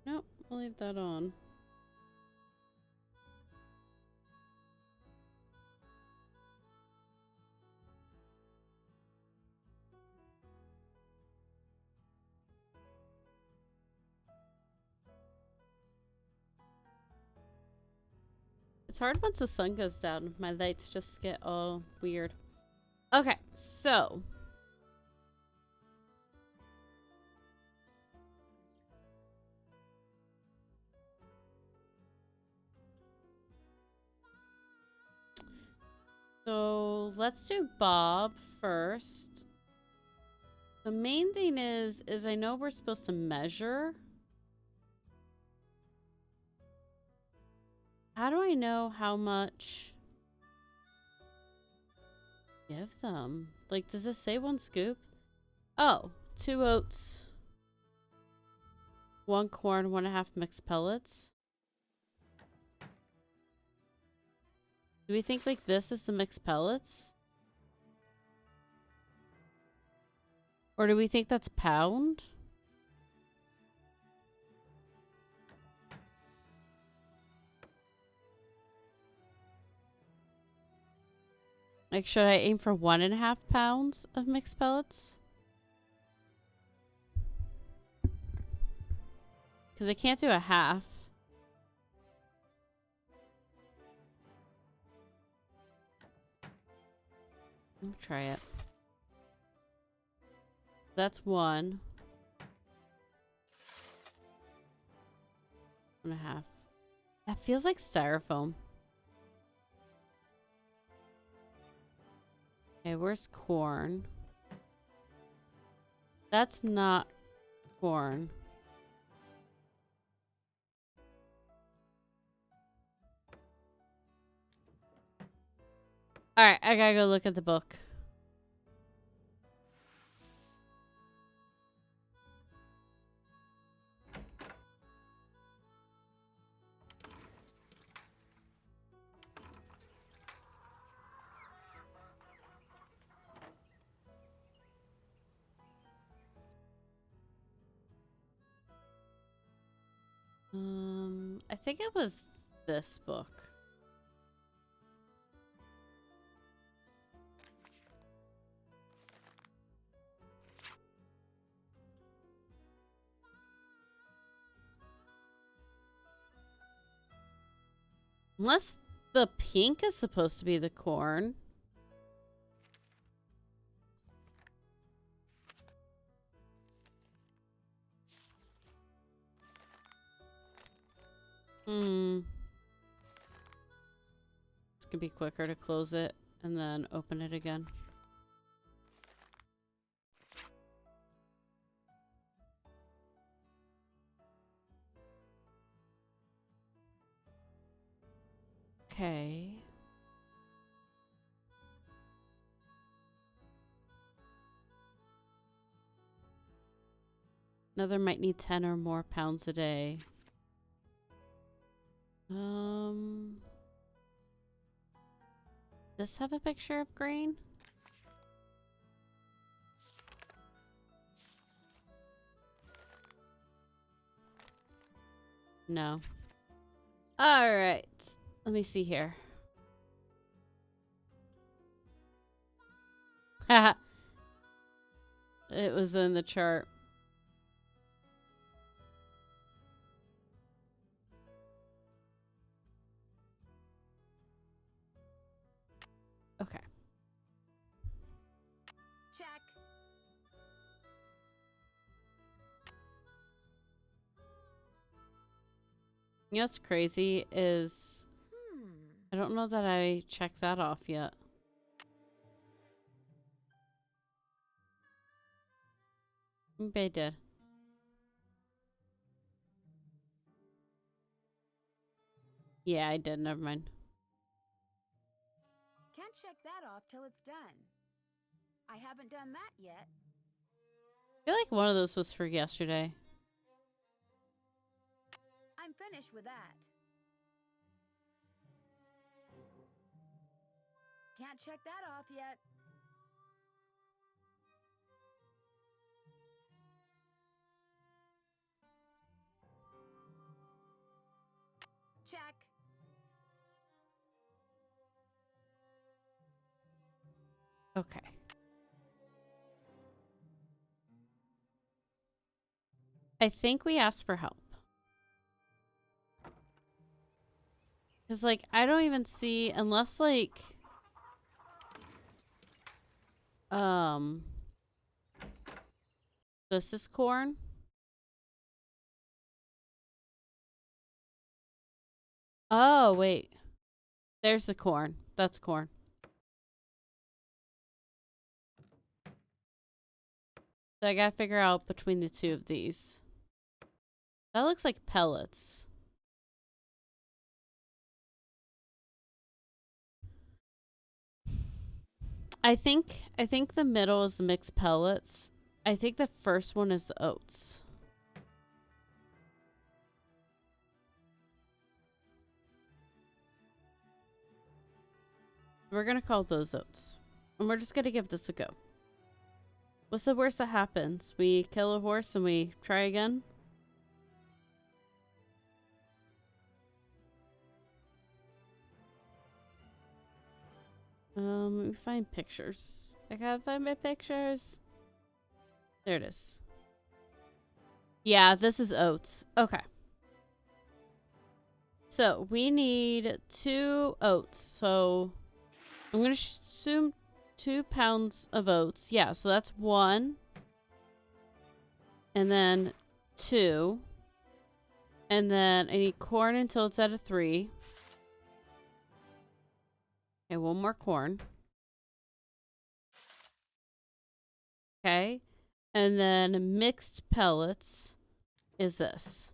[SPEAKER 1] Nope, we'll leave that on. hard once the sun goes down. My lights just get all weird. Okay, so. So let's do Bob first. The main thing is I know we're supposed to measure. How do I know how much give them? Like, does it say 1 scoop? Oh, 2 oats, 1 corn, 1.5 mixed pellets. Do we think like this is the mixed pellets? Or do we think that's pound? Like, should I aim for 1.5 pounds of mixed pellets? Because I can't do a half. Let me try it. That's 1. 1.5. That feels like styrofoam. Okay, where's corn? That's not corn. Alright, I gotta go look at the book. I think it was this book. Unless the pink is supposed to be the corn. It's gonna be quicker to close it and then open it again. Okay. Another might need 10 or more pounds a day. Does this have a picture of grain? No. All right. Let me see here. Haha. It was in the chart. Okay.
[SPEAKER 2] Check.
[SPEAKER 1] You know what's crazy is I don't know that I checked that off yet. Maybe I did. Yeah, I did. Never mind.
[SPEAKER 2] Can't check that off till it's done. I haven't done that yet.
[SPEAKER 1] I feel like one of those was for yesterday.
[SPEAKER 2] I'm finished with that. Can't check that off yet. Check.
[SPEAKER 1] Okay. I think we asked for help. Because, like, I don't even see, unless, like, this is corn. Oh, wait. There's the corn. That's corn. So I gotta figure out between the two of these. That looks like pellets. I think the middle is the mixed pellets. I think the first one is the oats. We're gonna call those oats. And we're just gonna give this a go. What's the worst that happens? We kill a horse and we try again? Let me find pictures. I gotta find my pictures. There it is. Yeah, this is oats. Okay. So we need 2 oats. So I'm gonna assume 2 pounds of oats. Yeah, so that's 1. And then 2. And then I need corn until it's at a 3. Okay, 1 more corn. Okay. And then mixed pellets is this.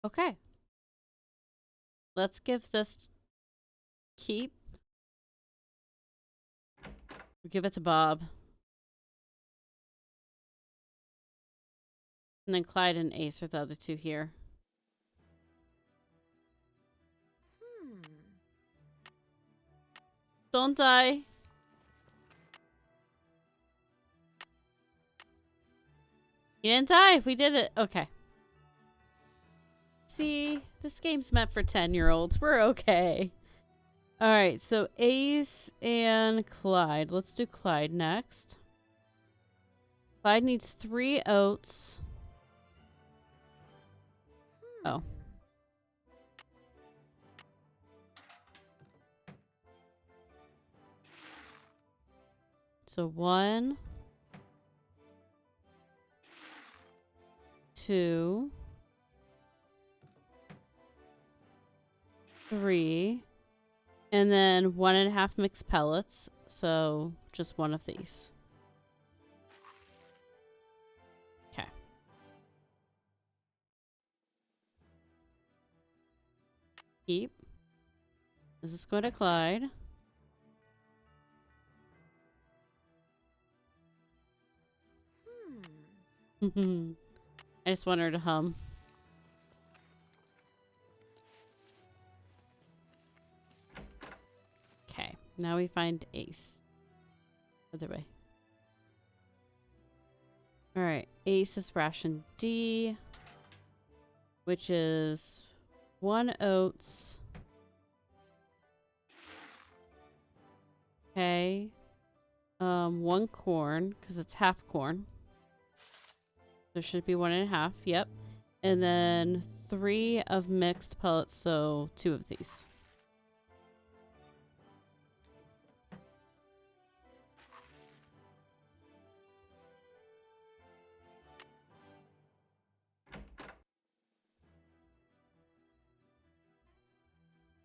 [SPEAKER 1] Okay. Let's give this keep. We'll give it to Bob. And then Clyde and Ace are the other 2 here. Don't die. You didn't die. We did it. Okay. See, this game's meant for 10-year-olds. We're okay. All right, so Ace and Clyde. Let's do Clyde next. Clyde needs 3 oats. Oh. So 1, 2, 3, and then 1.5 mixed pellets. So just 1 of these. Okay. Keep. This is going to Clyde. I just want her to hum. Okay, now we find Ace. Other way. Alright, Ace is ration D, which is 1 oats. Okay. 1 corn, because it's half corn. There should be 1.5. Yep. And then 3 of mixed pellets, so 2 of these.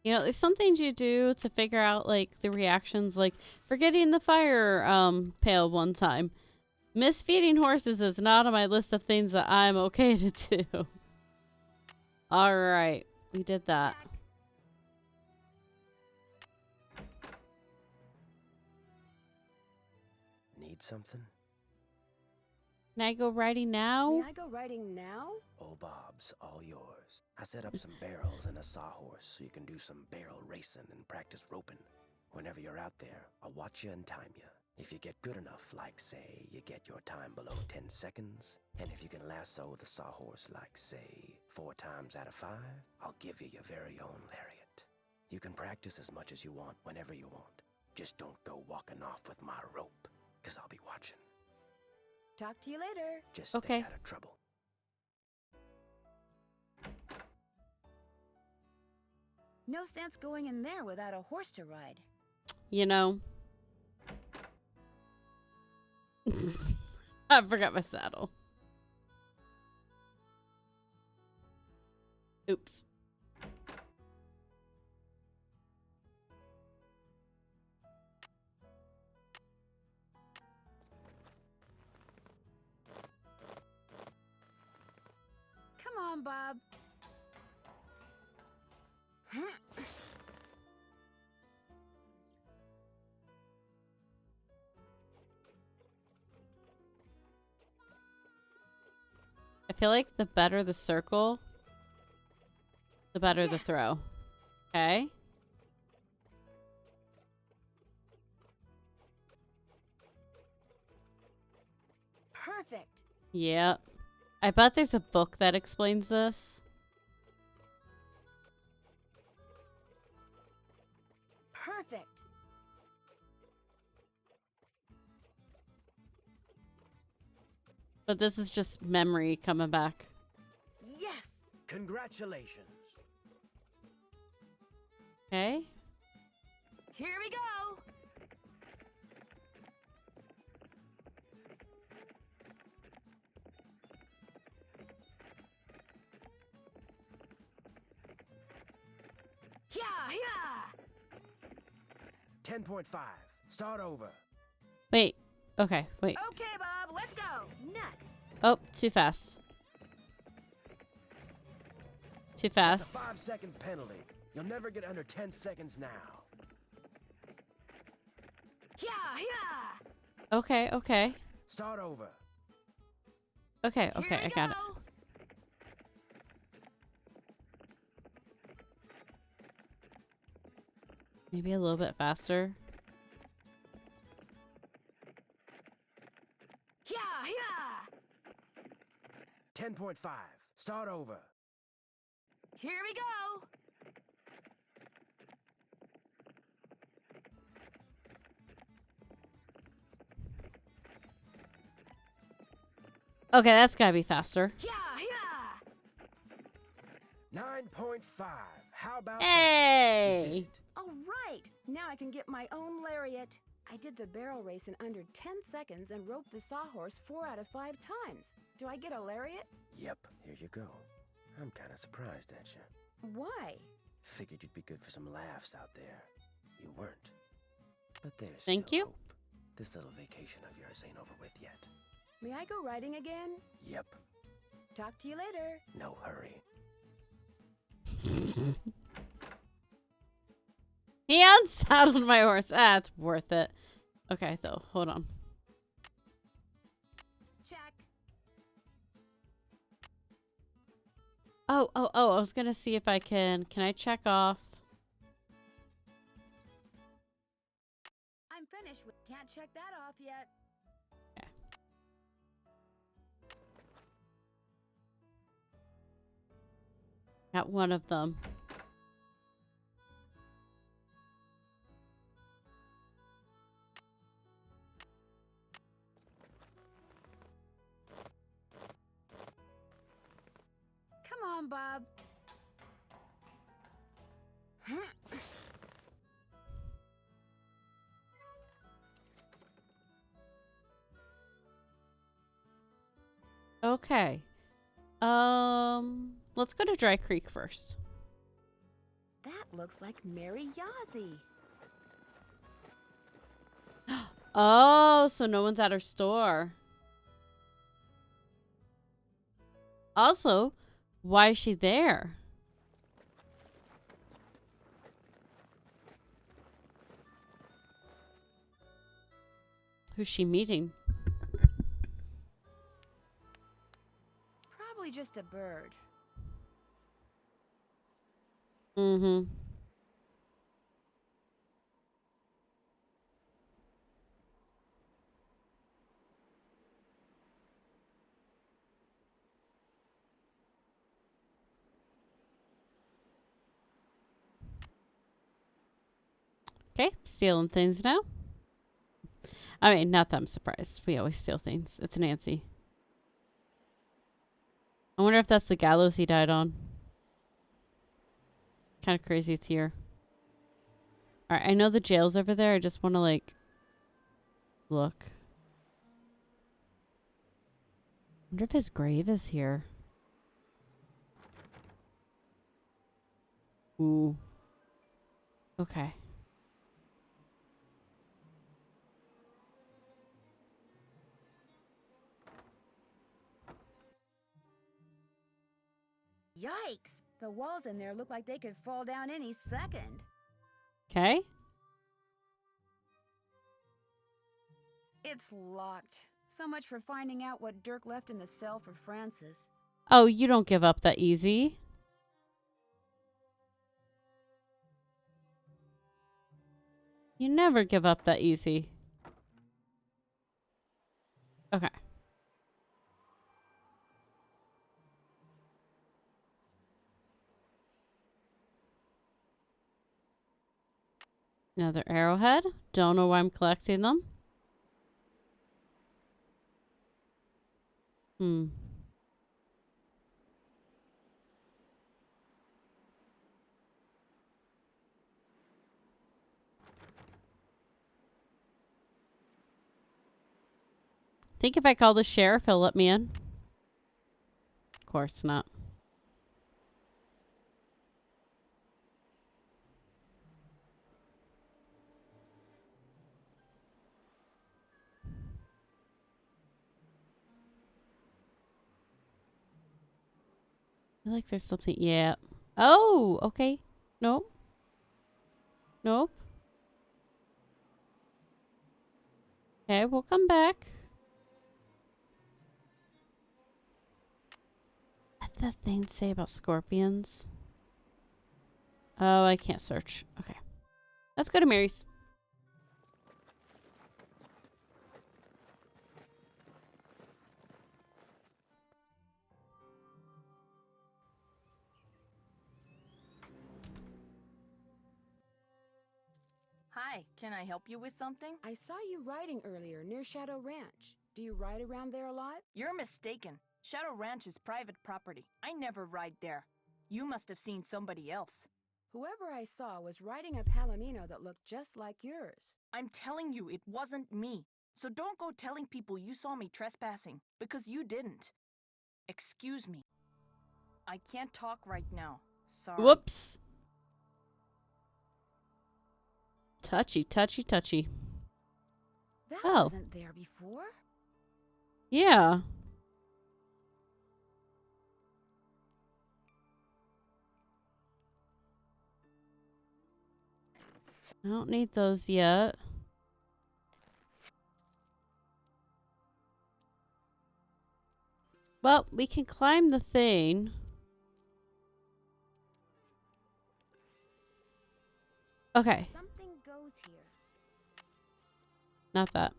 [SPEAKER 1] You know, there's some things you do to figure out, like, the reactions, like forgetting the fire pail one time. Misfeeding horses is not on my list of things that I'm okay to do. Alright, we did that.
[SPEAKER 7] Need something?
[SPEAKER 1] Can I go riding now?
[SPEAKER 2] May I go riding now?
[SPEAKER 7] Old Bob's all yours. I set up some barrels and a sawhorse so you can do some barrel racing and practice roping. Whenever you're out there, I'll watch you and time you. If you get good enough, like, say, you get your time below 10 seconds, and if you can lasso the sawhorse, like, say, 4 times out of 5, I'll give you your very own lariat. You can practice as much as you want whenever you want. Just don't go walking off with my rope, 'cause I'll be watching.
[SPEAKER 2] Talk to you later.
[SPEAKER 7] Just stay
[SPEAKER 1] Okay.
[SPEAKER 7] out of trouble.
[SPEAKER 2] No sense going in there without a horse to ride.
[SPEAKER 1] You know. I forgot my saddle. Oops.
[SPEAKER 2] Come on, Bob.
[SPEAKER 1] I feel like the better the circle, the better the throw. Okay.
[SPEAKER 2] Perfect.
[SPEAKER 1] Yep. I bet there's a book that explains this.
[SPEAKER 2] Perfect.
[SPEAKER 1] But this is just memory coming back.
[SPEAKER 2] Yes.
[SPEAKER 7] Congratulations.
[SPEAKER 1] Okay.
[SPEAKER 2] Here we go. Yeah.
[SPEAKER 7] 10.5. Start over.
[SPEAKER 1] Wait. Okay. Wait.
[SPEAKER 2] Okay, Bob. Let's go. Nuts.
[SPEAKER 1] Oh, too fast. Too
[SPEAKER 7] That's
[SPEAKER 1] fast.
[SPEAKER 7] a 5-second penalty. You'll never get under 10 seconds now.
[SPEAKER 2] Yeah.
[SPEAKER 1] Okay. Okay.
[SPEAKER 7] Start over.
[SPEAKER 1] Okay. Okay. I got it. Maybe a little bit faster.
[SPEAKER 2] Yeah.
[SPEAKER 7] 10.5. Start over.
[SPEAKER 2] Here we go.
[SPEAKER 1] Okay, that's gotta be faster.
[SPEAKER 2] Yeah.
[SPEAKER 7] 9.5. How about
[SPEAKER 1] Hey!
[SPEAKER 2] All right. Now I can get my own lariat. I did the barrel race in under 10 seconds and roped the sawhorse 4 out of 5 times. Do I get a lariat?
[SPEAKER 7] Yep, here you go. I'm kind of surprised at you.
[SPEAKER 2] Why?
[SPEAKER 7] Figured you'd be good for some laughs out there. You weren't. But there's
[SPEAKER 1] Thank
[SPEAKER 7] still
[SPEAKER 1] you.
[SPEAKER 7] hope. This little vacation of yours ain't over with yet.
[SPEAKER 2] May I go riding again?
[SPEAKER 7] Yep,
[SPEAKER 2] Talk to you later.
[SPEAKER 7] no hurry.
[SPEAKER 1] He unsaddled my horse. Ah, it's worth it. Okay, though. Hold on.
[SPEAKER 2] Check.
[SPEAKER 1] Oh. I was gonna see if I can. Can I check off?
[SPEAKER 2] I'm finished with. Can't check that off yet.
[SPEAKER 1] Okay. Got one of them.
[SPEAKER 2] Come on, Bob.
[SPEAKER 1] Okay. Let's go to Dry Creek first.
[SPEAKER 2] That looks like Mary Yazzie.
[SPEAKER 1] Oh, so no one's at her store. Also, why is she there? Who's she meeting?
[SPEAKER 2] Probably just a bird.
[SPEAKER 1] Mm-hmm. Okay, stealing things now. I mean, not that I'm surprised. We always steal things. It's Nancy. I wonder if that's the gallows he died on. Kind of crazy it's here. Alright, I know the jail's over there. I just want to, like, look. I wonder if his grave is here. Ooh. Okay.
[SPEAKER 2] Yikes! The walls in there look like they could fall down any second.
[SPEAKER 1] Okay.
[SPEAKER 2] It's locked. So much for finding out what Dirk left in the cell for Francis.
[SPEAKER 1] Oh, you don't give up that easy. You never give up that easy. Okay. Another arrowhead. Don't know why I'm collecting them. Think if I call the sheriff, he'll let me in. Of course not. I feel like there's something. Yeah. Oh, okay. Nope. Nope. Okay, we'll come back. What did that thing say about scorpions? Oh, I can't search. Okay. Let's go to Mary's.
[SPEAKER 12] Hi, can I help you with something?
[SPEAKER 2] I saw you riding earlier near Shadow Ranch. Do you ride around there a lot?
[SPEAKER 12] You're mistaken. Shadow Ranch is private property. I never ride there. You must have seen somebody else.
[SPEAKER 2] Whoever I saw was riding a palomino that looked just like yours.
[SPEAKER 12] I'm telling you, it wasn't me. So don't go telling people you saw me trespassing, because you didn't. Excuse me. I can't talk right now. Sorry.
[SPEAKER 1] Whoops. Touchy, touchy, touchy.
[SPEAKER 2] That
[SPEAKER 1] Oh.
[SPEAKER 2] wasn't there before.
[SPEAKER 1] Yeah. I don't need those yet. Well, we can climb the thing. Okay.
[SPEAKER 2] Something goes here.
[SPEAKER 1] Not that.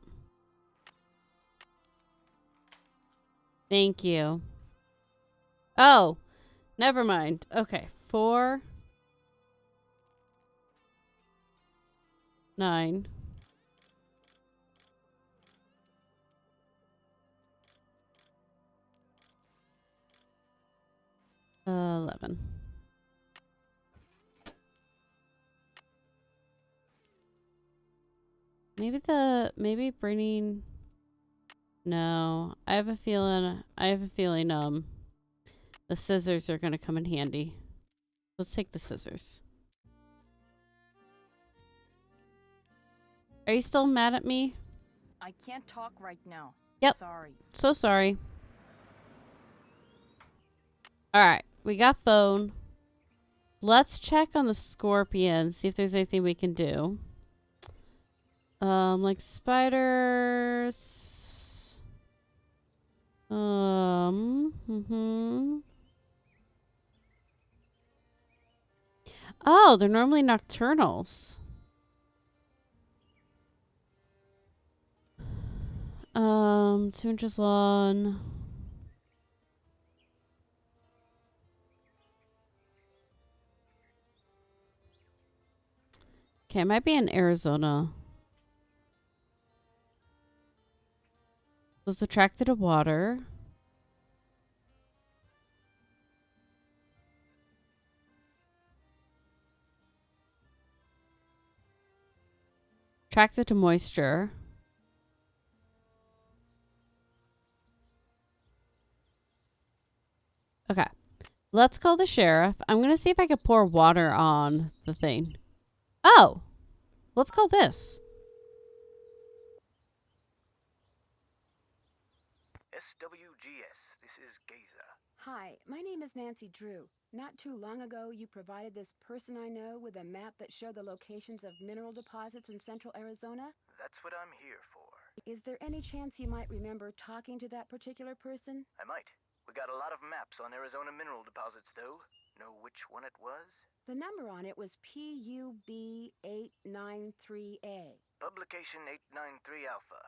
[SPEAKER 1] Thank you. Oh, never mind. Okay. 4, 9. Uh, 11. Maybe bringing. No, I have a feeling the scissors are gonna come in handy. Let's take the scissors. Are you still mad at me?
[SPEAKER 12] I can't talk right now.
[SPEAKER 1] Yep.
[SPEAKER 12] Sorry.
[SPEAKER 1] So sorry. Alright, we got phone. Let's check on the scorpion, see if there's anything we can do. Like spiders. Oh, they're normally nocturnals. 2 inches long. Okay, it might be in Arizona. Was attracted to water. Attracted to moisture. Okay. Let's call the sheriff. I'm going to see if I can pour water on the thing. Oh! Let's call this.
[SPEAKER 4] SWGS, this is Geza.
[SPEAKER 2] Hi, my name is Nancy Drew. Not too long ago, you provided this person I know with a map that showed the locations of mineral deposits in central Arizona.
[SPEAKER 4] That's what I'm here for.
[SPEAKER 2] Is there any chance you might remember talking to that particular person?
[SPEAKER 4] I might. We got a lot of maps on Arizona mineral deposits, though. Know which one it was?
[SPEAKER 2] The number on it was PUB893A.
[SPEAKER 4] Publication 893 Alpha.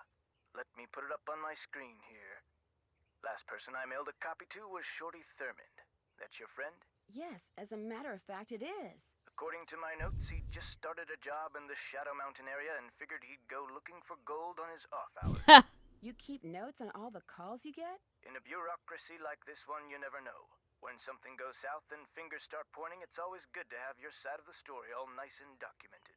[SPEAKER 4] Let me put it up on my screen here. Last person I mailed a copy to was Shorty Thurmond. That's your friend?
[SPEAKER 2] Yes, as a matter of fact, it is.
[SPEAKER 4] According to my notes, he just started a job in the Shadow Mountain area and figured he'd go looking for gold on his off hours.
[SPEAKER 2] You keep notes on all the calls you get?
[SPEAKER 4] In a bureaucracy like this one, you never know. When something goes south and fingers start pointing, it's always good to have your side of the story all nice and documented.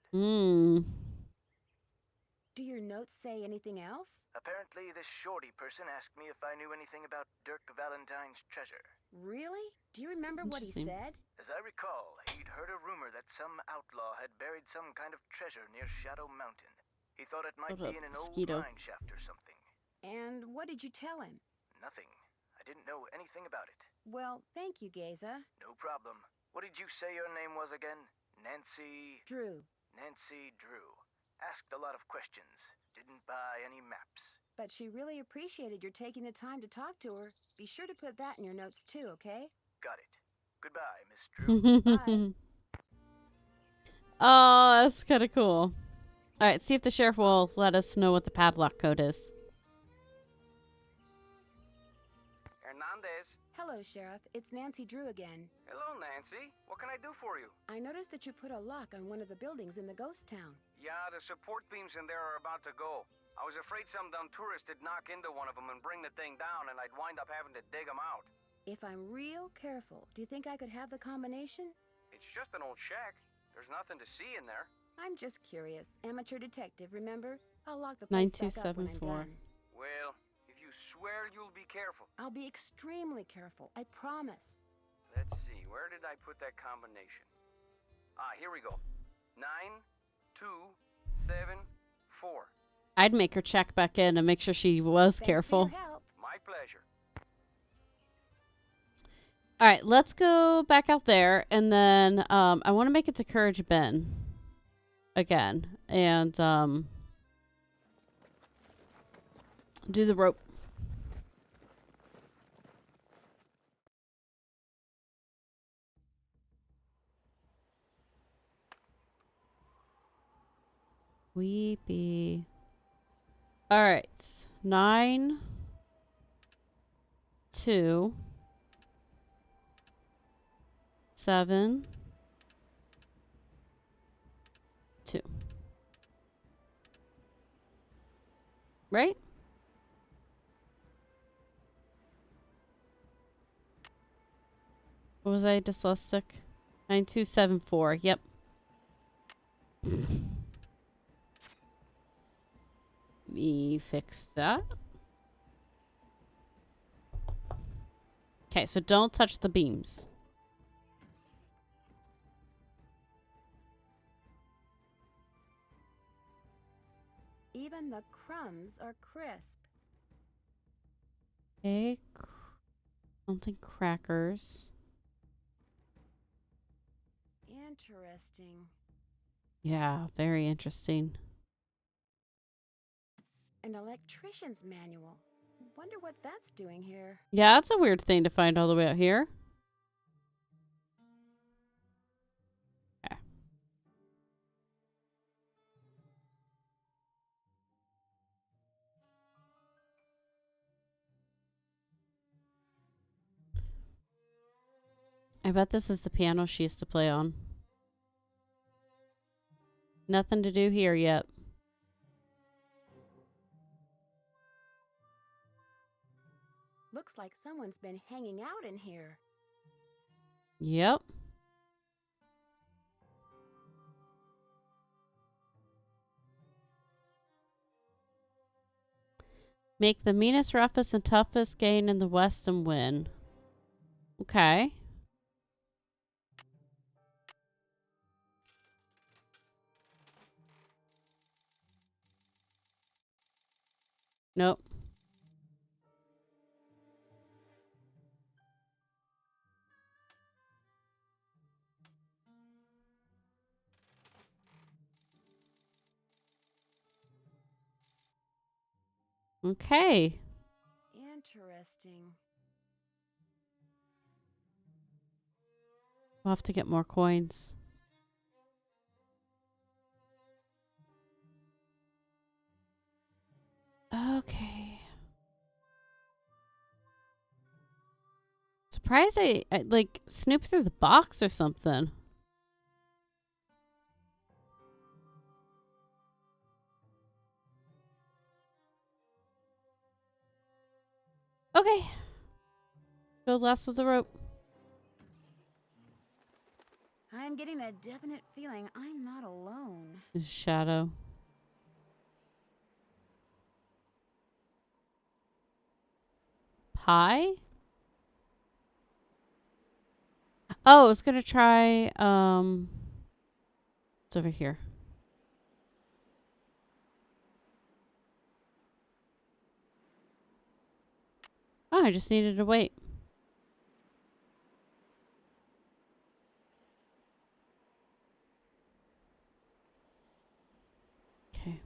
[SPEAKER 2] Do your notes say anything else?
[SPEAKER 4] Apparently, this Shorty person asked me if I knew anything about Dirk Valentine's treasure.
[SPEAKER 2] Really? Do you remember what he said?
[SPEAKER 4] As I recall, he'd heard a rumor that some outlaw had buried some kind of treasure near Shadow Mountain. He thought it might be in an old mine shaft or something.
[SPEAKER 2] And what did you tell him?
[SPEAKER 4] Nothing. I didn't know anything about it.
[SPEAKER 2] Well, thank you, Geza.
[SPEAKER 4] No problem. What did you say your name was again? Nancy...
[SPEAKER 2] Drew.
[SPEAKER 4] Nancy Drew. Asked a lot of questions. Didn't buy any maps.
[SPEAKER 2] But she really appreciated your taking the time to talk to her. Be sure to put that in your notes too, okay?
[SPEAKER 4] Got it. Goodbye, Miss Drew.
[SPEAKER 2] Bye.
[SPEAKER 1] Oh, that's kind of cool. All right, see if the sheriff will let us know what the padlock code is.
[SPEAKER 9] Hernandez.
[SPEAKER 2] Hello, Sheriff. It's Nancy Drew again.
[SPEAKER 9] Hello, Nancy. What can I do for you?
[SPEAKER 2] I noticed that you put a lock on one of the buildings in the ghost town.
[SPEAKER 9] Yeah, the support beams in there are about to go. I was afraid some dumb tourist would knock into one of them and bring the thing down, and I'd wind up having to dig them out.
[SPEAKER 2] If I'm real careful, do you think I could have the combination?
[SPEAKER 9] It's just an old shack. There's nothing to see in there.
[SPEAKER 2] I'm just curious. Amateur detective, remember? I'll lock the place back up when I'm
[SPEAKER 1] 9274.
[SPEAKER 2] done.
[SPEAKER 9] Well, if you swear you'll be careful.
[SPEAKER 2] I'll be extremely careful. I promise.
[SPEAKER 9] Let's see, where did I put that combination? Ah, here we go. 9, 2, 7, 4.
[SPEAKER 1] I'd make her check back in and make sure she was careful.
[SPEAKER 2] For your help.
[SPEAKER 9] My pleasure.
[SPEAKER 1] All right, let's go back out there, and then I want to make it to Courage Ben again, and do the rope. Weepy. All right, 9, 2, 7, 2. Right? What was I dyslexic? 9274. Yep. Me fix that. Okay, so don't touch the beams.
[SPEAKER 2] Even the crumbs are crisp.
[SPEAKER 1] Okay, something crackers.
[SPEAKER 2] Interesting.
[SPEAKER 1] Yeah, very interesting.
[SPEAKER 2] An electrician's manual. Wonder what that's doing here.
[SPEAKER 1] Yeah, that's a weird thing to find all the way out here. Okay. I bet this is the piano she used to play on. Nothing to do here yet.
[SPEAKER 2] looks like someone's been hanging out in here.
[SPEAKER 1] Yep. Make the meanest, roughest, and toughest gain in the West and win. Okay. Nope. Okay.
[SPEAKER 2] Interesting.
[SPEAKER 1] We'll have to get more coins. Okay. Surprised I like snooped through the box or something. Okay. Go last of the rope.
[SPEAKER 2] I'm getting the definite feeling I'm not alone.
[SPEAKER 1] Shadow. Pie? Oh, I was gonna try it's over here. Oh, I just needed to wait. Okay.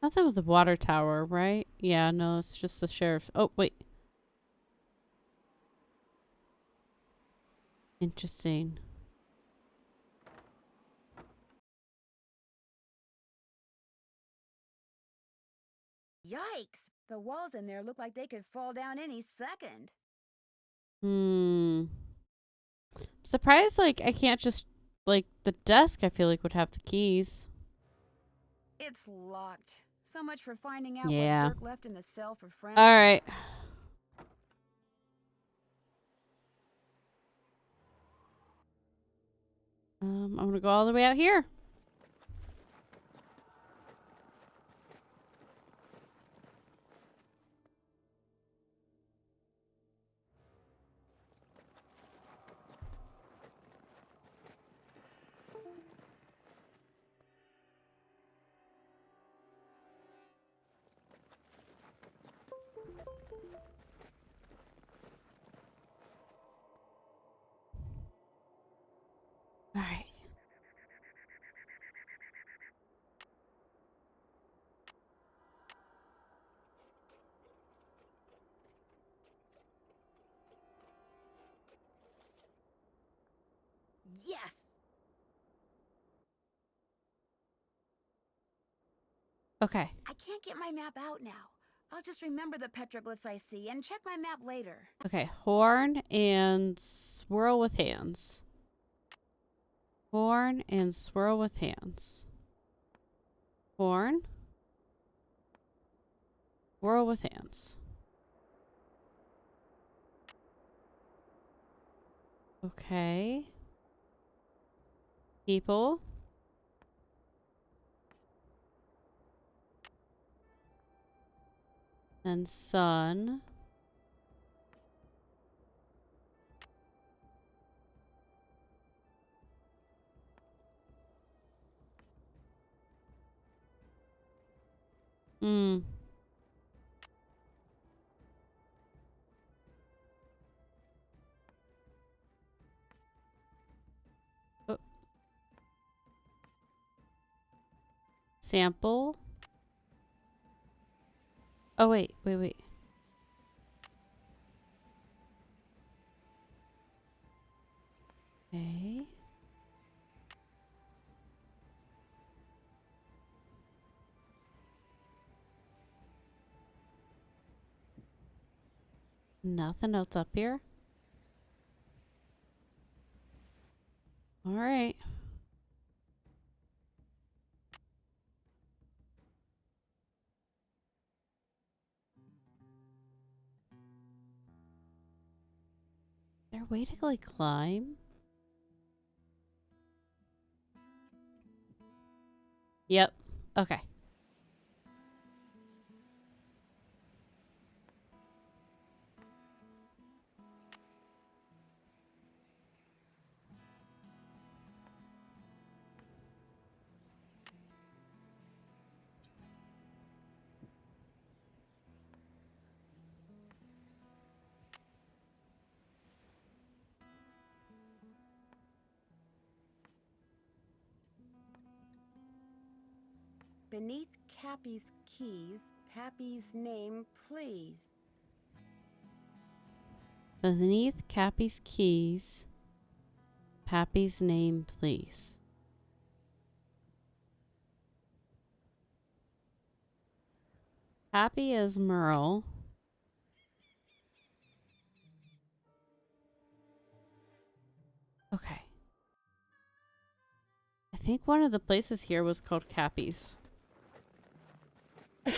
[SPEAKER 1] Nothing with the water tower, right? Yeah, no, it's just the sheriff. Oh, wait. Interesting.
[SPEAKER 2] Yikes! The walls in there look like they could fall down any second.
[SPEAKER 1] Surprised, like, I can't just, like, the desk, I feel like, would have the keys.
[SPEAKER 2] It's locked. So much for finding out what
[SPEAKER 1] Yeah.
[SPEAKER 2] Dirk left in the cell for Francis.
[SPEAKER 1] All right. I'm gonna go all the way out here. All right.
[SPEAKER 2] Yes!
[SPEAKER 1] Okay.
[SPEAKER 2] I can't get my map out now. I'll just remember the petroglyphs I see and check my map later.
[SPEAKER 1] Okay. Horn and swirl with hands. Horn and swirl with hands. Horn. Swirl with hands. Okay. People. And sun. Hmm. Oh. Sample. Oh, wait. Wait. Okay. Nothing else up here. All right. a way to like climb? Yep. Okay.
[SPEAKER 2] Beneath Cappy's keys, Pappy's name, please.
[SPEAKER 1] Beneath Cappy's keys, Pappy's name, please. Pappy is Merle. Okay. I think one of the places here was called Cappy's. I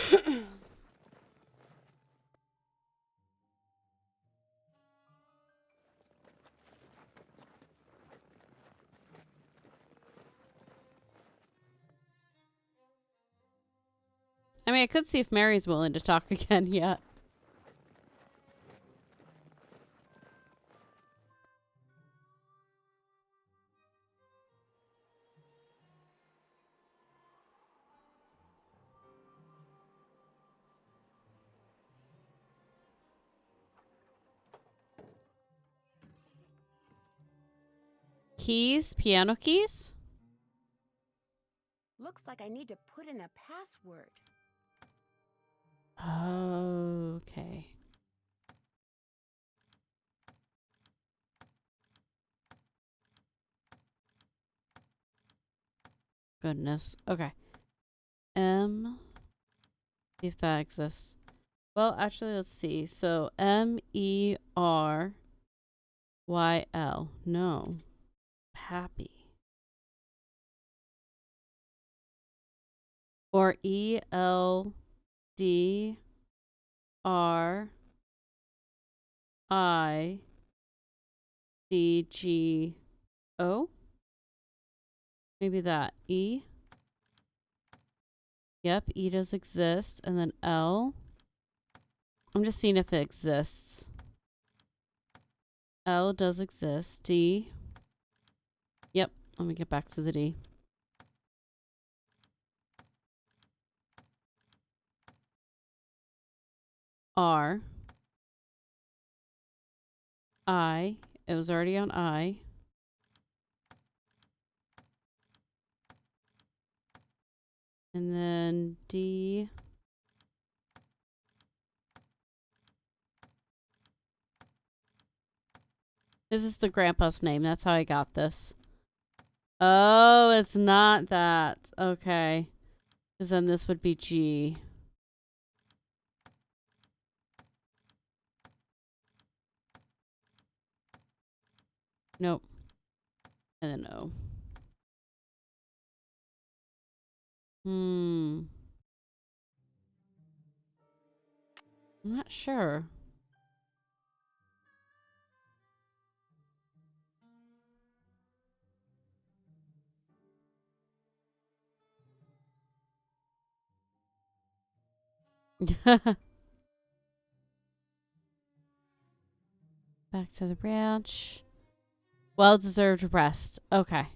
[SPEAKER 1] mean, I could see if Mary's willing to talk again yet. Keys? Piano keys?
[SPEAKER 2] Looks like I need to put in a password.
[SPEAKER 1] Okay. Goodness. Okay. See if that exists. Well, actually, let's see. So, Meryl. No. Happy. Or ELDRICHO? Maybe that. E? Yep, E does exist. And then L. I'm just seeing if it exists. L does exist. D. Yep, let me get back to the D. R. I. It was already on I. And then D. This is the grandpa's name. That's how I got this. Oh, it's not that. Okay. Because then this would be G. Nope. And then O. I'm not sure. Back to the ranch. Well-deserved rest. Okay.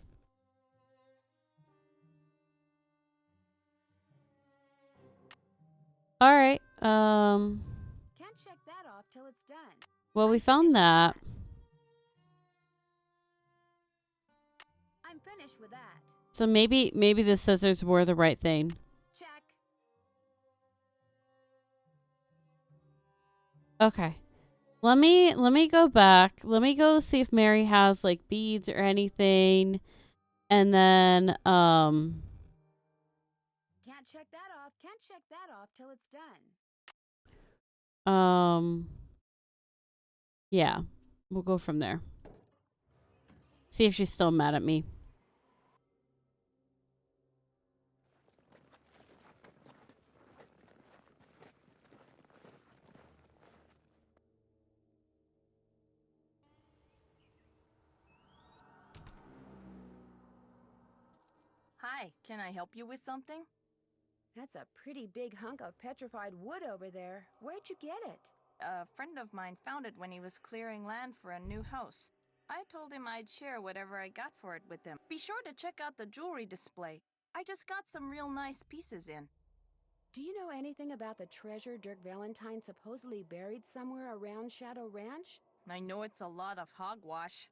[SPEAKER 1] All right.
[SPEAKER 2] Can't check that off till it's done.
[SPEAKER 1] Well, we found that.
[SPEAKER 2] I'm finished with that.
[SPEAKER 1] So maybe the scissors were the right thing.
[SPEAKER 2] Check.
[SPEAKER 1] Okay. Let me go back. Let me go see if Mary has like beads or anything. And then
[SPEAKER 2] Can't check that off. Can't check that off till it's done.
[SPEAKER 1] Yeah. We'll go from there. See if she's still mad at me.
[SPEAKER 12] Hi, can I help you with something?
[SPEAKER 2] That's a pretty big hunk of petrified wood over there. Where'd you get it?
[SPEAKER 12] A friend of mine found it when he was clearing land for a new house. I told him I'd share whatever I got for it with him. Be sure to check out the jewelry display. I just got some real nice pieces in.
[SPEAKER 2] Do you know anything about the treasure Dirk Valentine supposedly buried somewhere around Shadow Ranch?
[SPEAKER 12] I know it's a lot of hogwash.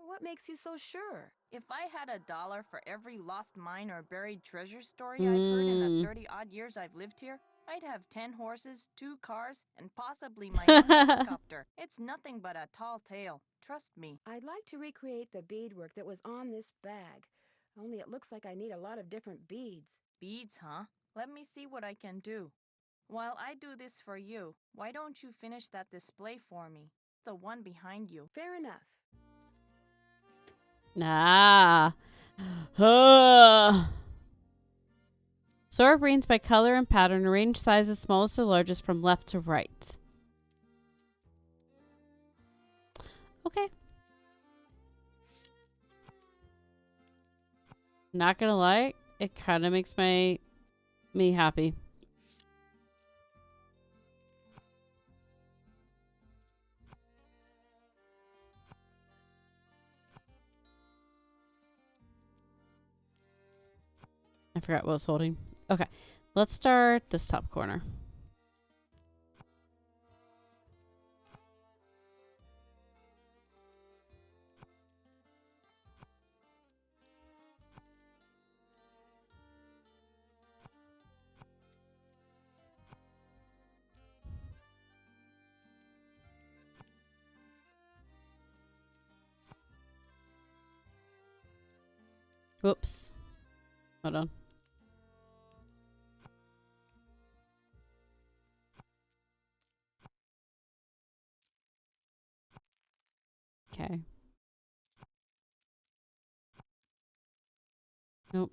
[SPEAKER 2] What makes you so sure?
[SPEAKER 12] If I had $1 for every lost mine or buried treasure story I've heard in the 30-odd years I've lived here, I'd have 10 horses, 2 cars, and possibly my own helicopter. It's nothing but a tall tale. Trust me.
[SPEAKER 2] I'd like to recreate the beadwork that was on this bag. Only it looks like I need a lot of different beads.
[SPEAKER 12] Beads, huh? Let me see what I can do. While I do this for you, why don't you finish that display for me? The one behind you.
[SPEAKER 2] Fair enough.
[SPEAKER 1] Ah. Sort brains by color and pattern. Arrange sizes smallest to largest from left to right. Okay. Not gonna lie, it kind of makes me happy. I forgot what I was holding. Okay, let's start this top corner. Whoops. Hold on. Okay. Nope.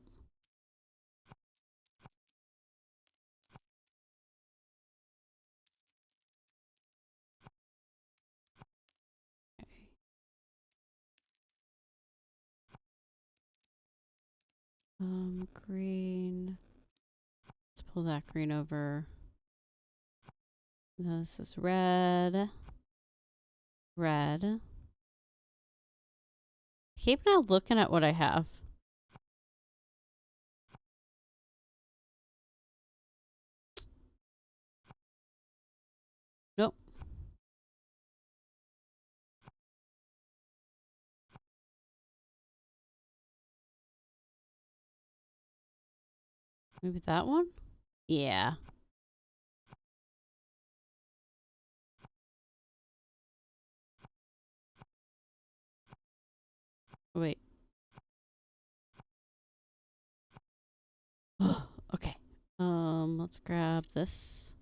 [SPEAKER 1] Green. Let's pull that green over. Now this is red. Red. Keep not looking at what I have. Nope. Maybe that one? Yeah. Wait. Okay. Let's grab this.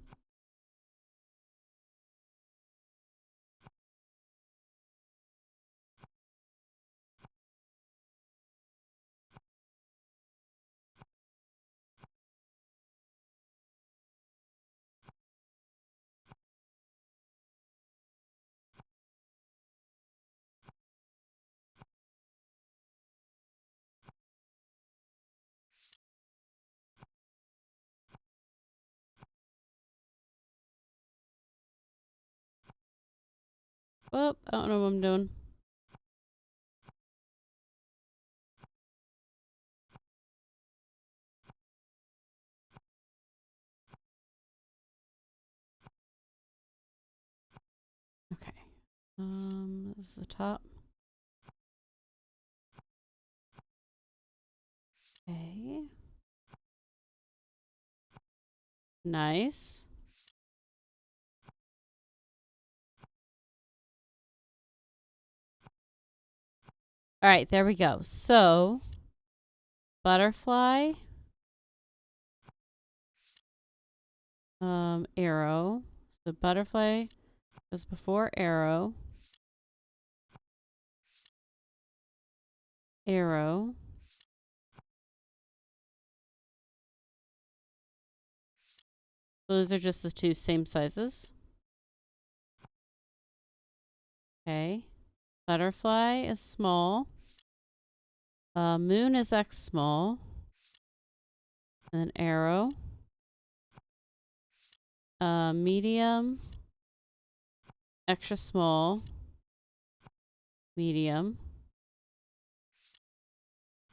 [SPEAKER 1] Whoop, I don't know what I'm doing. Okay. This is the top. Okay. Nice. All right, there we go. So, butterfly. Arrow. So butterfly goes before arrow. Arrow. Those are just the two same sizes. Okay. Butterfly is small. Moon is X small. And then arrow. Medium. Extra small. Medium.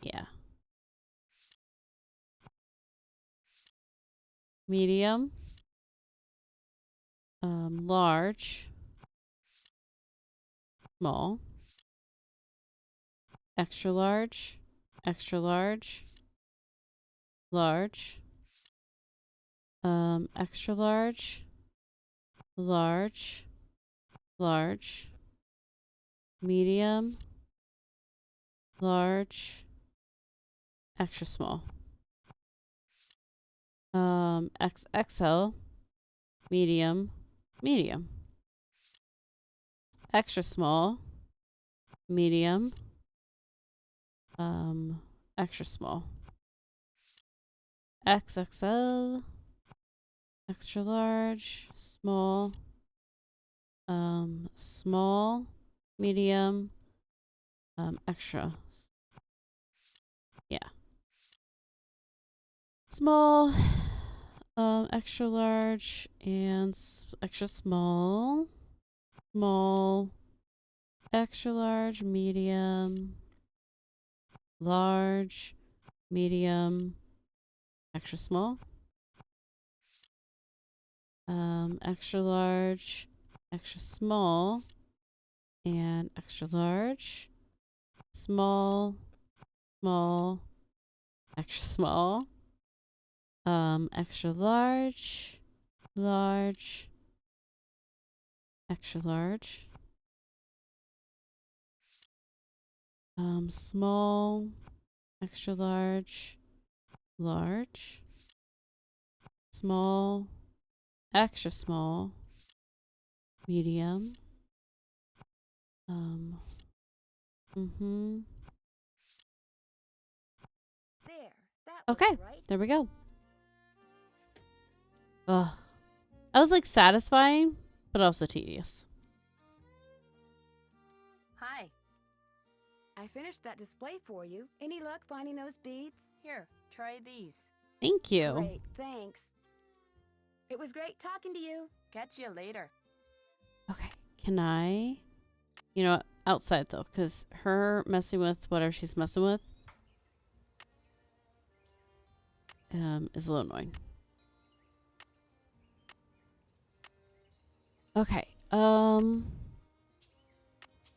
[SPEAKER 1] Yeah. Medium. Large. Small. Extra large. Extra large. Large. Extra large. Large. Large. Medium. Large. Extra small. XXL. Medium. Medium. Extra small. Medium. Extra small. XXL. Extra large. Small. Small. Medium. Extra. Yeah. Small. Extra large and extra small. Small. Extra large, medium. Large, medium, extra small. Extra large, extra small, and extra large. Small, small, extra small. Extra large, large, extra large. Small, extra large, large, small, extra small, medium. Okay, there we go. Ugh. That was like satisfying, but also tedious.
[SPEAKER 12] Hi.
[SPEAKER 2] I finished that display for you. Any luck finding those beads?
[SPEAKER 12] Here, try these.
[SPEAKER 1] Thank you.
[SPEAKER 2] Great, thanks. It was great talking to you.
[SPEAKER 12] Catch you later.
[SPEAKER 1] Okay, can I? You know what? Outside though, because her messing with whatever she's messing with is a little annoying. Okay.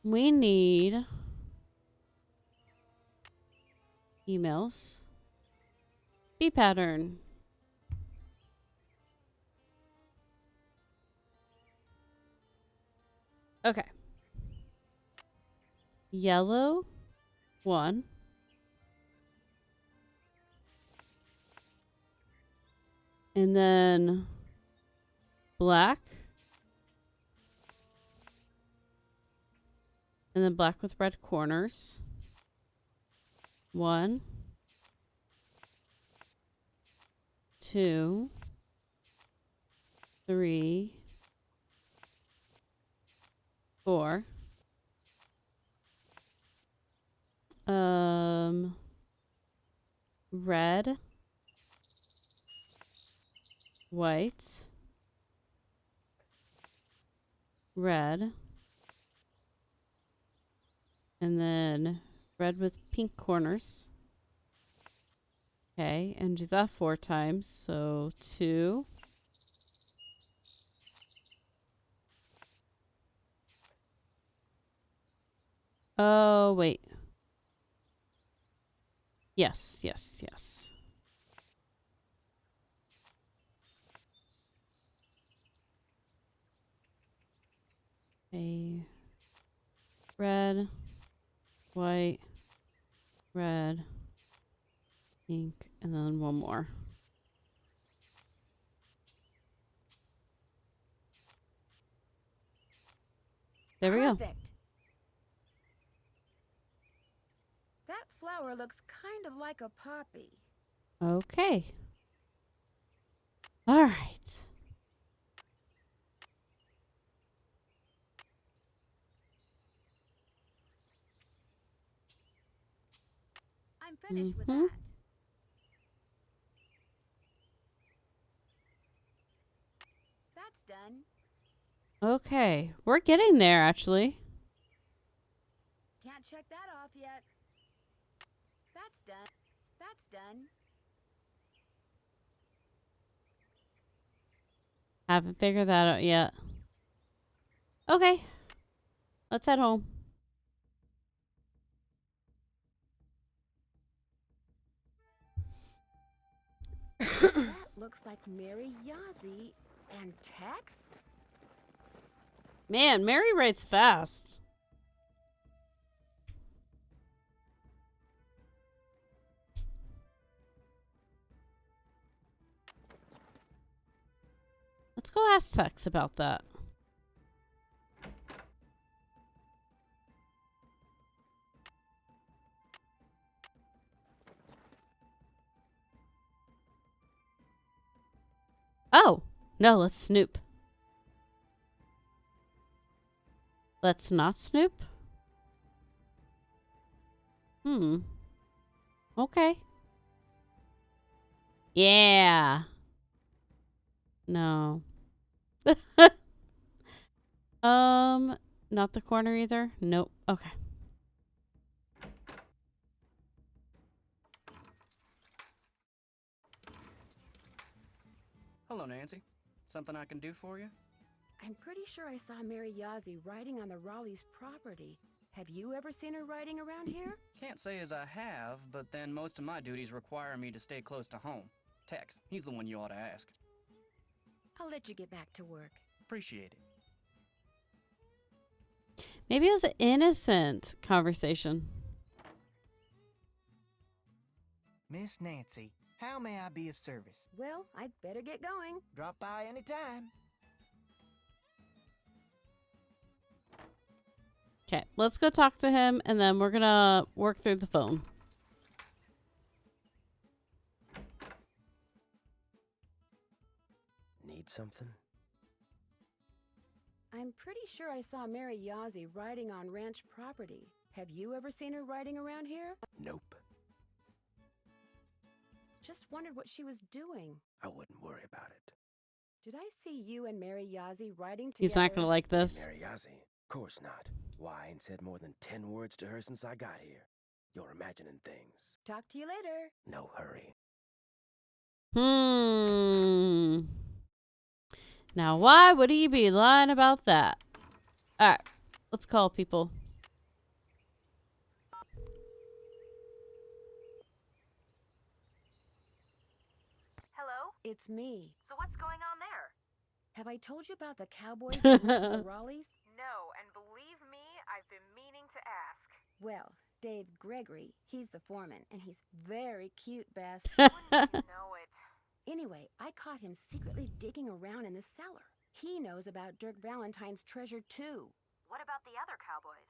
[SPEAKER 1] We need emails. B pattern. Okay. Yellow 1. And then black. And then black with red corners. 1, 2, 3, 4. Red, white, red, and then red with pink corners. Okay, and do that 4 times. So 2. Oh, wait. Yes, yes, yes. Okay. Red, white, red, pink, and then one more. There we go.
[SPEAKER 2] Perfect. That flower looks kind of like a poppy.
[SPEAKER 1] Okay. All right.
[SPEAKER 2] I'm finished with
[SPEAKER 1] Mm-hmm.
[SPEAKER 2] that. That's done.
[SPEAKER 1] Okay, we're getting there, actually.
[SPEAKER 2] Can't check that off yet. That's done. That's done.
[SPEAKER 1] Haven't figured that out yet. Okay, let's head home.
[SPEAKER 2] That looks like Mary Yazzie and Tex.
[SPEAKER 1] Man, Mary writes fast. Let's go ask Tex about that. Oh, no, let's snoop. Let's not snoop? Okay. Yeah. No. Not the corner either? Nope. Okay.
[SPEAKER 5] Hello, Nancy. Something I can do for you?
[SPEAKER 2] I'm pretty sure I saw Mary Yazzie riding on the Raleigh's property. Have you ever seen her riding around here?
[SPEAKER 5] Can't say as I have, but then most of my duties require me to stay close to home. Tex, he's the one you ought to ask.
[SPEAKER 2] I'll let you get back to work.
[SPEAKER 5] Appreciate it.
[SPEAKER 1] Maybe it was an innocent conversation.
[SPEAKER 6] Miss Nancy, how may I be of service?
[SPEAKER 2] Well, I'd better get going.
[SPEAKER 6] Drop by anytime.
[SPEAKER 1] Okay, let's go talk to him, and then we're gonna work through the phone.
[SPEAKER 7] Need something?
[SPEAKER 2] I'm pretty sure I saw Mary Yazzie riding on ranch property. Have you ever seen her riding around here?
[SPEAKER 7] Nope.
[SPEAKER 2] Just wondered what she was doing.
[SPEAKER 7] I wouldn't worry about it.
[SPEAKER 2] Did I see you and Mary Yazzie riding together?
[SPEAKER 1] He's not gonna like this.
[SPEAKER 7] Mary Yazzie? Of course not. Why, I ain't said more than 10 words to her since I got here. You're imagining things.
[SPEAKER 2] Talk to you later.
[SPEAKER 7] No hurry.
[SPEAKER 1] Now, why would he be lying about that? Alright, let's call people.
[SPEAKER 8] Hello?
[SPEAKER 2] It's me.
[SPEAKER 8] So what's going on there?
[SPEAKER 2] Have I told you about the cowboys that live in the Raleighs?
[SPEAKER 8] No, and believe me, I've been meaning to ask.
[SPEAKER 2] Well, Dave Gregory, he's the foreman, and he's very cute, Bess.
[SPEAKER 8] Wouldn't you know it?
[SPEAKER 2] Anyway, I caught him secretly digging around in the cellar. He knows about Dirk Valentine's treasure, too.
[SPEAKER 8] What about the other cowboys?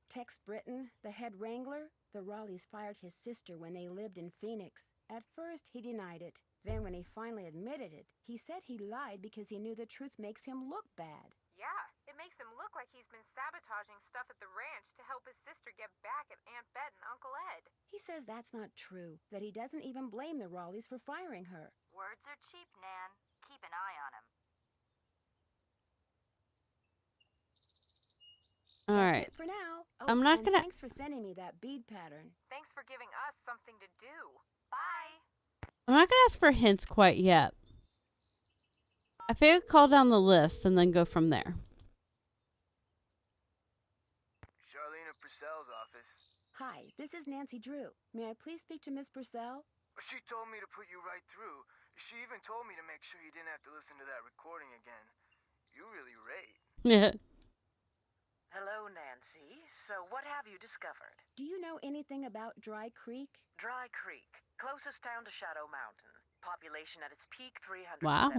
[SPEAKER 2] Tex Britton, the head wrangler, the Raleighs fired his sister when they lived in Phoenix. At first, he denied it. Then when he finally admitted it, he said he lied because he knew the truth makes him look bad.
[SPEAKER 8] Yeah, it makes him look like he's been sabotaging stuff at the ranch to help his sister get back at Aunt Bet and Uncle Ed.
[SPEAKER 2] He says that's not true, that he doesn't even blame the Raleighs for firing her.
[SPEAKER 8] Words are cheap, Nan. Keep an eye on him.
[SPEAKER 1] Alright.
[SPEAKER 2] That's it for now. Oh,
[SPEAKER 1] I'm not
[SPEAKER 2] and
[SPEAKER 1] gonna...
[SPEAKER 2] thanks for sending me that bead pattern.
[SPEAKER 8] Thanks for giving us something to do. Bye.
[SPEAKER 1] I'm not gonna ask for hints quite yet. I figured call down the list and then go from there.
[SPEAKER 13] Charlene Purcell's office.
[SPEAKER 2] Hi, this is Nancy Drew. May I please speak to Miss Purcell?
[SPEAKER 13] She told me to put you right through. She even told me to make sure you didn't have to listen to that recording again. You really rate.
[SPEAKER 1] Yeah.
[SPEAKER 15] Hello, Nancy. So what have you discovered?
[SPEAKER 2] Do you know anything about Dry Creek?
[SPEAKER 15] Dry Creek, closest town to Shadow Mountain. Population at its peak, 317.
[SPEAKER 1] Wow.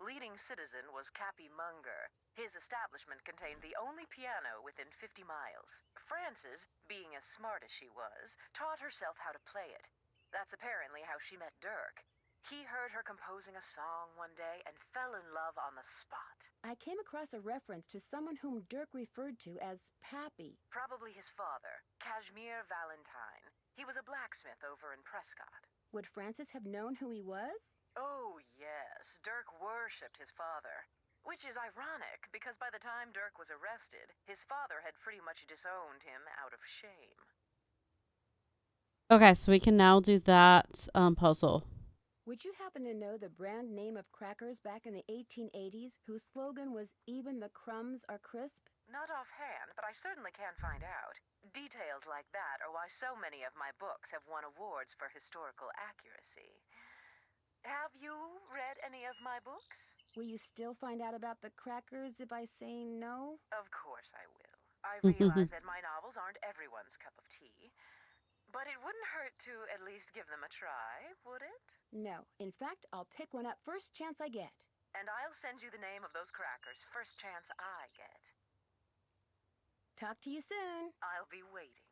[SPEAKER 15] Leading citizen was Cappy Munger. His establishment contained the only piano within 50 miles. Frances, being as smart as she was, taught herself how to play it. That's apparently how she met Dirk. He heard her composing a song one day and fell in love on the spot.
[SPEAKER 2] I came across a reference to someone whom Dirk referred to as Pappy.
[SPEAKER 15] Probably his father, Kashmir Valentine. He was a blacksmith over in Prescott.
[SPEAKER 2] Would Francis have known who he was?
[SPEAKER 15] Oh, yes. Dirk worshipped his father. Which is ironic, because by the time Dirk was arrested, his father had pretty much disowned him out of shame.
[SPEAKER 1] Okay, so we can now do that puzzle.
[SPEAKER 2] Would you happen to know the brand name of crackers back in the 1880s whose slogan was "Even the crumbs are crisp"?
[SPEAKER 15] Not offhand, but I certainly can find out. Details like that are why so many of my books have won awards for historical accuracy. Have you read any of my books?
[SPEAKER 2] Will you still find out about the crackers if I say no?
[SPEAKER 15] Of course I will. I realize that my novels aren't everyone's cup of tea. But it wouldn't hurt to at least give them a try, would it?
[SPEAKER 2] No. In fact, I'll pick one up first chance I get.
[SPEAKER 15] And I'll send you the name of those crackers first chance I get.
[SPEAKER 2] Talk to you soon.
[SPEAKER 15] I'll be waiting.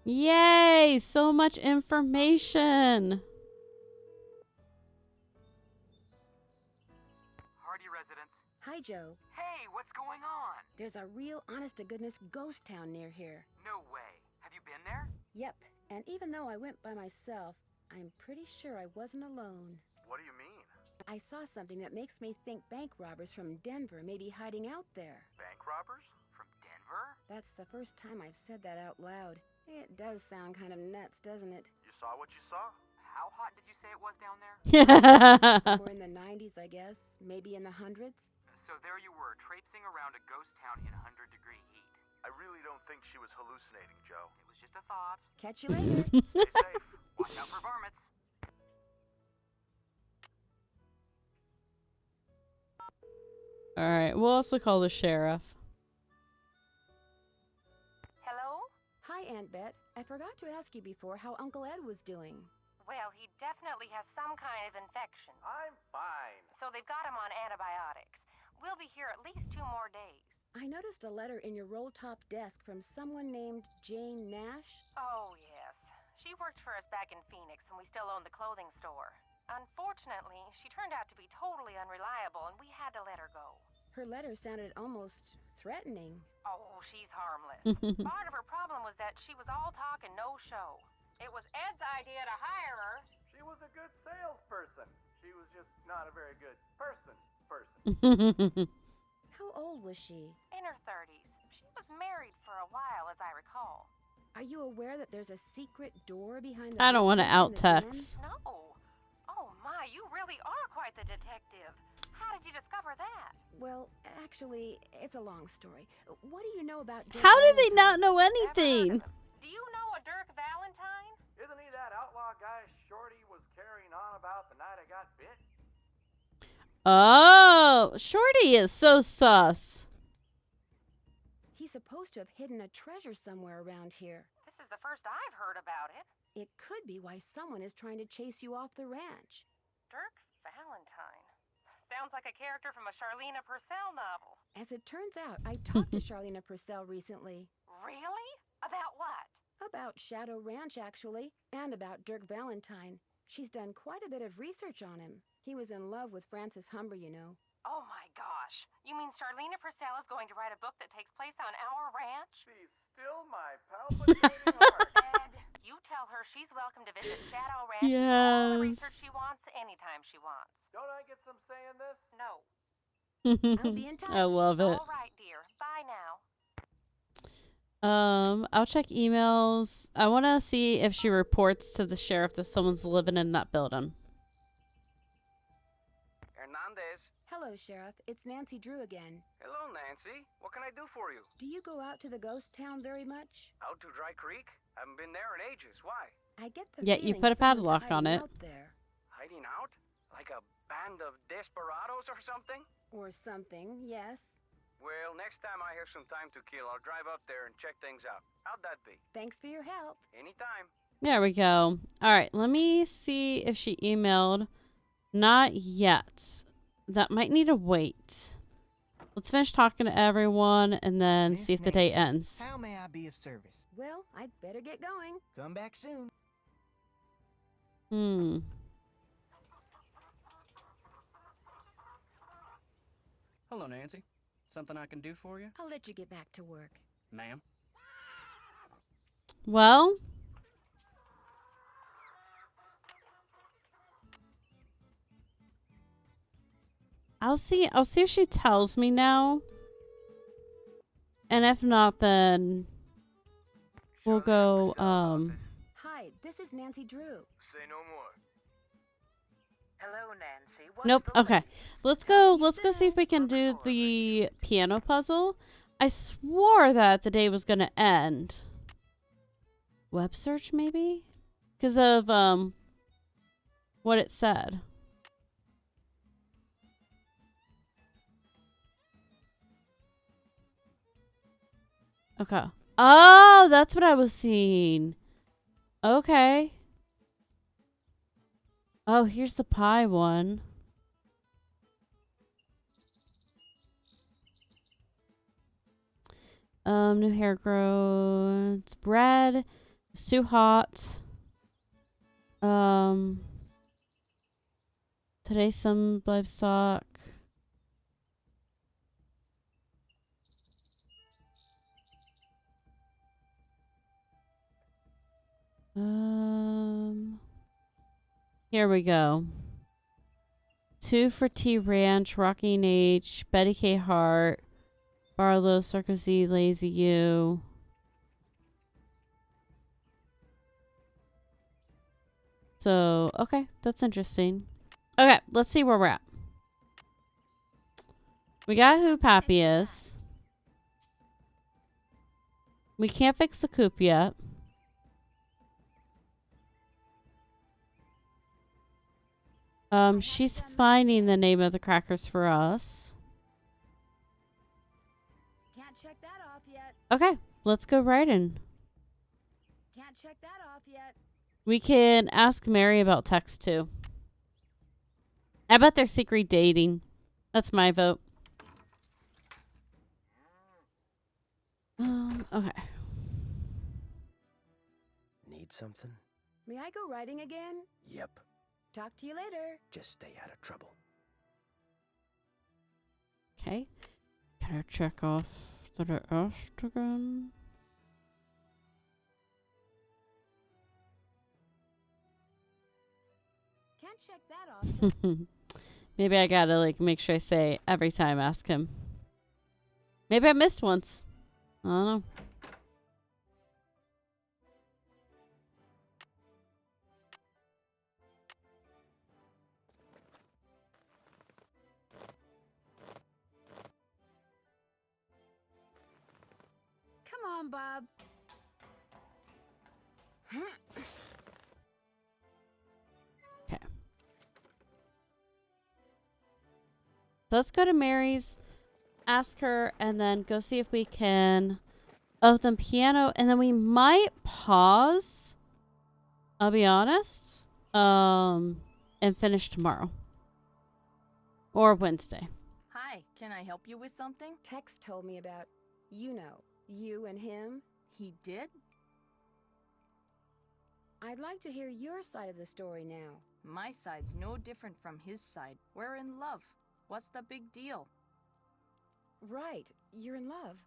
[SPEAKER 1] Yay! So much information.
[SPEAKER 9] Hardy residents.
[SPEAKER 2] Hi, Joe.
[SPEAKER 9] Hey, what's going on?
[SPEAKER 2] There's a real honest-to-goodness ghost town near here.
[SPEAKER 9] No way. Have you been there?
[SPEAKER 2] Yep. And even though I went by myself, I'm pretty sure I wasn't alone.
[SPEAKER 13] What do you mean?
[SPEAKER 2] I saw something that makes me think bank robbers from Denver may be hiding out there.
[SPEAKER 13] Bank robbers? From Denver?
[SPEAKER 2] That's the first time I've said that out loud. It does sound kind of nuts, doesn't it?
[SPEAKER 13] You saw what you saw?
[SPEAKER 9] How hot did you say it was down there?
[SPEAKER 2] Somewhere in the 90s, I guess. Maybe in the hundreds.
[SPEAKER 9] So there you were, traipsing around a ghost town in 100-degree heat.
[SPEAKER 13] I really don't think she was hallucinating, Joe.
[SPEAKER 9] It was just a thought.
[SPEAKER 2] Catch you later.
[SPEAKER 13] Stay safe.
[SPEAKER 9] Watch out for varmints.
[SPEAKER 1] Alright, we'll also call the sheriff.
[SPEAKER 3] Hello?
[SPEAKER 2] Hi, Aunt Bet. I forgot to ask you before how Uncle Ed was doing.
[SPEAKER 3] Well, he definitely has some kind of infection.
[SPEAKER 4] I'm fine.
[SPEAKER 3] So they've got him on antibiotics. We'll be here at least 2 more days.
[SPEAKER 2] I noticed a letter in your roll-top desk from someone named Jane Nash.
[SPEAKER 3] Oh, yes. She worked for us back in Phoenix when we still owned the clothing store. Unfortunately, she turned out to be totally unreliable and we had to let her go.
[SPEAKER 2] Her letter sounded almost threatening.
[SPEAKER 3] Oh, she's harmless. Part of her problem was that she was all talk and no show. It was Ed's idea to hire her.
[SPEAKER 4] She was a good salesperson. She was just not a very good person.
[SPEAKER 2] How old was she?
[SPEAKER 3] In her 30s. She was married for a while, as I recall.
[SPEAKER 2] Are you aware that there's a secret door behind the...
[SPEAKER 1] I don't want to out text.
[SPEAKER 3] No. Oh my, you really are quite the detective. How did you discover that?
[SPEAKER 2] Well, actually, it's a long story. What do you know about Dirk
[SPEAKER 1] How do they
[SPEAKER 2] Valentine?
[SPEAKER 1] not know anything?
[SPEAKER 3] Do you know a Dirk Valentine?
[SPEAKER 4] Isn't he that outlaw guy Shorty was carrying on about the night I got bit?
[SPEAKER 1] Oh, Shorty is so sus.
[SPEAKER 2] He's supposed to have hidden a treasure somewhere around here.
[SPEAKER 3] This is the first I've heard about it.
[SPEAKER 2] It could be why someone is trying to chase you off the ranch.
[SPEAKER 3] Dirk Valentine. Sounds like a character from a Charlene Purcell novel.
[SPEAKER 2] As it turns out, I talked to Charlene Purcell recently.
[SPEAKER 3] Really? About what?
[SPEAKER 2] About Shadow Ranch, actually, and about Dirk Valentine. She's done quite a bit of research on him. He was in love with Frances Humber, you know.
[SPEAKER 3] Oh my gosh. You mean Charlene Purcell is going to write a book that takes place on our ranch?
[SPEAKER 4] She's still my palpitating heart.
[SPEAKER 3] Ed, you tell her she's welcome to visit Shadow Ranch and do all the research she wants anytime she wants.
[SPEAKER 4] Don't I get some say in this?
[SPEAKER 3] No.
[SPEAKER 2] I'll be in touch.
[SPEAKER 1] I love it.
[SPEAKER 3] All right, dear. Bye now.
[SPEAKER 1] I'll check emails. I want to see if she reports to the sheriff that someone's living in that building.
[SPEAKER 9] Hernandez.
[SPEAKER 2] Hello, Sheriff. It's Nancy Drew again.
[SPEAKER 9] Hello, Nancy. What can I do for you?
[SPEAKER 2] Do you go out to the ghost town very much?
[SPEAKER 9] Out to Dry Creek? Haven't been there in ages. Why?
[SPEAKER 2] I get the
[SPEAKER 1] Yeah, you
[SPEAKER 2] feeling
[SPEAKER 1] put a
[SPEAKER 2] someone's
[SPEAKER 1] padlock on
[SPEAKER 2] hiding
[SPEAKER 1] it.
[SPEAKER 2] out there.
[SPEAKER 9] Hiding out? Like a band of desperados or something?
[SPEAKER 2] Or something, yes.
[SPEAKER 9] Well, next time I have some time to kill, I'll drive up there and check things out. How'd that be?
[SPEAKER 2] Thanks for your help.
[SPEAKER 9] Anytime.
[SPEAKER 1] There we go. All right, let me see if she emailed. Not yet. That might need to wait. Let's finish talking to everyone and then
[SPEAKER 6] Miss
[SPEAKER 1] see if the day
[SPEAKER 6] Nancy,
[SPEAKER 1] ends.
[SPEAKER 6] How may I be of service?
[SPEAKER 2] Well, I'd better get going.
[SPEAKER 6] Come back soon.
[SPEAKER 1] Hmm.
[SPEAKER 5] Hello, Nancy. Something I can do for you?
[SPEAKER 2] I'll let you get back to work.
[SPEAKER 5] Ma'am?
[SPEAKER 1] Well, I'll see if she tells me now. And if not, then we'll go,
[SPEAKER 2] Hi, this is Nancy Drew.
[SPEAKER 13] Say no more.
[SPEAKER 15] Hello, Nancy.
[SPEAKER 1] Nope. Okay. Let's go see if we can do the piano puzzle. I swore that the day was going to end. Web search maybe? Because of what it said. Okay. Oh, that's what I was seeing. Okay. Oh, here's the pie one. New hair growth. It's bread. It's too hot. Today's some livestock. Here we go. 2 for T Ranch, Rocking H, Betty K Hart, Barlow, Sarkozy, Lazy U. So, okay, that's interesting. Okay, let's see where we're at. We got who Pappy is. We can't fix the coop yet. She's finding the name of the crackers for us.
[SPEAKER 2] Can't check that off yet.
[SPEAKER 1] Okay, let's go right in.
[SPEAKER 2] Can't check that off yet.
[SPEAKER 1] We can ask Mary about text too. I bet they're secret dating. That's my vote. Okay.
[SPEAKER 7] Need something?
[SPEAKER 2] May I go riding again?
[SPEAKER 7] Yep.
[SPEAKER 2] Talk to you later.
[SPEAKER 7] Just stay out of trouble.
[SPEAKER 1] Okay. Can I check off that I asked again?
[SPEAKER 2] Can't check that off.
[SPEAKER 1] Maybe I gotta like make sure I say every time ask him. Maybe I missed once. I don't know.
[SPEAKER 2] Come on, Bob.
[SPEAKER 1] Okay. So let's go to Mary's, ask her, and then go see if we can open piano, and then we might pause. I'll be honest. And finish tomorrow. Or Wednesday.
[SPEAKER 12] Hi, can I help you with something?
[SPEAKER 2] Tex told me about, you and him.
[SPEAKER 12] He did?
[SPEAKER 2] I'd like to hear your side of the story now.
[SPEAKER 12] My side's no different from his side. We're in love. What's the big deal?
[SPEAKER 2] Right, you're in love.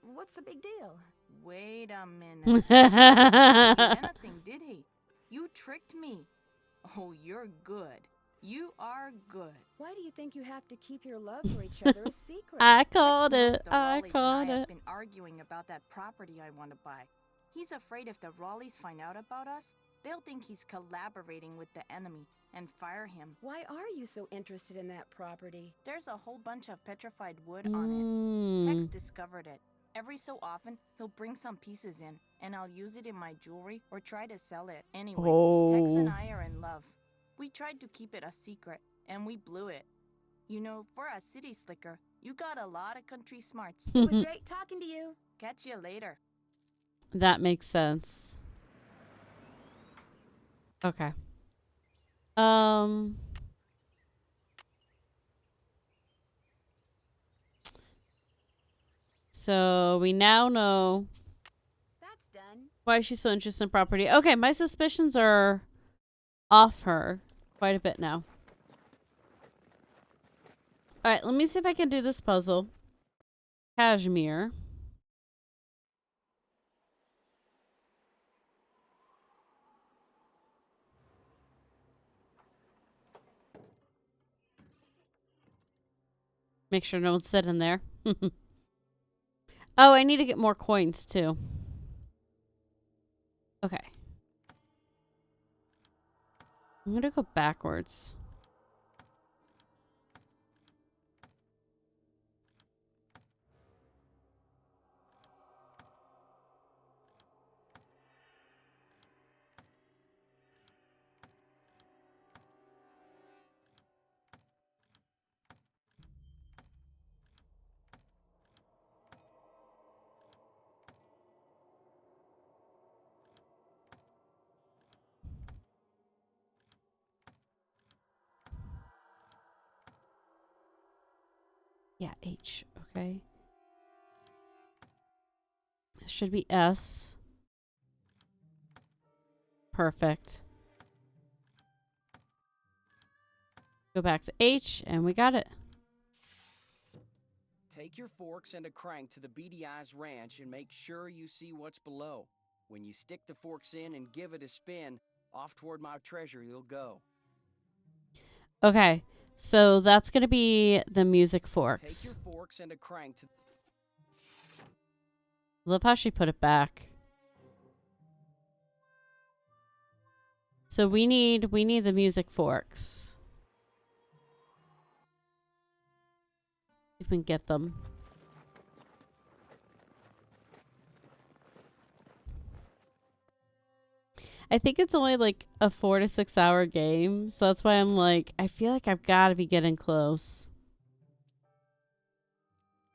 [SPEAKER 2] What's the big deal?
[SPEAKER 12] Wait a minute. He didn't do anything, did he? You tricked me. Oh, you're good. You are good.
[SPEAKER 2] Why do you think you have to keep your love for each other a secret?
[SPEAKER 1] I called it.
[SPEAKER 12] The
[SPEAKER 1] I
[SPEAKER 12] Raleighs
[SPEAKER 1] called
[SPEAKER 12] and I have
[SPEAKER 1] it.
[SPEAKER 12] been arguing about that property I want to buy. He's afraid if the Raleighs find out about us, they'll think he's collaborating with the enemy and fire him.
[SPEAKER 2] Why are you so interested in that property?
[SPEAKER 12] There's a whole bunch of petrified wood on it. Tex
[SPEAKER 1] Mm.
[SPEAKER 12] discovered it. Every so often, he'll bring some pieces in, and I'll use it in my jewelry or try to sell it. Anyway, Tex and
[SPEAKER 1] Oh.
[SPEAKER 12] I are in love. We tried to keep it a secret, and we blew it. You know, for a city slicker, you got a lot of country smarts.
[SPEAKER 2] It was great talking to you.
[SPEAKER 12] Catch you later.
[SPEAKER 1] That makes sense. Okay. So we now know
[SPEAKER 2] That's done.
[SPEAKER 1] why she's so interested in property. Okay, my suspicions are off her quite a bit now. Alright, let me see if I can do this puzzle. Cashmere. Make sure no one's sitting there. Oh, I need to get more coins too. Okay. I'm gonna go backwards. Yeah, H. Okay. It should be S. Perfect. Go back to H, and we got it.
[SPEAKER 10] Take your forks and a crank to the Beady Eyes Ranch and make sure you see what's below. When you stick the forks in and give it a spin, off toward my treasure you'll go.
[SPEAKER 1] Okay, so that's going to be the music forks.
[SPEAKER 10] Take your forks and a crank to...
[SPEAKER 1] Love how she put it back. So we need the music forks. If we can get them. I think it's only like a 4 to 6 hour game, so that's why I'm like, I feel like I've got to be getting close.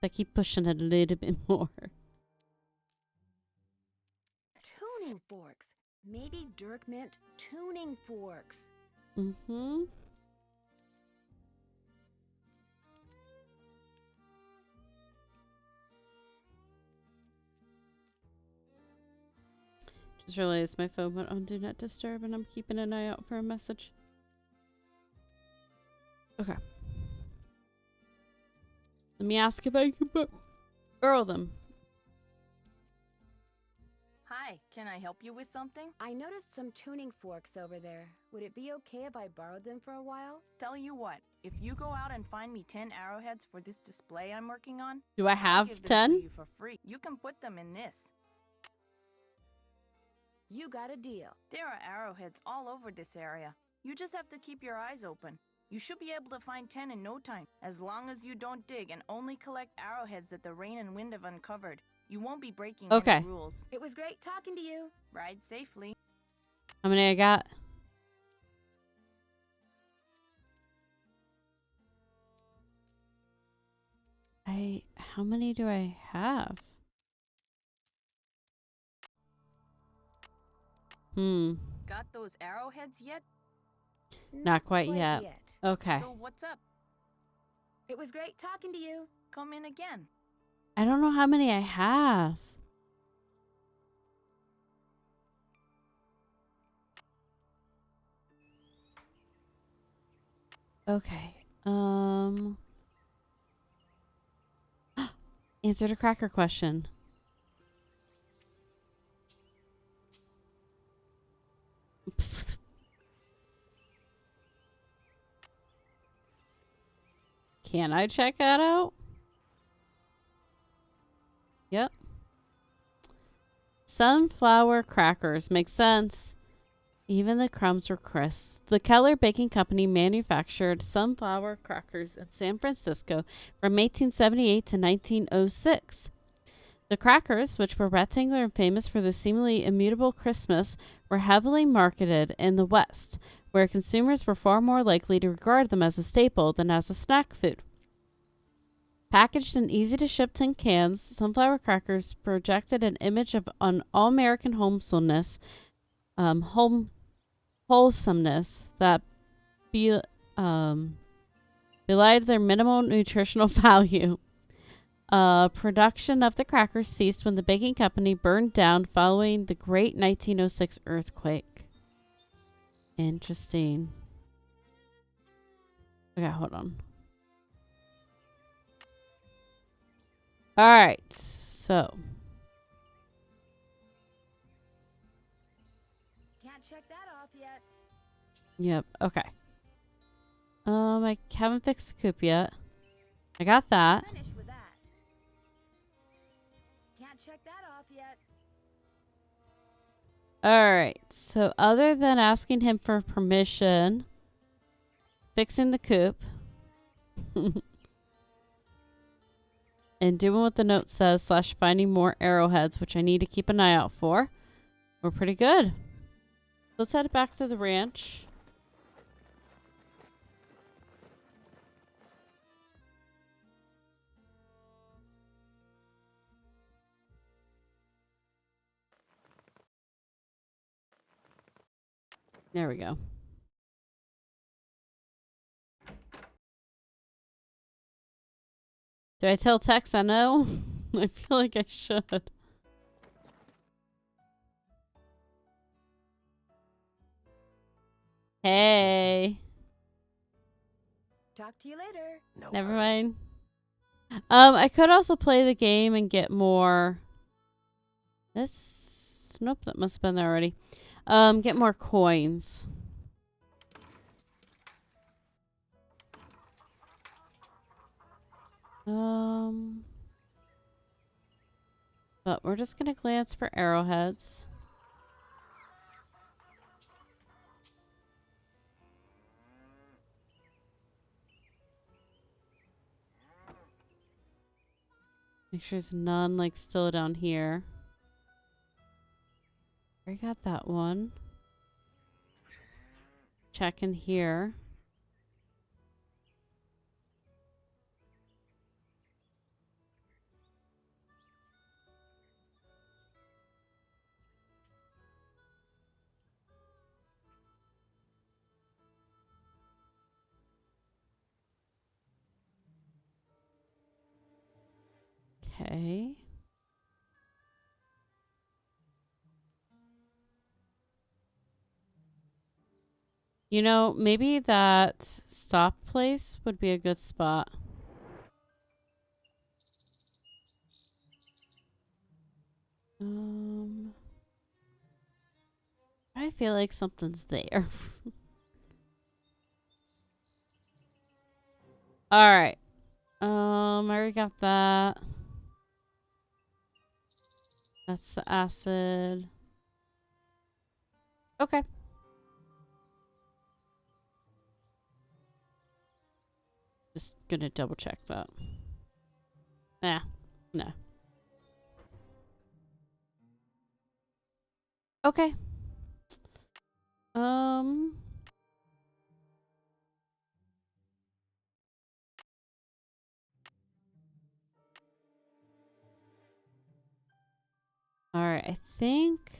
[SPEAKER 1] I keep pushing it a little bit more.
[SPEAKER 2] Tuning forks. Maybe Dirk meant tuning forks.
[SPEAKER 1] Mm-hmm. Just realized my phone went on Do Not Disturb and I'm keeping an eye out for a message. Okay. Let me ask if I can borrow them.
[SPEAKER 12] Hi, can I help you with something?
[SPEAKER 2] I noticed some tuning forks over there. Would it be okay if I borrowed them for a while?
[SPEAKER 12] Tell you what, if you go out and find me 10 arrowheads for this display I'm working on,
[SPEAKER 1] Do I
[SPEAKER 12] I'll
[SPEAKER 1] have
[SPEAKER 12] give them
[SPEAKER 1] 10?
[SPEAKER 12] to you for free. You can put them in this.
[SPEAKER 2] You got a deal.
[SPEAKER 12] There are arrowheads all over this area. You just have to keep your eyes open. You should be able to find 10 in no time, as long as you don't dig and only collect arrowheads that the rain and wind have uncovered. You won't be breaking any rules.
[SPEAKER 2] It was great talking to you.
[SPEAKER 12] Ride safely.
[SPEAKER 1] How many I got? How many do I have?
[SPEAKER 12] Got those arrowheads yet?
[SPEAKER 1] Not quite yet. Okay.
[SPEAKER 12] So what's up?
[SPEAKER 2] It was great talking to you.
[SPEAKER 12] Come in again.
[SPEAKER 1] I don't know how many I have. Okay. Answer the cracker question. Can I check that out? Yep. Sunflower crackers. Makes sense. Even the crumbs were crisp. The Keller Baking Company manufactured sunflower crackers in San Francisco from 1878 to 1906. The crackers, which were rectangular and famous for their seemingly immutable crispness, were heavily marketed in the West, where consumers were far more likely to regard them as a staple than as a snack food. Packaged in easy-to-ship tin cans, sunflower crackers projected an image of an all-American wholesomeness that belied their minimal nutritional value. Production of the crackers ceased when the baking company burned down following the Great 1906 earthquake. Interesting. Okay, hold on. Alright, so.
[SPEAKER 2] Can't check that off yet.
[SPEAKER 1] Yep, okay. I haven't fixed the coop yet. I got that.
[SPEAKER 2] Finished with that. Can't check that off yet.
[SPEAKER 1] Alright, so other than asking him for permission, fixing the coop, and doing what the note says / finding more arrowheads, which I need to keep an eye out for, we're pretty good. Let's head back to the ranch. There we go. Do I tell Tex I know? I feel like I should. Hey.
[SPEAKER 2] Talk to you later.
[SPEAKER 1] Never mind. I could also play the game and get more. This. Nope, that must have been there already. Get more coins. But we're just gonna glance for arrowheads. Make sure there's none like still down here. I got that one. Check in here. Okay. You know, maybe that stop place would be a good spot. I feel like something's there. Alright. I already got that. That's the acid. Okay. Just gonna double check that. Nah. No. Okay. Alright, I think.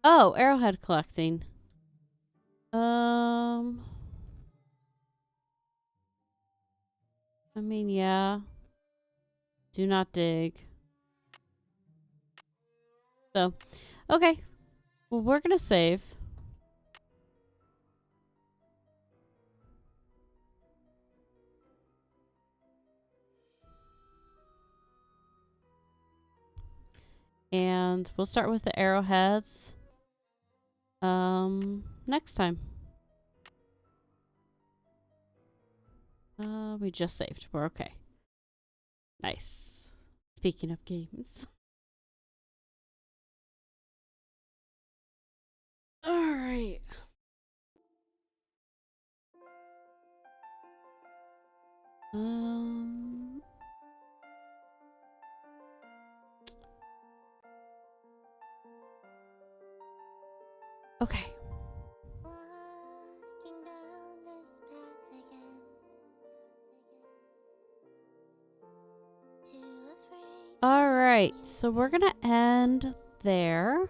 [SPEAKER 1] Oh, arrowhead collecting. I mean, yeah. Do not dig. So, okay. Well, we're gonna save. And we'll start with the arrowheads. Next time. We just saved. We're okay. Nice. Speaking of games. Alright. Okay. Alright, so we're gonna end there.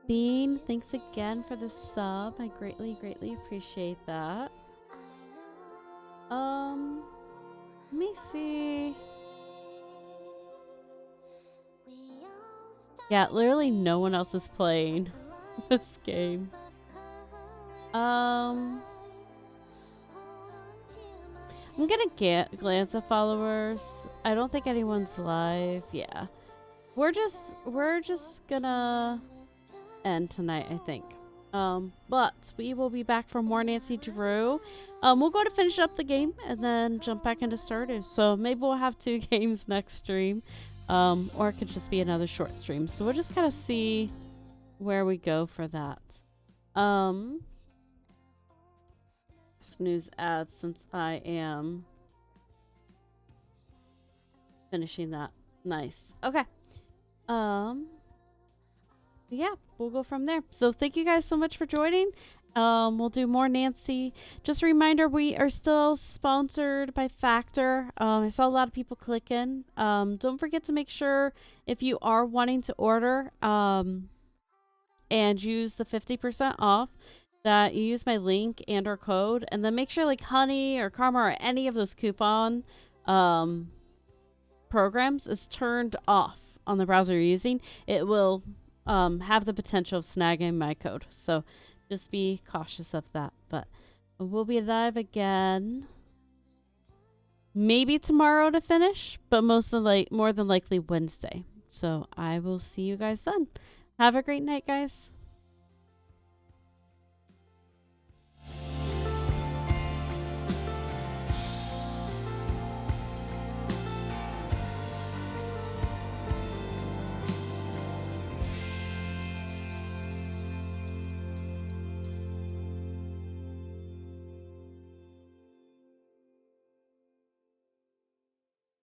[SPEAKER 1] Bean, thanks again for the sub. I greatly, greatly appreciate that. Let me see. Yeah, literally no one else is playing. this game. I'm gonna glance at followers. I don't think anyone's live. Yeah, we're just gonna end tonight, I think. But we will be back for more Nancy Drew. We'll go to finish up the game and then jump back into Stardew. So maybe we'll have 2 games next stream, or it could just be another short stream. So we'll just kind of see where we go for that. Snooze ads since I am finishing that. Nice. Okay. Yeah, we'll go from there. So thank you guys so much for joining. We'll do more Nancy. Just a reminder, we are still sponsored by Factor. I saw a lot of people click in. Don't forget to make sure if you are wanting to order and use the 50% off, that you use my link and or code, and then make sure like Honey or Karma or any of those coupon programs is turned off on the browser you're using. It will have the potential of snagging my code. So just be cautious of that. But we'll be live again maybe tomorrow to finish, but more than likely Wednesday. So I will see you guys then. Have a great night, guys.